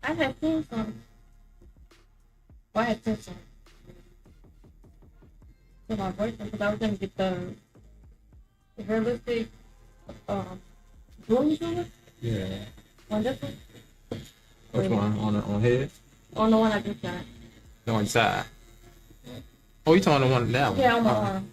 I had pink on. Well, I had pink on. For my boyfriend, because I was going to get the realistic bloom tulip Yeah. on this one. Which one? On head? On the one I just got. No, inside. Oh, you talking the one that one? Yeah, on my arm.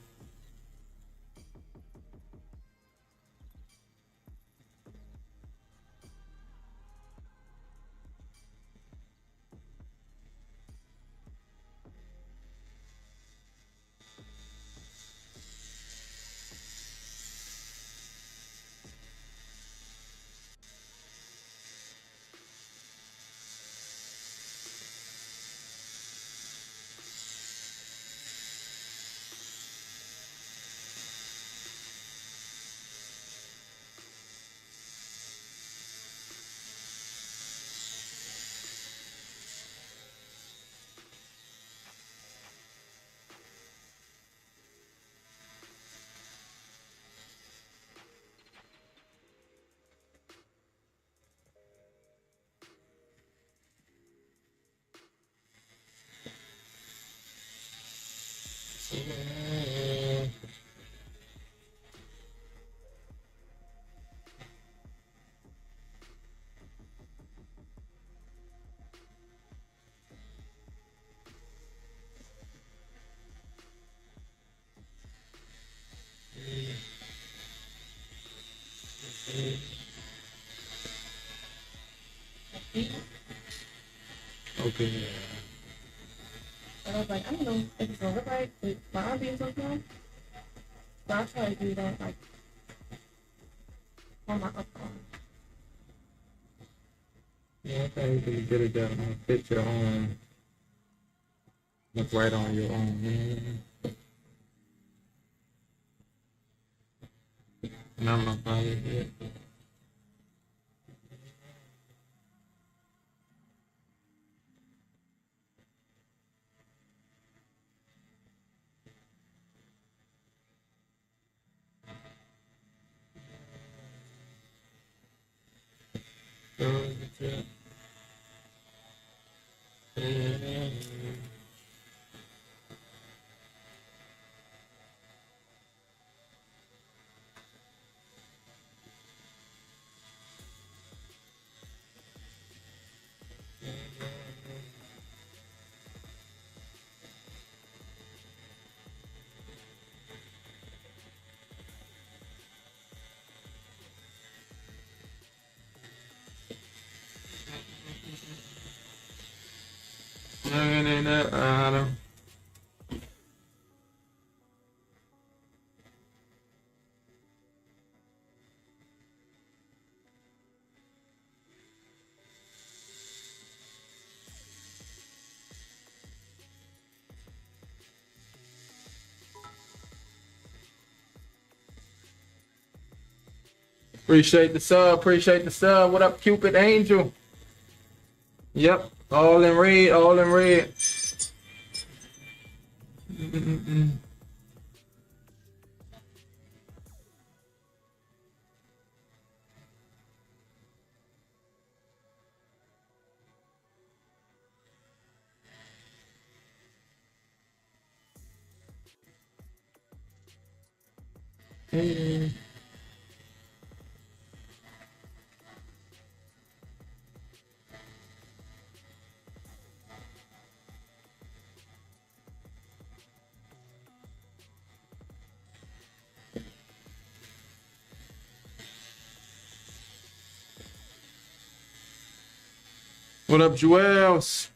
Okay. And I was like, I don't know if it's gonna look right with my arm being so small. But I'll try to do that like on my upper arm. Yeah, I think you can get it that fit your own. Look right on your own. And I'm not probably it. Adam. Appreciate the sub. Appreciate the sub. What up, Cupid Angel? Yep. All in red. All in red. What up, Joels?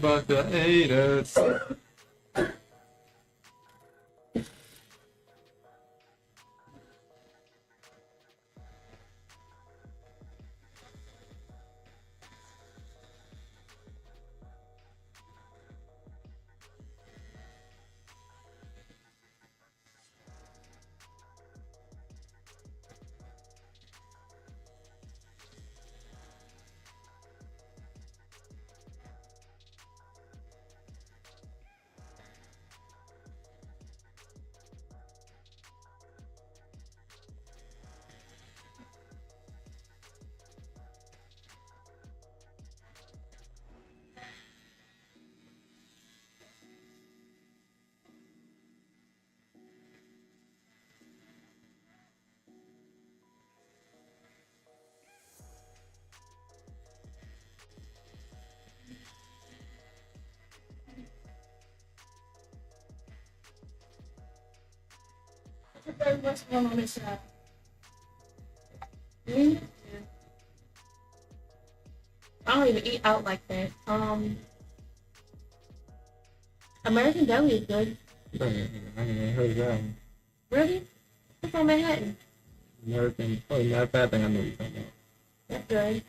But the haters. What's going on this side? Me? Yeah. I don't even eat out like that. American Deli is good. I ain't even heard of that one. Really? What's on Manhattan? American. Oh, matter of fact, I think I know what you're talking about. That's good.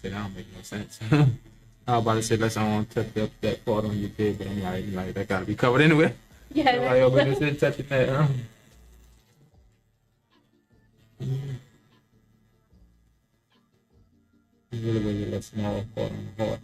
That don't make no sense. I was about to say, let's I don't touch that part on your bed, but I'm like, that gotta be covered anyway. Yeah. Like, yo, but this is touching that, huh? It's really, really a small part on the heart.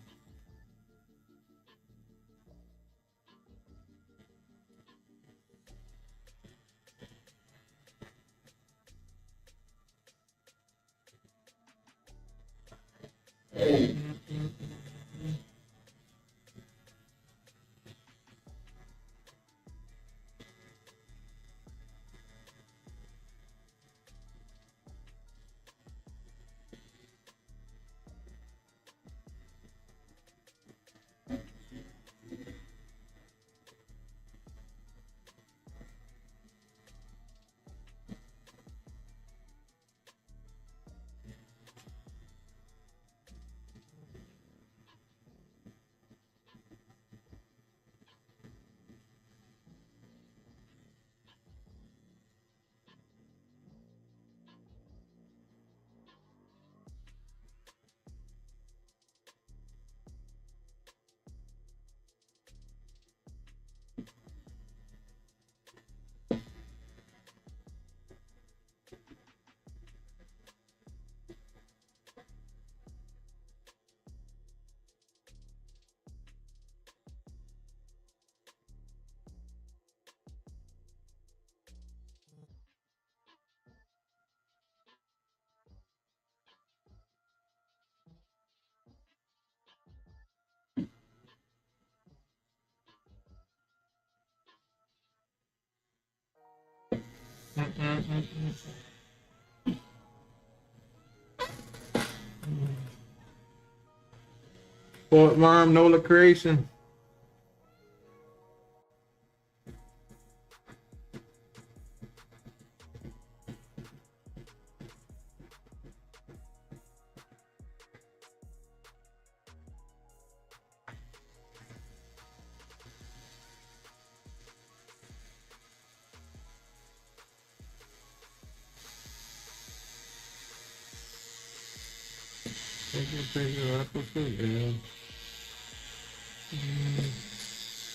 Fort Worm, Nola Creation.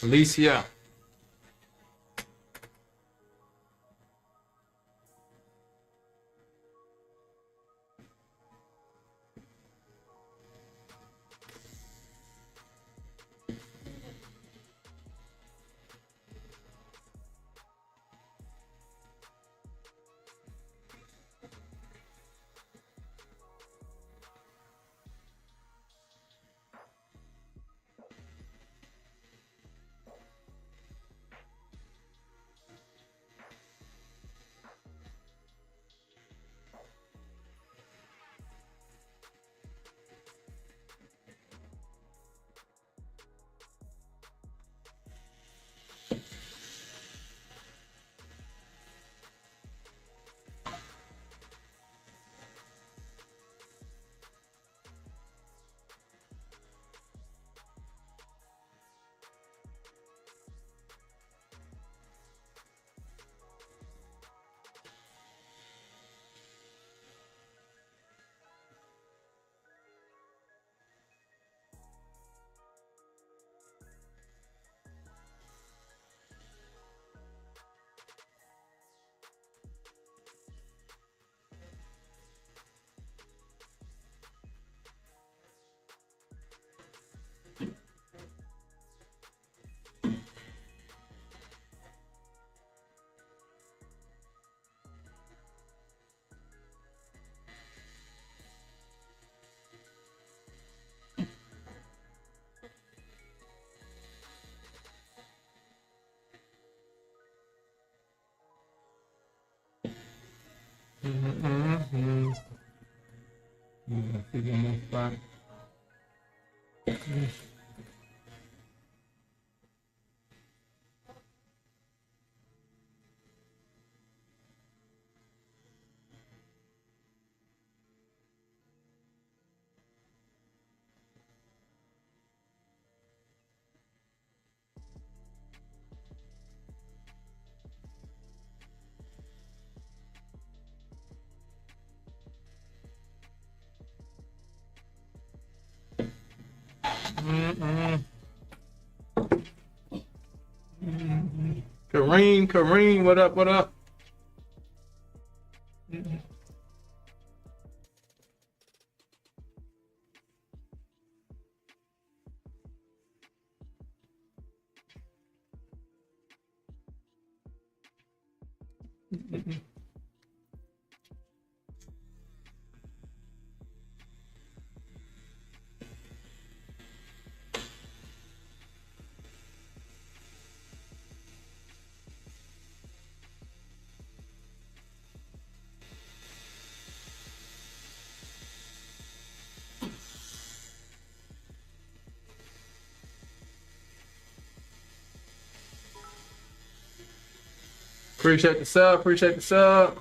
Alicia. Mm-hmm. see one more spot. Kareem, what up, what up? Appreciate the sub, appreciate the sub.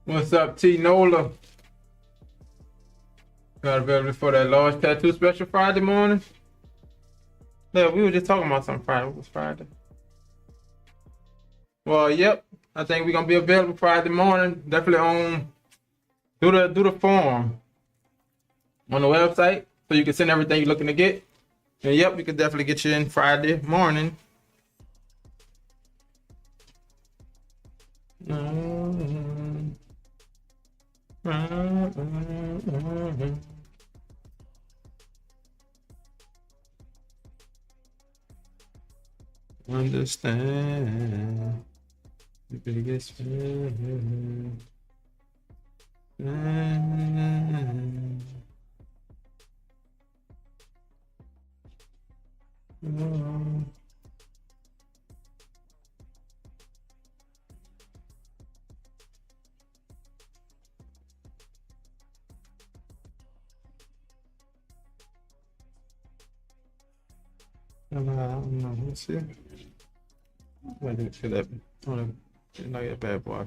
What's up, T Nola? Got available for that large tattoo special Friday morning? Yeah, we were just talking about something Friday. What was Friday? Well, yep. I think we're gonna be available Friday morning. Definitely on do the form on the website so you can send everything you're looking to get. And yep, we could definitely get you in Friday morning. Understand the biggest fear. Let's see. I didn't feel that. Didn't like that bad boy. I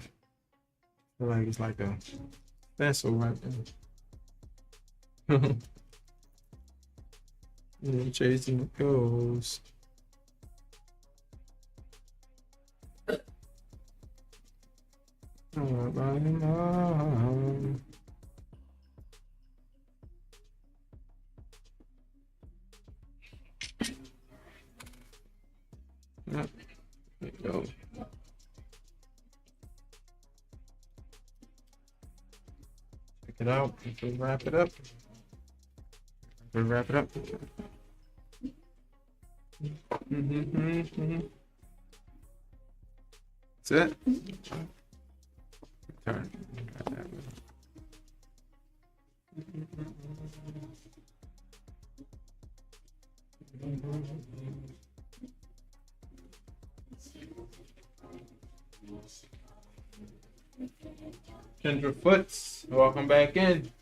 feel like it's like a pencil right there. Chasing the ghost. Yep. There you go. Check it out. We'll wrap it up. We'll wrap it up. That's it. Turn. Kendra Foots, welcome back in.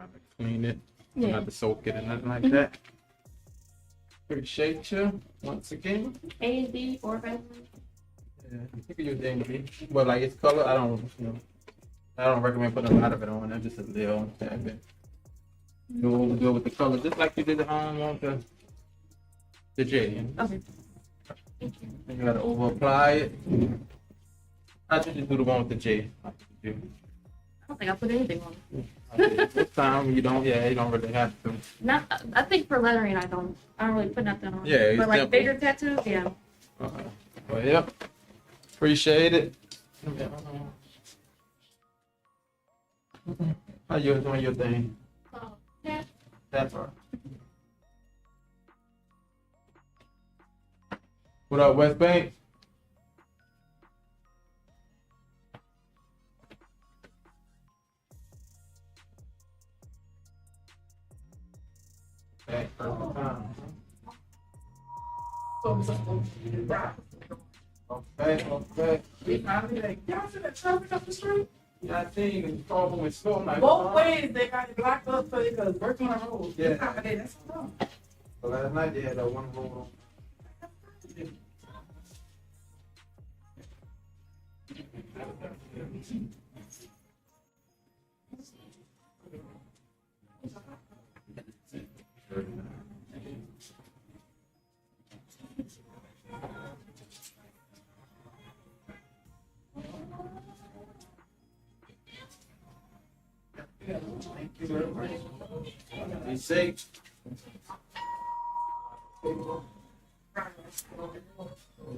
Trying to clean it. Yeah. Not to soak it or nothing like that. Appreciate you once again. ASD or better. Yeah, you can use the thing, but like its color, I don't, I don't recommend putting a lot of it on. That's just a little tad bit. You'll go with the color, just like you did on the J. Okay. You gotta over apply it. I just do the one with the J. I don't think I put anything on. This time you don't really have to. Not, I think for lettering, I don't really put nothing on. Yeah, it's But like simple. bigger tattoos, yeah. Well, yep. Appreciate it. How you doing your thing? Yeah. That's all right. What up, West Bank? Okay, perfect time. Okay. Y'all see that traffic up the street? Yeah, I seen the problem with school. Both ways they got it blocked up so they could work on the road. Yeah. That's wrong. So last night they had that one road on. Be safe.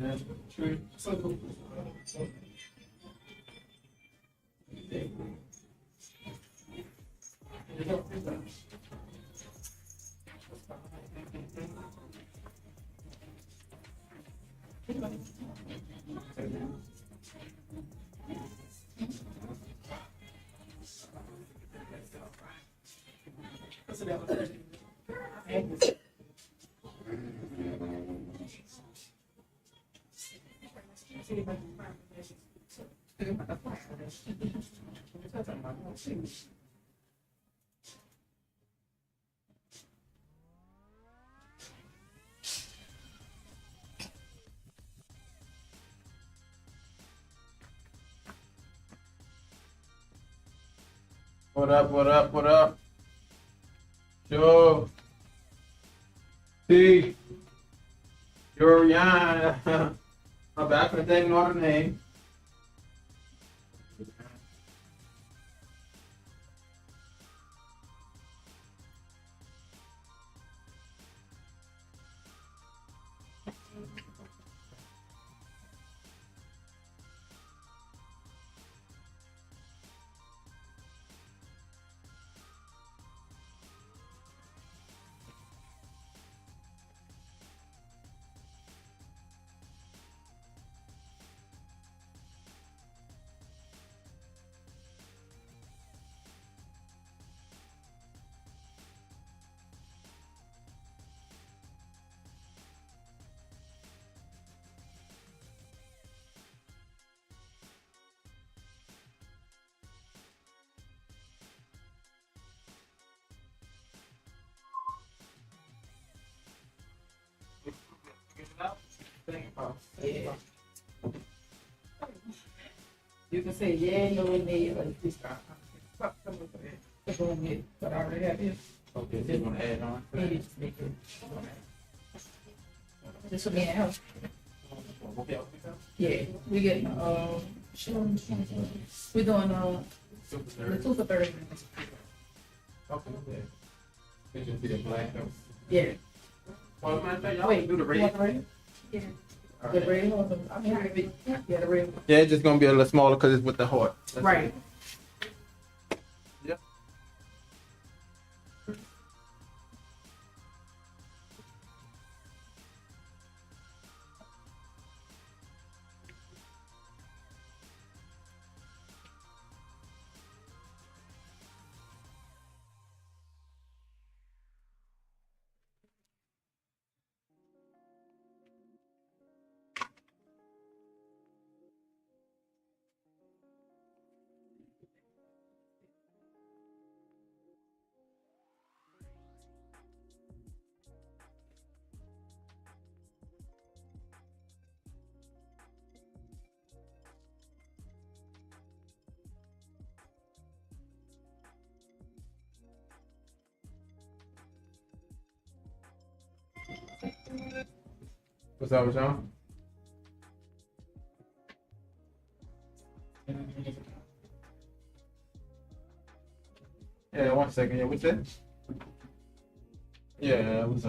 Yeah, true. What up, what up, what up? Joe. T. Jorian. My bad, I couldn't think of the name. Yeah. You can say yeah, no, and nay, or just fuck some of it. That's what I mean. But I already have it. Okay, just want to add on. Maybe just make it. This will be a help. Yeah, we getting we're doing the 2 for 30 minutes. Okay, yeah. They just be the black though. Yeah. Well, man, y'all Wait, do the you red. want the red? Yeah. The red one, I mean, yeah, the red one. Yeah, it's just gonna be a little smaller because it's with the heart. That's Right. it. Yep. What's up with y'all? Yeah, 1 second. Yeah, what's that? Yeah, it was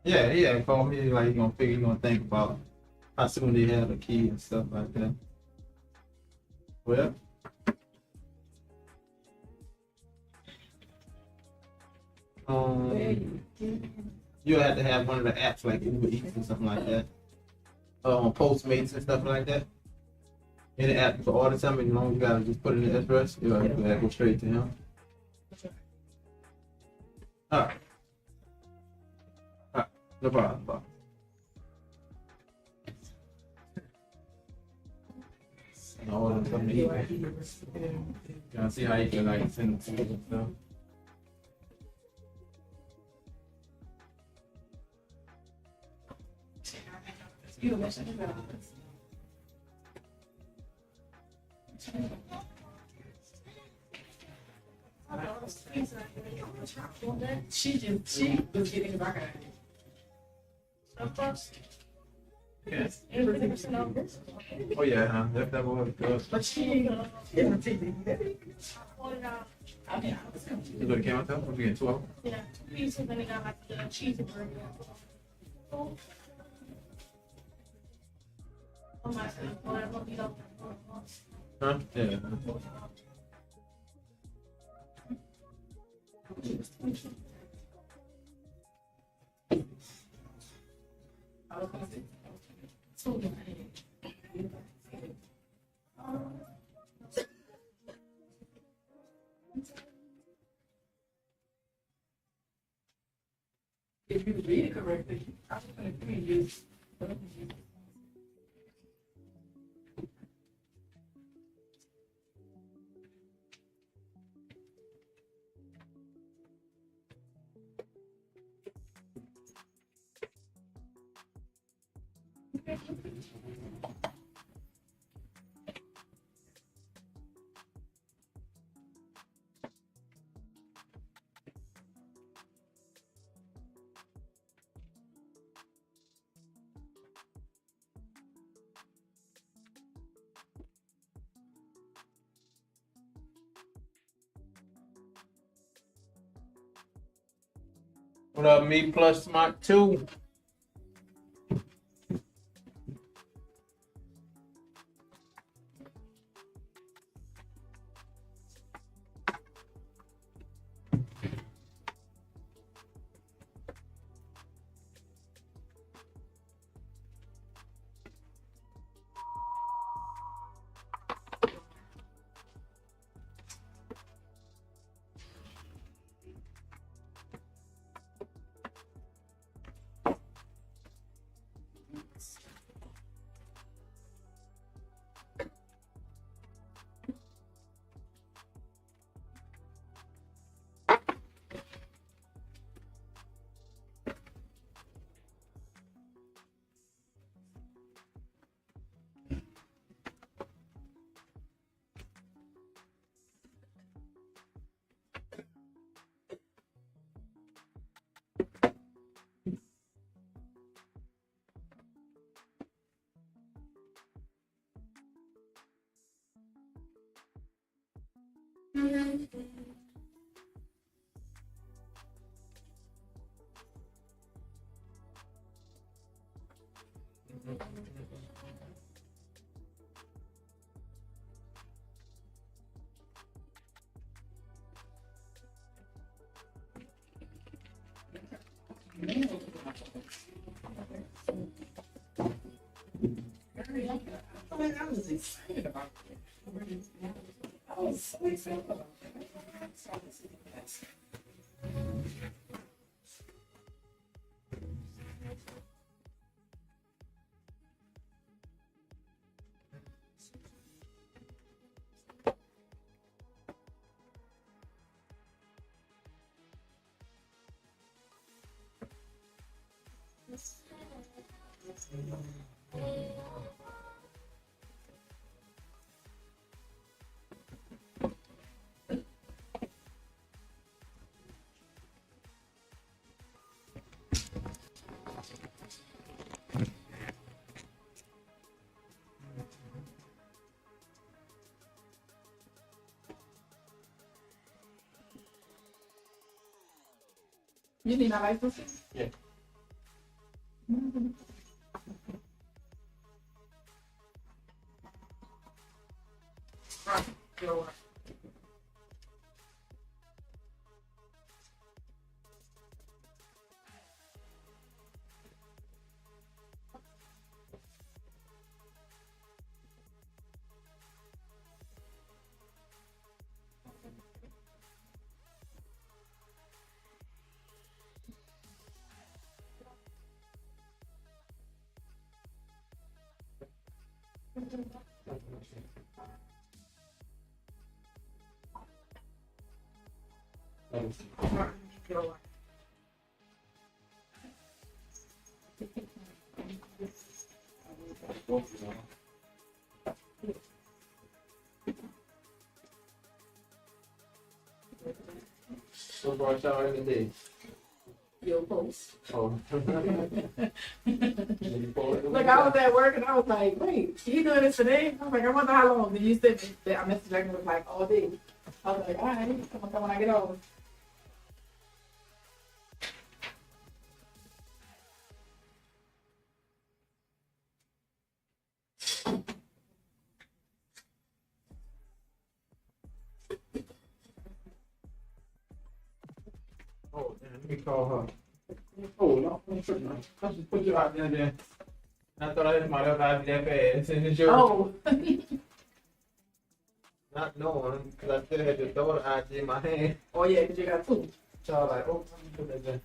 Yeah, he had called me like he gonna think about how soon they have a key and stuff like that. Well, you had to have one of the apps like Uber Eats or something like that. Postmates and stuff like that. Any app for order something, you gotta just put in the address. You gotta go straight to him. Alright. Alright, no problem. Order something to eat. Gotta see how you can like send food and stuff. You listen to that. She was getting the back at Yes. Everything on this. Oh yeah, that was good. But she didn't take it. Okay. You go to camera tell? We get 12. Yeah, 2 pieces, and then they got like the cheese and burger. Oh my God, whatever, you know. Huh? Yeah. If you read it correctly, I was going to agree with you. What up, me plus Smart 2? I was excited about it. I was so excited about it. You need my license? Yeah. Right. Go. Go. So far, shower every day. Your post. Oh. Look, I was at work and I was like, wait, you doing this today? I was like, I wonder how long. Then you said that I messaged Jack and was like, all day. I was like, all right, come on when I get home. Oh, damn, let me call her. Oh, no, I'm just put you out there then. I thought I didn't might have to be that fast. And it's yours. Oh. Not knowing, because I still had the daughter ID in my hand. Oh, yeah, because you got two. So I was like, oh, let me put that there.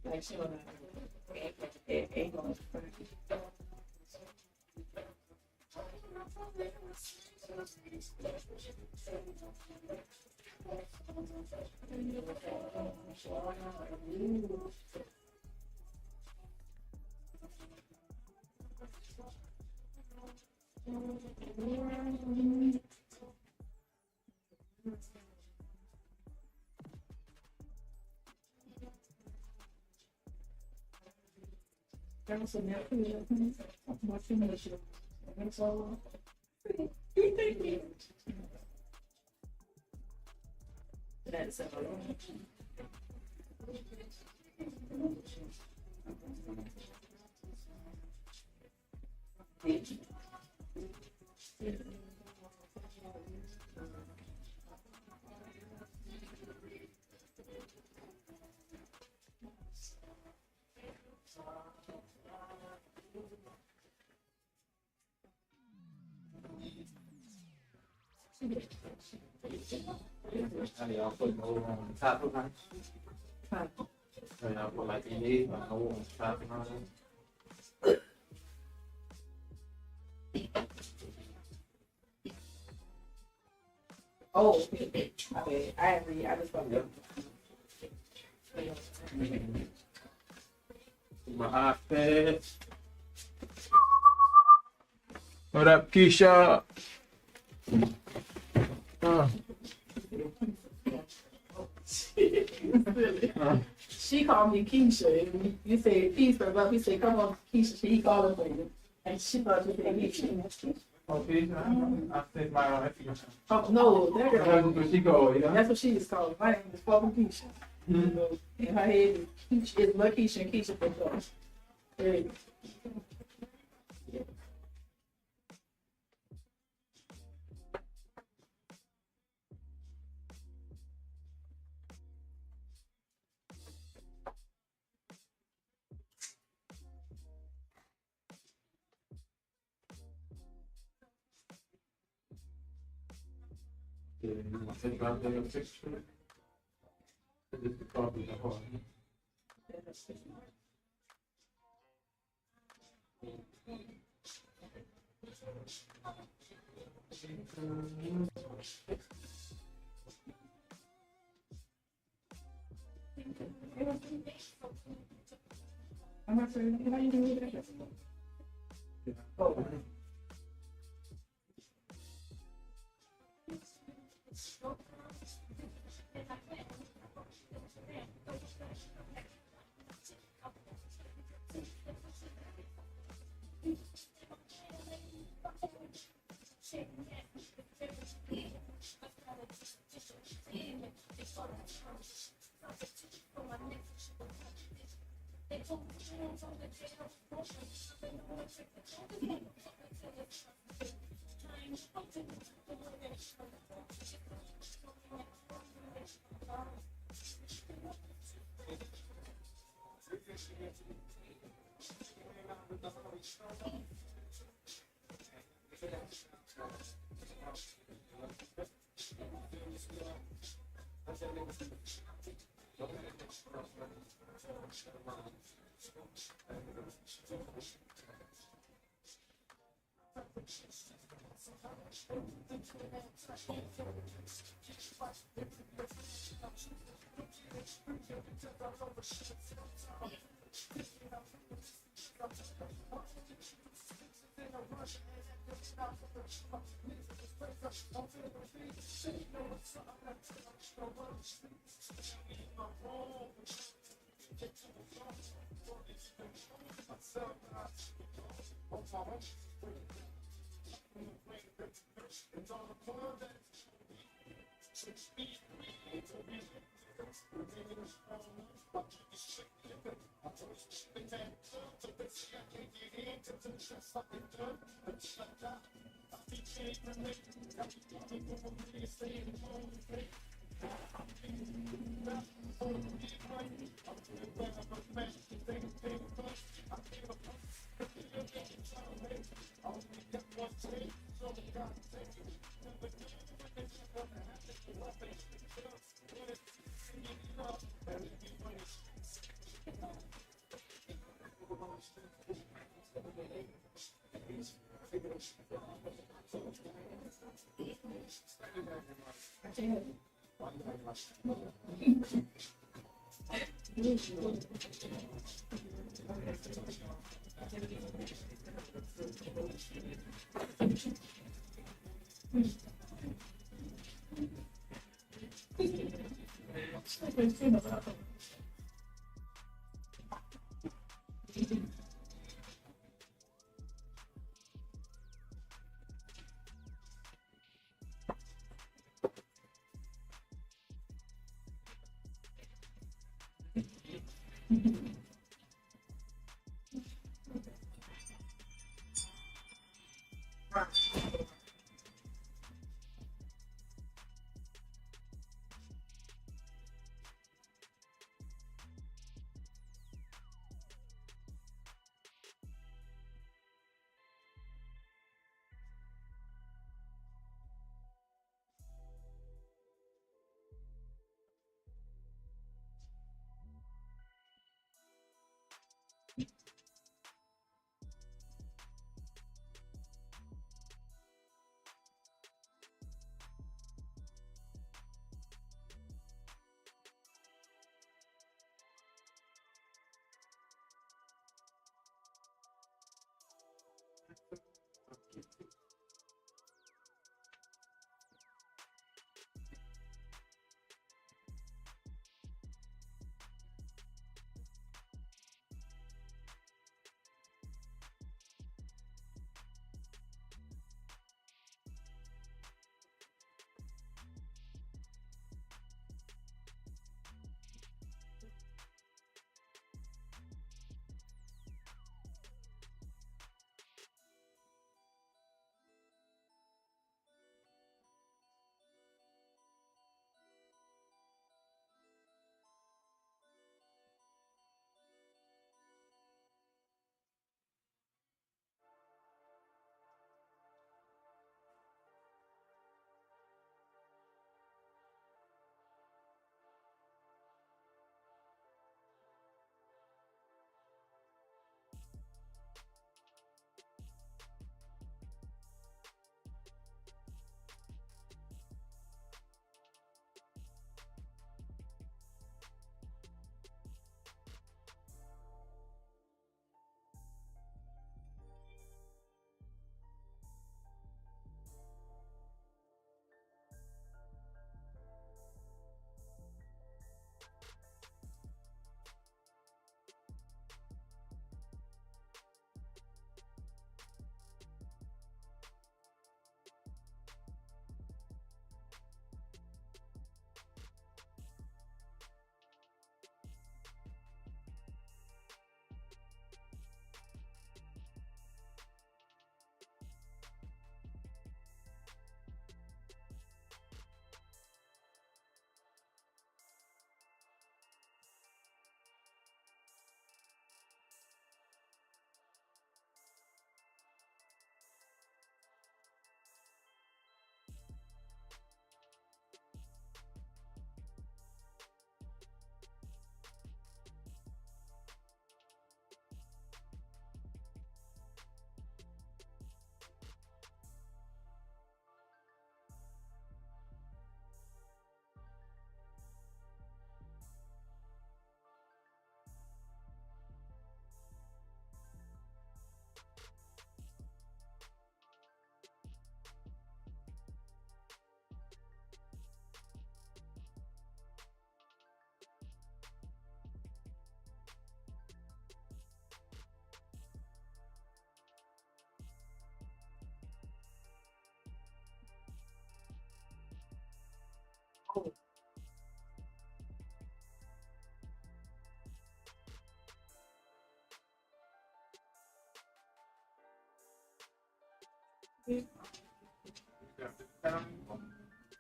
Like she was ain't going to That's a nephew. My signature. And so, that's a Y'all put no on the top of mine. Y'all put like you need, like no on the top of mine. oh, okay. I agree. I just fucked up. My iPad. What up, Keisha? She called me Keisha. And you said peace, but he said, come on, Keisha. He called her for you. And she thought you said Keisha. Oh, Keisha? I said my own. Oh, no, that girl. That's what she called, you know? That's what she is called. My name is fucking Keisha. In her head, Keisha is Keisha and Keisha for sure. There you go. Yeah, you want to drop that on 6th Street? Just the property the hard. I'm not sure. How you doing with that? Oh.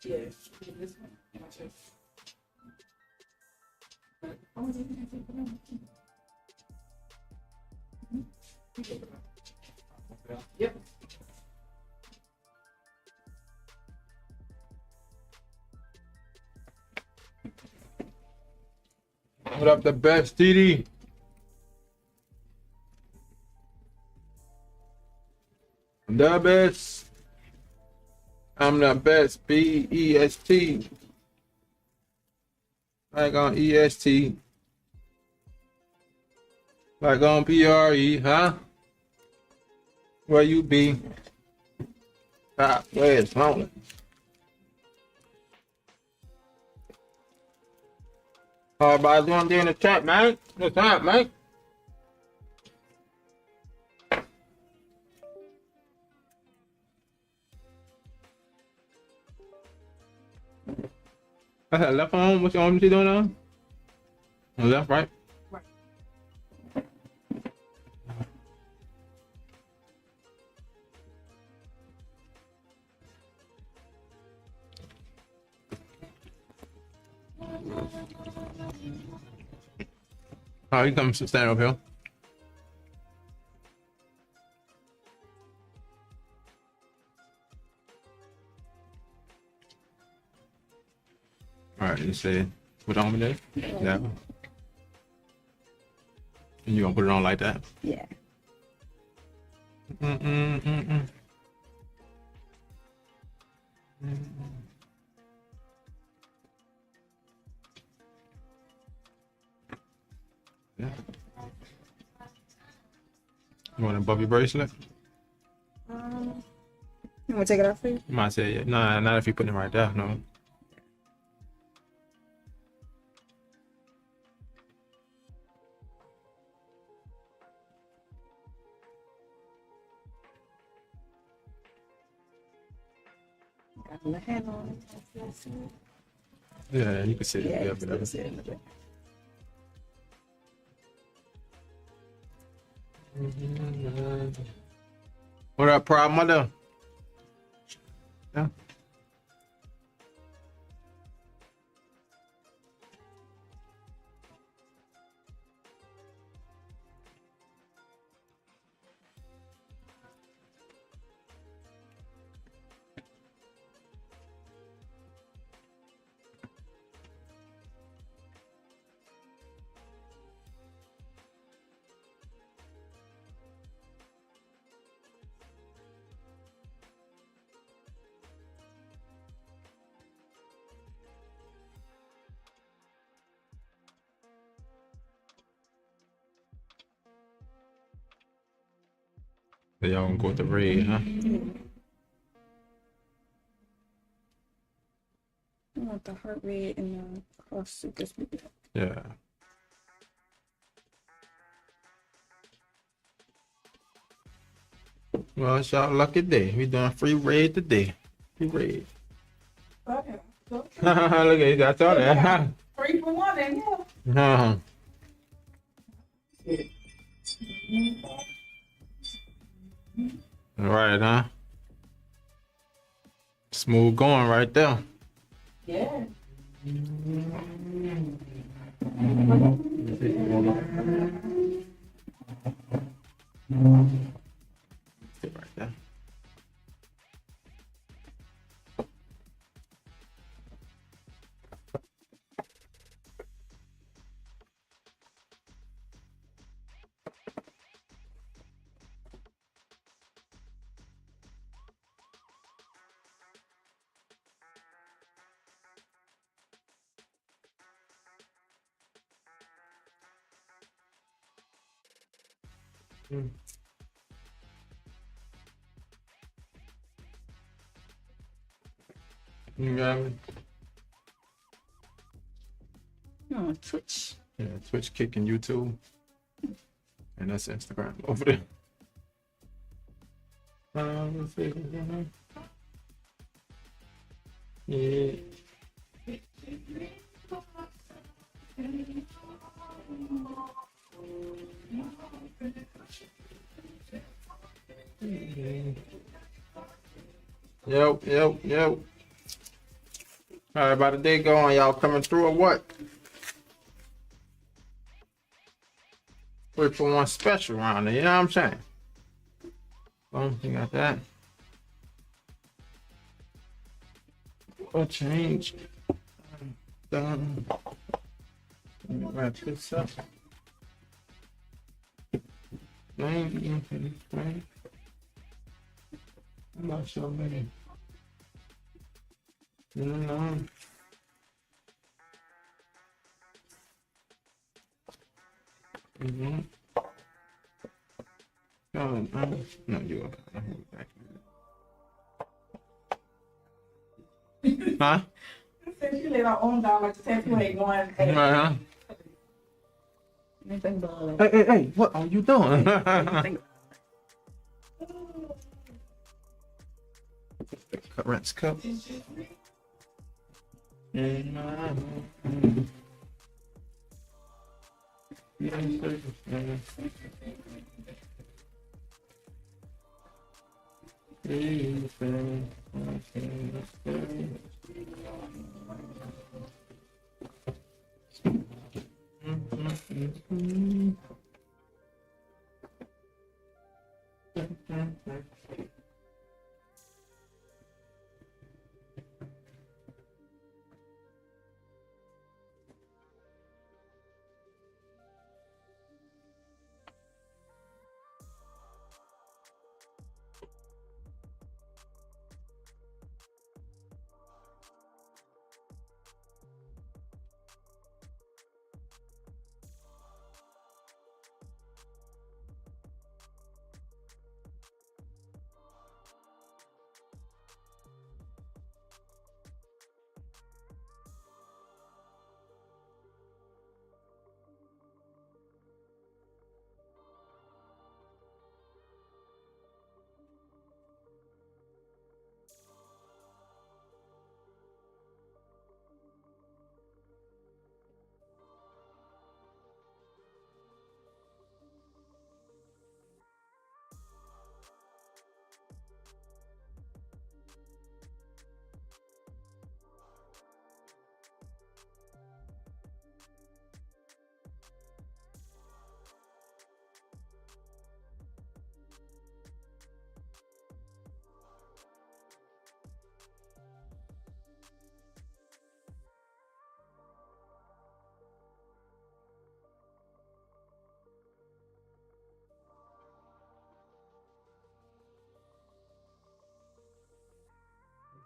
Yeah, this one. And my chest. But I was looking at it, but I'm Yep. What up, the best, TD? The best. I'm the best. BEST. Like on EST. Like on PRE, huh? Where you be? Ah, where's home? Everybody's doing there in the chat, man. What's up, man? Left arm, which arm is he doing now? Left, right? Right. Oh, he comes to stand up here. All right, you say put on there? Yeah. And you gonna put it on like that? Yeah. Mm-mm-mm-mm. Yeah. You want a Bubby bracelet? You want to take it off for you? You might say, yeah. Nah, not if you put it right there, no. Got my hand on it. Yeah, you can sit Yeah, it. you Yeah, can whatever. sit in the back. What up, Proud Mother? Yeah. So y'all gonna go with the raid, huh? I want the heart rate and the cross super speed. Yeah. Well, it's y'all lucky day. We doing free raid today. Free raid. Okay. So, Look at you, got all that. 3 for 1 in here. Uh-huh. All right, huh? Smooth going right there. Yeah. Sit right there. You got me? Oh, Twitch. Yeah, Twitch kicking YouTube. And that's Instagram over there. Let's see. Yeah. Yep. All right, about the day going, y'all coming through or what? Wait for one special around there, you know what I'm saying? Boom, you got that. What change? Done. Let me wrap this up. I'm not sure, man. No. No, you are. Huh? She let her own down like the tattoo ain't going. Uh-huh. Anything but Hey, what are you doing? Rinse cup. In my hand.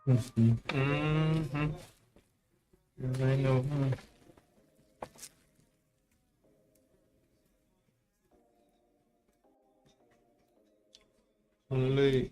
Mm-hmm. I know. Late.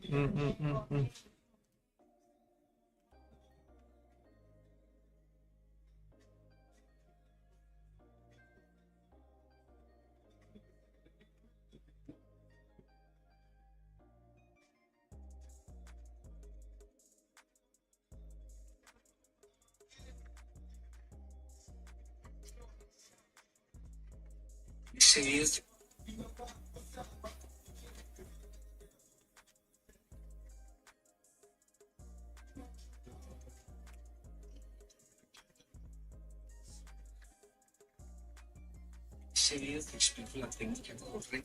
Serious? Serious? Ich bin unabhängig, ich kann auch weg.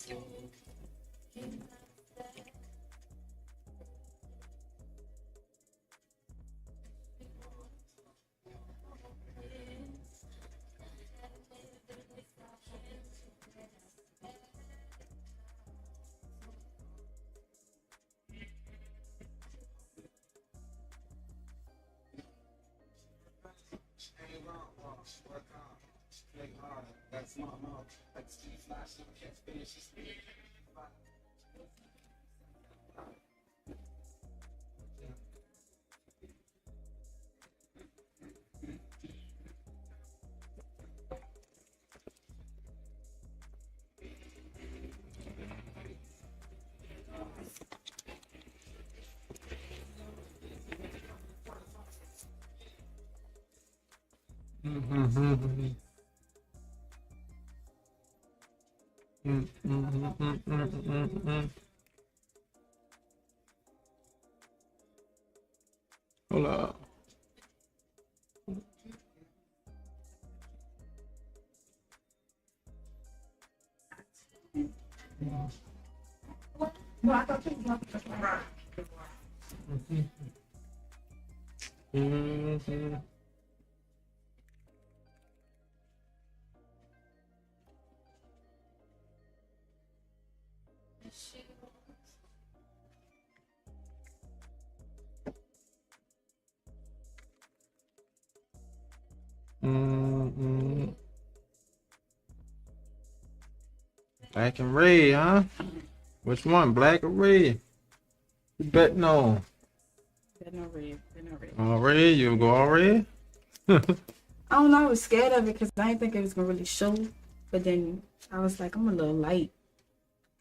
That's my mom. Like Steve Flash, so can't finish his Hold up. No, I thought you was Black and red, huh? Which one, black or red? You betting on? They're not red. They're not red. All red? You go all red? I don't know. I was scared of it because I didn't think it was gonna really show. But then I was like, I'm a little light.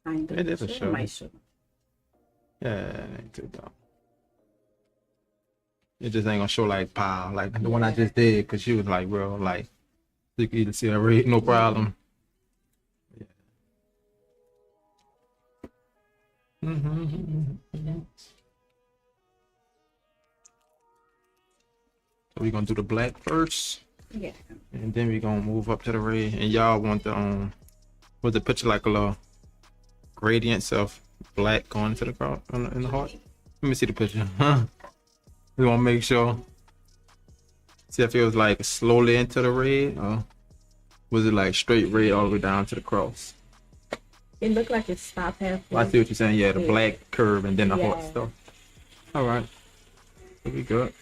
Kind of. It is a show. It might show. Yeah, it ain't too dumb. It just ain't gonna show like pow, like the one I just did, because she was like, real, like, you can either see her red, no problem. So we're gonna do the black first. Yeah. And then we're gonna move up to the red. And y'all want the was the picture like a little gradients of black going to the cross in the heart? Let me see the picture. We wanna make sure. See if it was like slowly into the red, or was it like straight red all the way down to the cross? It looked like it stopped halfway. I see what you're saying. Yeah, the black curve and then the heart Yeah. stuff. All right, so we good.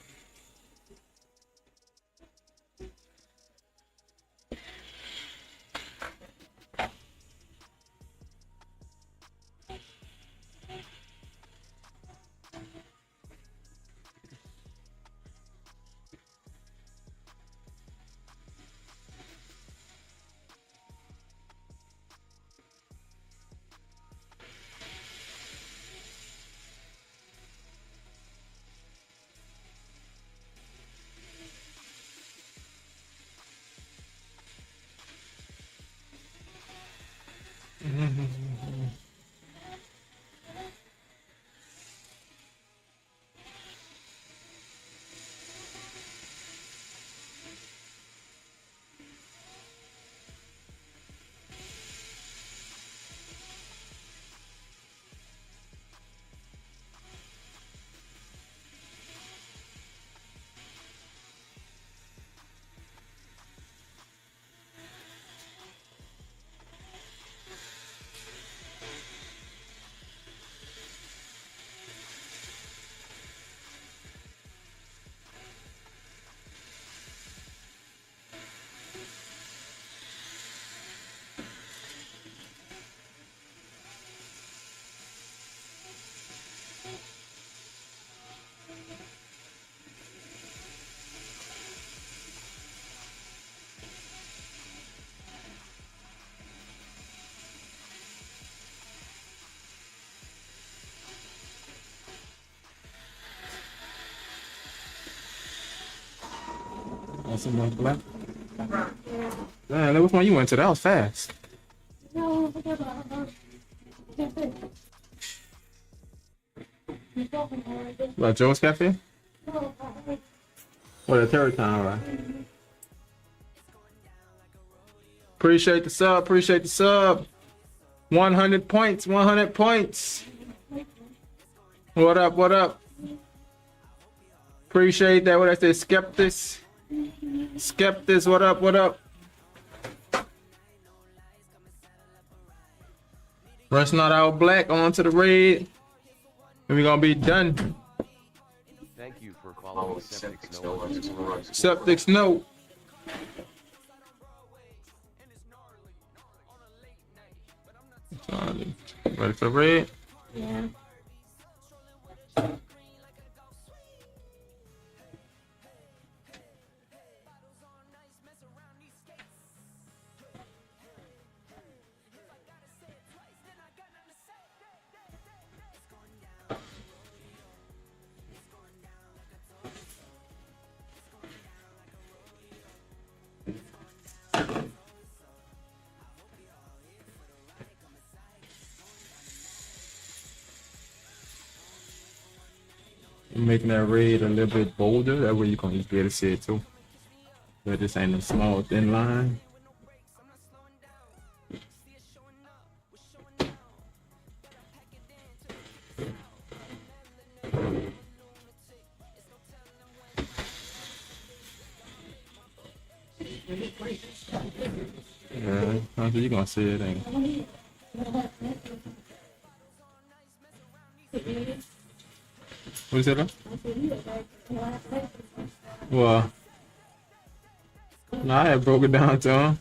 Some more black. Man, which one you went to? That was fast. No, What, Joe's Cafe? What, a Terror Town, right? Appreciate the sub, appreciate the sub. 100 points, 100 points. What up, what up? Appreciate that. What I say, Skeptis. Skeptis, what up, what up? Rush not out black onto the red. And we're gonna be done. Thank you for following Septic Snow. Septic Snow. Ready for red? Yeah. Making that red a little bit bolder. That way you can just be able to see it too. But this ain't a small thin line. Yeah, I think you gonna see it, ain't you? What is it? Well, no, I had broke it down to him.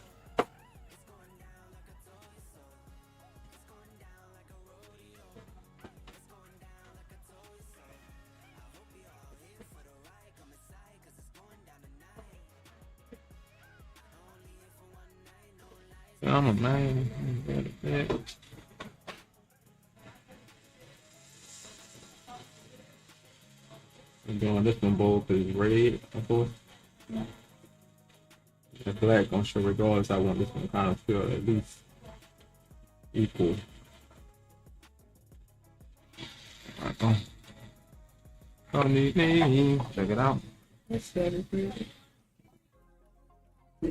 I'm a man. I'm doing this one bold because it's red, of course. The black gonna show regardless. I want this one kind of feel at least equal. Alright, go. Don't need me. Check it out. That's very pretty.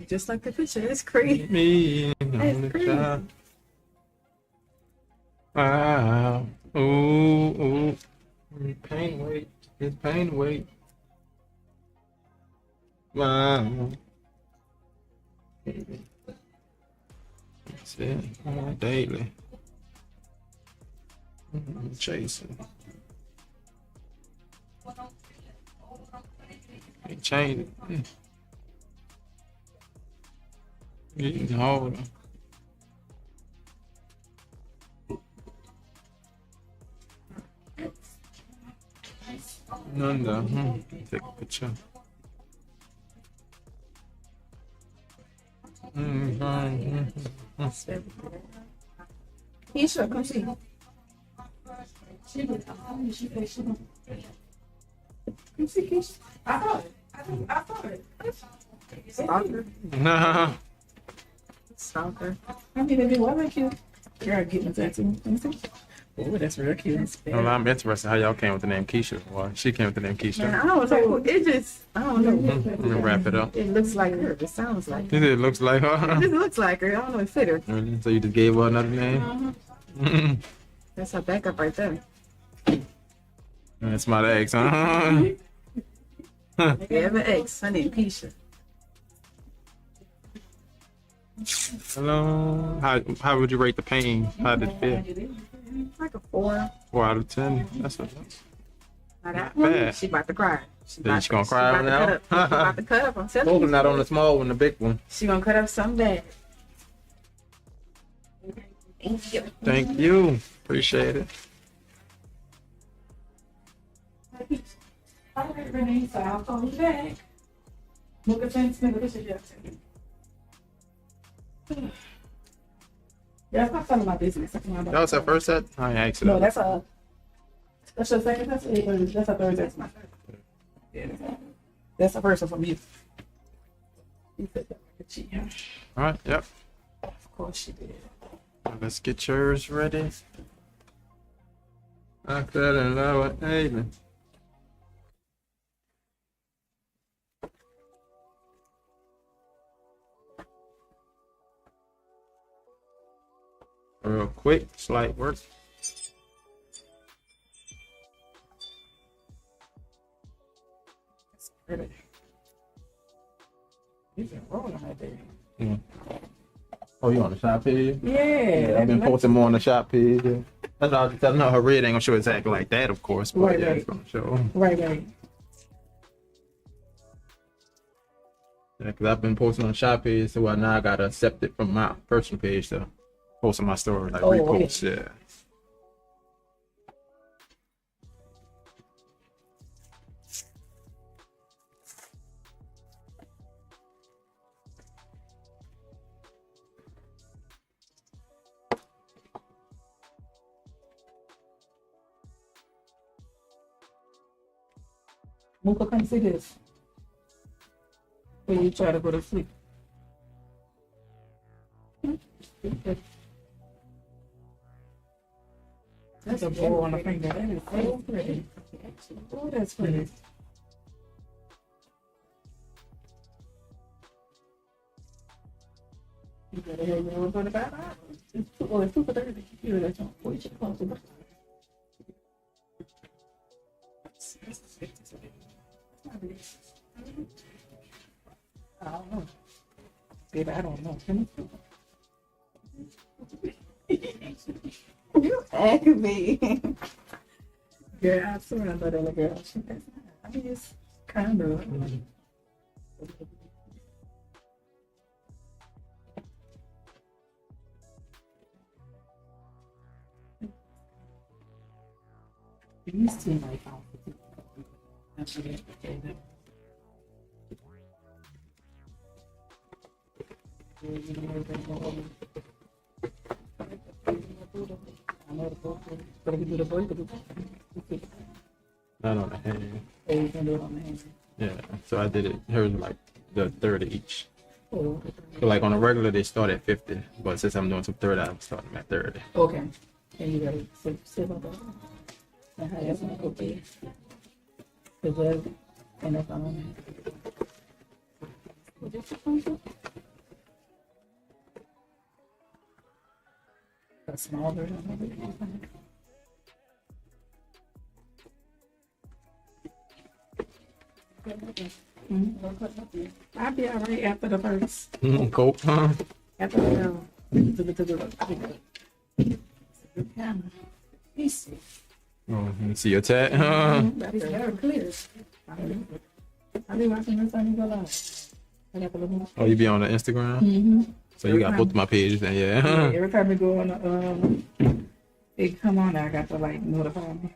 Just like the picture, it's crazy. Me on That's the crazy. top. Wow. Ooh, ooh. Pain weight. It's pain weight. Wow. That's it. Daily. Chasing. Ain't changing. Getting harder. None the take a picture. Keisha, come see. Come see, Keisha. I thought it. Stalker. Nah. Stalker. I mean, it'd be well like you. Girl, getting a tattoo. Let me see. Oh, that's real cute. Well, I'm interested how y'all came with the name Keisha. Well, she came with the name Keisha. Man, I don't know. It just, I don't know. Let me wrap it up. It looks like her. It sounds like her. It looks like It her. just looks like her. I don't know. It fit her. Really? So you just gave her another name? That's her backup right there. That's my ex, huh? If you ever ex, her name Keisha. Hello. How would you rate the pain? How did it feel? Like a 4. 4 out of 10. That's a, Now that Not one, bad. she about to cry. She gonna cry about to now? cut up. She about to cut up. I'm telling Both you. not on the small one, the big one. She gonna cut up something bad. Thank you. Thank you. Appreciate it. All right, Renee, so I'll call you back. Look at things, look at your Yeah, it's not some of my business. That was that first set? I asked it. No, that's your second test. That's a third test. Yeah, that's the first one from you. You said that like a cheat. All right, yep. Of course she did. Let's get yours ready. I fell in love with Aiden. Real quick, slight work. That's pretty. You've been rolling right there. Mm. Oh, you on the shop page? Yeah, I've been posting more on the shop page. Yeah. That's what I was telling her. Her red ain't gonna show exactly like that, of course, but Right, yeah, right. it's gonna show. Right, right. Yeah, because I've been posting on the shop page, so now I gotta accept it from my personal page to post on my story, like Oh, repost. Yeah. Muka, come see this. When you try to go to sleep. That's a bow on the finger. That is so pretty. Oh, that's pretty. You better have your own for the 5 hours. It's 2 for 30. Here, that's on. Boy, you should close the door. I don't know. Baby, I don't know. You aggravating. Yeah, I swear I love that little girl. I mean, it's kind of. You seem like that's okay. Not on the hand. Oh, you can do it on the hand. Yeah, so I did it. Hers like the third of each. Oh, So like on a regular, they start at 50, but since I'm doing some third, I'm starting at 30. okay. And you gotta sit on that. And how that's gonna go be. Cause and if I'm on a small version of it. I'll be all right after the first. Cool. After the camera. Peace. Oh, let me see your tag. It's very clear. I'll be watching this time you go live. I got the little. Oh, you be on the Instagram? Mm-hmm. So you got both of my pages then, yeah. Every time we go on the, it come on, I got to like notify me.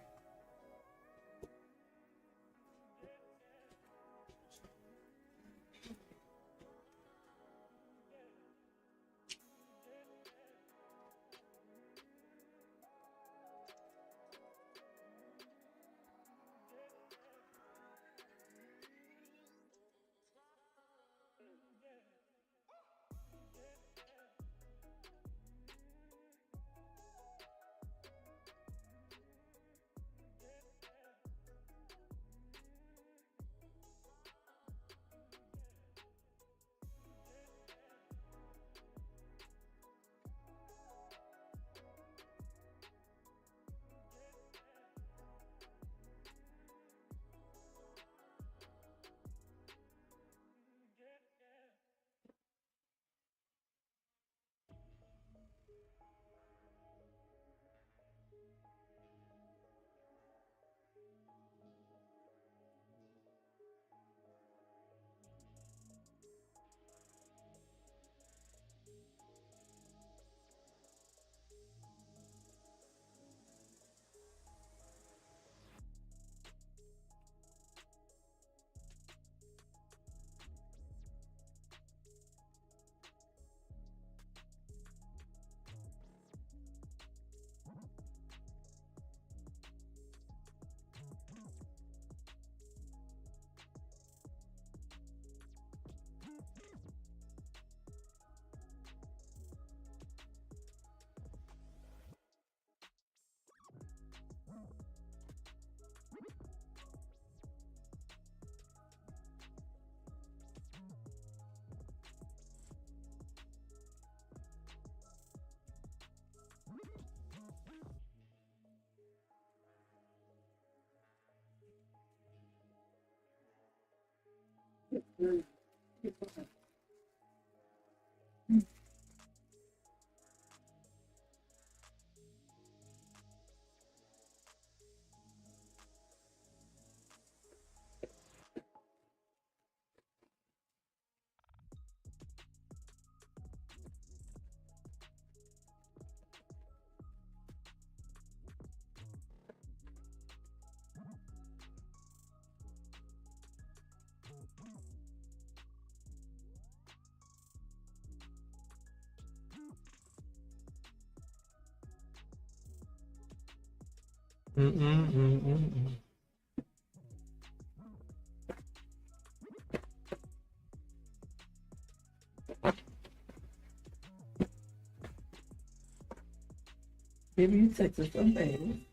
Baby, you text us some baby.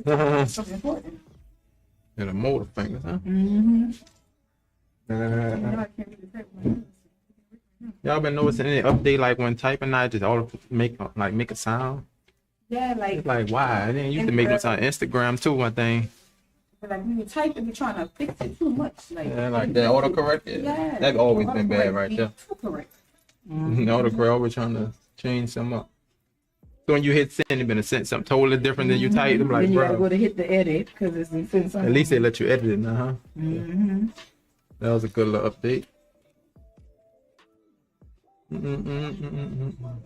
Something important. And a motor finger, huh? Mm-hmm. Y'all been noticing any update like when typing I just all make a sound? Yeah, It's like why? It didn't used to make no sound. Instagram too, one thing. like when you type and you're trying to fix it too much. Like, Yeah, like that autocorrect. Yeah. That always been bad Autocorrect right be there. Too correct. Autocorrect always trying to change something up. So when you hit send, it's gonna send something totally different than you typed. I'm like, Then you gotta bro. go to hit the edit because it's in something. At least they let you edit it now, huh? Mm-hmm. That was a good little update. Mm-mm-mm-mm-mm-mm.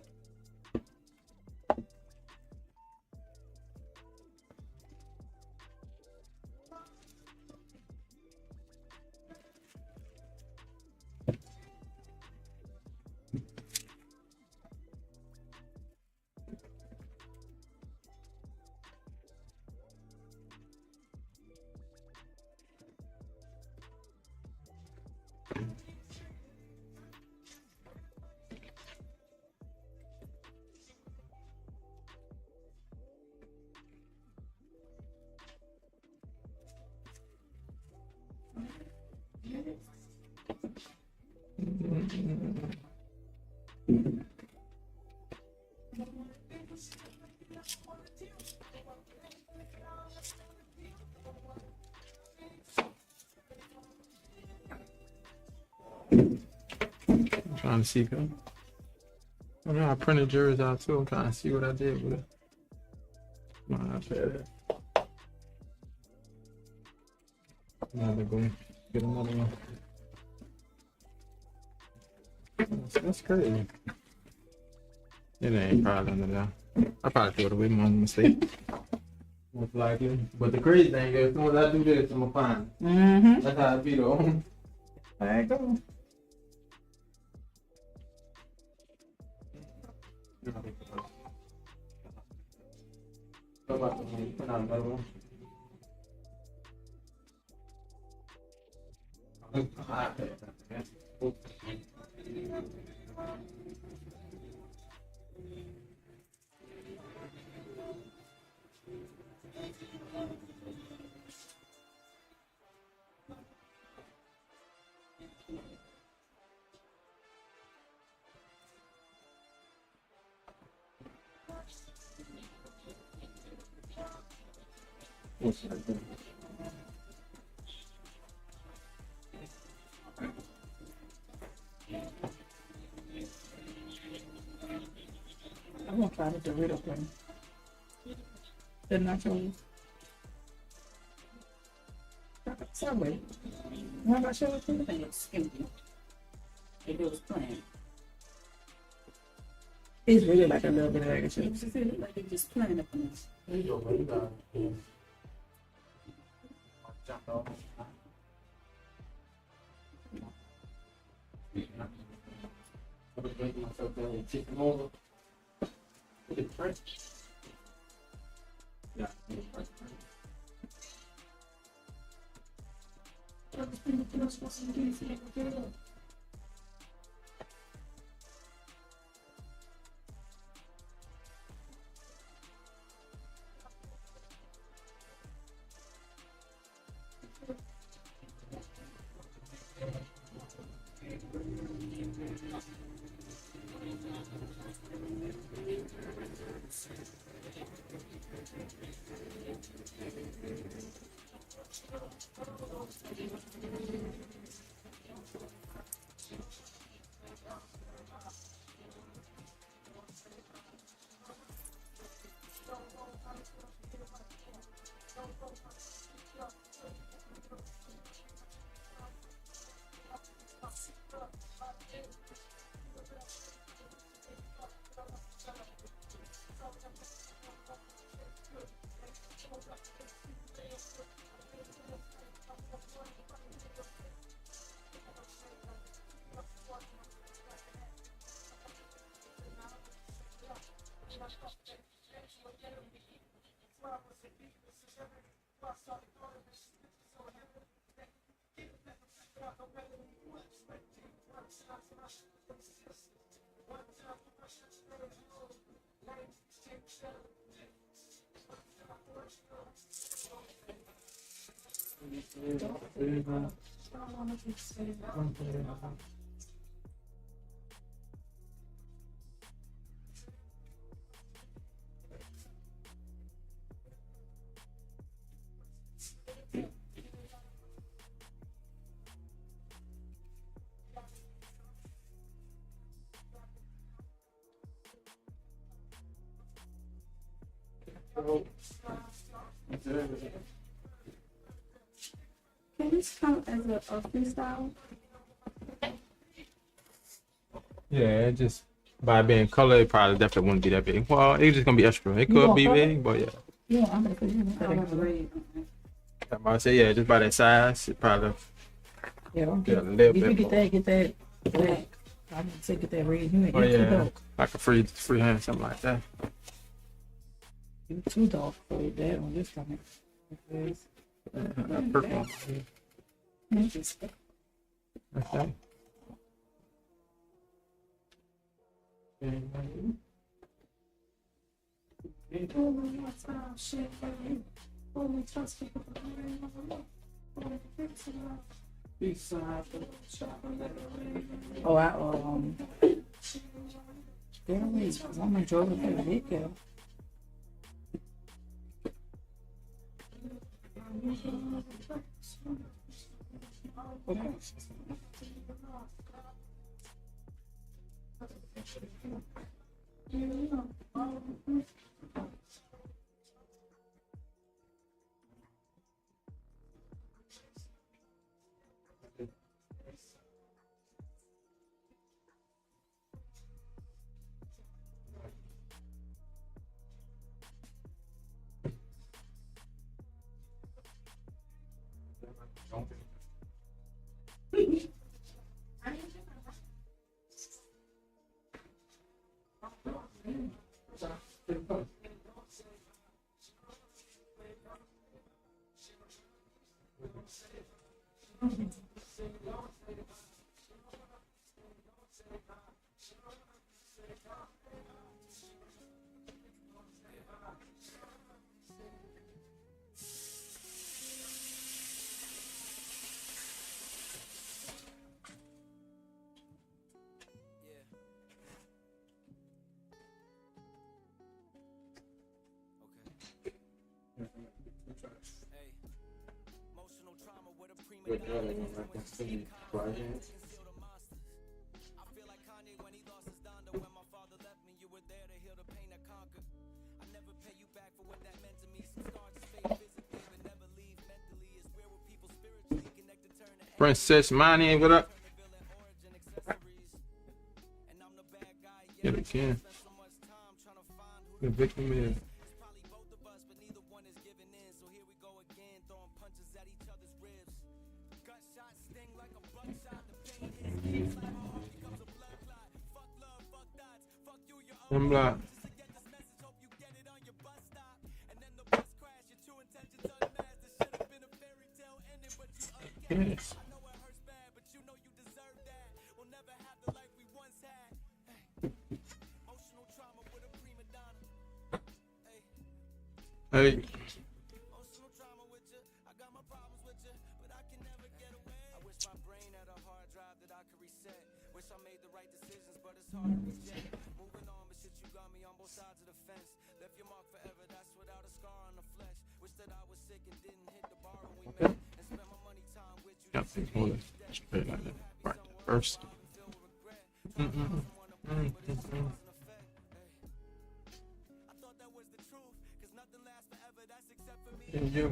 I'm trying to see. I know I printed yours out too. I'm trying to see what I did with it. My iPad. I'm gonna go get another one. That's crazy. It ain't probably under there. I probably threw it away. My mistake. Most likely. But the crazy thing is, as soon as I do this, I'm gonna find it. Mm-hmm. That's how it be though. There you go. How about the one? Put out another one. What's that thing? I'm gonna try the Dorito thing. The nachos. Subway. How about show it to you? Thing looks skimpy. If it was plain. It's really like a little bit of egg and chips. It's just like it's just plain up in this. There you go, buddy. You got it. Jump off. I'm gonna make myself down and chicken over. Get it fresh. Yeah, get it fresh. Can this count as a freestyle? Yeah, it just by being color, it probably definitely wouldn't be that big. Well, it's just gonna be extra. It You could want be color? big, but yeah. Yeah, I'm gonna put it I don't agree. I'm about to say yeah, just by that size, it probably Yeah, I'm get a good. little If you bit get more. that, black. I'm gonna say get that red. You ain't Oh too yeah, dark. like a freehand, something like that. You too dark for that on this time. Purple. Okay. Oh, damn wait, I'm enjoying the video. Okay. Princess Money, what up? Yeah, they can. The victim is. I'm like, yes. Hey. Okay. Got things moving straight like that. Right first. And you.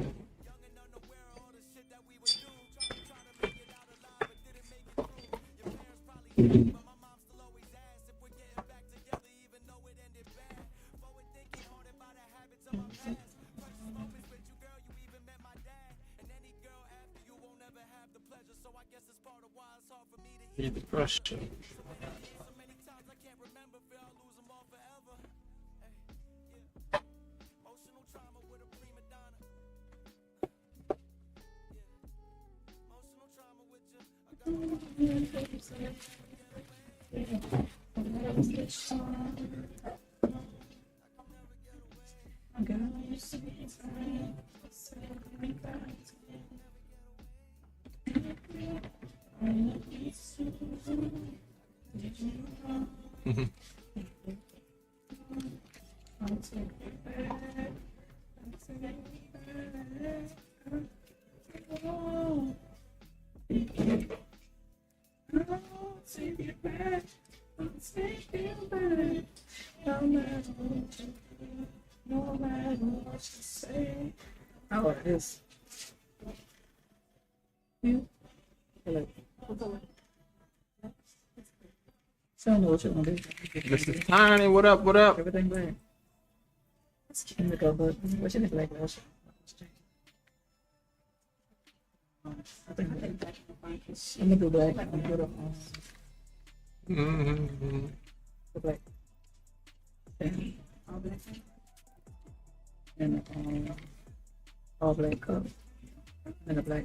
Need the pressure. No matter what you say. Oh, it is. You? Hello. So I don't know what you're gonna do. Mr. Tiny, what up? What up? Everything black. Let me go, but what you think black lotion? I think black. Let me do black. I'm good up on the black. And all black. And all black cup. And a black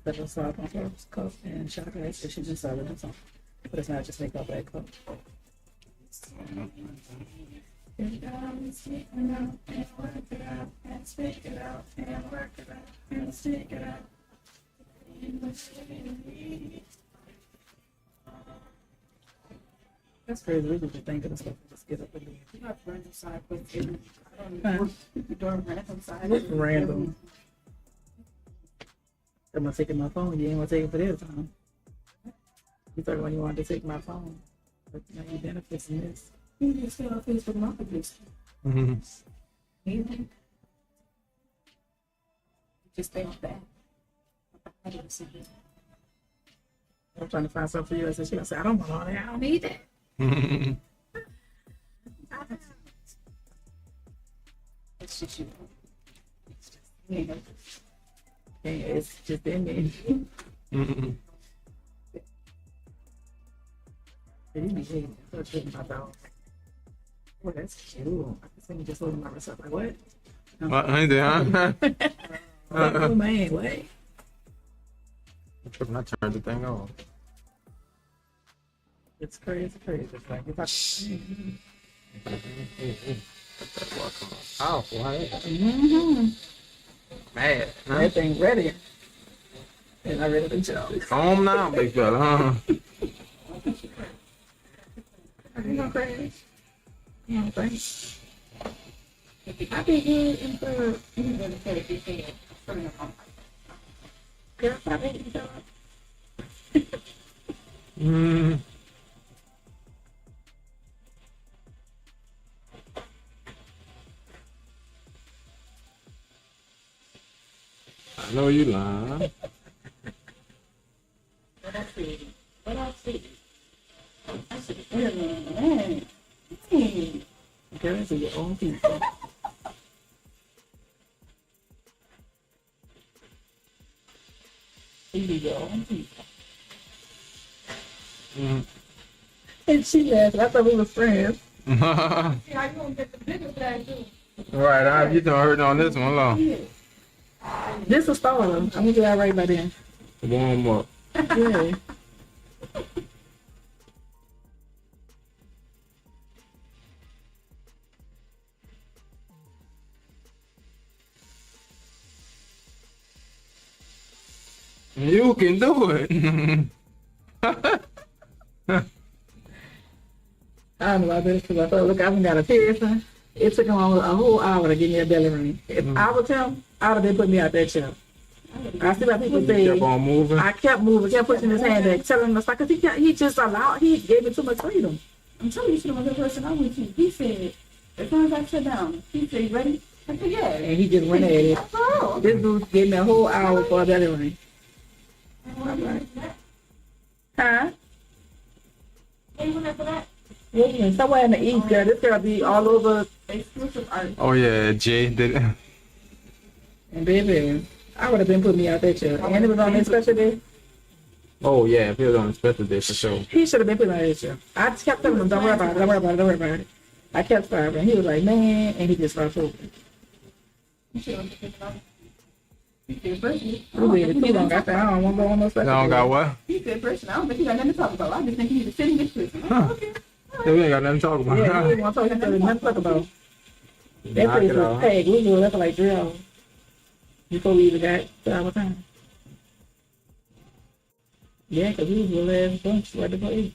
pepper salt on first cup and chocolate. So she just started this on. But it's not just make all black cup. Get down and stick it out and work it out and stick it out and work it out and stick it out. That's crazy. We just think of the stuff and just get up and do it. You got random side, but I don't know. You're doing random side. It's random. I'm gonna take my phone. You ain't gonna take it for this, huh? You thought when you wanted to take my phone, but now you benefit from this. You just get on Facebook Marketplace. Easy. Just think back. I'm trying to find something for you. I said, she gonna say, I don't want all that. I don't need that. It's just you. It's just me. It's just in me. My dog. Oh, that's cute. I can see me just holding myself like, what? What? Ain't that, huh? Oh, man, what? I'm tripping. I turned the thing off. It's crazy, crazy. It's like if I powerful, right? Mad. Huh? That thing ready. And I ready to jump. Calm down, big fella, huh? Are you gonna crash? Yeah, thanks. I be good in the girl, I be good. I know you lying. What I see? What I see? I see. Man. Girls are your own people. You be your own people. And she laughed. I thought we were friends. Yeah, how you gonna get the bigger bag too? Right, you done hurting on this one, long. This was starter. I'm gonna get that right by then. Warm up. Yeah. You can do it. I don't know about this because I thought, look, I haven't got a piercing. It took him a whole hour to give me a belly ring. If I was him, I would have been putting me out that chair. I see why people say kept on moving. I kept moving, kept pushing his hand back, telling him, because he just allowed, he gave me too much freedom. I'm telling you, you should have been the person I went to. He said, as soon as I sit down, he said, you ready? I said, yeah. And he just went at it. Oh. This dude gave me a whole hour for a belly ring. I'm like, huh? Yeah, somewhere in the east, girl. This girl be all over exclusive art. Oh yeah, Jay did it. And baby, I would have been putting me out that chair. And it was on his special day. Oh yeah, if it was on a special day for sure. He should have been putting me out that chair. I just kept telling him, don't worry about it, don't worry about it, don't worry about it. I kept starving. He was like, man, and he just started open. He don't got that. I don't want to go on no special. Y'all don't got what? He said, person, I don't think he got nothing to talk about. I just think he need to sit in this person. Okay. Yeah, we ain't got nothing to talk about. Yeah, he didn't want to talk. He said, nothing to talk about. That Knock place it was off. packed. We were left for like 3 hours before we even got to our time. Yeah, because we was the last bunch right before 8.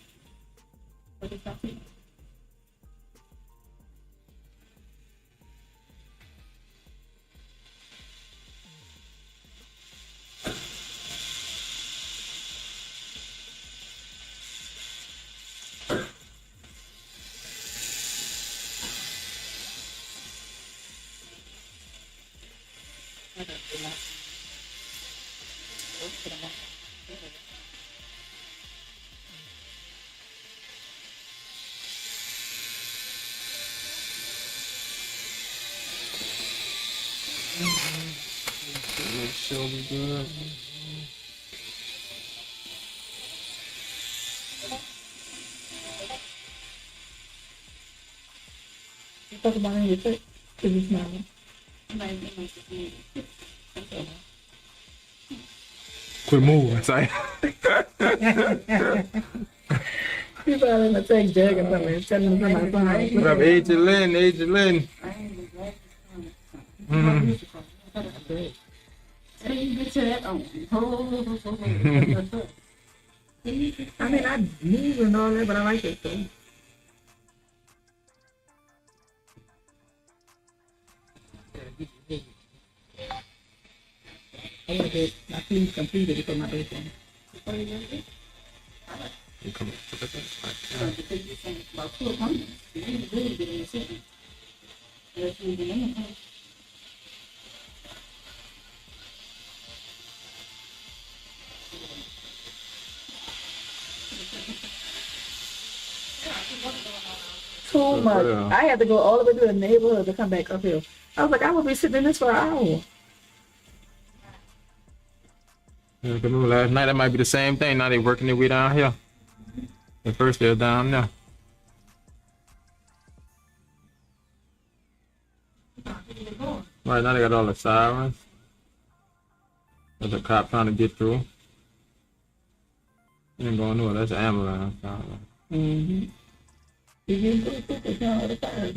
Sure be good. Talk about it in your text. Cause it's not. Quit moving, say. You probably gonna text Jag or something. Tell him to come outside. What up, Agent Lynn? Agent Lynn. Mm-hmm. Hey, you get to that. I mean, I move and all that, but I like it though. I want to get my sleeve completed before my birthday. You come up to the About 2 appointments. You really get in the city. That's what you're doing. Too much. I had to go all the way to the neighborhood to come back up here. I was like, I will be sitting in this for an hour. Yeah, remember last night that might be the same thing. Now they working their way down here. At first they're down there. Right now they got all the sirens. There's a cop trying to get through. You ain't going nowhere. That's an ambulance. Mm-hmm.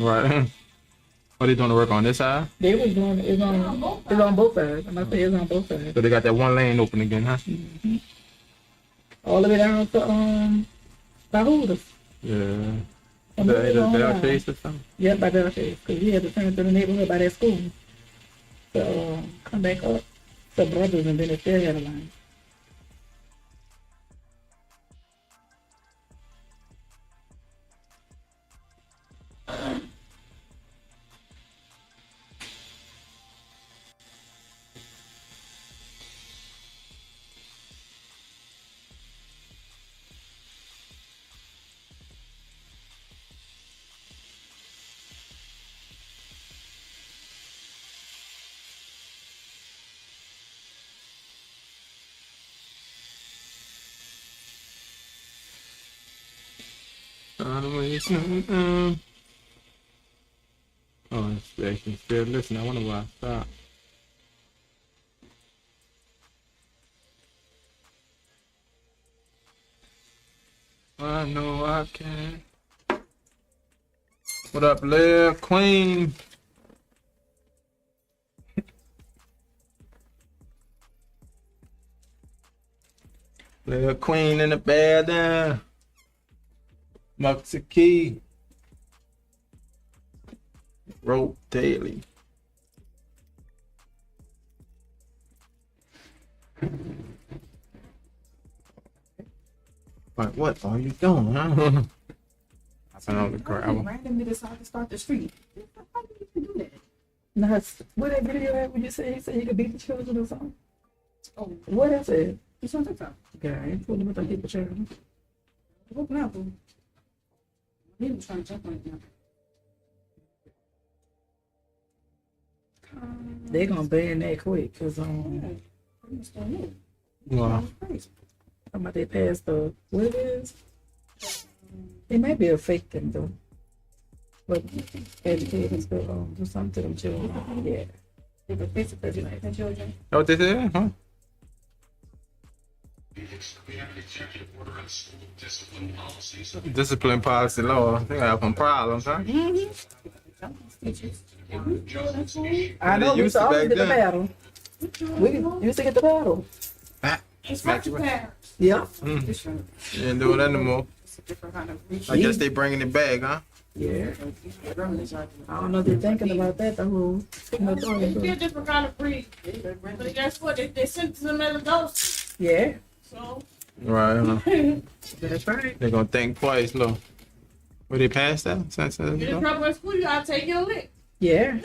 Right. Are they doing the work on this side? They was doing it's on both sides. I'm gonna say it's on both sides. So they got that one lane open again, huh? Mm-hmm. All the way down to by Hooters. Yeah. And Bell Chase or something? Yeah, by Bell Chase, because we had to turn to the neighborhood by that school. So come back up to Brothers and then it's still had a line. Oh, it's actually still listening. I wonder why I stopped. I know I can. What up, Leah Queen? Leah Queen in the bed there. Muxaki. Rope Daily. But what are you doing, huh? I found out the gravel. Randomly decided to start the street. How do you do that? Now, where that video at when you say he said he could beat the children or something? Oh, what is it? It's on TikTok. Okay, I ain't told him about the children. What happened? He was trying to jump on it now. They're gonna ban that quick, cause Wow. about they passed the what it is? It might be a fake thing though. But educators go do something to them children. Yeah. They could physically like the children. Know what this is, huh? Discipline policy law. They got some problems, huh? I know we used to always get the battle. We used to get the battle. Smack you. Yeah. You ain't doing that no more. I guess they bringing it back, huh? Yeah. I don't know if they're thinking about that the whole. It'd be a different kind of breed. But guess what? They sent them as adults. Yeah. So. Right, huh? That's right. They're gonna think twice, look. Will they pass that? Since Get in trouble at school, you gotta take your lick. Yeah.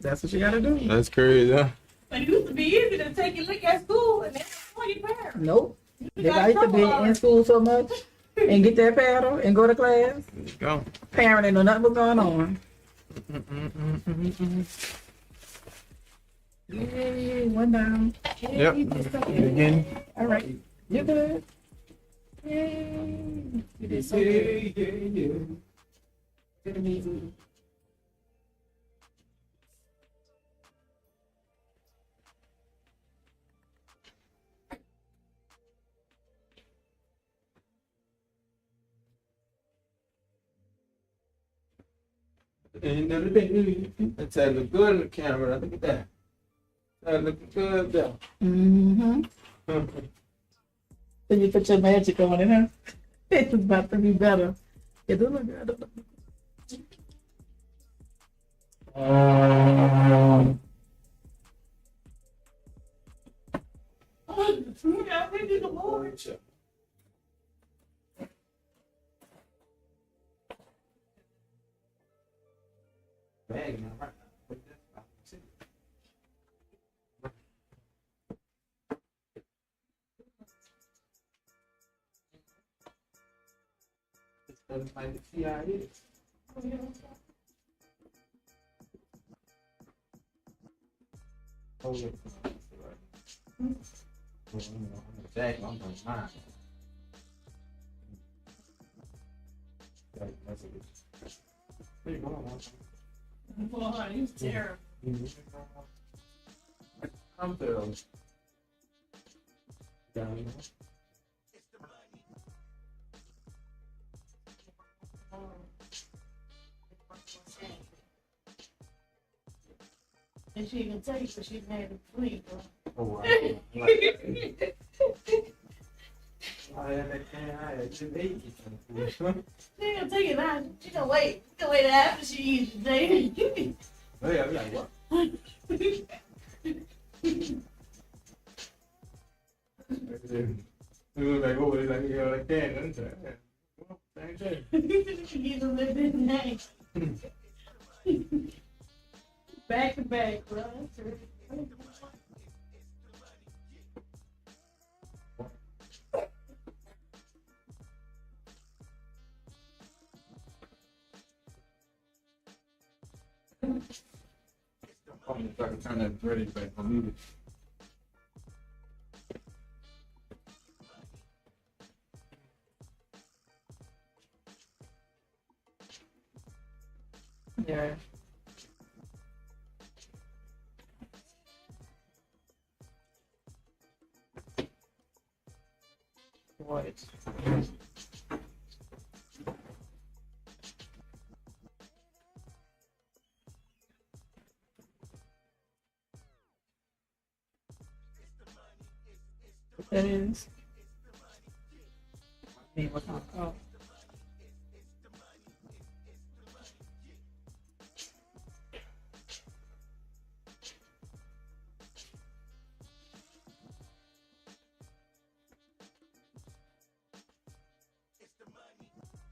That's what you gotta do. That's crazy, huh? But it used to be easy to take your lick at school and then before your parents. Nope. They used to be in school so much and get their paddle and go to class. Go. Parent ain't know nothing was going on. Yay, one down. Yay, Yep. you did something. Again. All right. You're good. Yay. You did so good. Good amazing. End of the day. That's how it look good in the camera. Look at that. That looking good there. Mm-hmm. Then you put your magic on it, huh? It's about to be better. It do look good. Bag, man. That's like the CIA. Hold it. Jack, I'm going to mine. That's a good. There you go. Boy, he's terrible. I'm down. Down. And she even take, but she had to sleep. Oh, wow. I had that can. I had 2 days. She ain't gonna take it now. She gonna wait. She gonna wait after she eats the day. Oh, yeah, I'm like, what? It was like, oh, it's like, you know, like that. Well, thank you. She needs a little bit of name. Back to back, bro. If I can turn that ready back, I'll move it. Yeah. What? That is. Me, what's my call?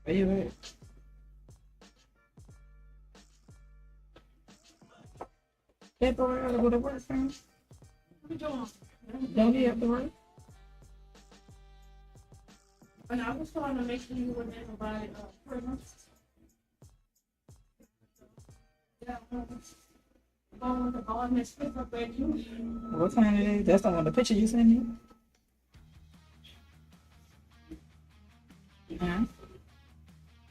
Where you at? That boy ought to go to work, man. What you doing? Don't he have to work? And I was trying to make sure you wouldn't have nobody pregnant. Yeah, going with the ball and split up at you. What time it is? That's the one, the picture you sent me? Yeah.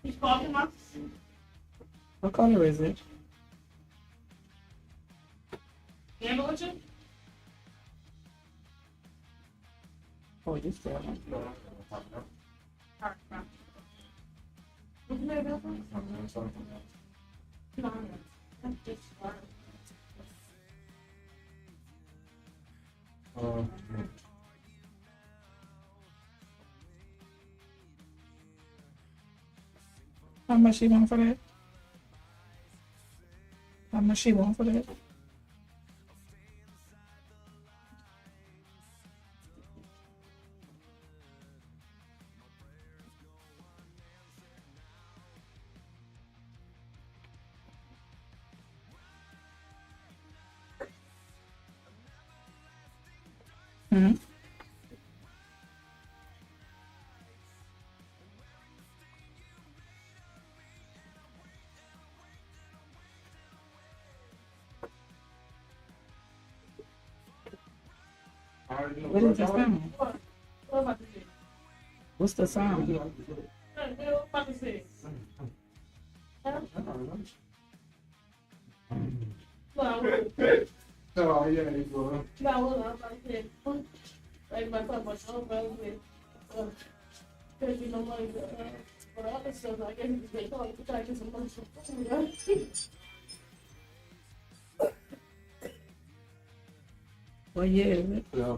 He's talking up. What color is it? Gamble with you? Oh, you still on. Alright, bro. What's the name of that? No, that's just hard. How much she want for that? How much she want for that? Hmm. What is the song? What? What about to say? What's the song? What about to say? Huh? Oh, yeah, you go. No, what I'm about to say. Like my son, my son, because you know money for the other stuff. I guess you can call it to try to get some money for food. Right? What year is it? Yeah.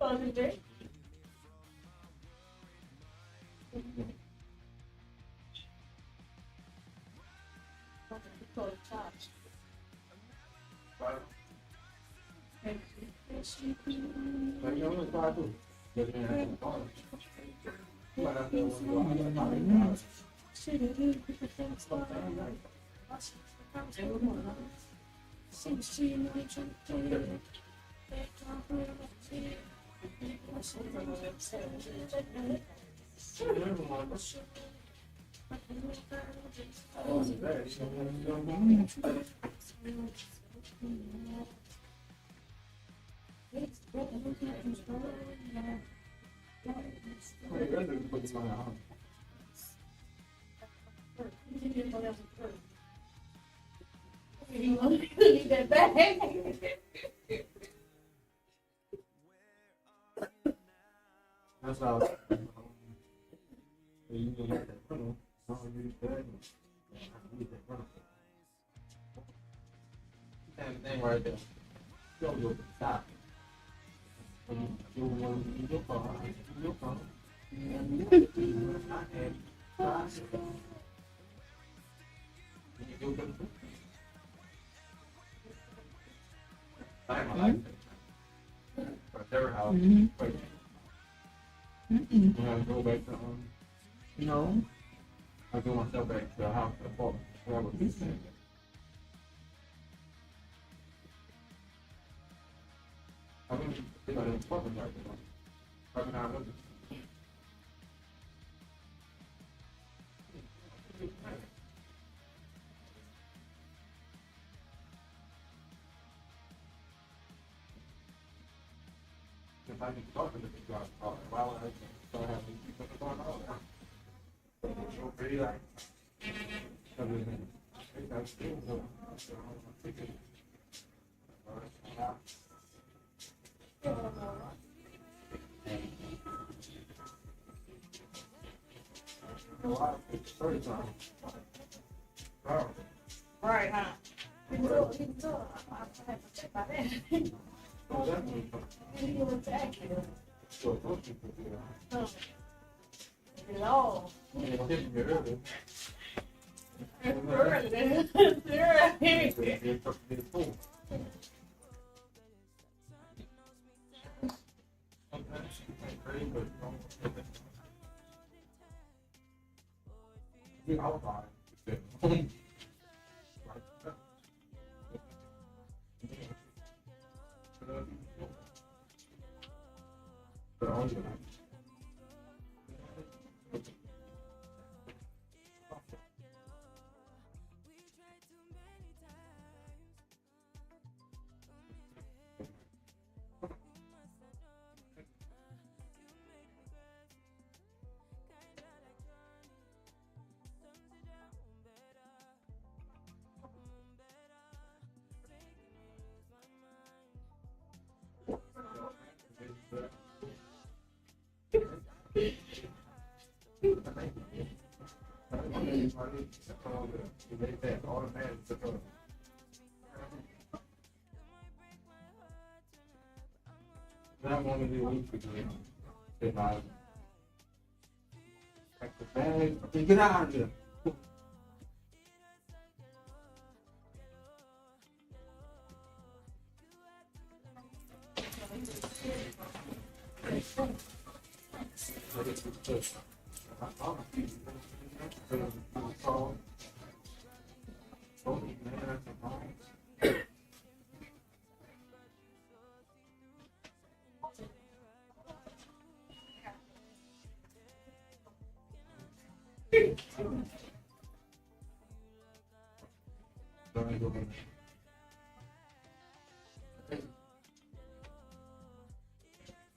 Oh, is it? You need that back. That's how. You need that funnel. I don't use that. I need that funnel. Same thing right there. You don't go to the top. You want to use your phone. Use your phone. Their house. You have to go back to No. I go myself back to the house to the phone. I have a piece of it. I mean, it's not an apartment right now. Probably not looking. If I can talk to the people, while I don't have to keep up on all that. So pretty like. Everything. That's still good. So I'm thinking. Right, huh? You can tell. I have to check by then. You will attack you. Oh. No. That one of the week ago, if I pack the bag, get out of here.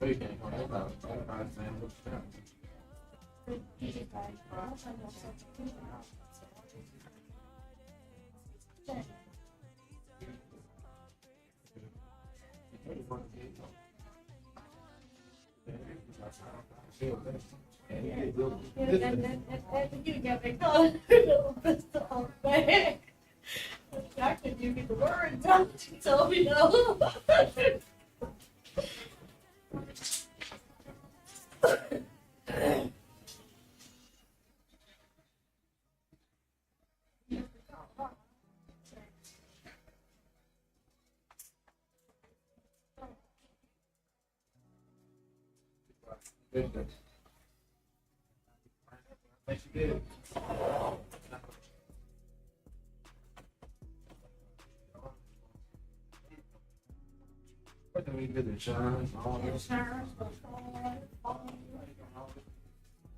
You can't go that route. Everybody's saying what's that? You got me caught. I could you get the words out. You told me no.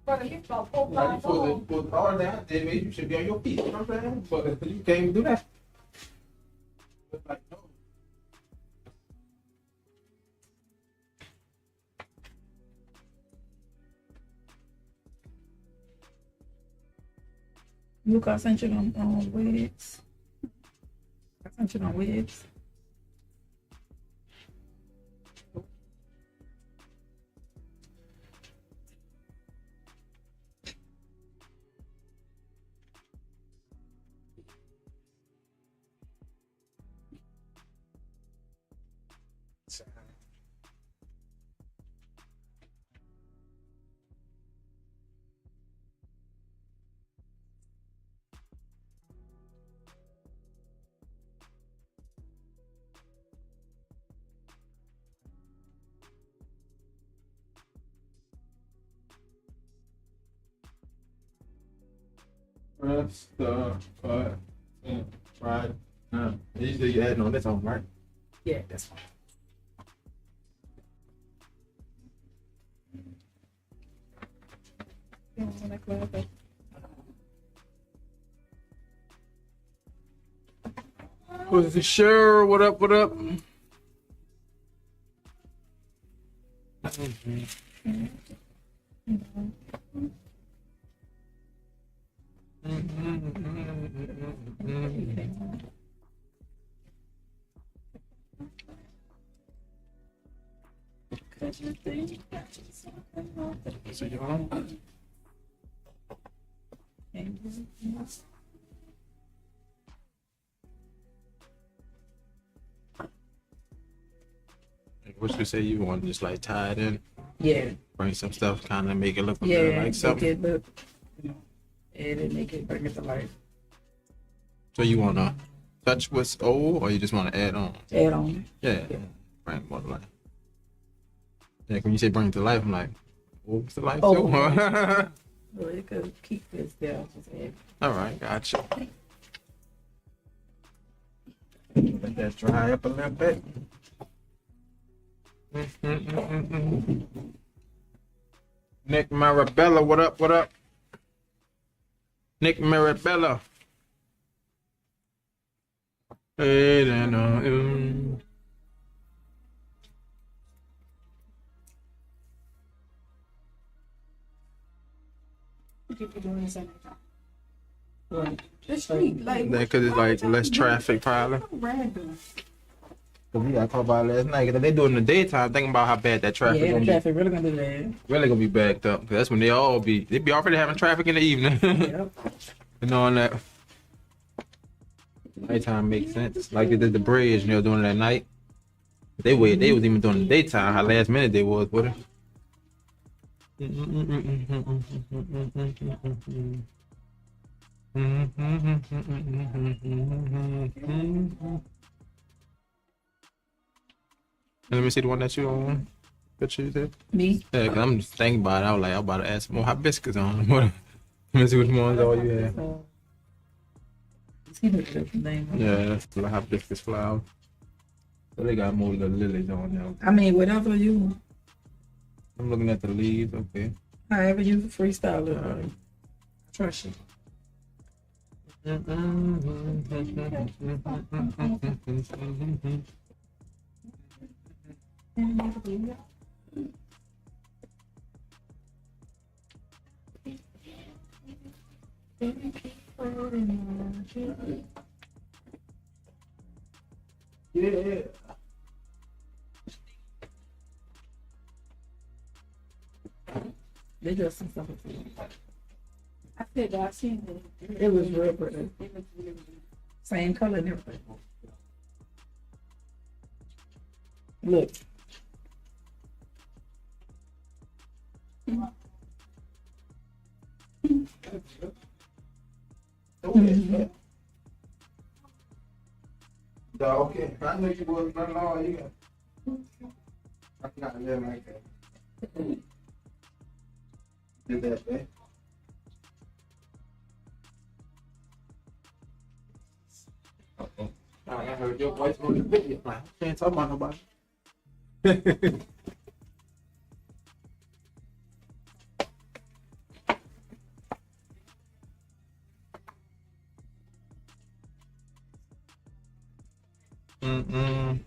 Brother, you supposed to put all that, then maybe you should be on your feet. You know what I'm saying? But you can't even do that. Like, no. Luke, I sent you on Wigs. I sent you on Wigs. Press the button. Right. Usually you adding on this one, right? Yeah, that's fine. Who's the sure? What up? What up? So you on? What you say you want to just like tie it in? Yeah. Bring some stuff, kind of make it look a Yeah, little like make something. it look, and it make it bring it to life. So you want to touch what's old, or you just want to add on? Add on. Yeah. Bring more to life. Yeah, when you say bring it to life, I'm like, what's the life Oh. too? Well, it could keep this down. Just add. All right, gotcha. Let that dry up a little bit. Nick Marabella, what up? What up? Nick Marabella. Hey, then, People doing this every time. Right. The street, like, because it's like less traffic, probably. random. Cause we got caught by last night. Cause they do it in the daytime. Thinking about how bad that traffic Yeah, the gonna traffic really gonna be bad. be. Really gonna be backed up. Cause that's when they be already having traffic in the evening. Yep. You know, and that nighttime makes sense. Like they did the bridge, and they were doing it at night. They was even doing it in the daytime. How last minute they was with it. Let me see the one that you on. Picture you did. Me? Yeah, cause I'm just thinking about it. I was like, I'm about to add some more hibiscus on. Let me see which ones all you have. See the different name. Yeah, that's the hibiscus flower. So they got more little lilies on there. I mean, whatever you, I'm looking at the leaves. Okay. however you freestyle it. Right? Trust you. Yeah. They just some stuff. I said that I seen it. It was real pretty. Same color and everything. Look. Okay, I know you was running all you got. I forgot to live like that. Did that, man. I heard your voice on the video. I can't talk about nobody. Mm-mm.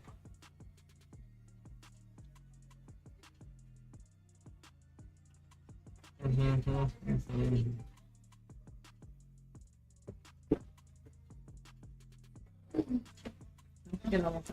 You know what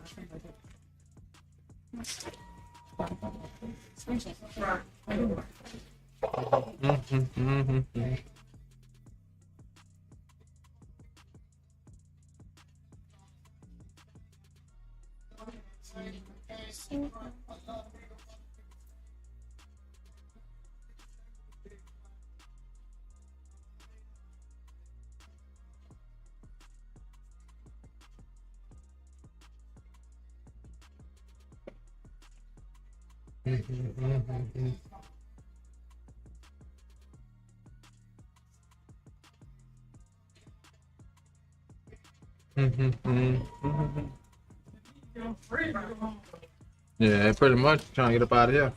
Yeah, pretty much trying to get up out of here.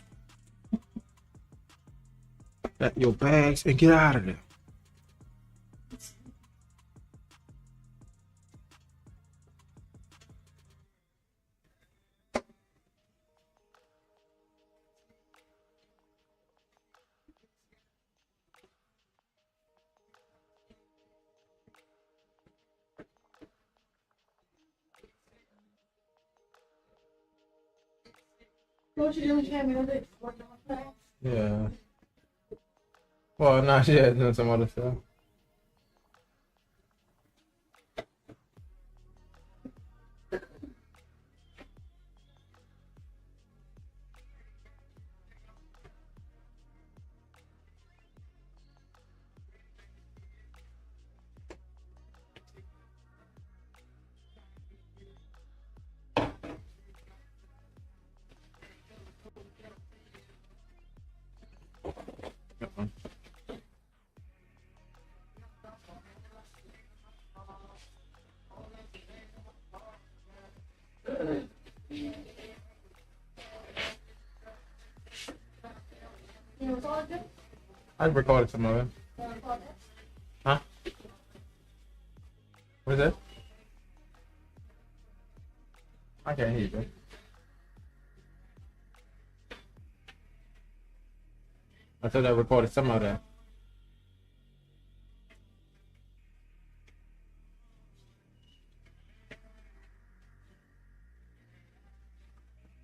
Pack your bags and get out of there. What you doing, Tammy? Working on that? Yeah. Well, not yet. Doing some other stuff. You record it? I recorded some of it. You record it? Huh? What is that? I can't hear you. I thought I recorded some of that.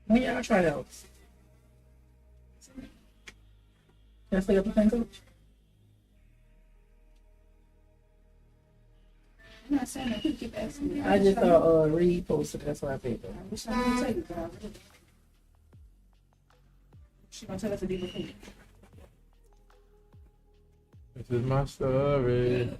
When y'all try out? Can I stay up the thing, coach? I'm not saying that he keep asking me. I just saw Reed posted. That's why I paid that. I wish I knew tell you, but I really. She gonna tell us to be before. This is my story.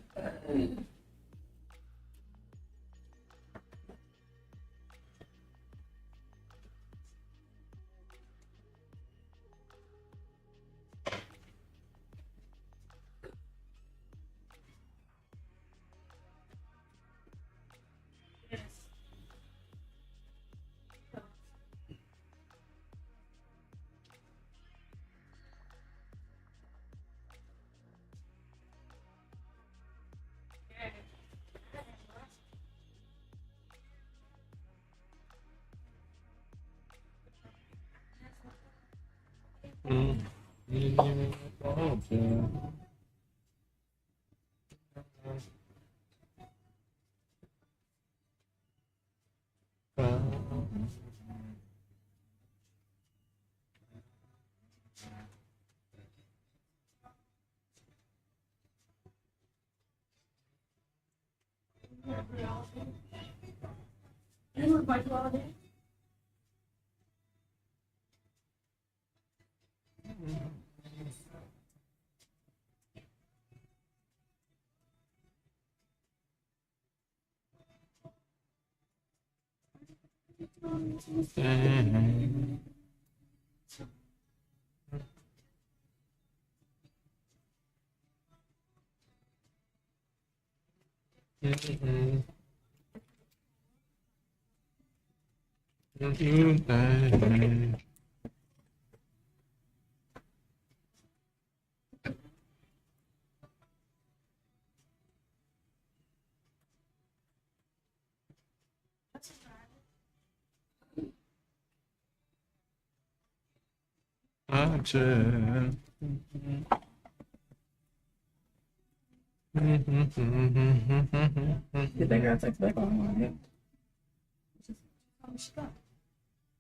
Did that girl text back on yet?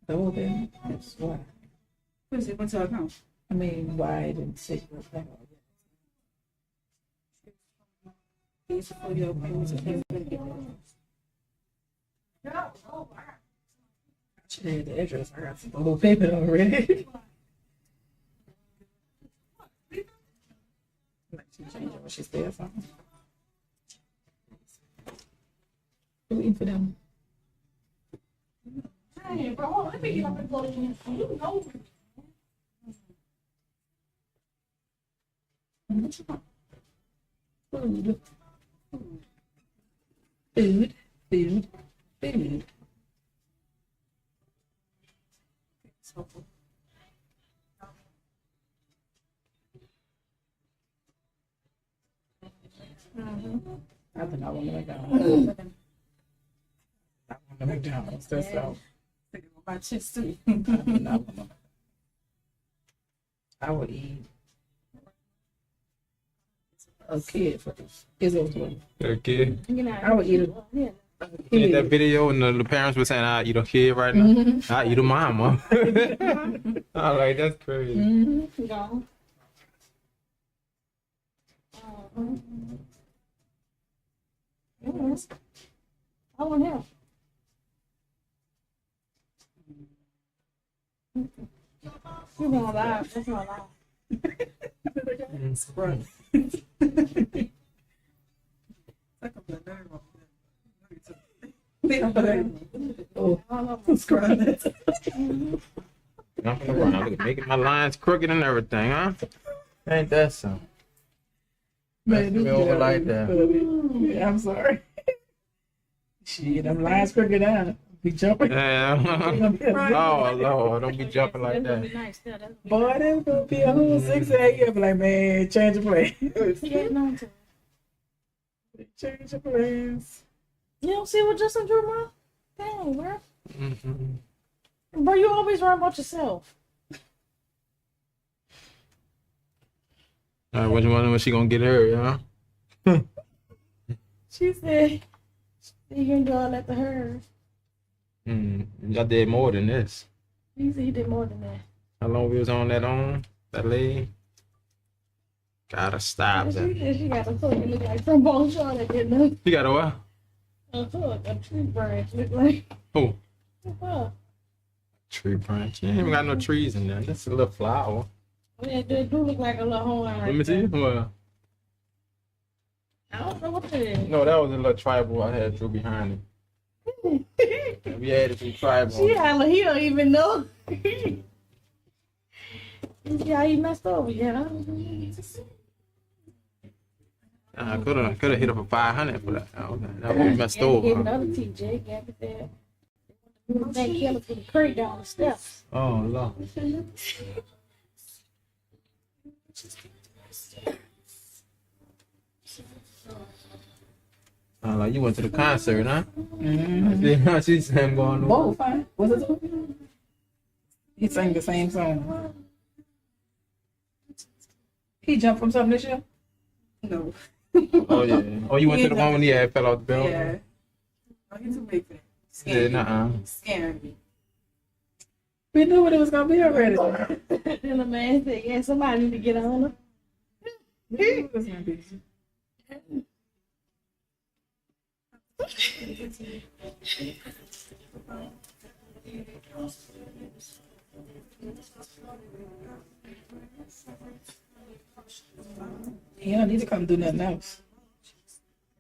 Oh, then that's why. What's it? What's her account? I mean, why I didn't say it back on yet? These for your bills and everything. She had the address. I got some little paper already. Like she changed it when she said something. Waiting for them. Hey, bro, let me get up and go to you. You know. Food. Food. Food. Food. I think I want to McDonald's. I want the McDonald's. That's all. My chips too. I would eat a kid for this. It's okay. Okay. I would eat You did that video and the parents were saying I eat a kid right now. Mhm. I eat a mama. I like that's crazy. Mm-hmm. Go. Yes. I want him. You're gonna lie. That's not lie. Right. Oh, subscribe that. Jumping around, look at making my lines crooked and everything, huh? Ain't that something? Man, Me over like that. Yeah, I'm sorry. Shit, them lines crooked down. Be jumping. Yeah. Oh Lord, don't be jumping like That's gonna be that. nice. Yeah, that's Boy, that's gonna be a whole 6 a.m. Like, man, change the plans. getting on to. Change the plans. You don't see what Justin drew, man? Dang, bro. Mm-hmm. Bro, you always run about yourself. All right, what you wondering when she gonna get her, huh? She said, you can do all that to her. I did more than this. He said he did more than that. How long we was on that leg? Gotta stop She that. said she got a hook. It look like trombone shot that didn't know. You got a what? A hook, a tree branch. Look like. Who? Huh. Tree branch. You ain't even got no trees in there. That's a little flower. Yeah, it do look like a little horn right Let me see. there. Well, I don't know what that is. no, that was a little tribal I had drew behind it. We added some tribal. She holla, he don't even know. You see how he messed over, yeah. I could have hit her for 500 for that. Oh, that was messed over. Give Huh? another TJ, gave it there. That killer for the crate down the steps. Oh Lord. Like you went to the concert, huh? Mm-hmm. She sang going on. Both, fine. Was it? He sang the same song. He jumped from something this year? No. Oh yeah. Oh, you went to the one when he had fell off the building? Yeah. Oh, he's too big for that. Yeah, Scared me. nuh-uh. Scaring me. We knew what it was gonna be already. Then the man said, yeah, somebody need to get on him. We knew it was gonna be. He don't need to come do nothing else.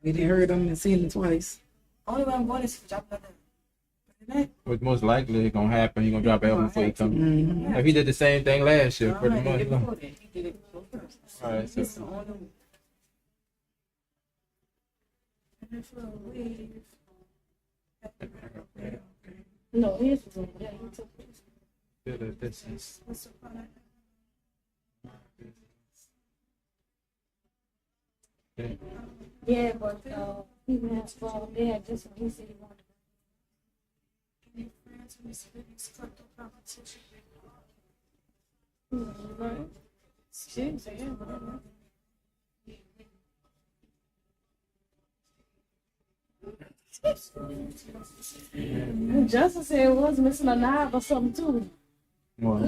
We didn't heard him and seen him twice. Only way I'm going is if drop another. What's most likely gonna happen, he gonna drop an album before he come. Mhm. If he did the same thing last year, pretty He much. did it before that. He did it before first. Alright, so It's the only one. And if I leave- No, his was over there. He took his. feel that this is What's the point? okay. Yeah, but even has fall, they had just when he said he wanted. Any friends in this fitness klepto competition? Right. She didn't say yeah, whatever. Justin said it was missing a knife or something too. What?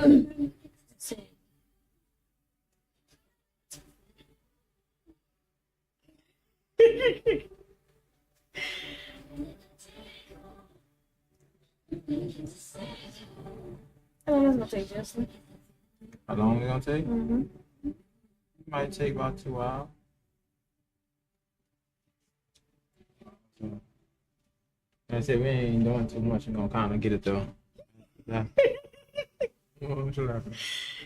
How long is it gonna take, Justin? How long it gonna take? Mm-hmm. It might take about 2 hours. So, I said we ain't doing too much. We're gonna kind of get it though. Yeah. What you laughing at?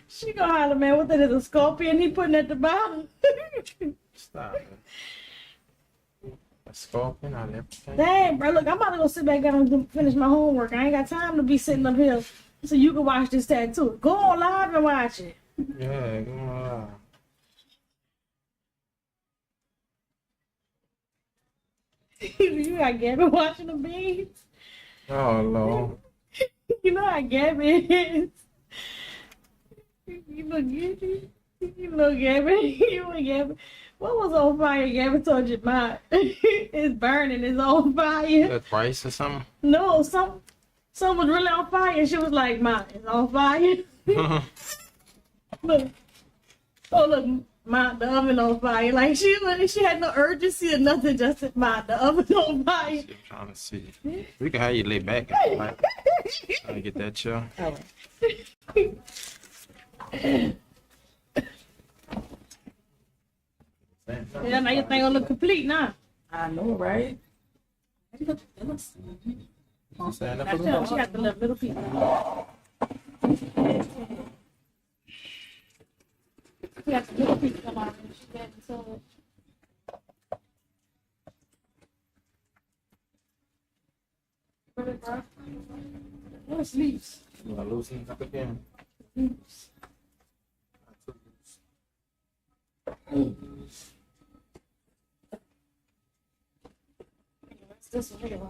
She gonna holler, man, what that is, a scorpion he putting at the bottom? Stop it. A scorpion out of everything. Dang, bro, look, I'm about to go sit back down and finish my homework. I ain't got time to be sitting up here so you can watch this tattoo. Go on live and watch it. Yeah, go on. You got Gabby watching the beans. Oh Lord. You know how Gabby is. You know Gabby. You know Gabby. You know Gabby. What was on fire? Gabby told you about. It's burning. It's on fire. That rice or something? No, some was really on fire. She was like, "Ma, it's on fire." Look. Oh look. The oven on fire. Like she had no urgency or nothing. Just said, the oven on fire. I'm trying to see. We can have you lay back. Like, trying to get that chill. Yeah, now your thing gonna look complete now. I know, right? Stand up a That's little her. She got the little piece. She got the little piece come out. She got it so. What's leaves? You want to loosen it up again? Leaves. What's this one here?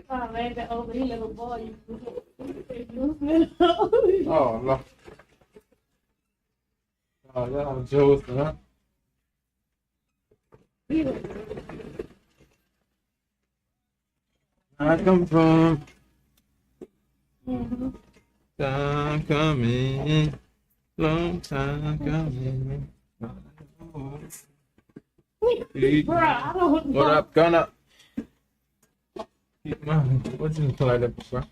Oh, man, that over here little boy. Oh, Lord. Oh, that was Joseph, huh? I come from. Time coming. Long time coming. Bruh, I don't know. What up, Gunna? What you play that, bro?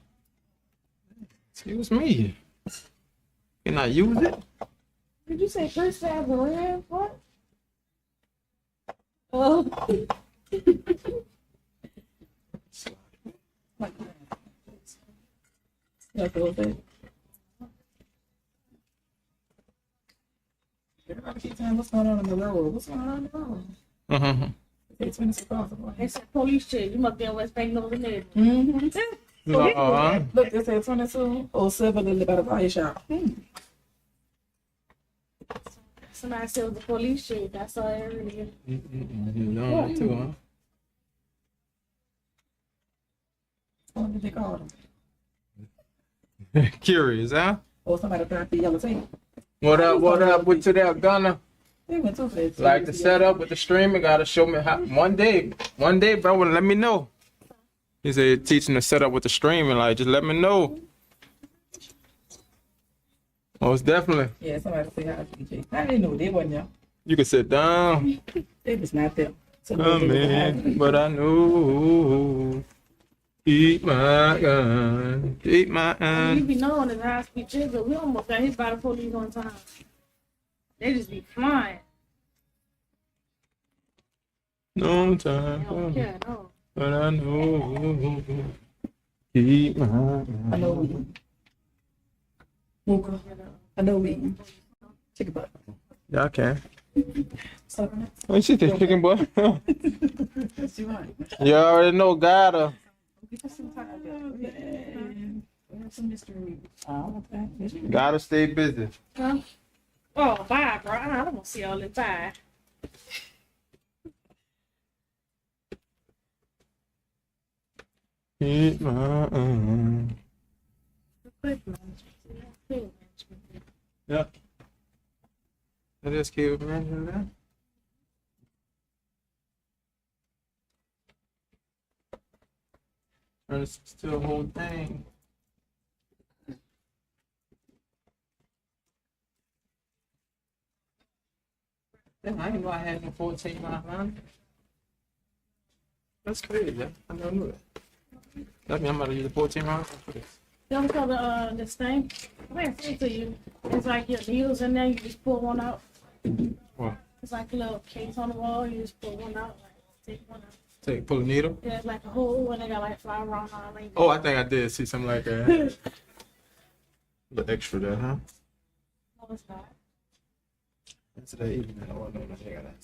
Excuse me. Can I use it? Did you say Chris has a red? What? Oh. That's what it. Everybody keep saying, what's going on in the road? What's going on in the road? Uh-huh. It's when it's possible. They said police chief. You must be in West Bank, Northern Navy. Look, they said 22 or 7 by the fire shop. Somebody said it was the police chief. I saw it earlier. You know it too, huh? they called them? Curious, huh? Or somebody tried the yellow tape. What up? What up? What to that Gunner? They went too fast. Like the setup with the streaming, gotta show me how. One day, bro. Let me know. He said teaching the setup with the streaming. Like, just let me know. Most definitely. Yeah, somebody say hi to DJ. I didn't know they wasn't there. You can sit down. They was not there. So Come in, but I know. Keep my gun. Keep my You gun. be knowing that high speed jigger, we almost got hit by the police one time. They just be flying. No They don't time. care, no. But I know. Keep my gun. I know we. Mooka. I know we. Chicken butt. Yeah, I can. So, Oh, she said chicken butt. what you want? You already know, gotta. Give us some time. We have some mystery. Okay. Gotta stay busy. Huh? Oh, bye, bro. I don't want to see all this. Bye. Keep my gun. Yep. It is cute, man. That. And it's still a whole thing. Damn, I didn't know I had no 14-mile line. That's crazy. I never knew that. That means I'm about to use a 14-mile for this. You don't call this thing? I'm going to say it to you. It's like your needles in there. You just pull one out. What? It's like a little case on the wall. You just pull one out. Like, take one out. Pull a needle? Yeah, it's like a hole and they got like flower around all in. Oh, I think I did see something like that. The extra there, huh? No, it's not. Into that evening. Oh, no, I got that.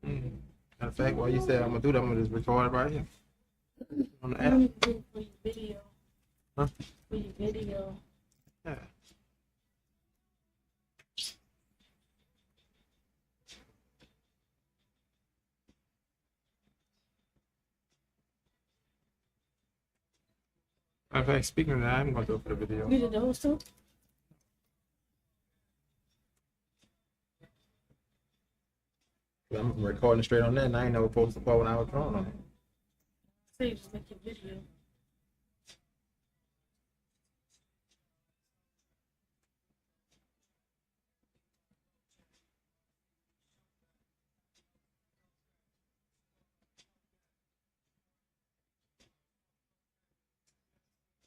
Matter of fact, while you said I'm gonna do that, I'm gonna just record it right here on the app. You do it for your video. Huh? For your video. Yeah. Matter of fact, speaking of that, I'm gonna do it for the video. You did those too? I'm recording straight on that, and I ain't never posted the part when I was drawing on it. So you just make your video.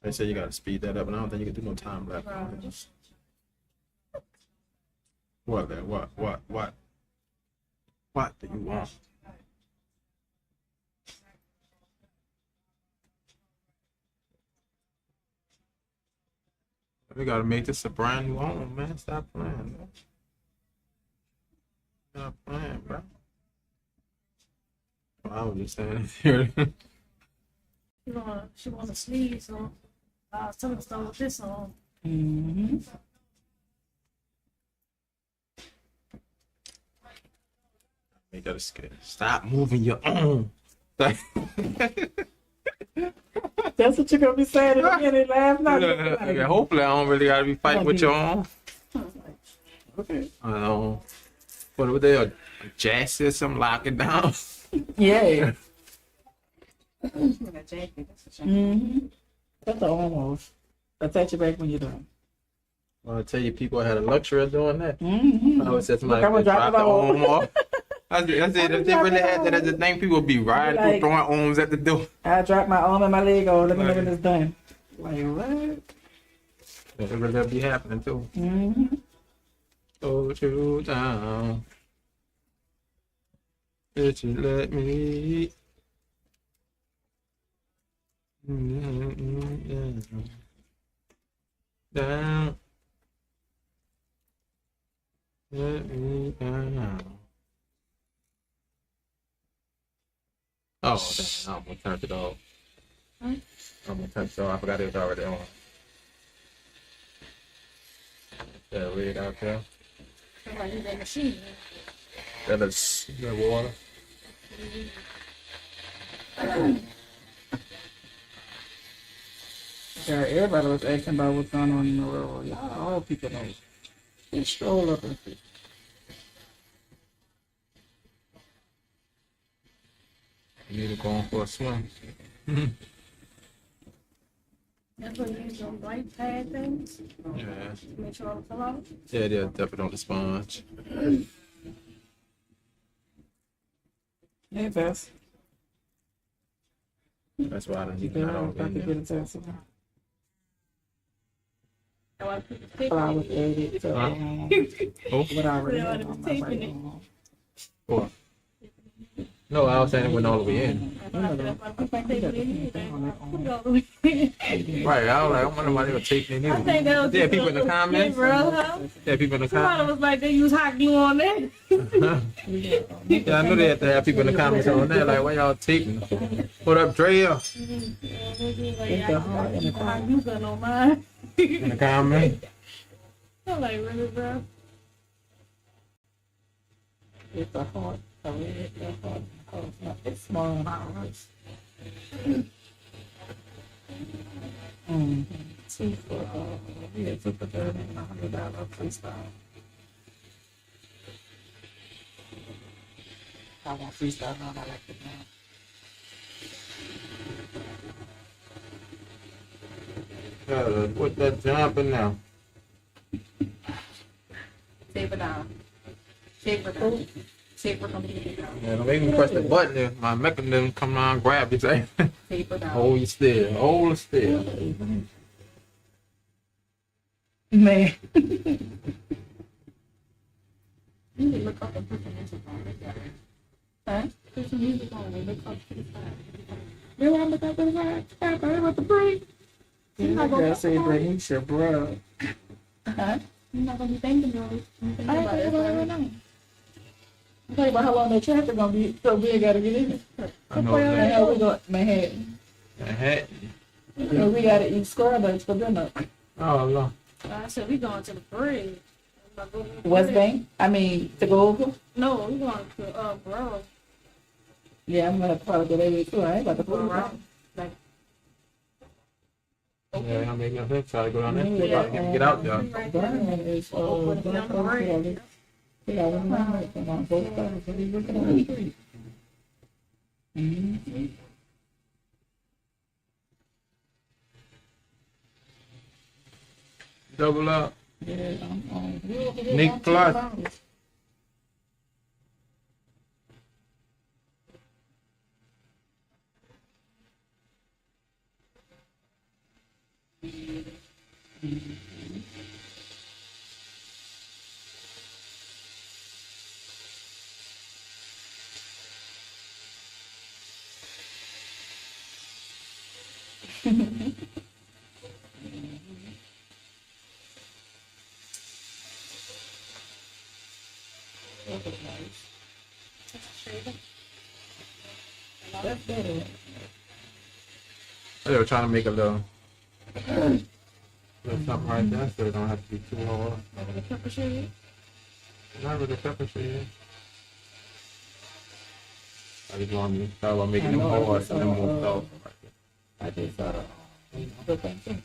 They say you gotta speed that up, and I don't think you can do no time lapse. What that? What do you want? We gotta make this a brand new home, man. Stop playing, man. Stop playing, bro. I was just saying here. She want a sleeve, so I was telling her to start with this on. Mm-hmm. Make that a scale. Stop moving your own. That's what you're gonna be saying again and laugh. Not Yeah, hopefully I don't really gotta be fighting with your own. Okay. What were they? A jazz system locking down? Yeah. Mm-hmm. That's almost. Attach it back when you're done. Well, I tell you, people had a luxury of doing that. Mm-hmm. I always said somebody Look, I'm could gonna drop drop the it arm off. I said, if they really had that as a thing, people would be riding through Like- throwing arms at the door. I drop my arm and my leg on. Let me know when it's done. Like what? It really be happening too. Mm-hmm. Hold you down. Did you let me? Down. Let me down. Oh, damn. I'm gonna turn it off. I'm gonna turn it off. I forgot it was already on. That red out there. Somebody use that machine. That is the water. Yeah, everybody was asking about what's going on in the world. Y'all, all people know. Just stroll up and see. You need to go on for a swim. That's what you use those white pad things. Yeah. Make sure all the fill out. Yeah, they'll definitely on the sponge. Hey, Vess. That's why I don't You need can that all about to in get there. a test. I want to put the But I was added to Oh, what I already Yeah, had I on was my taping right it. arm. what? No, I was saying it went all the way in. I put it all the way. Right, I was like, I wonder why they were taping it I think that was Yeah, people in the comments. bro, huh? Yeah, people in the Somebody comments. was like, they use hot glue on that. Yeah, I knew they had to have people in the comments on there. Like, why y'all taping? What up, Drea? Hot glue gun on mine. In the comments. I'm like, really, bro? It's a heart. A red, a heart. It's small in ours. Two for yeah, two for $30 and $100 freestyle. I want freestyle now. I like it now. Put that jumping now. Taper down. Taper down. Taper completely down. Yeah, don't make me press the button there. My mechanism come on, grab you, say. Taper down. Hold you still. Hold you still. Man. You need to look up and put some music on. Huh? Put some music on and look up to the side. They want to look up to the side. I thought about the break. You're not gonna say Branisha, bro. Huh? You're not gonna be thinking about it. I ain't thinking about it right now. I'm talking about how long the traffic gonna be, so we gotta get in. I know And how we that. go Manhattan. Manhattan. And we gotta eat Starbucks for dinner. Oh, no. I said we going to the parade. West Bank? I mean, to go over? No, we going to Borough. Yeah, I'm gonna probably go that way too. I ain't about to go around. Like, Yeah, I'm making a big try to go down there. Yeah. Try to get out there. Brian is, Brian. Yeah, when I'm on both sides, so he's looking on the street. Mm-hmm. Double up. Yeah, I'm on. Nick Plus. That's better. They were trying to make a little something right there so it don't have to be too hard. the pepper shade. Not really pepper shade. I just want to start about making them hard and then more soft. I just the thing too.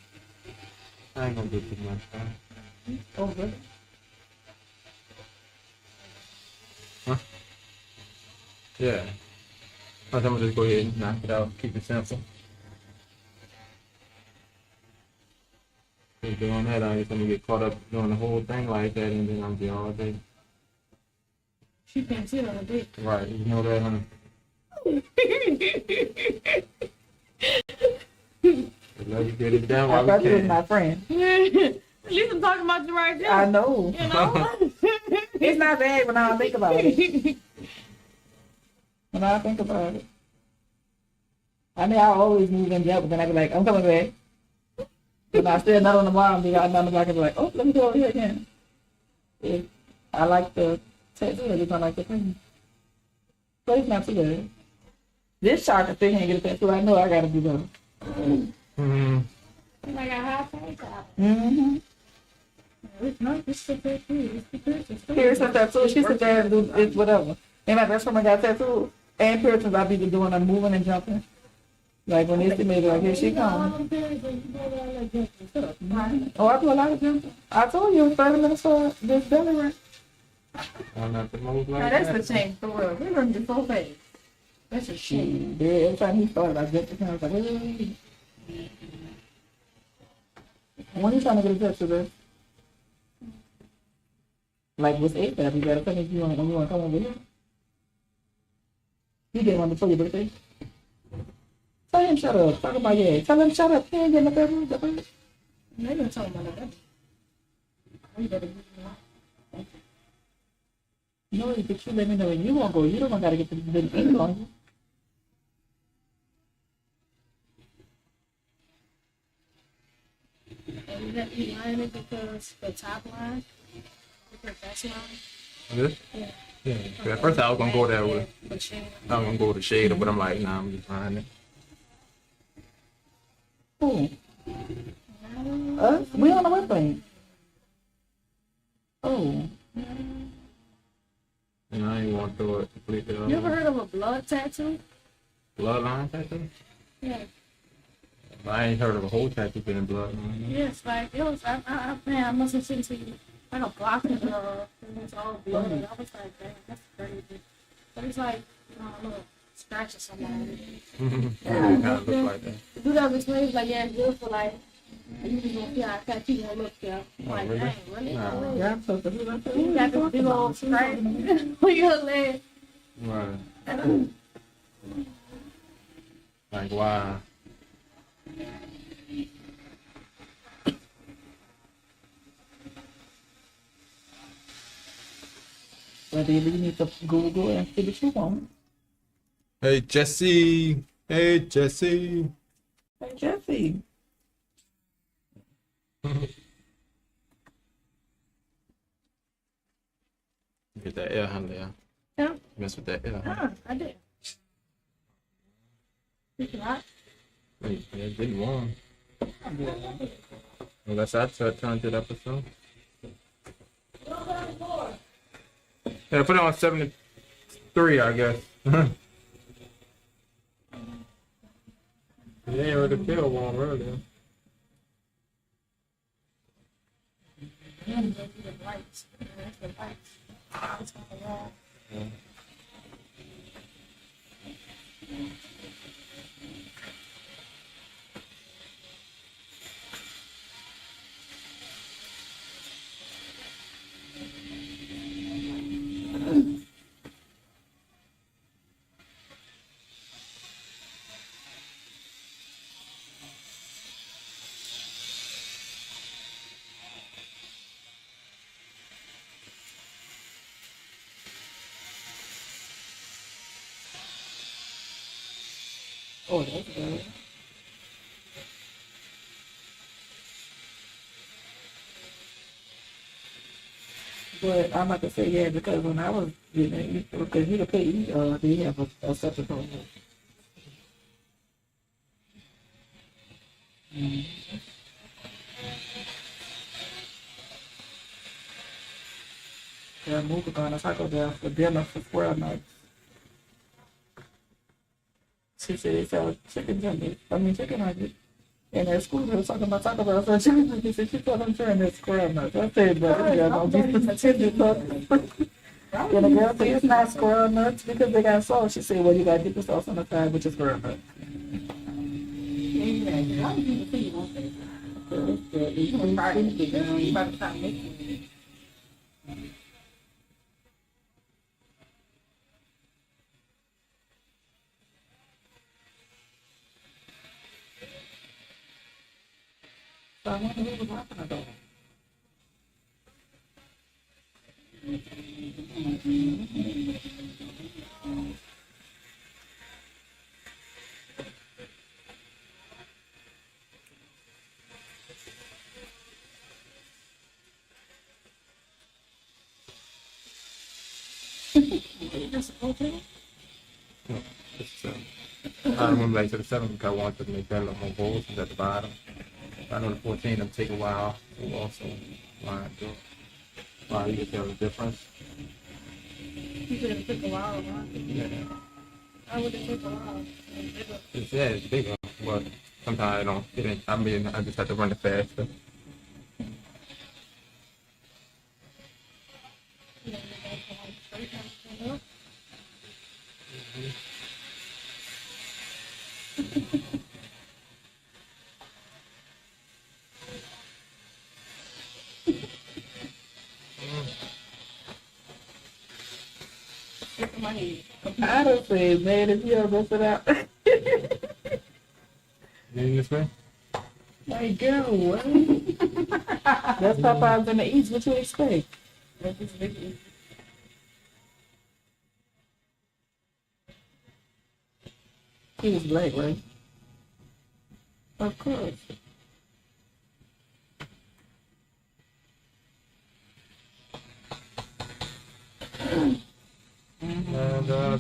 I ain't gonna do too much. Huh? Oh, good. Huh? Yeah. I'm gonna just go ahead and knock it out. Keep it simple. Just doing that, I ain't gonna get caught up doing the whole thing like that, and then I'll be all day. She can't sit on a dick. Right, you know that, honey. Let you get it done I while thought we you was can. my friend. At least I'm talking about you right now. I know. You know? It's not bad when I think about it. When I think about it. I mean, I always move and jump, but then I be like, I'm coming back. When I stay another on the bar, be out on the block and be like, oh, let me go over here again. Yeah. I like the tattoo, I just don't like the thing. So it's not too bad. This shark can sit here and get a tattoo. I know I gotta do better. Mm-hmm. I got high pay top. Mm-hmm. It's not just the tattoo. It's the piercings. Piercing tattoo, she sit there and do it, whatever. And my best friend got tattoos and piercings. I be doing them moving and jumping. Like when they see me, like, here she comes. Oh, I do a lot of them. I told you, 30 minutes for this belly run. Not the most Now like that's that. the change for real. We run just so fast. That's a shame. Yeah, every time he started, I jumped the I was like, wait. When you trying to get a test to this? Like, what's 8 that? You gotta tell me if you want to come over here. You get one before your birthday? Tell him shut up. Talk about yeah. Tell him shut up. He ain't getting the bedroom. They gonna tell him about that. We better get him. No, but you let me know when you won't go. You don't gotta get the ink on you. And we got to line it because the top line, because that's line. This? Yeah. Yeah. At first I was gonna go that way. But yeah. I was gonna go with the shader, but I'm like, nah, I'm just trying it. Who? Us? We on the website. Oh. And I ain't want to throw it completely off. You ever heard of a blood tattoo? Bloodline tattoo? Yeah. I ain't heard of a whole tattoo being bloodline. Yes, like it was. Man, I must have sent to you like a block of it was all blood. And I was like, dang, that's crazy. But it's like, a little scratch or something. Yeah, it kind of look like that. Do that explains like yeah, it's good for like. You just gonna feel how tattoo gonna look, yeah. Oh, Like, really? dang, really? Nah. Yeah, I'm supposed to do that. You got this big old scratch on your leg. Right. Like, why? Well, then you need to Google and see what you want. Hey, Jesse. Hey, Jesse. Hey, Jesse. Get that air handle, yeah. Yeah. Mess with that air handle. I did. It's not. Wait, yeah, it didn't warm. Unless I turned it up or something. Yeah, put it on 73, I guess. It ain't really feel warm earlier. And go to the lights. That's the lights. It's on the wall. Yeah. Oh, that's good. But I'm about to say, yeah, because when I was getting it, because you could pay, they have a separate program. Yeah, movie going to Taco Bell for dinner for 12 nights. She said they sell chicken nuggets. Chicken nuggets. And at school, they were talking about Taco Bell. So chicken nuggets, and she told them trying that squirrel nuts. I said, but yeah, don't be pretending nuts. And the girl said, it's not squirrel nuts because they got sauce. She said, well, you got to dip the sauce on the side, which is squirrel nuts. So I wonder who was laughing at that. I went back to the 7 because I wanted to make that a little more bold at the bottom. I know the 14 will take a while to also line up. Wow, you can tell the difference. You said it took a while, huh? Yeah. How would it take a while? It's bigger. But sometimes I don't get it. I mean, I just have to run it faster. I don't say, man, if you ever mess it out. You need this man? Like, girl, what? That's Popeyes in the East. What you expect? He was black, right? Of course.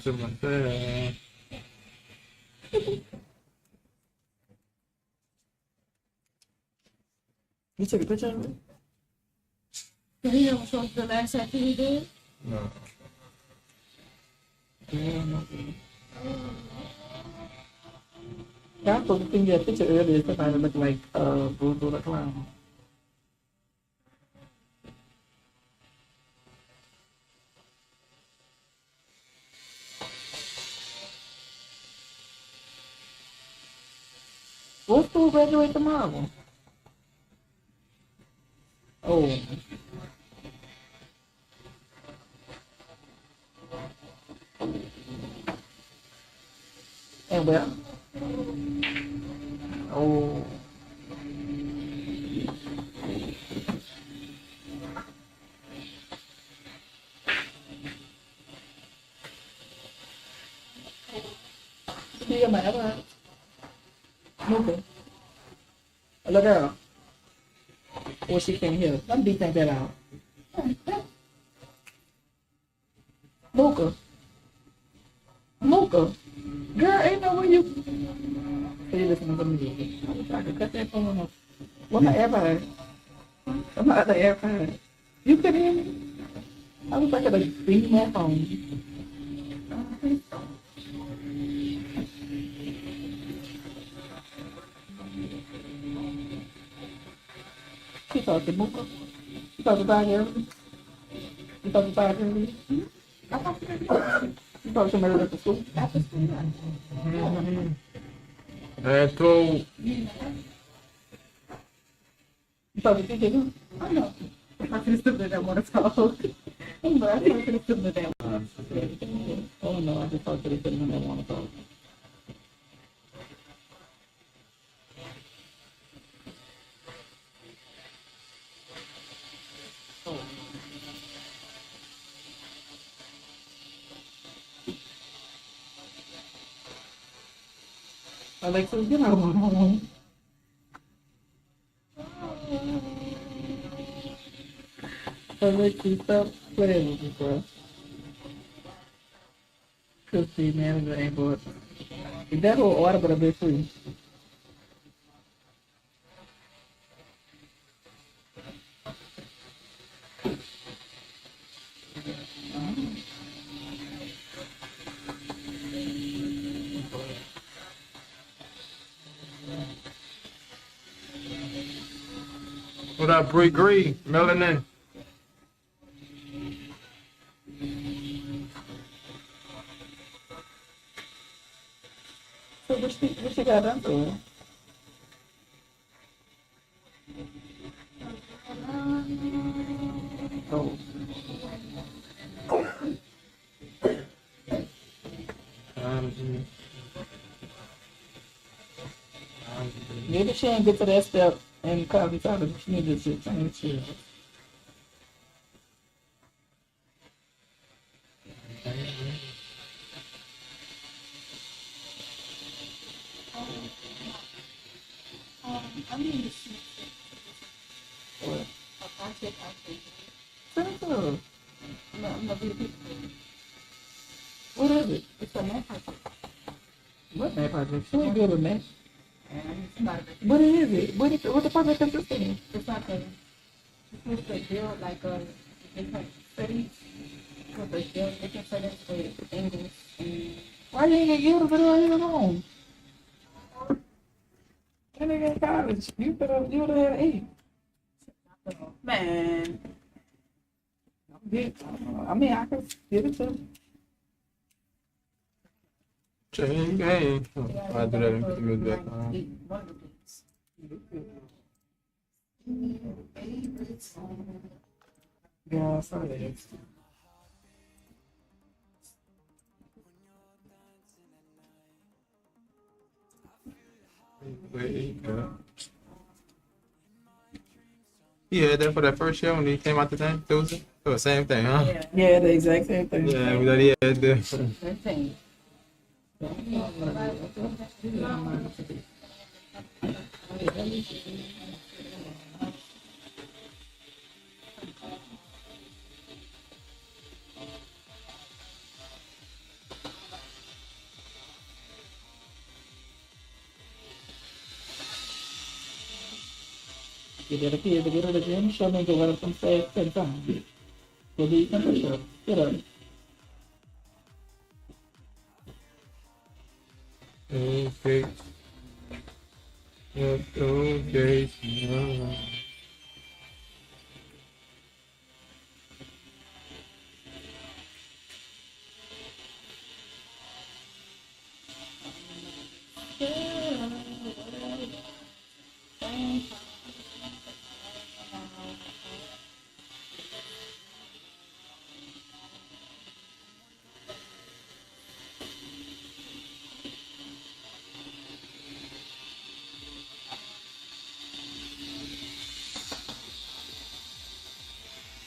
To myself. You took a picture of it? Did he ever show us the last acting he did? No. I was supposed to send you a picture earlier. Somebody looked like Bozo the Clown. What school graduate tomorrow? Oh. And well. Oh. See my ever. Okay. Look girl. Well, she can't hear. Let me think that out. Luca. Luca. Girl, ain't no way you. Are you listening to music? I wish I could cut that phone off. What my AirPod? What my other AirPod? You could hear me? I was like, I could beam my phone. She talked to Luca. She talked about everything. You talked about everything. I talked to her. You talked to her at the school. After school. I told. You talked to TJ. I know. I could have stood that want to talk. But I could have stood that one. Oh no, I just talked to the gentleman that want to talk. Alexa, get out of my home. Alexa, stop playing with me, bro. Cause the manager ain't bought. If that whole order would have been free. What up, Bree Green? Melanin. So what she got done to her? Oh. Maybe she ain't get to that step and call me out of she needed to change shit. I need to see. What? I take. Send her. I'm not really good. What is it? It's a math project. What math project? She ain't good with math. And it's not a big. What is it? What the project consists of? It's like a. It's supposed to build like a different studies. With the build different studies with English and. Why you ain't get you to put it on your own? in college. You would have had 8. Man. I mean, I could give it to him. Chain gang. I do that in the back. Yeah, I saw that. Wake up. Yeah, that for that first show when he came out the thing, Tuesday. It was the same thing, huh? Yeah, the exact same thing. Yeah, we thought he had the. Same thing. You get a kid to get to the gym, show me to wear some fast 10 times. We'll be push up. Get up. Okay. Okay. Yeah.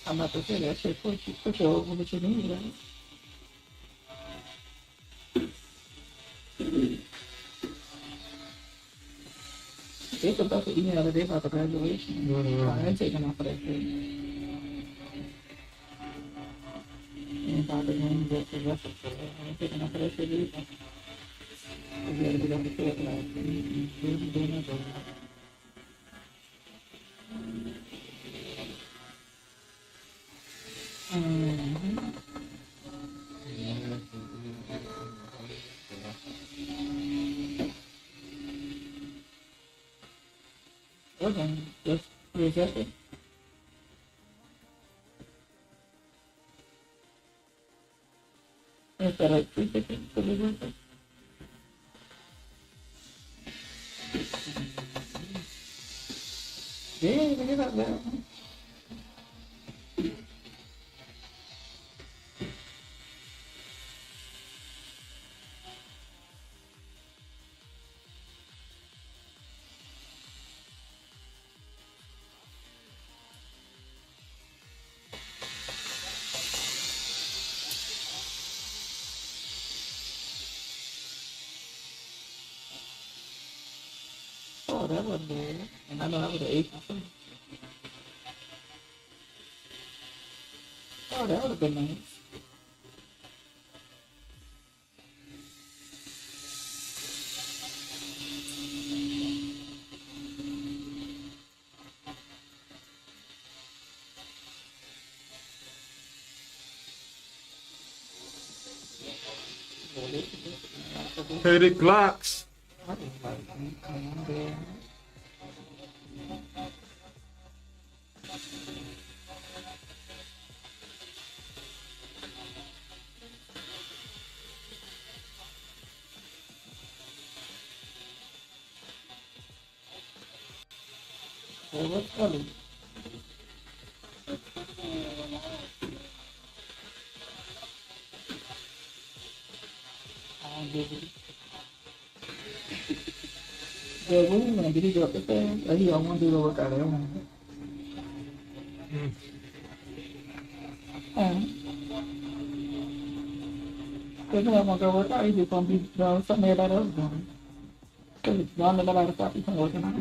I'm about to say that shit put you over what you need, right? It's about to email today about the graduation. I ain't taking off of that shit. And about the games that the rest of the I ain't taking off of that shit either. You gotta be on the field like, Okay, just reset it. Is that like 350 for the reset? Yeah, look at that there. Oh, that wasn't bad. And I know that was an 8. Oh, that would have been nice. Hey, the clocks. Well, what's coming? I don't give it. Yeah, what are you gonna get? He go up the thing? Or he don't want to do the workout at home? Because he don't want to go work out, he's just gonna be doing something everybody else doing. Because it's not nobody stop you from working out.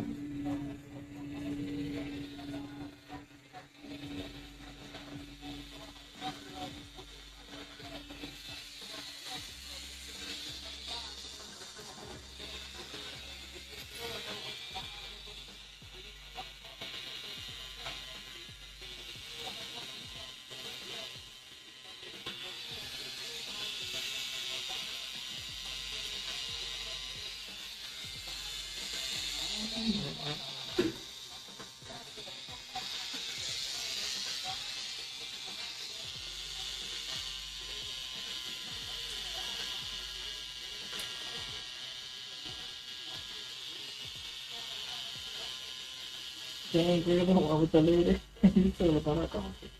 Dang, girl, the one with the lady. You feel about her coffee.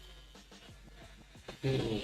Yeah.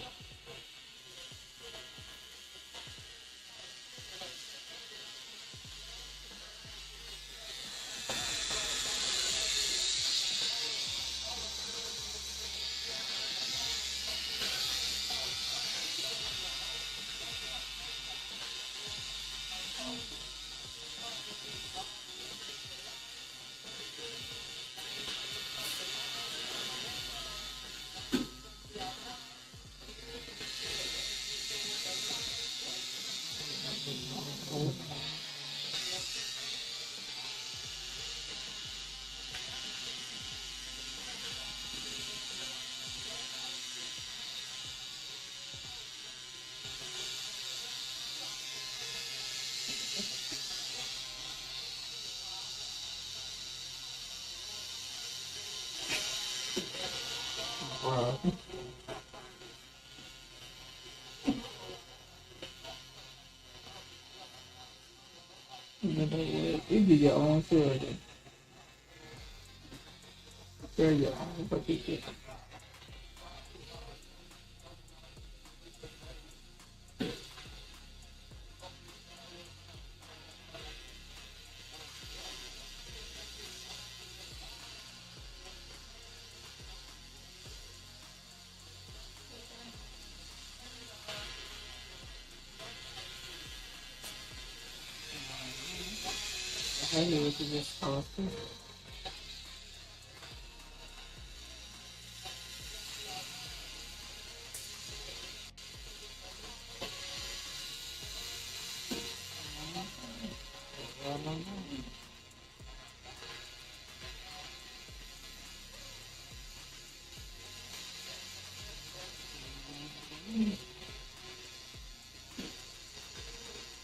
Wow. You know what? You do your own children. They're your own particular. I knew it was just awesome.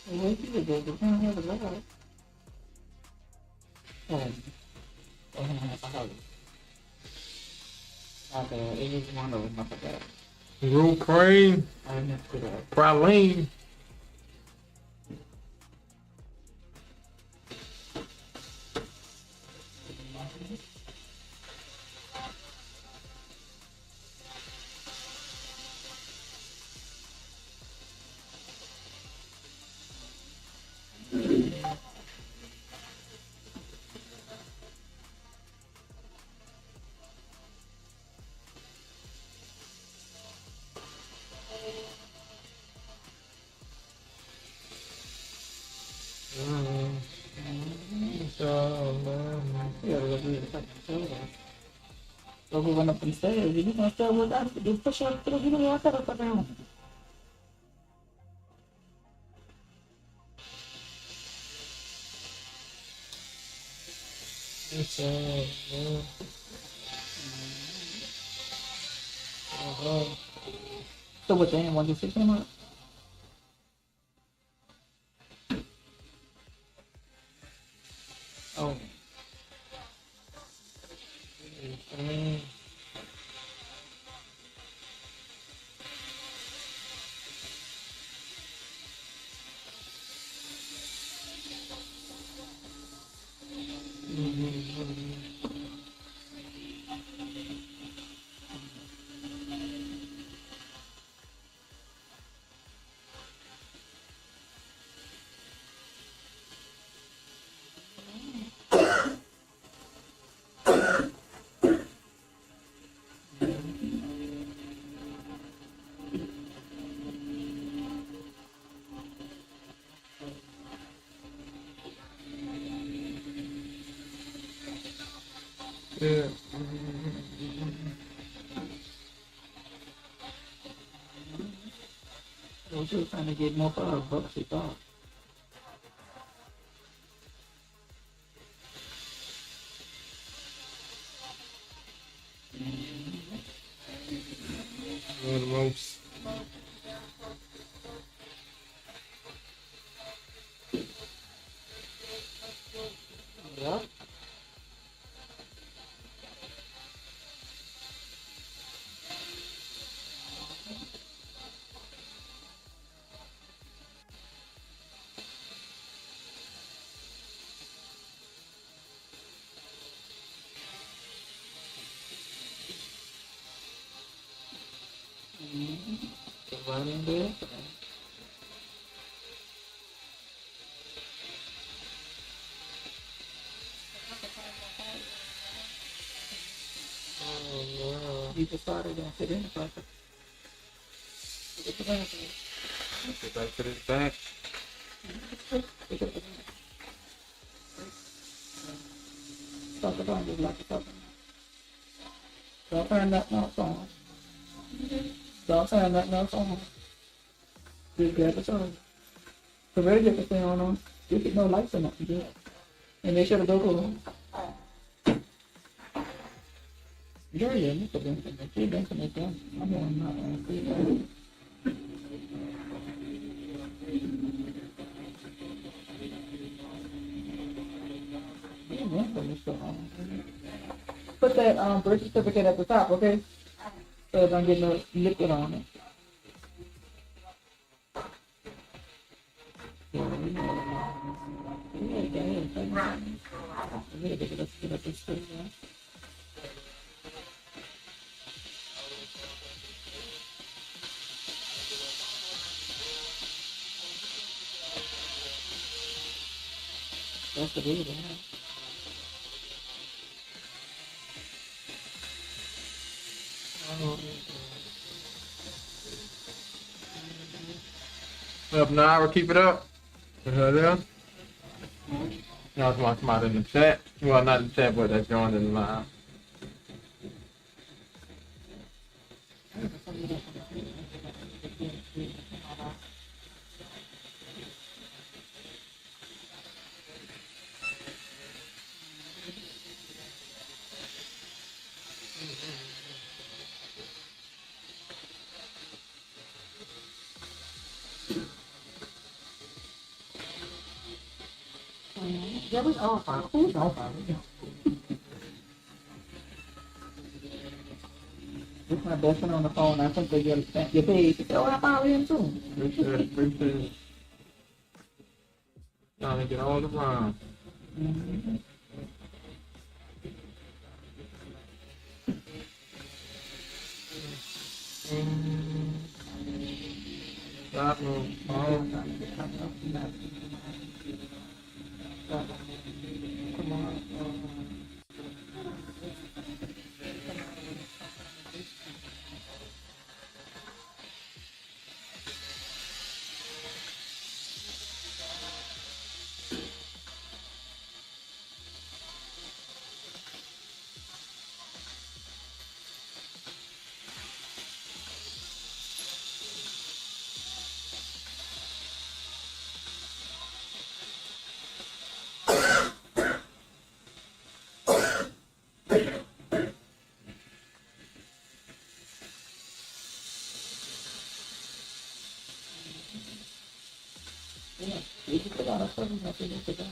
What you do? You can't have a lot. It was one of them, I forgot. Root cream. I messed it up. Praline. So we went up and stairs. You gonna stay with us? You push up through. You know what I got down. So what they want to see him up? Oh. Yeah. So she was trying to get more for her buck, she thought. One of the most. Yeah. Running there. You just started and sit in the process. Get the back. Get back to this back. Talk about it like a talking. Don't turn nothing else on. Don't turn nothing else on. Just grab the charger. The radio can stay on. You get no lights in it. You do. And make sure the door goes on. Yeah, you put them in the tree, don't connect them. I'm on my own feet. Put that birth certificate at the top, okay? So it don't get no liquid on it. That's the reason. Up an hour, keep it up. There. Now it's want to come out in the chat. Well, not in the chat, but that's joined in the live. Yeah, we all fine. Who's all fine? This my best friend on the phone. I think they get your page. She said, "Oh, I follow him too." Appreciate. Trying to get all around. Stop me. Come on. You just put out a service message and sit down.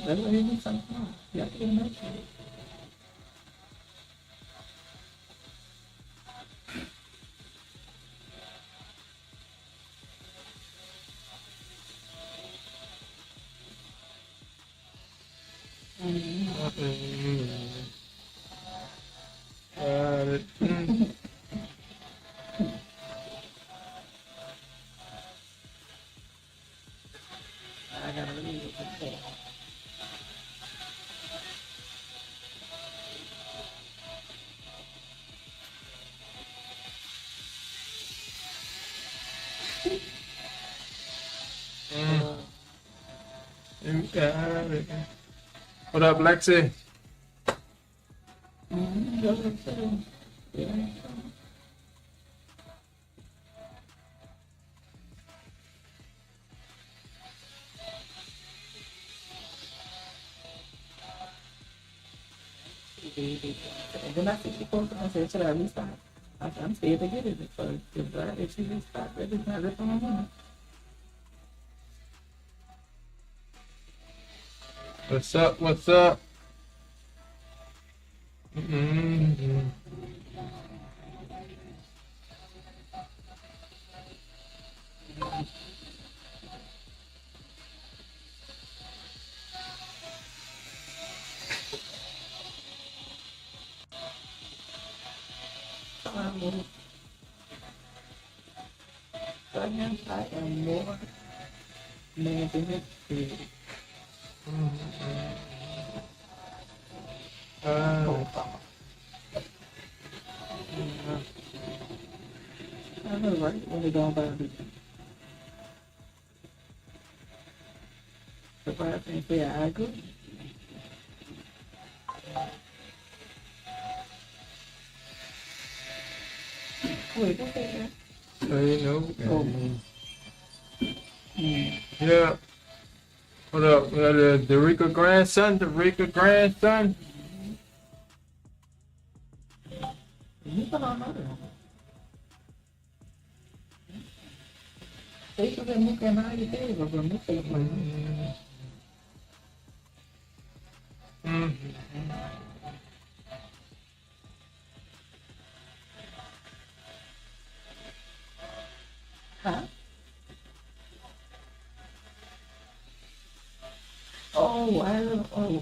That's what he was saying. You have to get a note. I gotta leave it. What up, Lexi? Yeah. And then I see she posted, I said, should I restart? I'm scared to get it if she restart, it's not ripping my money. What's up? What's up? Mm-hmm. I am more man than this. I know, right? When they go by the surprise and say, I agree. Wait, what's that? You know. Oh. Yeah. What up? We got the Rika grandson. You put on other. They should have looked at how you did, but when they Huh? Oh, wow. Oh.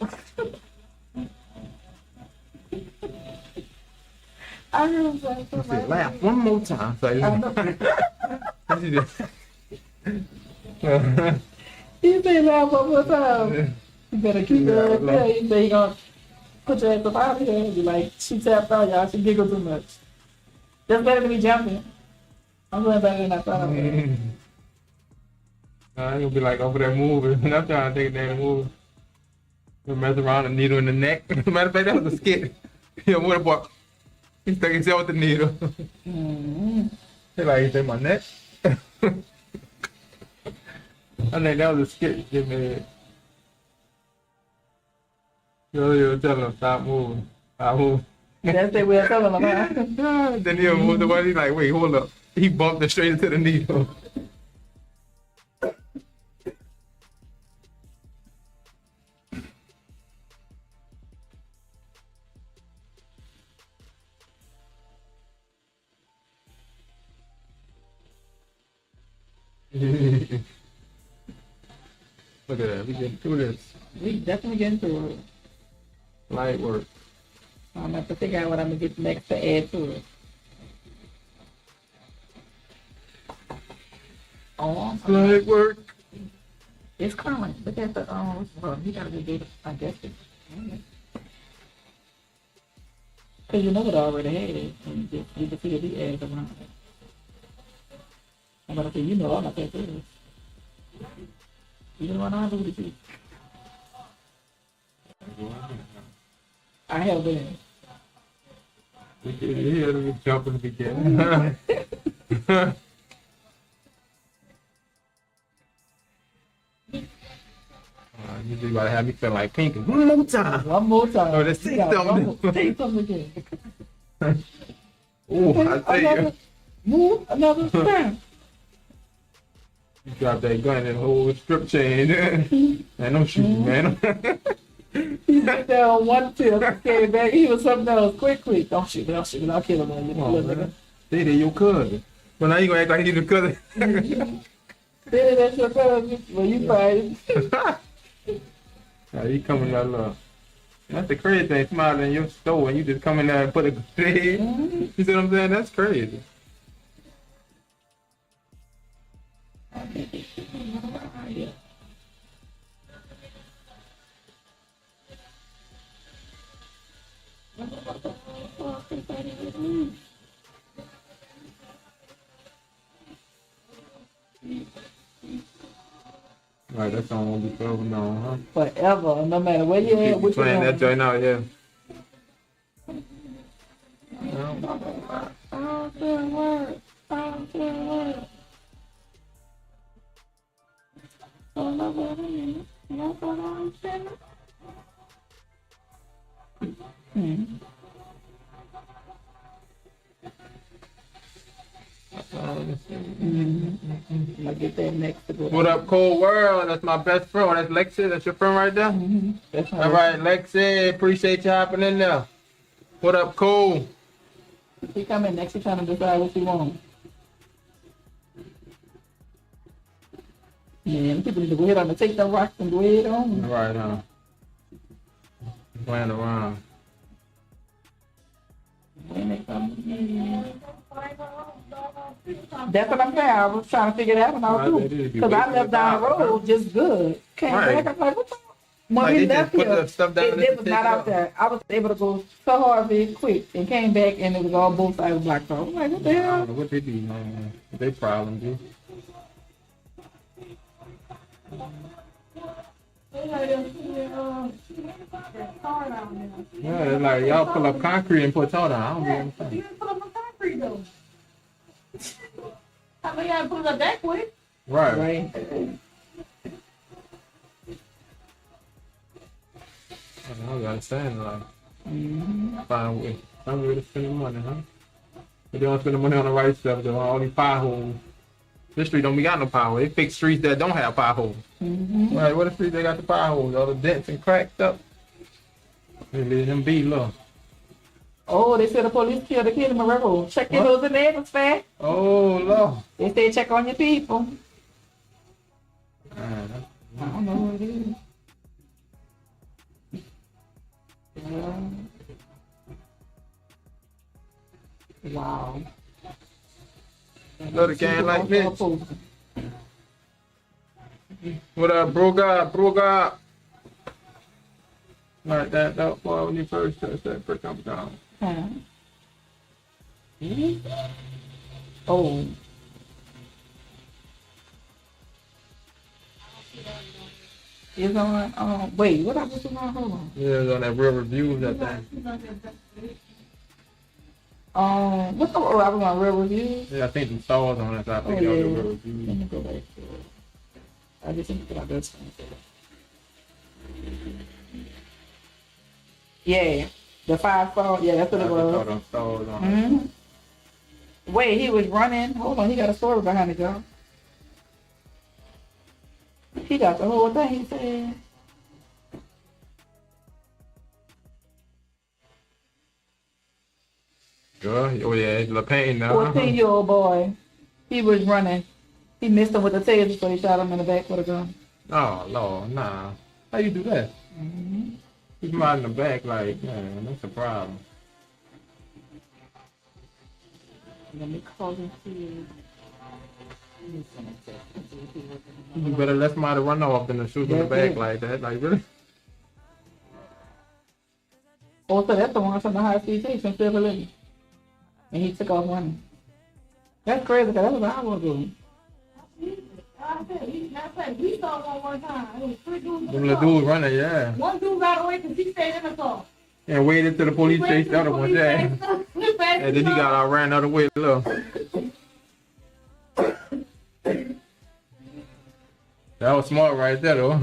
I was like, laugh one more time. You say laugh one more time. You better keep that. Yeah, you say you gonna put your ass up out of here and be like, she tapped out, y'all. She giggled too much. That's better than me jumping. I'm going better than I thought I was. I'm gonna be like over there moving. I'm trying to take a damn move. He'll mess around a needle in the neck. Matter of fact, that was a skit. Yeah, what about? He stuck himself with the needle. He like, he's in my neck. I think that was a skit. Give me. You'll tell him stop moving. Stop moving. That's the way I tell him. Huh? Then he'll move the body. He's like, wait, hold up. He bumped it straight into the needle. Look at that. We getting through this. We definitely getting through it. Light work. I'm gonna have to figure out what I'm gonna get next to add to it. Oh, light work. It's current. Look at the well, you gotta be good. I guess it. Cause you know it already had it, and you can see the ads around it. I'm gonna say, you know, all my tattoos. You know what I'm doing with you. I have been. We did it here. We jump in the beginning. You just gotta have me feel like pink. One more time. One more time. Oh, let's see something. Say something again. Oh, I tell you. Move another time. You drop that gun and the whole strip chain. Man, don't shoot me, man. He went down one tip, came back. He was something else. Quick. Don't shoot me. I'll kill him. Man. Say they're your cousin. But now you gonna act like you the cousin. Say that's your cousin. Well, you fight. Now you coming out love. That's the crazy thing. Somebody in your store and you just come in there and put a thing. You see what I'm saying? That's crazy. Right, that song won't be forever known, huh? Forever, no matter where you at, what you playing that joint out, yeah. I get that next to What up, Cold World? That's my best friend. That's Lexi. That's your friend right there? That's All right, Lexi. Appreciate you hopping in there. What up, Cole? She coming next, she trying to decide what she wants. Man, people need to go ahead on and take the rocks and go ahead on. Right, huh? Playing around. That's what I'm saying. I was trying to figure that one out too. Because I left down the road just good. Came back, I'm like, what the? When we left here, it was not out there. I was able to go to Harvey quick and came back and it was all both sides of Black Road. I'm like, what the hell? I don't know what they do, man. What they problem, dude? Yeah, it's like y'all pull up concrete and put tar down. I don't get anything. You didn't put up no concrete though. I mean, I put it up that quick. Right. I was understand, like, find a way to spend the money, huh? But they don't spend the money on the right stuff, though. All these potholes. This street don't be got no potholes. They fix streets that don't have potholes. Right, what the street they got the potholes? All the dents and cracked up. They leave them be, look. Oh, they said the police killed a kid in Morocco. Check your nose and neighbors, fast. Oh, Lord. They say check on your people. Man, I don't know who it is. Yeah. Wow. Love the game like this. What up, bro God? Bro God. Like that, boy, when you first touch that first come down. Oh. It's on, wait, what I was doing? Hold on. Yeah, it's on that real reviews, I think. What's the, I was on real reviews? Yeah, I think some stars on it, so I think yeah. y'all do real reviews. Let me go back to it. I just think about this one. Yeah, the 5-star, yeah, that's what it was. Them stars on it. Wait, he was running. Hold on, he got a story behind it, y'all. He got the whole thing, he said. Girl, oh yeah, it's LaPaine now. 14-year-old boy. He was running. He missed him with a taser, so he shot him in the back with a gun. Oh, Lord, nah. How you do that? He's out in the back, like, man, that's a problem. Let me call him to you. You better let somebody run off than to shoot in the back like that. Like, really? Oh, so that's the one from the high speed chase from Silver Lily. And he took off running. That's crazy, because that was an hour ago. We saw one time. It was 3 dudes. Them little dudes running, yeah. One dude got away because he stayed in the car. And waited till the police chased the other one, yeah. And then he got all ran the other way, look. That was smart right there, though.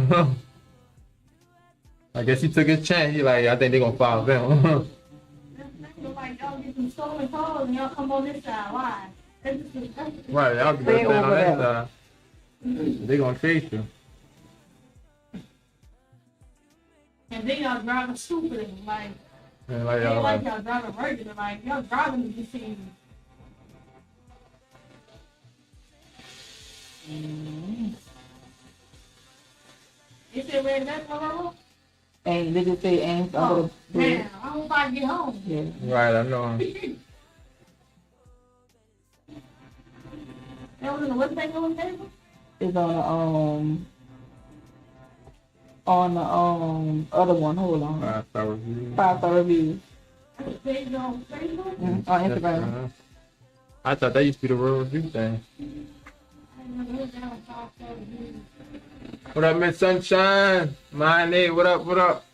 I guess he took his chance. He like, I think they gonna follow them. Like, y'all get some stolen cars and y'all come on this side. Why? Right, y'all get that on that side. They gonna chase you. And then y'all driving stupid. Like, And like they y'all like like, y'all driving regular. Like, y'all driving to be seen. You said red that for And they just say Ames under the bridge. man, I hope I get home. Yeah. right, I know. That was in the what thing on the table? It's on the other one. Hold on. 5-star review. 5-star reviews. Page on Facebook? On Instagram. I thought that used to be the real review thing. I never heard that on 5-star reviews. What up, Miss Sunshine? My name, what up, what up?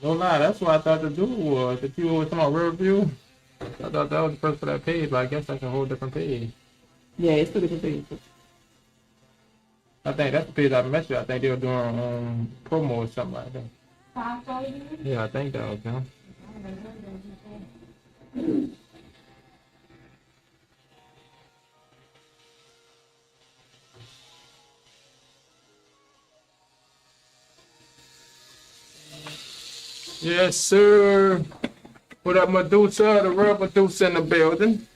Don't lie, that's what I thought the dude was. If you were talking about real review, I thought that was the first for that page, but I guess that's a whole different page. Yeah, it's two different pages. I think that's the page I messed with. I think they were doing promo or something like that. Yeah, I think that was them. Yes, sir. What up, Medusa? The real Medusa in the building.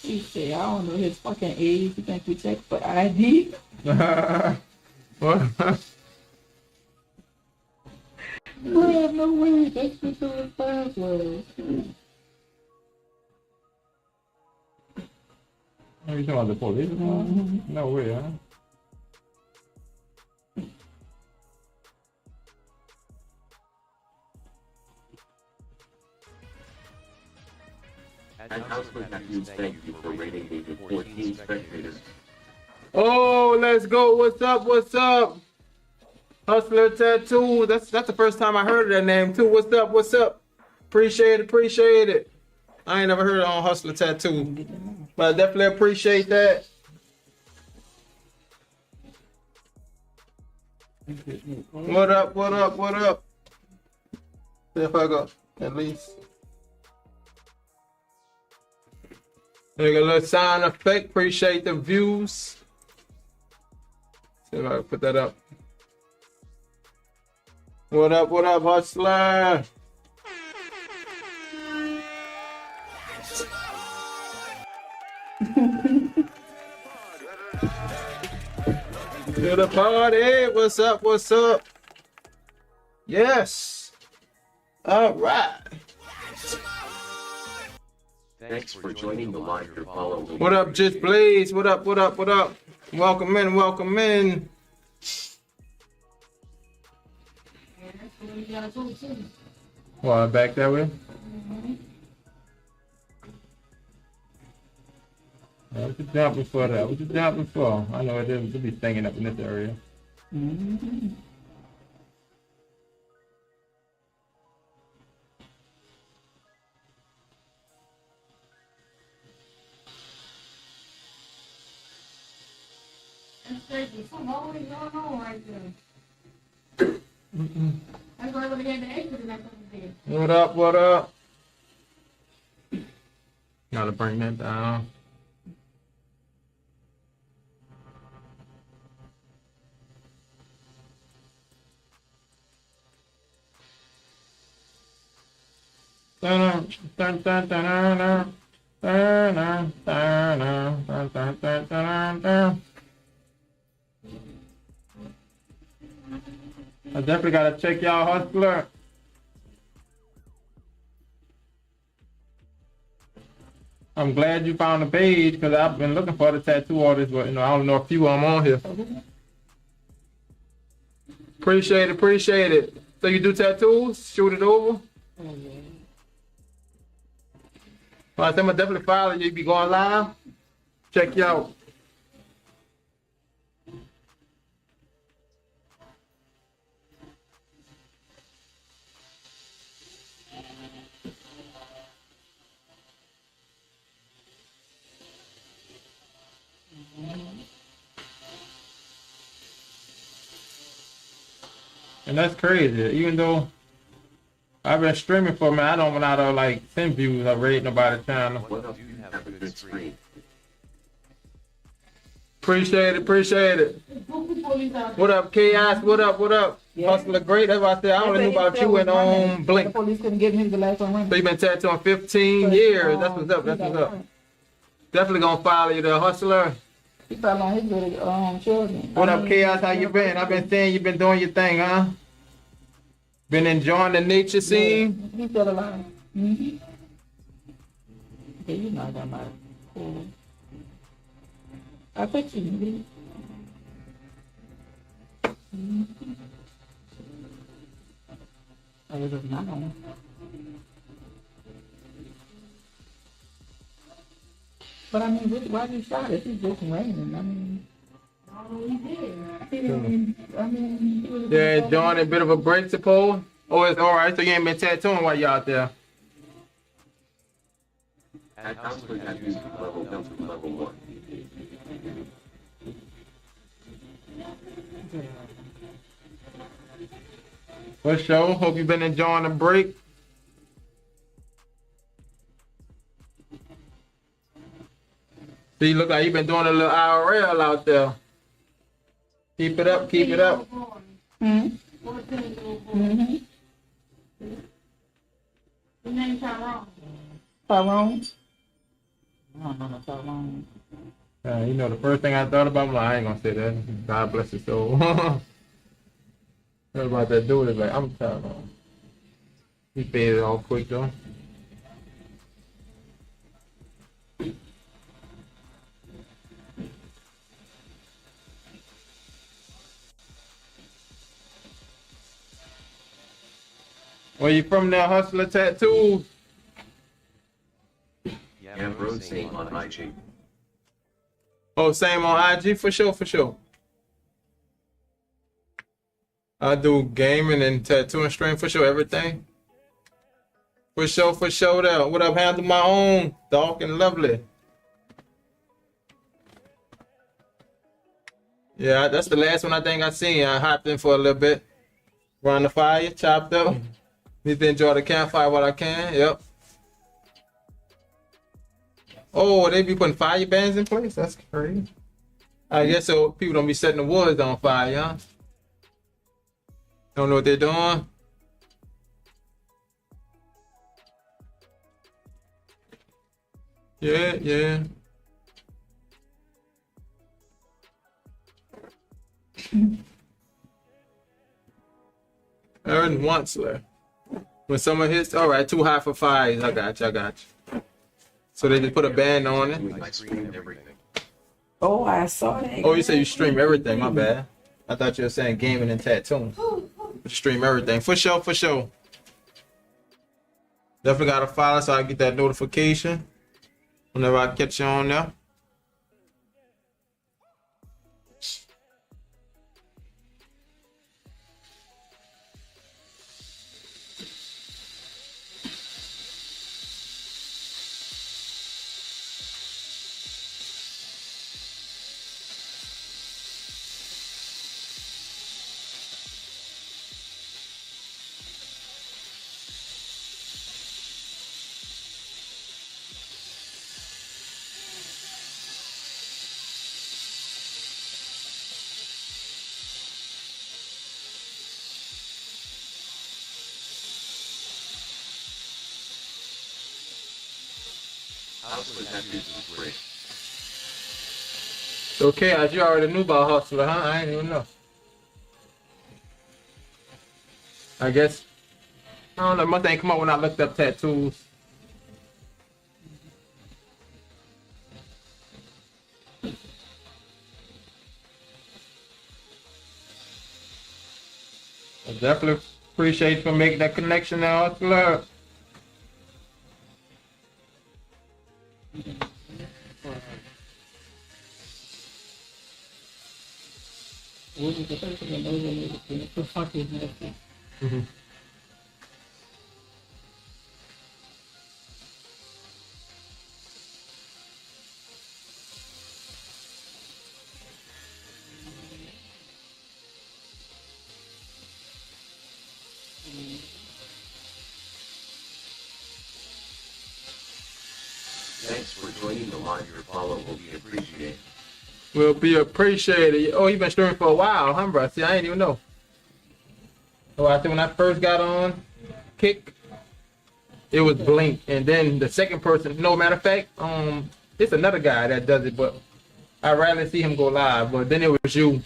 He said, I don't know his fucking age. You think we check for ID? What? Bro, no way. That's just his password. Are you talking about the police? No way, huh? And Houseman Matthews, thank you for rating me with 14 spectators. Oh, let's go. What's up? What's up? Hustler Tattoo. That's the first time I heard of that name too. What's up? What's up? Appreciate it. Appreciate it. I ain't never heard it on Hustler Tattoo, but I definitely appreciate that. What up? What up? What up? See if I go at least. Make a little sound effect. Appreciate the views. See if I can put that up. What up, hustler? To the party. What's up, what's up? Yes. All right. Thanks for joining the live to follow. What up, Just Blaze? What up, what up, what up? Welcome in, welcome in. What, back that way? What you jumping for that? What you jumping for? I know it is. It'll be stinging up in this area. That's crazy. Something always going on right there. That's why I would have had the exit in that fucking bed. What up, what up? Gotta bring that down. I definitely gotta check y'all hustler. I'm glad you found the page because I've been looking for the tattoo artists, but I don't know a few of them on here. Appreciate it, appreciate it. So you do tattoos? Shoot it over? Well, I'm gonna definitely follow you. You be going live. Check you out. And that's crazy. Even though I've been streaming for a minute, I don't went out of like 10 views. I rate nobody's channel. What do you have a good screen? Appreciate it, appreciate it. What up, Chaos? What up, what up? Hustler great. That's why I said I only knew about you and Blink. The police couldn't get him the last one running. So you been tattooing 15 years. That's what's up, that's what's up. Definitely gonna follow you there, Hustler. He fell on his little children. What up, Chaos? How you been? I've been seeing you been doing your thing, huh? Been enjoying the nature scene? He still alive. Mm-hmm. Yeah, you know that matter. Cool. I picture you. Mm-hmm. I was just not on. But I mean, why you shot it? It's just raining. I mean, I mean, Yeah, enjoying a bit of a break, suppose? Oh, it's alright, so you ain't been tattooing while you out there. At Hustler Tattoos level down to level 1. For sure. Hope you've been enjoying the break. So you look like you've been doing a little IRL out there. Keep it up, keep it up. Mm-hmm. Mm-hmm. Your name Tyrone. Tyrone? I don't know no Tyrone. You know, the first thing I thought about, I'm like, I ain't gonna say that. God bless his soul. Heard about that dude, is like, I'm tired of him. He faded all quick though. Where you from now, Hustler Tattoos? Yeah, bro, same on IG. Oh, same on IG? For sure, for sure. I do gaming and tattooing stream for sure, everything. For sure there. What up, handle my own, dark and lovely. Yeah, that's the last one I think I seen. I hopped in for a little bit. Run the fire, chopped up. Need to enjoy the campfire while I can, yep. Oh, they be putting fire bans in place? That's crazy. I guess so people don't be setting the woods on fire, huh? Don't know what they're doing. Yeah, yeah. Aaron once left. When someone hits, all right, too high for fires. I got you, I got you. So they just put a ban on it. I stream everything. Oh, I saw that. Oh, you say you stream everything, my bad. I thought you were saying gaming and tattooing. Stream everything. For sure, for sure. Definitely gotta follow so I get that notification whenever I catch you on there. Hustler Tattoos is great. Okay, as you already knew about Hustler, huh? I didn't even know. I guess, I don't know, must ain't come up when I looked up tattoos. I definitely appreciate you for making that connection now, Hustler. What was the first thing that was the fuck is nasty? joining the live your follow will be appreciated. Will be appreciated. Oh, you've been streaming for a while, huh, bro? See, I didn't even know. Oh, I think when I first got on Kick, it was Blink, and then the second person. No, matter of fact, it's another guy that does it, but I rarely see him go live. But then it was you,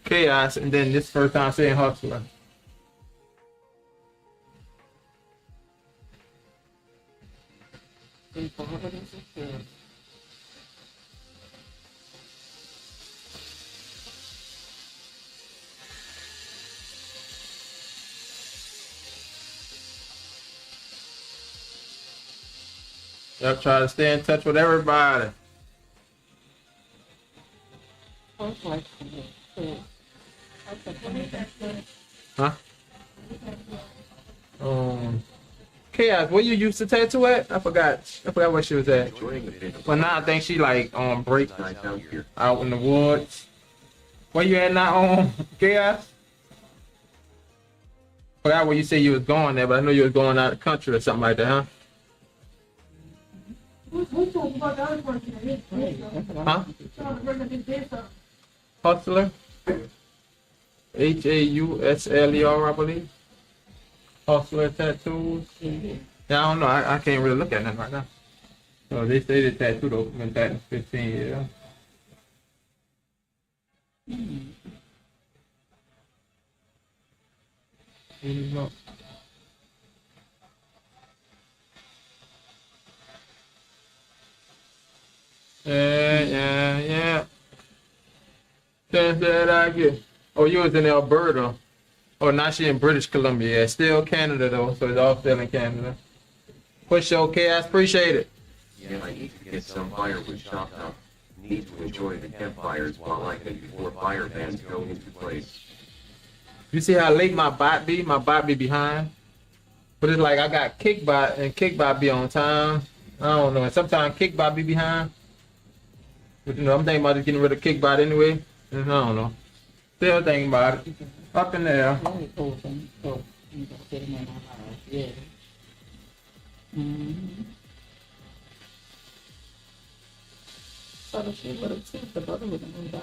Chaos, and then this first time seeing Hustler. Yep, try to stay in touch with everybody. Huh? Chaos, where you used to tattoo at? I forgot where she was at. But now I think she like on break out in the woods. Where you at now, Chaos? Forgot where you said you was going there, but I know you was going out of the country or something like that, huh? Huh? Hustler? Hausler, I believe. Hustler tattoos. Yeah, I don't know. I can't really look at that right now. So they say the tattoo though been tattooed 15 years. Yeah. Chance that I get. Oh, you was in Alberta. Oh, now she in British Columbia. Yeah, still Canada though, so it's all still in Canada. Push okay, I appreciate it. Yeah, I need to get some firewood chopped up. Need to enjoy the campfires while I can before fire bans go into place. You see how late my bot be? My bot be behind. But it's like I got Kickbot and Kickbot be on time. I don't know. And sometimes Kickbot be behind. But you know, I'm thinking about just getting rid of Kickbot anyway. And I don't know. Still thinking about it. Up in there. Yeah. Mm-hmm. So the shit would have tipped, the brother would have moved out.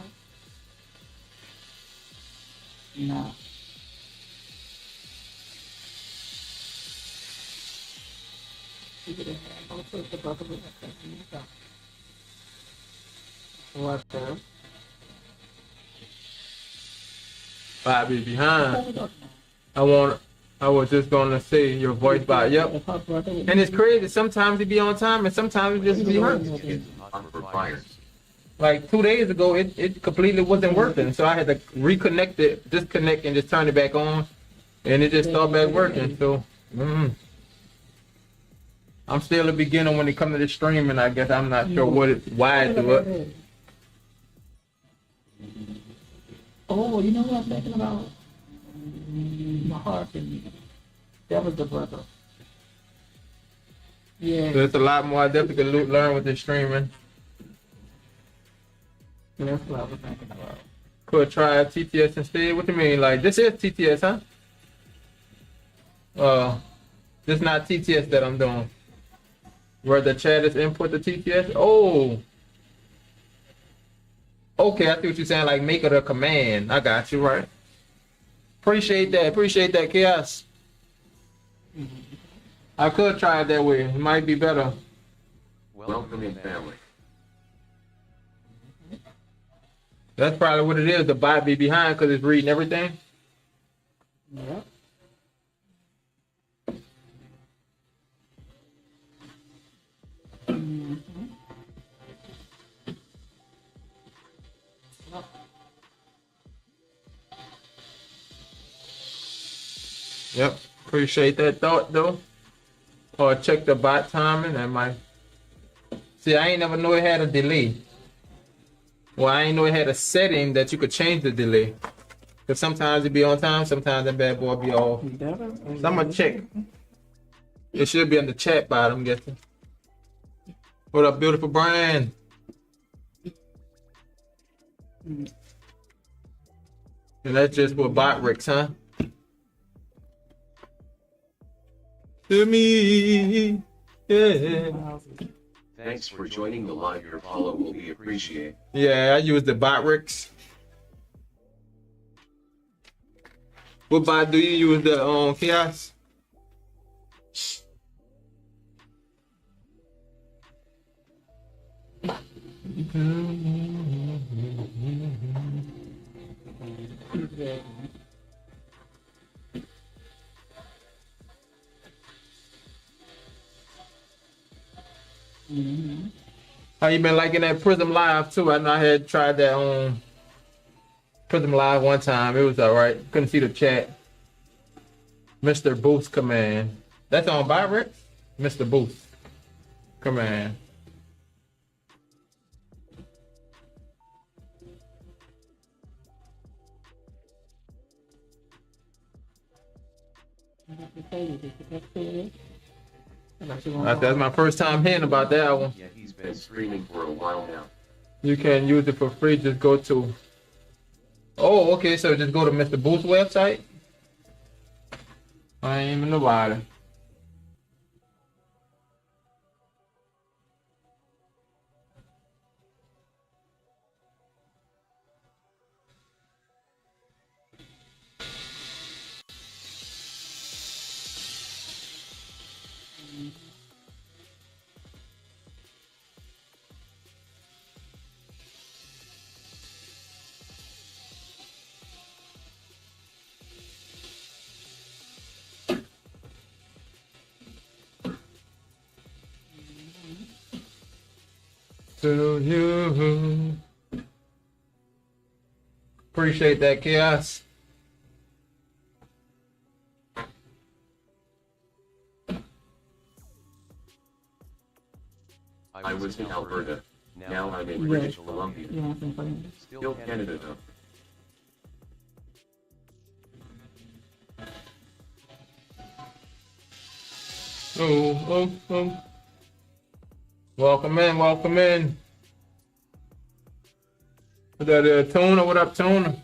No. He would have had no tips, the brother would have moved out. What the? Bobby behind. I was just gonna say your voice by yep. And it's crazy. Sometimes it be on time and sometimes it just be behind. Like 2 days ago, it completely wasn't working, so I had to reconnect it, disconnect, and just turn it back on, and it just started back working. So, I'm still a beginner when it comes to the streaming. I guess I'm not sure why it do it. Oh, you know what I'm thinking about? Mahar. That was the brother. Yeah. So it's a lot more I definitely could learn with this streaming. That's what I was thinking about. Could try TTS instead. What do you mean? Like this is TTS, huh? This not TTS that I'm doing. Where the chat is input the TTS. Oh. Okay, I see what you're saying. Like make it a command. I got you right. Appreciate that, Chaos. I could try it that way. It might be better. Welcome in, family. That's probably what it is. The bot be behind because it's reading everything. Yep. Yep. Appreciate that thought though. Or check the bot timing. That might. See, I ain't never know it had a delay. Well, I ain't know it had a setting that you could change the delay. Because sometimes it be on time, sometimes that bad boy be off. So I'm gonna check. It should be in the chat bot, I'm guessing. What up, beautiful brand? And that's just for bot Ricks, huh? To me, yeah. Thanks for joining the live. Your follow will be appreciated. Yeah, I use the Botrix. What bot do you use? The Chaos? How you been liking that Prism Live too? I know I had tried that on Prism Live one time. It was alright. Couldn't see the chat. Mr. Boost Command. That's on Botrix? Mr. Boost Command. That's my first time hearing about that one. Yeah, he's been streaming for a while now. You can use it for free. Just go to. Oh, okay. So just go to Mr. Boost website. I ain't even know about it. To you. Appreciate that, Chaos. I was in Alberta. Now I'm in British Columbia. Still Canada though. Oh. Welcome in, welcome in. Is that Tuna? What up, Tuna?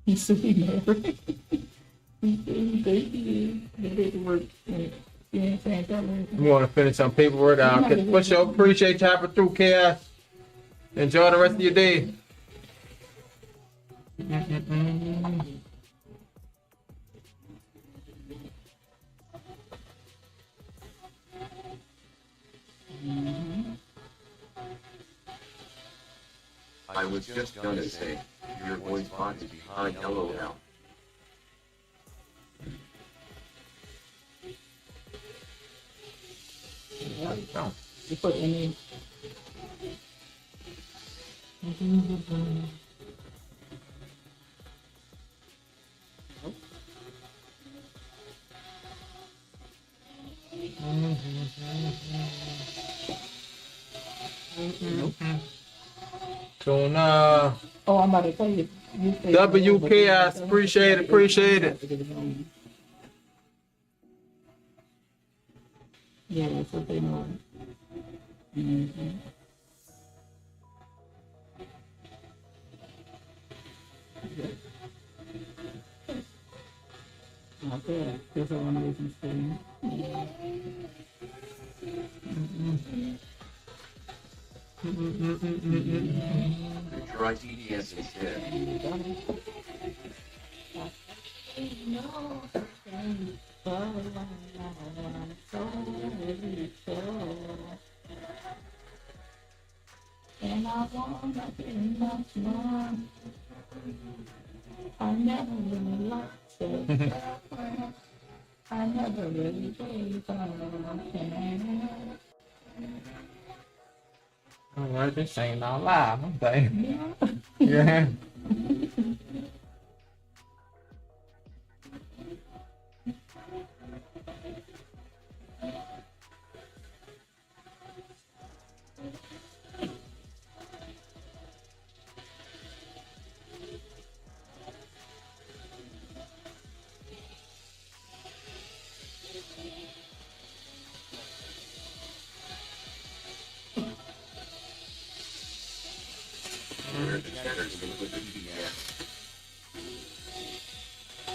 He's sitting there. Paperwork. You want to finish some paperwork out? For sure. Appreciate you hopping through, Chaos. Enjoy the rest of your day. I was just gonna say, your voice box is behind LOL. You put any. Tuna. Oh, I'm about to tell you. WKS, appreciate it. Yeah, that's what they know. Okay, there's a one reason stream. Try TDS instead. And I wanna be much more. I never really liked it. I never really gave Alright, this ain't all live, I'm saying. Yeah.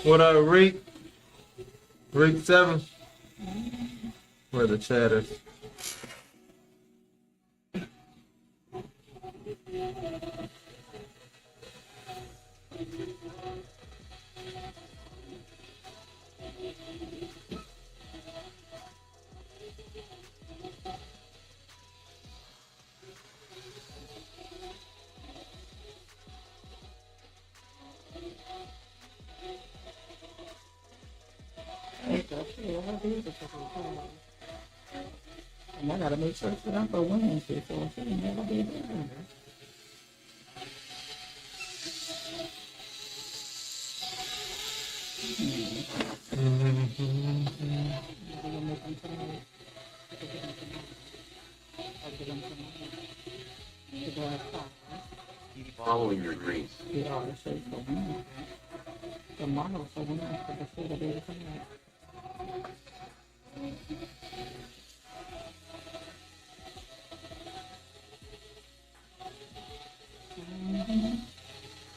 What up, Reek? Reek 7? Where the chat is? And I gotta make sure that I'm for Wednesday, so she never be there. Keep following your dreams. Yeah, the show's for Wednesday. Tomorrow for Wednesday, the show will be tonight.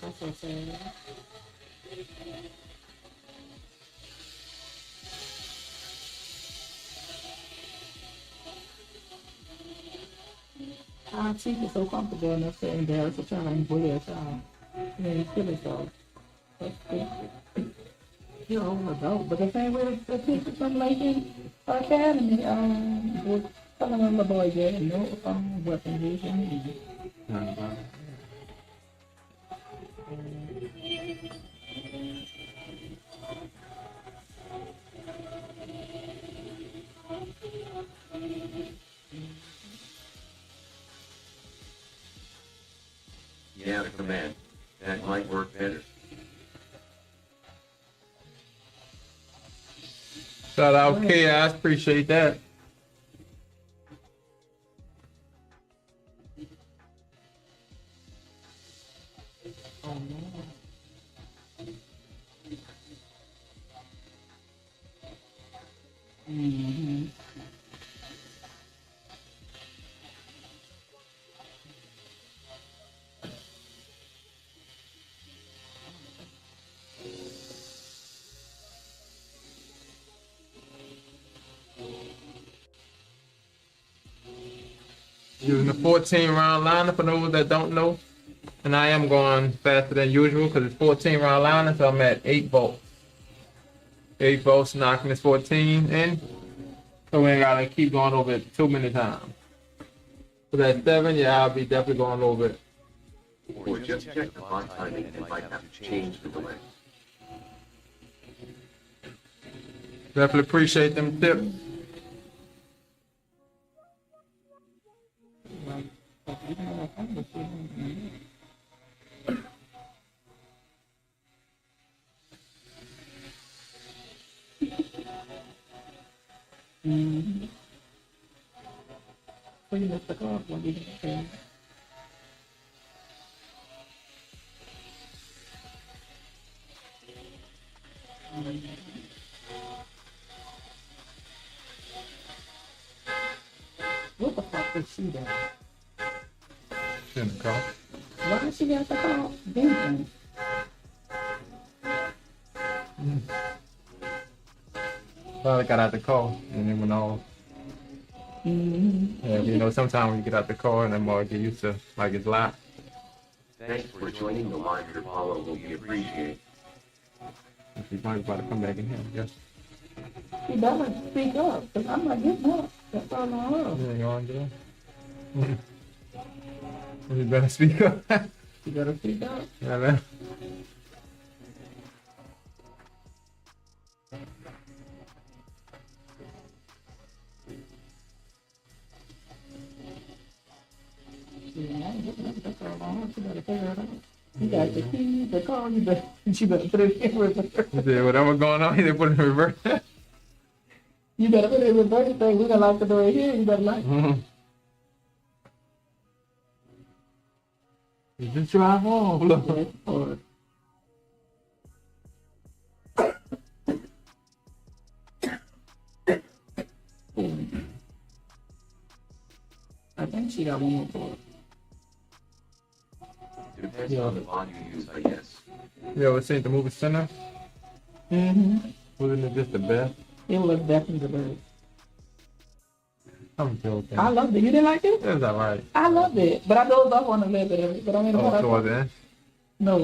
That's what I'm saying. Our chief is so comfortable in us sitting there, so trying to bully us out. And then he's killing so. That's good. You're old adult, but the same way the people from Lincoln Academy, was telling the boy get no weapon using. Yeah, the command. That might work better. Shout out Chaos, appreciate that. Oh no. Mm-hmm. Using the 14 round lineup for those that don't know. And I am going faster than usual because it's 14 round lineup, so I'm at 8 volts. 8 volts knocking this 14 in. So we ain't gotta keep going over it too many times. For that 7, yeah, I'll be definitely going over it. Or just check the font timing and might have to change the delay. Definitely appreciate them tips. Mm-hmm. So you missed the call when you didn't. What the fuck is she doing? Shouldn't call. Why did she get the call? Damn. Finally got out the car and then went off. Mm-hmm. Yeah, you know, sometimes when you get out the car and then more get used to like it's locked. Thanks for joining the live. Your follow will be appreciated. She's probably about to come back in here, I guess. She better speak up, because I'm not getting up. That's all I know. You ain't going to do. You better speak up. You better speak up. Yeah, man. Yeah, that's all I know. She better figure it out. You got the key, the car, you better put it in reverse. You said whatever going on, they put it in reverse. You better put it in reverse. Thing. We gonna lock the door here. You better lock it. You just drive off. Look. I think she got one more board. Depends on the bond you use, I guess. You ever seen the movie Sinner? Mm-hmm. Wasn't it just the best? It was definitely the best. I'm joking. I loved it. You didn't like it? It was alright. I loved it, but I dozed off on a little bit of it. But I mean, Oh, towards the end? no.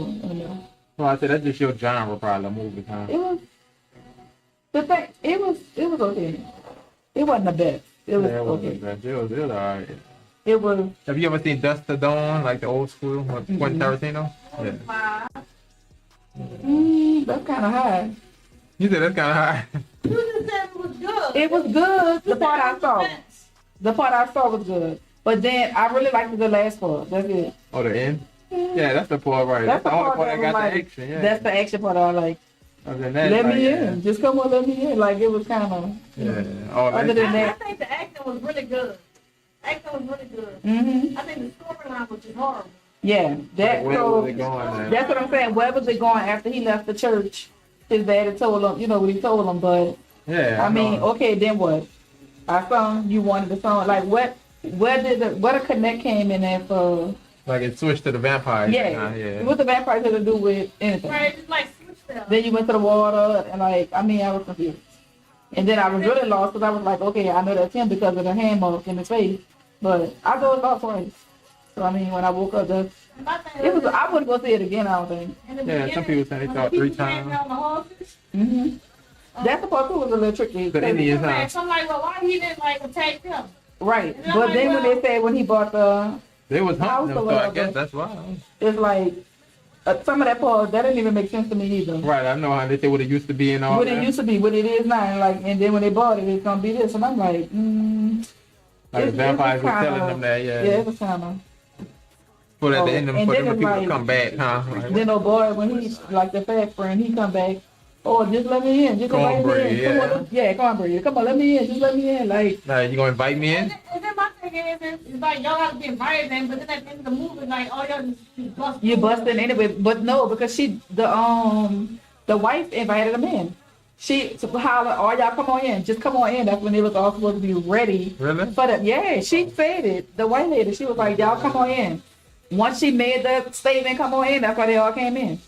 Well, I said that's just your genre, probably, movie, huh? It was the thing. It was okay. It wasn't the best. It was Yeah, it wasn't okay. the best. It was alright. It was. Have you ever seen Dust to Dawn, like the old school with Quentin Tarantino? Yeah. That's kind of high. You said that's kind of high. You just said it was good. It was good. The part I saw. The part I saw was good. But then I really liked the last part. That's it. Oh, the end? Yeah, that's the part right. That's the only part that got the action. Yeah. That's the action part I like. Other than that, Let like, me yeah. in. Just come on, let me in. Like it was kind of. Yeah. Oh, Other than I that. think the acting was really good. Acting was really good. Mhm. I think the storyline was just horrible. Yeah, that. Where So was it going then? that's what I'm saying. Where was it going after he left the church? His daddy told him, you know what he told him, but Yeah. I mean, okay, then what? I saw you wanted the song. Like what? Where the connect came in there for? Like it switched to the vampire. Yeah. Yeah. What the vampires had to do with anything? Right, just like switch them. Then you went to the water, and like, I mean, I was confused. And then I was really lost because I was like, okay, I know that's him because of the hand mark in his face. But I dozed off twice. So I mean, when I woke up, it was. I wouldn't go see it again. I don't think. Yeah, some people say they saw it 3 times. Mhm. That's the part too was a little tricky. The Indians, huh? So I'm like, well, why he didn't like attack them? Right. And I'm But like, then when well- they said when he bought the They was house hunting or them, so I whatever, guess that's why. it's like some of that part that didn't even make sense to me either. Right, I know how they say what it used to be and all What that. it used to be, what it is now, and like, and then when they bought it, it's gonna be this, and I'm like, Like the vampires were kinda- telling them that, yeah. Yeah, it was kind of. But at the end, and for then them it's people to like- come back, huh? Like, Then oh boy, when he like the fat friend, he come back. Oh, just let me in. Just let me Cornbread, in. yeah. Come on, yeah, cornbread. Come on, let me in. Just let me in. Like, you gonna invite me in? And then my thing is, it's like y'all have to be invited then, but then at the end of the movie, like, oh, y'all just bust. you busting anyway, but no, because the wife invited him in. She holler, "Oh, y'all come on in. Just come on in." That's when they was all supposed to be ready. Really? For them. Yeah, she said it. The white lady, she was like, "Y'all come on in." Once she made the statement, "Come on in," that's why they all came in.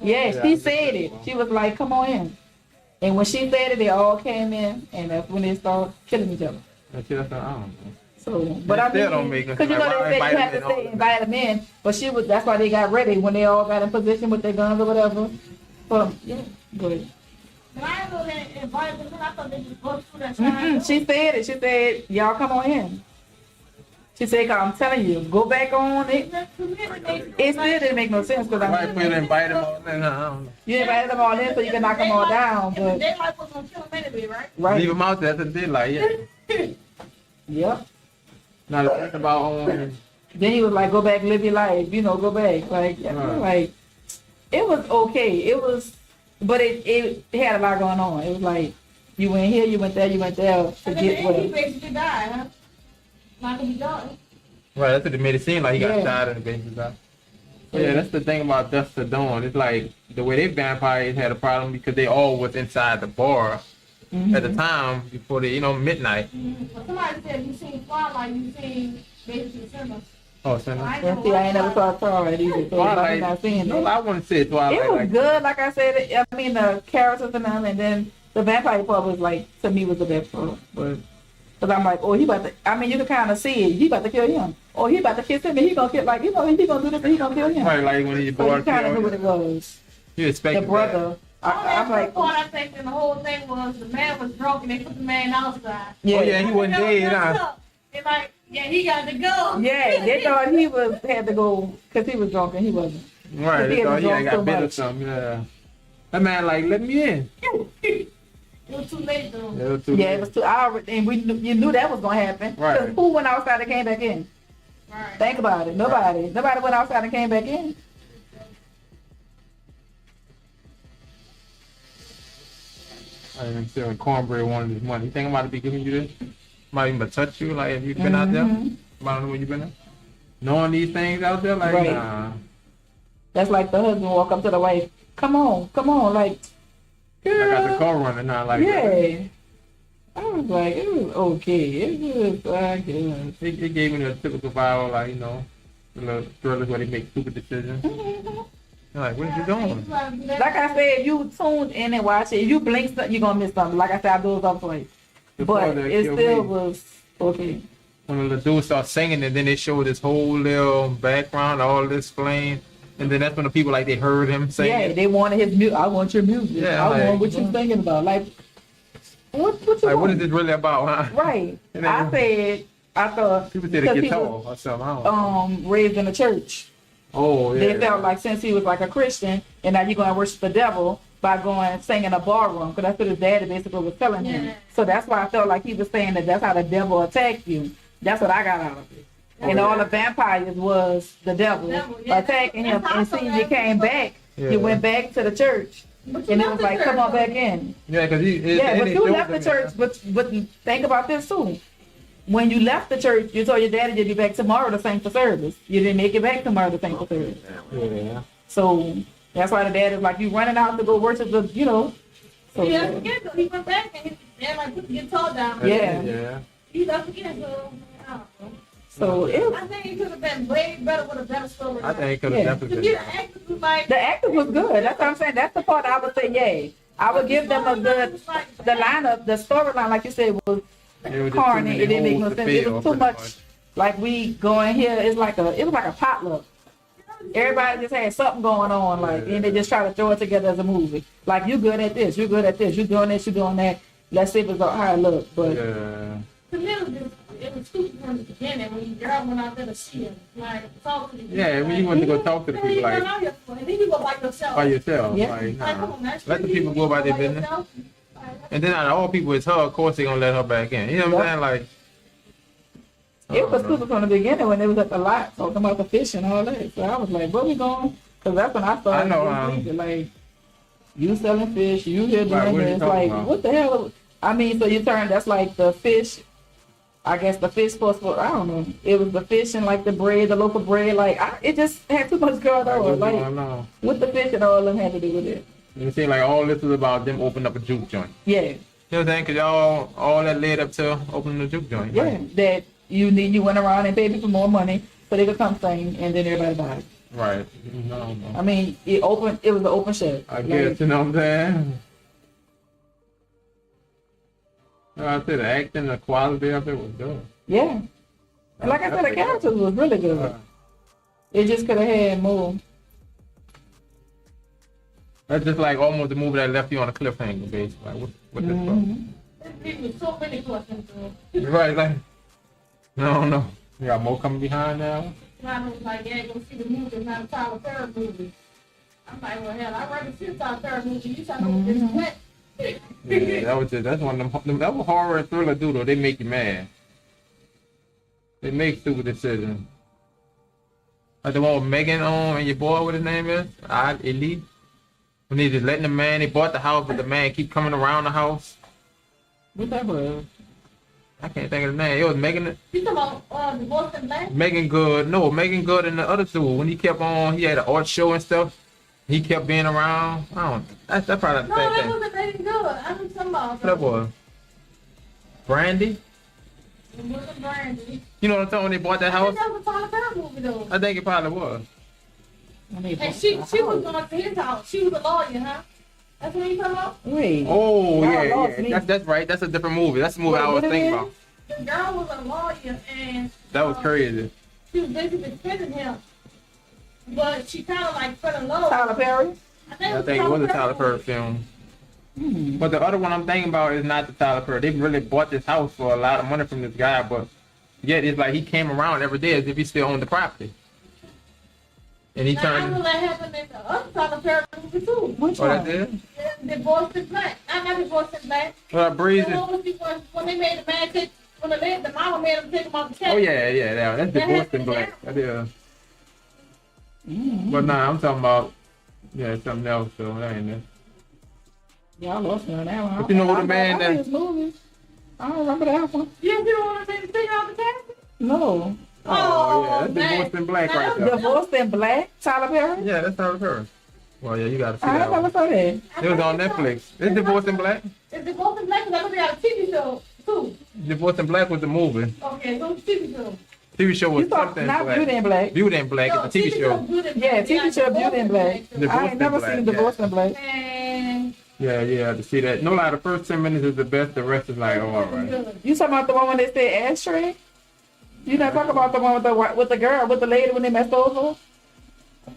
Yeah, she said it. She was like, "Come on in," and when she said it, they all came in, and that's when they started killing each other. That's what I don't know. So, but I still mean, don't make us because you know like, they why said you have invite to them in say invite them in, but she was. That's why they got ready when they all got in position with their guns or whatever. So yeah, good. But I didn't know they invited them in. I thought they just bust through that She said it. She said, "Y'all come on in." She said, "Cause I'm telling you, go back on it." It still didn't make no sense because Why we invite them all in? I don't know. you invited them all in so you can knock them all down, And the but daylight was gonna kill them anyway, right? right. Leave them out there. That's what they like, yeah. Yep. Now the thing about Then he was like, "Go back, live your life. You know, go back." Like, like it was okay. It was, but it had a lot going on. It was like you went here, you went there, you went there to And then get he what. basically died, huh? Not that he died. Right, that's what it made it seem like he got Yeah. shot in the basement. Yeah, that's the thing about Dust to Dawn. It's like the way they vampires had a problem because they all was inside the bar at the time before the midnight. But somebody said you seen Twilight, you seen basically Cinema. Oh, so I Yeah, see, I ain't never saw Twilight either, so I'm not seeing No, it. I wouldn't say Twilight. It was like good, like I said. I mean, the characters and them, and then the vampire part was like, to me, was the best part. But because I'm like, oh, he about to. I mean, you can kind of see it. He about to kill him. Oh, he about to kiss him, and he gonna kill like he gonna do this, and he gonna kill him. Right, like when he So bought you kind of knew what it was. You expect The brother. I'm like, The part I think in the whole thing was the man was drunk and they put the man outside. yeah, Oh yeah, he wasn't dead, huh? They're like, yeah, he got to go. yeah. They thought he had to go because he was drunk and he wasn't. Right, He they had thought he drunk had so got bit or much. something. Yeah, that man like let me in. It was too late though. Yeah, it was too Yeah, late. it was too. And you knew that was gonna happen. Right. 'Cause who went outside and came back in? Right. Think about it. Nobody went outside and came back in. I even still Cornbread wanted his money. You think I'm about to be giving you this? Might even touch you? Like, have you been out there? I don't know where you been at. Knowing these things out there, like, Right. nah. That's like the husband walk up to the wife. Come on, like. I got the car running now, like, Yeah. I was like, it was okay. It was like, it gave me the typical vibe, like, the little thrillers where they make stupid decisions. Like, what are you doing? Like I said, if you tuned in and watch it, if you blink something, you're gonna miss something. Like I said, I do it up place. Before But they it killed still me. was okay. When the dude started singing, and then they showed this whole little background, all this flame, and then that's when the people like they heard him singing. Yeah, they wanted his music. I want your music. Yeah, I like, want what you thinking about. Like, what you Like, what want? is this really about, huh? Right. You know? I said, I thought People said a because he guitar was, or something. I don't know. raised in a church. Oh, yeah. They felt like since he was like a Christian, and now you're going to worship the devil by going and singing a ballroom, because that's what his daddy basically was telling him. So that's why I felt like he was saying that that's how the devil attacked you. That's what I got out of it. And all the vampires was the devil attacking him. And see, you came back, you went back to the church, and it was like, come on back in. Yeah, because But you left the church, but think about this too. When you left the church, you told your daddy you'd be back tomorrow to sing for service. You didn't make it back tomorrow to sing for service. Yeah. So that's why the dad is like, you running out to go worship the, you know. So, Yeah, forget though. He went back and his dad like put the guitar down. Yeah. He left again, so I don't know. So I think it could have been way better with a better story. I think it could have definitely The been. actors was like, the acting was good. That's what I'm saying. That's the part I would say, yay. I would give them a good, the lineup, the storyline, like you said, was It was just corny. too It didn't make many no holes to sense. It fill, was too pretty much. Like we going here, it was like a potluck. Everybody just had something going on, like, and they just try to throw it together as a movie. Like, you good at this, you good at this, you doing this, you doing that. Let's see if it's how it look. But Yeah. to me, it was stupid from the beginning when the girl went out there to see him. Like, talk to him. Yeah, when you want to go talk to the people, like, And then you go by yourself. by yourself. Yeah. Like, Like, come nah. on, that's Let the really- people go about their by business. yourself. And then out of all people, it's her. Of course, they gonna let her back in. You know what I'm saying? Like, it was stupid from the beginning when they was at the lot talking about the fish and all that. So I was like, where we going? Because that's when I started. I know, getting sleepy. Like, you selling fish, you here Right, doing what are you this. talking Like, about? what the hell? I mean, so you turn, that's like the fish. I guess the fish supposed to, I don't know. It was the fish and like the bread, the local bread. Like, it just had too much going on. what's Like, going on? what the fish and all of them had to do with it. It seemed like all this was about them opening up a juke joint. Yeah. You know what I'm saying? Because all that led up to opening the juke joint. Yeah. Like, That you went around and paid me for more money so they could come sing and then everybody died. right. No. I mean, it was an open shut. I guess, you know what I'm saying? I said the acting, the quality of it was good. Yeah. And like I said, the characters was really good. It just could have had more. That's just like almost the movie that left you on a cliffhanger, basically. Like, what this from? There was so many questions. though. Right, like, no. You got more coming behind now? Mine was like, yeah, go see the movie, not a Tyler Perry movie. I'm like, well, hell, I'd rather see a Tyler Perry movie. You trying to know this wet. Yeah, that's one of them. That was horror and thriller do though. They make you mad. They make stupid decisions. Like the one with Megan on and your boy, what his name is? Elite. When they just letting the man, they bought the house, but the man keep coming around the house. What that was? I can't think of the name. It was Megan. You talking about Divorce and Black? Megan Good. No, Megan Good and the other dude. When he kept on, he had an art show and stuff. He kept being around. I don't. That's probably the No, same that thing. wasn't Megan Good. I was talking about. What that was? Brandy. It wasn't Brandy. You know what I'm talking? When they bought that I house. think that was a Tyler Perry movie though. I think it probably was. And she was going to his house. She was a lawyer, huh? That's what you talking about? Wait. Oh Y'all yeah, lost yeah. me. That's right. That's a different movie. That's the movie I was What it thinking is? about. The girl was a lawyer and That was crazy. she was basically defending him. But she kind of like fell in love. Tyler Perry? I think it was a Tyler Perry film. But the other one I'm thinking about is not the Tyler Perry. They really bought this house for a lot of money from this guy, but yet it's like he came around every day as if he still owned the property. And he Now, I know turned. that happened in the other Tyler Perry movie too. Which Oh, one? that did? Divorce and Black. Not Divorce and Black. Well, Breeze. The one was before, when they made the man take, when the mama made him take him off the table. Oh yeah, that's That Divorced in happened Black. That is. But nah, I'm talking about something else. So that ain't it. Y'all lost me on that one. But you know what, I the man remember that- his movie. I don't remember that one. You don't want to take the thing out the casket? No. Oh yeah, that's man. Divorced in Black right there. Divorced in Black? Tyler Perry? Yeah, that's Tyler Perry. Well, yeah, you gotta see I that never one. saw that. It was on Netflix. It's Divorced in Black. It's Divorce and Black because I know they got a TV show too. Divorced in Black was the movie. Okay, so it's a TV show. TV show was You talk something not black. Beauty and Black. Beauty and Black is a TV show. Yeah, TV show Beauty and Black. Divorce I ain't in never Black, seen yeah. Divorce in Black. Yeah, to see that. No lie, the first 10 minutes is the best. The rest is like, oh, all right. You talking about the one when they said ashtray? You not talking about the one with the girl, with the lady when they messed over?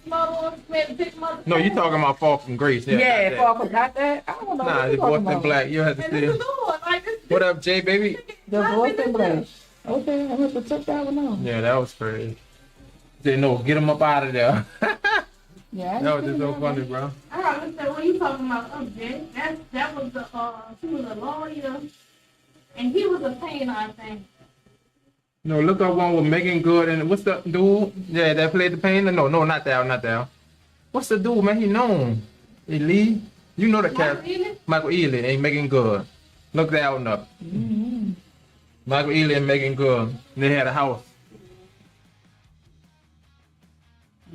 No, you talking about Fall from Grace? Yeah, not Fall from not that. I don't know. Nah, what you Divorce talking in about. Black. You have to see it. What up, Jay, baby? Divorce in Black. Okay, I'm going to check that one out. Yeah, that was crazy. Say no, get him up out of there. Yeah, That was just so funny, bro. I don't understand what you talking about, okay? That was the she was a lawyer, and he was a painter, I think. No, look up one with Megan Good and what's the dude? Yeah, that played the painter. No, not that. What's the dude, man? He known. Lee. You know the character. Michael Ealy and Megan Good. Look that one up. Mm-hmm. Michael Ealy and Megan Good. They had a house.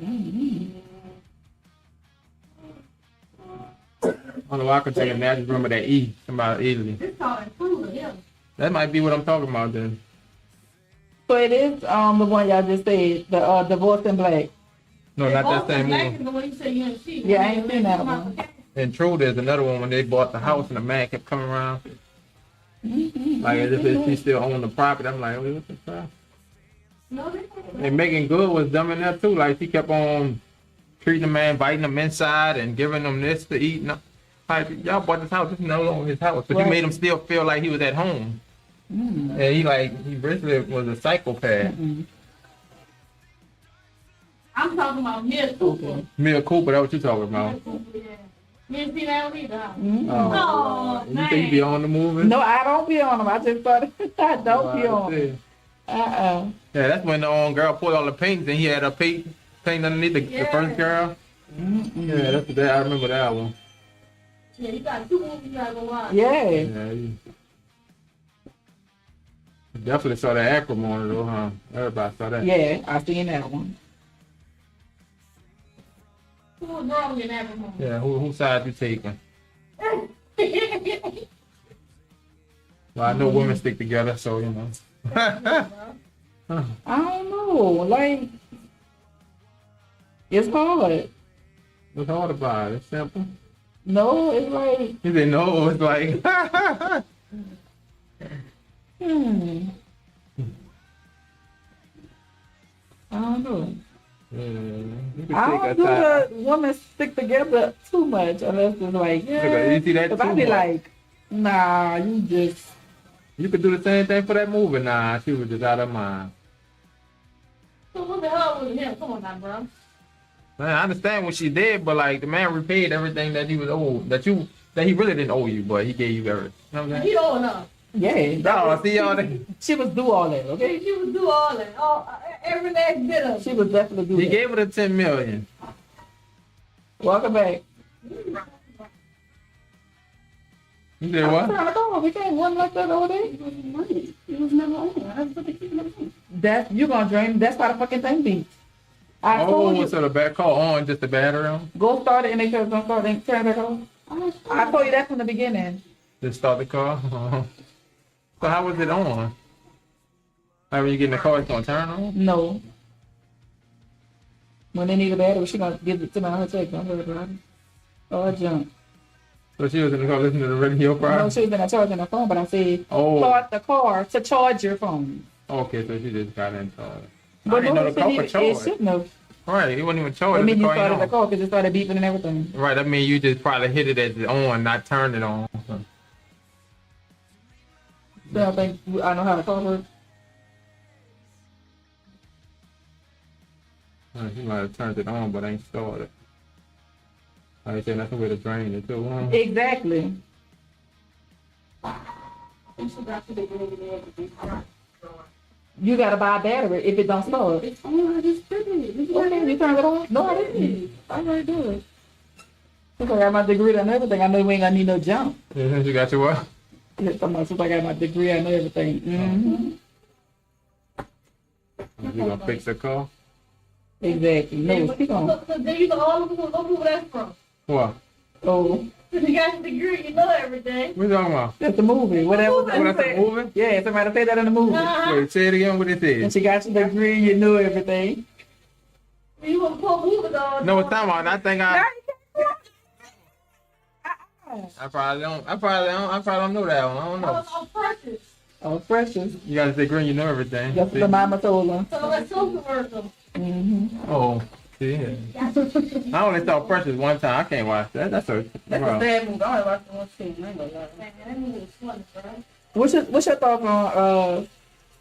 Mm-hmm. I don't know why I could take a natural room of that E. Somebody Ealy. It's called Intruder, yeah. That might be what I'm talking about then. So it is the one y'all just said, the Divorce in Black. No, not that same Black movie. is the one you said you didn't see. Yeah, I ain't seen that one. And True, there's another one when they bought the house and the man kept coming around. Mm-hmm. Like as if he still owned the property. I'm like, wait, what's the problem? No, they And Megan Good was dumb in there too. Like she kept on treating the man, inviting him inside and giving him this to eat. No, like y'all bought this house, this is no longer his house. But you Right. made him still feel like he was at home. Mm-hmm. And he basically was a psychopath. I'm talking about Mia Cooper. Mia Cooper, that's what you talking about. Yeah. You didn't see that one either, huh? Oh, you man. think you be on the movie? No, I don't be on them. I just thought I don't be on them. Yeah, that's when the girl pulled all the paintings and he had a paint underneath the first girl. Yeah, that's that. I remember that one. Yeah, you got 2 movies you gotta go watch. Yeah. You definitely saw that acrimony though, huh? Everybody saw that. Yeah, I seen that one. Who was wrong in that one? Yeah, whose side you taking? Well, I know women stick together, so you know. I don't know. Like, it's hard. What's hard about it? It's simple. No, it's like. You didn't know. It's like. I don't know. You can I take don't a do side. the women stick together too much unless it's like, yeah. You see that If I too be much. like, nah, you just. You could do the same thing for that movie. Nah, she was just out of mind. So what the hell was him? Come on now, bro. Man, I understand what she did, but like the man repaid everything that he was owed, that he really didn't owe you, but he gave you everything. You know what I'm saying? He owe enough. Yeah. No, see y'all. She was do all that, okay? She was do all that. Every last bit of it. She was definitely do He that. gave her the $10 million. Welcome back. You did what? We can't run like that over there. It was never on. That's what they keep never on. That's you gonna drain. That's why the fucking thing beats. I told you. So the back call on, just the battery on? Go start it and they don't start it. Turn it off. I told you that from the beginning. Just start the car? So how was it on? Like when you get in the car, it's gonna turn on? No. When they need a battery, she gonna give it to me on her check. Don't worry about it. Or junk. So she was in the car listening to the radio, probably? No, she was in a charging her phone, but I said start the car to charge your phone. Okay, so she just got in charge. I But didn't no, know the car it was charged. shouldn't have. Right, it wasn't even I charged. mean, The you car ain't started the on. car because it started beeping and everything. Right, I mean you just probably hit it as on, not turned it on. So I think I know how the car works. He might have turned it on, but ain't started. Like I said, that's the way to drain it too. Huh? Exactly. You gotta buy a battery if it don't start. It's on. I just did it. Okay, you turned it on? No, I didn't. I already did it. Since I got my degree and everything, I know we ain't gonna need no jump. You got your what? Since I got my degree, I know everything. Mm-hmm. You gonna fix the car? Exactly. No, she gonna. So then you can all look who that's from. What? Oh. You got a degree, you know everything. What you talking about? That's the movie. Whatever. Oh, that's a movie? Yeah, somebody say that in the movie. Wait, say it again. What it And says? she got your degree, you knew everything. You want to pull movies on? No, it's talking about. I think I probably don't know that one. I don't I know. was on purpose. Oh, precious. You got a degree, you know everything. That's what the mama told her. So let's go commercial. Mm-hmm. Oh, yeah. I only saw Precious one time. I can't watch that. That's a That's wow. a sad movie. I only watched the one scene. I ain't gonna lie. Man, that movie was funny, bro. What's your thoughts on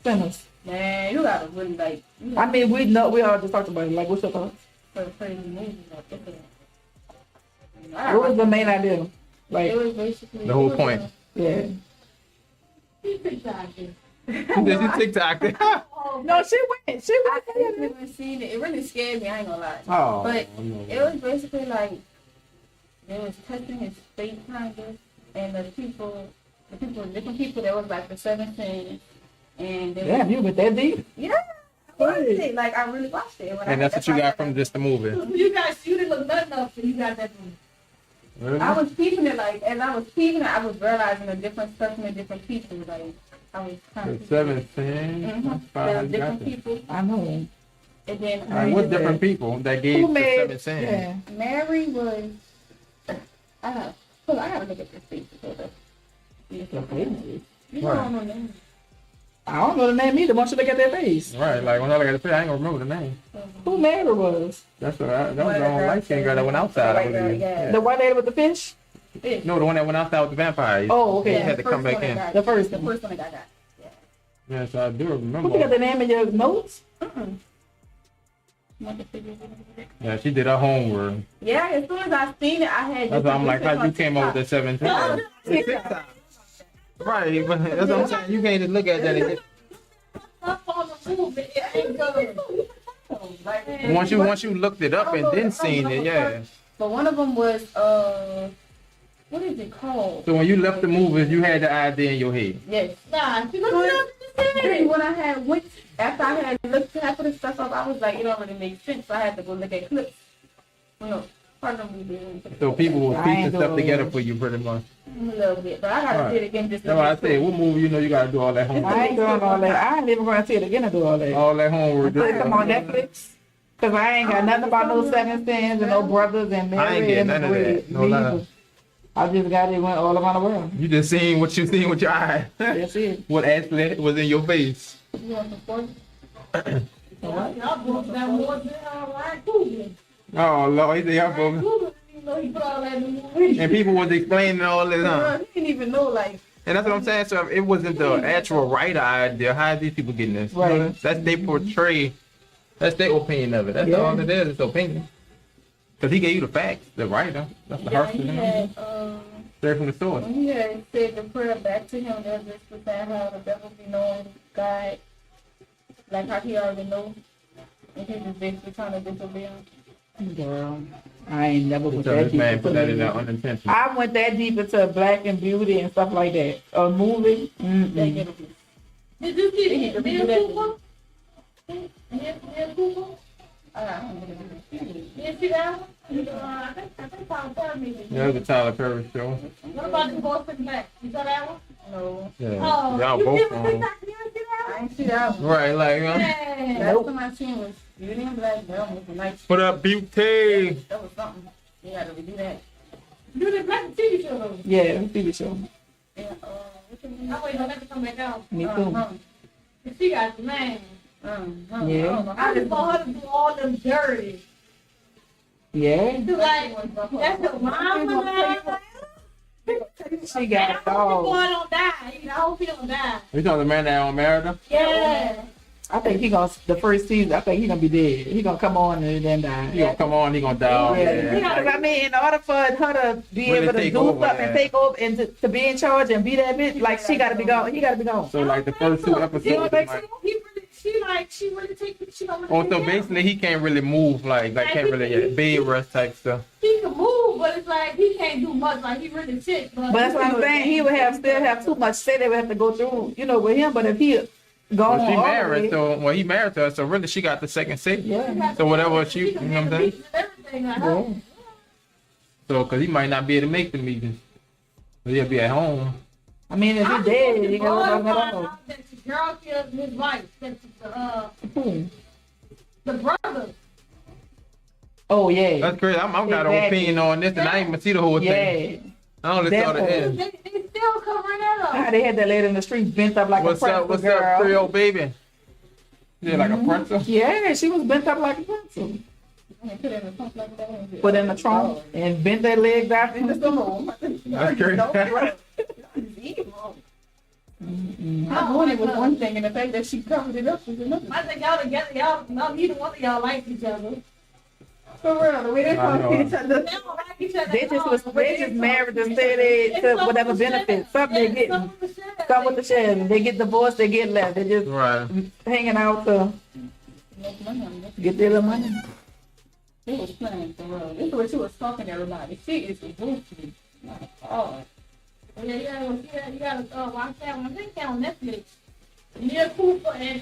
Sinners? Man, you gotta really like. You I mean, we all just talked about it. Like, what's your thoughts? for crazy movies like this. What was the main idea? It Like, was basically The whole point. yeah. He picked that idea. This is TikTok. No, she went. She I went. haven't seen it. It really scared me. I ain't gonna lie. Oh, But no. it was basically like they was testing his faith kind of, and the different people that was like the 17, and they Damn, you went that deep. yeah. I watched it. Like I really watched it. When And that's what you got from just the movie. You didn't look nothing up, so you got that movie. Really? I was peeping it like as I was peeping it, I was realizing the different stuff from the different people. Like I was kind of The 17. Mm-hmm. That's fine. There I was different got that. people, I know. and then Like, what different people that gave Who the made? 17? Yeah. Mary was. I gotta look at this face. Hold up. You don't know the name. I don't know the name either. Once you look at their face, Right, like when I look at the picture, I ain't gonna remember the name. who Mary was? That was the only light skin girl that went outside. I believe. Yeah. The white lady with the fish? No, the one that went outside with the vampires. Oh, okay. He had to come back in. The first The one. first one that I got. Yes, I do remember. Who got the name in your notes? Yeah, she did her homework. Yeah, as soon as I seen it, I had. That's why I'm like, how you came up with the 17? Right, but that's what I'm saying. You can't just look at that and get. Up on the movie, it ain't good. Once you looked it up and then seen it, yeah. But one of them was what is it called? So when you left the movies, you had the idea in your head. Yes. Nah, she looked it up and Then said when I had went after I had looked half of the stuff up, I was like, it don't really make sense. So I had to go look at clips. You know, part of the movie. So people will I piece ain't the stuff doing together it. for you pretty much. A little bit, but I gotta Right. see it again just to That's why I make said, sure. what movie you know you gotta do all that homework? I ain't doing all that. I ain't even going to see it again to do all that. All that homework. Put them on Netflix. Because I ain't got nothing about no seven sins and no brothers and Mary I ain't getting and none of that. No me lie. either. I just got it went all around the world. You just seen what you seen with your eye. That's it. What actually was in your face. You want some pork? y'all broke down more than Ryan Coogler. Oh Lord, he said y'all Ryan broke. Coogler didn't even know he put all that in the movie. And people was explaining all this, huh? Girl, he didn't even know like. And that's what I'm saying. So if it wasn't the actual writer idea, how are these people getting this? Right. That's they portray. That's their opinion of it. That's Yeah. all it is. It's opinion. Because he gave you the facts, the writer. That's the Yeah, person. he had Straight from the source. when he had said the prayer back to him, that just was saying how the devil be knowing God, like how he already knows, and he was basically trying to disobey him. Girl, I ain't never So put that this deep man into put that in it. there unintentional. I went that deep into Black and Beauty and stuff like that. A movie? They Mm-mm. get him. Did you see He the did Neil that. Cooper? Neil Cooper? I don't know. You didn't see that one? I think Tyler Perry made it. Yeah, it was the Tyler Perry show. What about the boy sitting back? You saw that one? No, Yeah. Oh, Y'all you both didn't wrong. see that? You didn't see that I one? ain't see that one. Right, like, Man. Last time I seen was Beauty and Black. That one was a nice. put up beauty. That was something. You gotta redo that. You didn't black TV show though. Yeah, TV show. Yeah. What's the name? I'm waiting on that to come back out. Me too. And she got the man. Yeah. I just want her to do all them dirty. Yeah. Do like, that's the mama. She got it I hope the boy all. don't die. I hope he don't die. You talking the man that on married her? Yeah. I think he gonna the first season. I think he gonna be dead. He gonna come on and then die. He gonna come on, he gonna die. Yeah. 'Cause I mean, in order for her to be Really able to take do over, something and yeah. take over and to be in charge and be that bitch, like she gotta be gone. He gotta be gone. So like the first two episodes. He like, really take. She don't oh, really so take care of basically he can't really move like can't really bed rest type stuff. He can move, but it's like he can't do much. Like he really sick. But that's what I'm saying. He would still have too much say they would have to go through, with him. But if he gone Well, she all the married, way, so he married to her, so really she got the second say. yeah. So whatever she, you know what I'm saying? Everything like Yeah. her. So, cause he might not be able to make the meetings, but he'll be at home. I mean, if he's dead, you gotta let him know. That the girl killed his wife. That Hmm. the brother. Oh yeah. That's crazy. I'm got an Exactly. opinion on this, and I ain't even see the whole thing. I only saw the end. They still covering that up. How they had that lady in the street bent up like What's a pretzel up? What's girl. up, Creole baby? Yeah, like a pretzel. Yeah, she was bent up like a pretzel. Put in the trunk and bent their legs out in the room. That's crazy. Not doing it was one thing, and the fact that she covered it up was another. I think y'all together, y'all neither one of y'all like each other. For real, the way they I know. fuck each other. They don't like each other. They just married to say they to whatever benefits. Something they getting. Come with the share. They get divorced, they get left. They just Right. hanging out to get their little money. She was playing for real. This is what she was talking to everybody. She is goofy. My God. Yeah, you gotta watch that one. I think that on Netflix. Mia Cooper and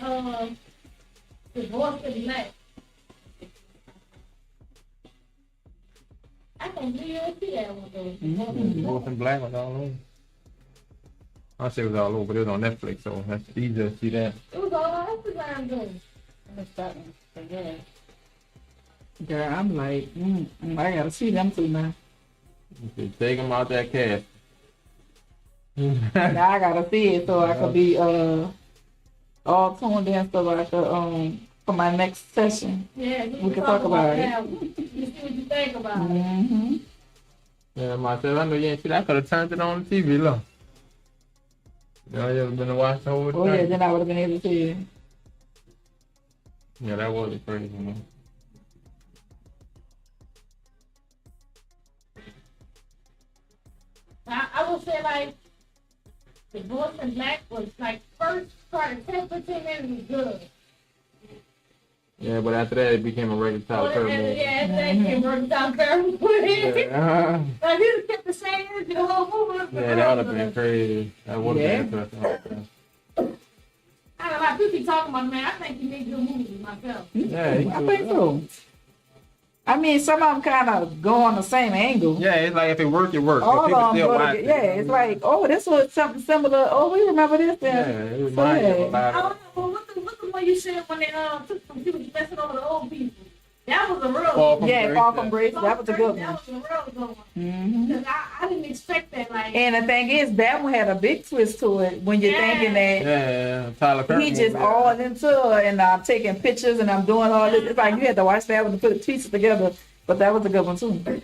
Divorce to the Black. I can't believe you didn't see that one though. Wolf and Black was all over. I say it was all over, but it was on Netflix, so that's easy to see that. It was all on Instagram though. Yeah. Girl, I'm like, I gotta see them two now. Just take them out that cast. Now I gotta see it so I could be all tuned in so I could for my next session. Yeah, we can talk about it. that one. You see what you think about it. Mm-hmm. Yeah, myself, I know you ain't see that. I could have turned it on the TV, look. You know, you ever been to watch the whole thing? Oh yeah, then I would have been able to see it. Yeah, that was crazy, man. I would say like Divorce and Black was like first part of 10-15 minutes was good. Yeah, but after that, it became a regular Tyler Perry movie. Yeah, after that came working out very quick. Yeah, Like he just kept the same energy the whole movie. yeah, that would have been crazy. That would have been interesting. I don't know, like people keep talking about it, man. I think he made good movies myself. Yeah, he I think so. I mean, some of them kind of go on the same angle. Yeah, it's like if it worked, it worked. All People of them still go watch together. it. Yeah, it's like, oh, this was something similar. Oh, we remember this Yeah, then. it reminds you of a lot I of. don't know, but what's the one you said when they took some people messing over the old people? That was a real Fall one. from Grace, Fall from Grace. That was a good That one. was a real good one. Mm-hmm. 'Cause I didn't expect that. Like, And the thing is, that one had a big twist to it when you're thinking that Yeah, Tyler Perry. he just movie. all into it and I'm taking pictures and I'm doing all this. It's like you had to watch that one to put the pieces together. But that was a good one too.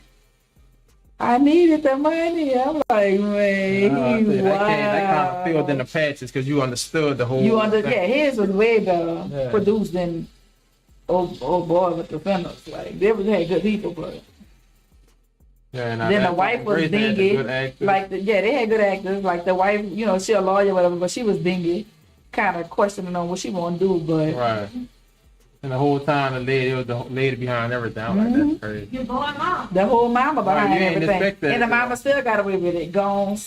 I needed the money. I'm like, man, I said, wow. that kind of filled in the patches because you understood the whole. Yeah, his was way better Yeah. produced than oh boy with the Fennels. Like they had good people, but Yeah, now then that the wife was Grace had the dingy. good actors. Like they had good actors. Like the wife, she a lawyer, whatever, but she was dingy, kind of questioning on what she want to do. But Right. And the whole time, it was the lady behind everything. I'm like, that's crazy. you're going on. the whole mama behind you ain't everything, expect that, and the though. mama still got away with it, gone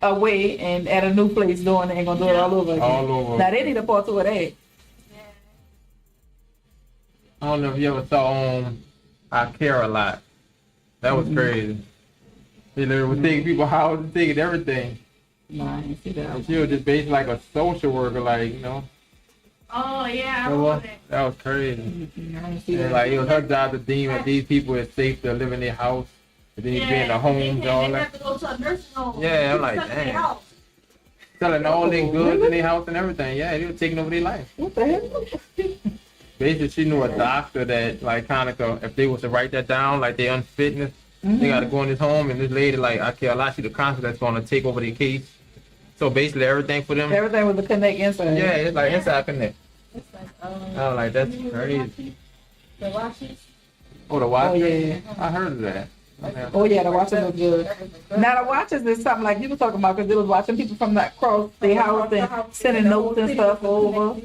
away and at a new place doing it, ain't gonna do it all over again. All over. Now they need a part two of that. I don't know if you ever saw I Care a Lot. That was crazy. They literally was taking people's houses, taking everything. No, I didn't see that. And she was just basically like a social worker, like, Oh yeah, I That remember was, that. that was crazy. I didn't see And that. like it was her job to deem that these people is safe to live in their house. And then you be in the homes and all They that. have to go to a nursing home. Yeah, I'm like, Stuck in their damn. house. Selling all their goods in their house and everything. Yeah, they were taking over their life. What the hell? Basically, she knew a doctor that, like, kind of, if they was to write that down, like, they unfitness, they got to go in this home, and this lady, like, I care a lot, she's the consulate that's going to take over their case. So basically, everything for them. Everything was a connect inside. Yeah, it's like inside connect. It's like, I was like, that's crazy. The Watchers. Oh, the watch? Oh, yeah. I heard of that. Oh yeah, the Watchers was good. Now the Watchers is something like you were talking about because they was watching people from that across their house and sending notes and stuff over.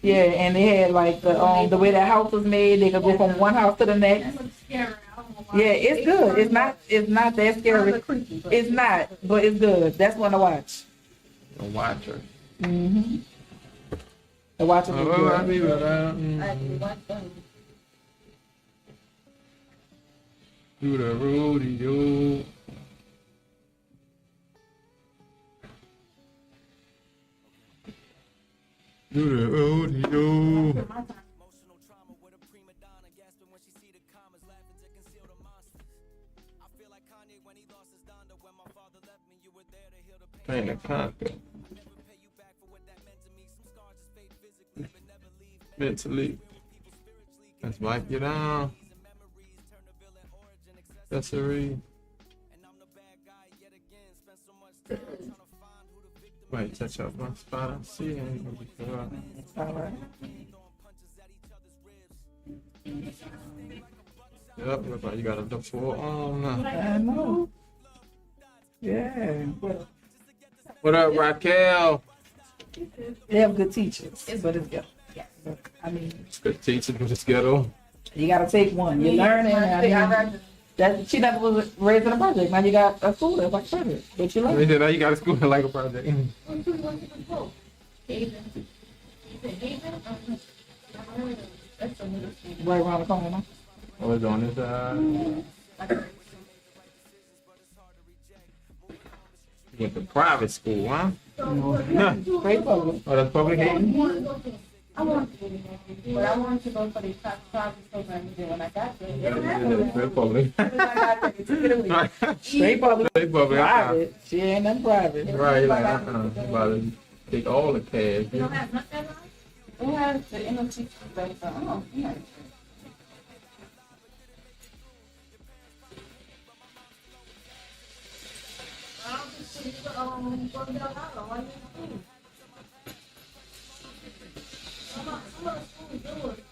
Yeah, and they had like the way that house was made. They could go from one house to the next. That looks scary. I don't know why. Yeah, it's good. It's not that scary. It's not, but it's good. That's one to watch. The watcher. Mm-hmm. The Watchers was Oh, I good. believe it. I actually watched them. Do the rodeo. Do the rodeo. Pain and conquer. Mentally. Let's wipe you down. Accessory. Wait, touch up my spot. I see him. Alright. Yep, look like you got a full arm now. I know. Yeah. What up, Raquel? They have good teachers, but it's good. I mean, It's good teaching in this ghetto. you gotta take one. You're learning. I mean, that she never was raised in a project. Now you got a school that's like project, but you I learn. mean, now you got a school like a project. Right around the corner. Oh, it's on this side. Went to private school, huh? No. Great public. Oh, that's public Hayden? I wanted to go, but I wanted to go for the private program you did when I got there. Straight public. Straight public. Straight public. Private. She ain't nothing private. Right, like, about to take all the cash. You don't have nothing? We have the NLT but oh, yeah.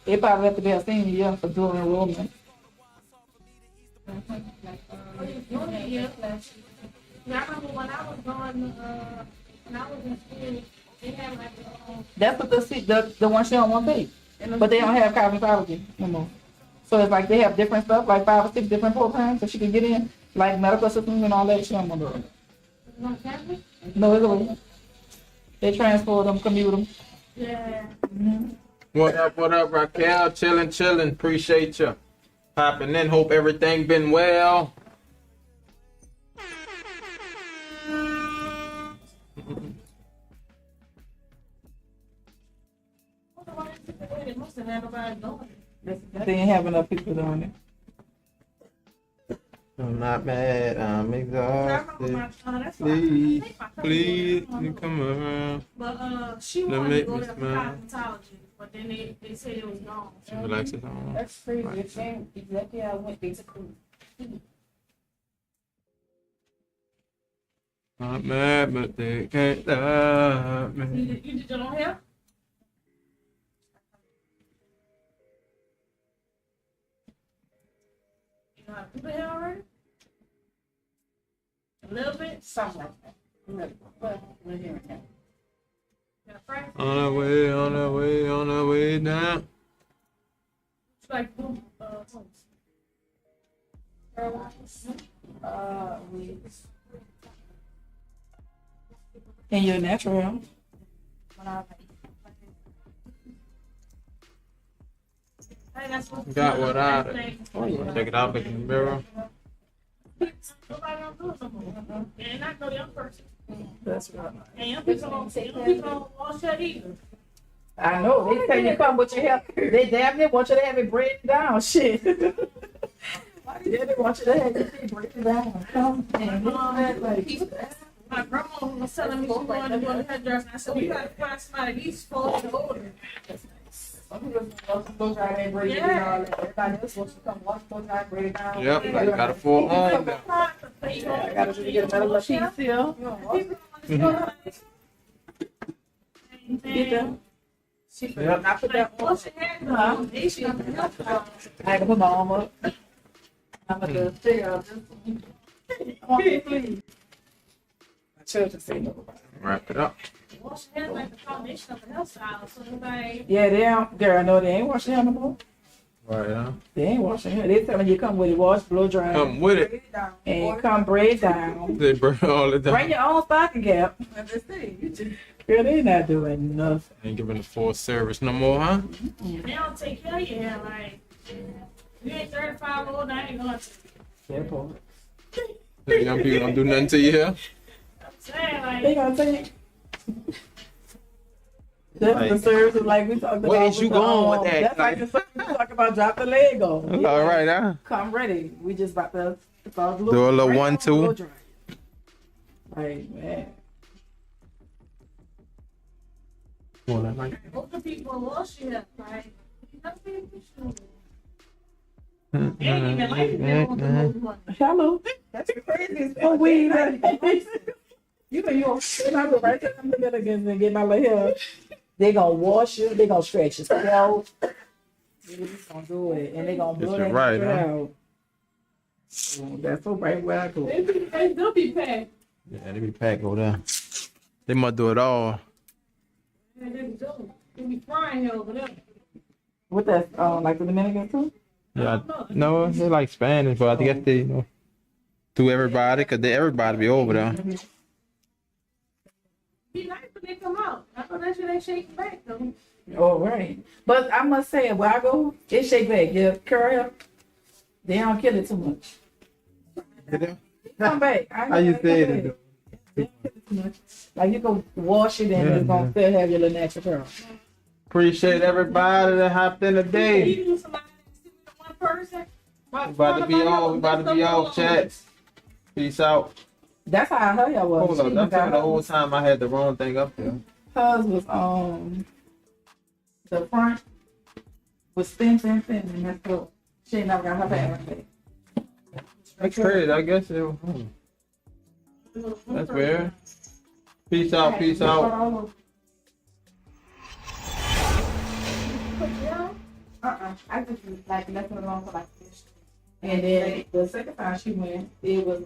They probably have to be a senior year for dual enrollment. Yeah, I remember when I was going, when I was in school, they had like, That's what the one she on one page. But they don't have cosmetology no more. So it's like they have different stuff, like 5 or 6 different programs that she can get in, like medical assistance and all that. She don't want to do it. No, it's a they transport them, commute them. yeah. What up, Raquel? Chillin'. Appreciate you popping in. Hope everything been well. They ain't have enough people doing it. I'm not mad. I'm exhausted. Please, you come around. But she That wanted make to go me there for smile. cosmetology, but then they said it was gone. She relaxes on. That's crazy. It's exactly how I went basically. Not mad, but they can't stop You me. did your own hair? You know how to do the hair already? A little bit? Something like that. But we're here now. Yeah, practice. On our way down. It's like boom, tones. Weeds. And you're natural. Hey, that's what Got what out of it. Check it out, look in the mirror. Nobody don't do it no more. And not no young person. That's right. And young people don't wash that either. I know. They tell you come with your hair. They damn near want you to have it braided down. Shit. Yeah, they want you to have it braided down. Come and My grandma was telling me she wanted to go to hairdresser, and I said, "You gotta find somebody at least 4 years older." some people want to blow dry and braid it down. Everybody else wants to come wash, blow dry, braid it down. Yep, you got a full arm now. I gotta just get another little piece here. Get them. Yep. I put that on. I can put my arm up. I'm gonna just figure out this. Please. My children say no. Wrap it up. Wash your hands like the foundation of a hairstyle, so nobody. Yeah, they don't. Girl, no, they ain't washing hair no more. Right, huh? They ain't washing hair. They telling you come with it, wash, blow dry, Come with it. and come braid down. They burn all the Bring time. your own stocking cap. Girl, they not doing nothing. Ain't giving a full service no more, huh? They don't take care of your hair, like, you ain't 35 old, I ain't going to. That part. The young people don't do nothing to you here. They gonna take. That's the service like we talked about. Where's you going with that? That's like the service we talk about. Drop the leg on. All right, huh? Come ready. We just about to Do a little 1-2. Right, man. Older people lost you that, right? Hello. That's crazy. Oh, we you know, you're right there. I'm gonna get my little hair. They gonna wash you. They gonna stretch your scalp. They just gonna do it, and they gonna blow that right, shit huh? out. That's so right where I go. They'll be packed. Yeah, they be packed over there. They must do it all. They be frying here over there. What that? Like the Dominican too? Yeah, no, they like Spanish, but I guess they, do everybody, cause everybody be over there. Be nice when they come out. I thought that shit ain't shaking back though. Oh, right. But I must say, where I go, it shake back. Yeah, curl, they don't kill it too much. Come back. How you say it? Like you can wash it and it's gonna still have your little natural curl. Appreciate everybody that hopped in today. Even somebody one person. We about to be on. We about to be off, chat. Peace out. That's how her hair was. Hold up, that's the whole time I had the wrong thing up there. Hers was the front was thin, and that's what she never got her back. That's crazy. I guess it. That's weird. Peace out. Peace out. I just like left it alone for like this. And then the second time she went, it was